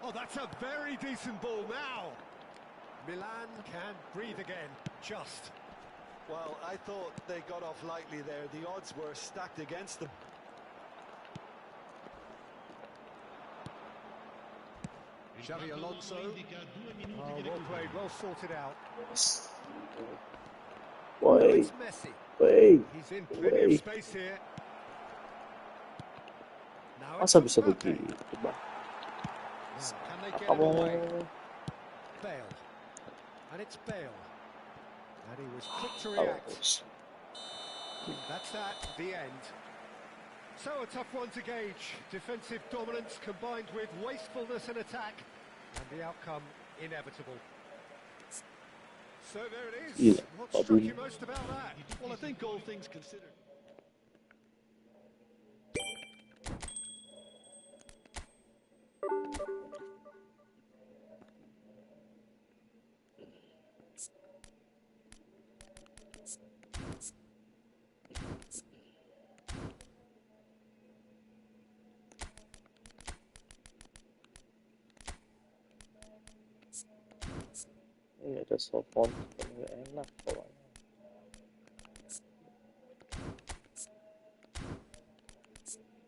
[SPEAKER 2] Oh, that's a very decent ball now. Milan can breathe again, just.
[SPEAKER 7] Well, I thought they got off lightly there. The odds were stacked against them.
[SPEAKER 2] Xavi Alonso. Oh, well played, well sorted out. Now
[SPEAKER 1] Woi,
[SPEAKER 2] it's Messi.
[SPEAKER 1] woi,
[SPEAKER 2] He's in plenty
[SPEAKER 1] woi.
[SPEAKER 2] of space here. Now it's
[SPEAKER 1] Masa bisa
[SPEAKER 2] Mbappe.
[SPEAKER 1] begitu, Bang?
[SPEAKER 2] Now, can they get him
[SPEAKER 1] Kamu
[SPEAKER 2] away? Bale. And it's Bale. And he was quick to react.
[SPEAKER 1] harus
[SPEAKER 2] That's that, the end. So a tough one to gauge. Defensive dominance combined with wastefulness in attack. And the outcome inevitable. So there it is.
[SPEAKER 1] Gila,
[SPEAKER 2] What
[SPEAKER 1] Pak
[SPEAKER 2] struck
[SPEAKER 1] Budi.
[SPEAKER 2] you most about that?
[SPEAKER 7] Well, I think all things considered.
[SPEAKER 1] Ini ada sopon, nggak enak pokoknya.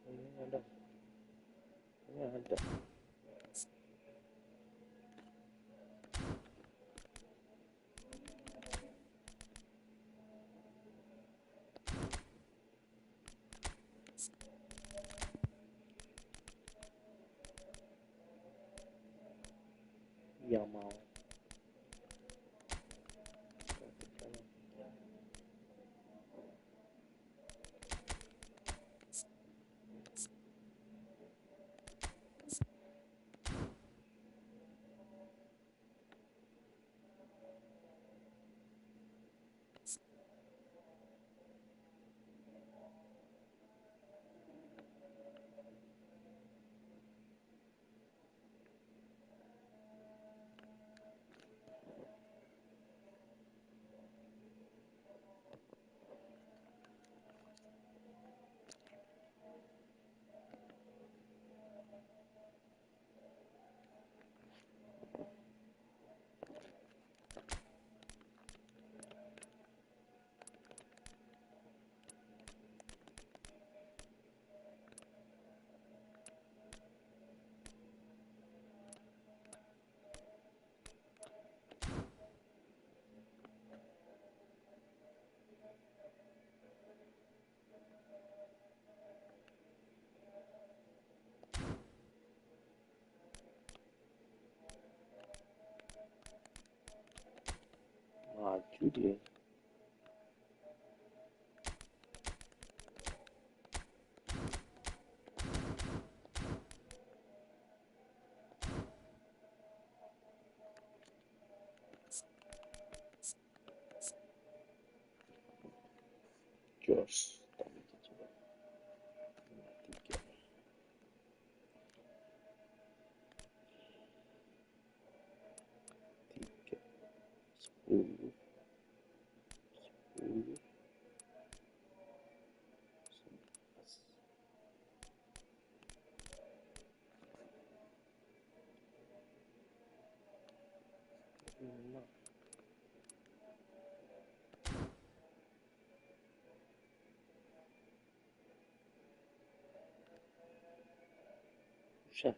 [SPEAKER 1] Ini ada, ini ada. Yamal. Itu dia. Jos. Coba. 3. 10. 10. 11. 5. Usah.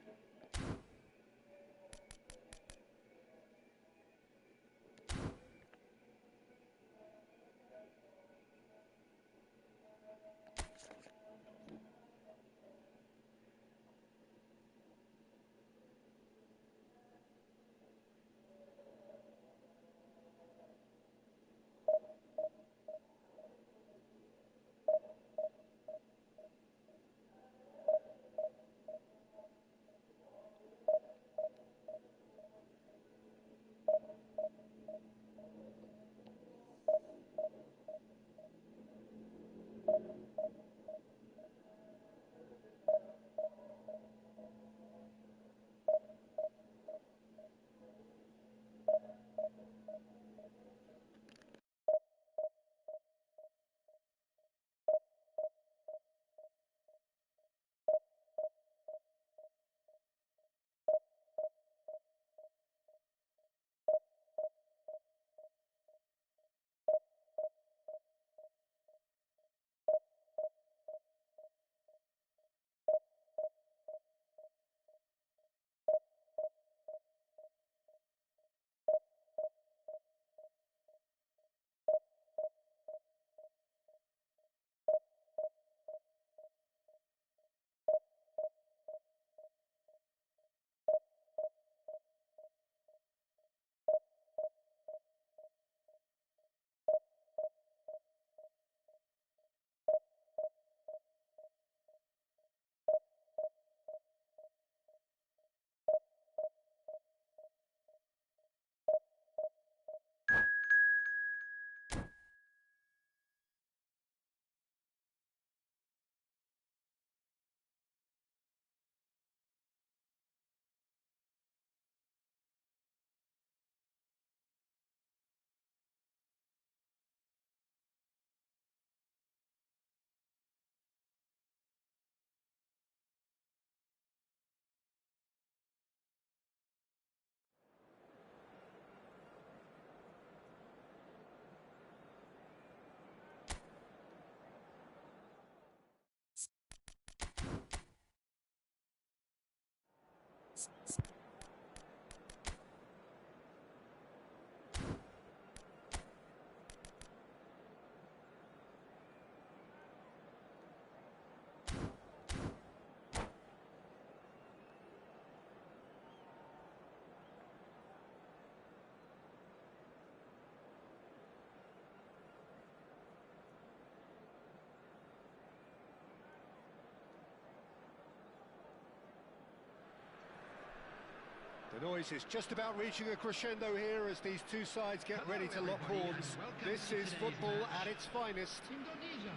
[SPEAKER 2] The noise is just about reaching a crescendo here as these two sides get ready to lock horns. This is football at its finest.
[SPEAKER 6] Indonesia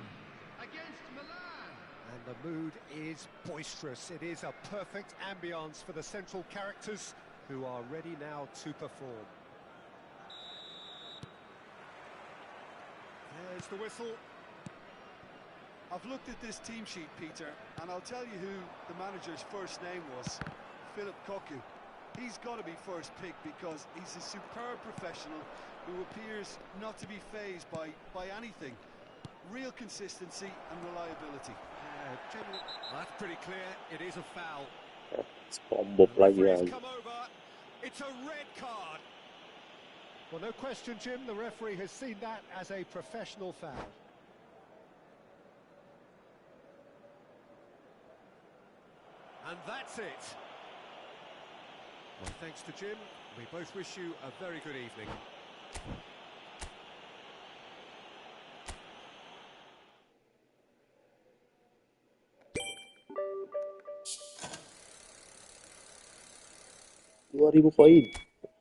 [SPEAKER 6] against Milan.
[SPEAKER 2] And the mood is boisterous. It is a perfect ambience for the central characters who are ready now to perform. There's the whistle.
[SPEAKER 7] I've looked at this team sheet, Peter, and I'll tell you who the manager's first name was. Philip Koku. He's got to be first pick because he's a superb professional who appears not to be fazed by anything. Real consistency and reliability.
[SPEAKER 2] Well, that's pretty clear. It is a foul.
[SPEAKER 1] SpongeBob lagi ya.
[SPEAKER 2] Referee's come over. It's a red card. Well, no question, Jim. The referee has seen that as a professional foul. And that's it. Well, thanks to Jim. We both wish you a very good evening.
[SPEAKER 1] 2000 koin.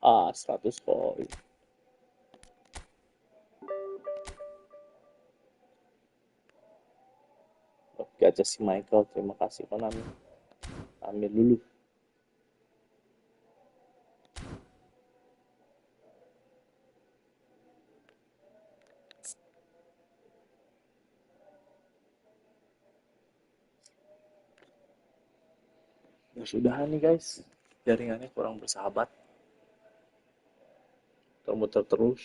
[SPEAKER 1] 100 koin. Gacha si Michael, terima kasih Konami. Ambil dulu. Ya sudah nih guys, jaringannya kurang bersahabat. Termuter terus.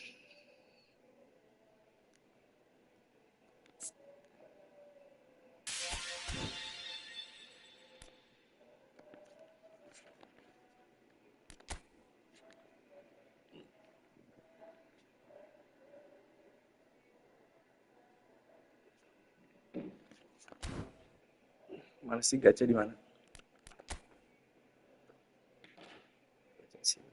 [SPEAKER 1] Mana sih gacha di mana? Gacha sini.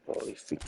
[SPEAKER 1] Prolific.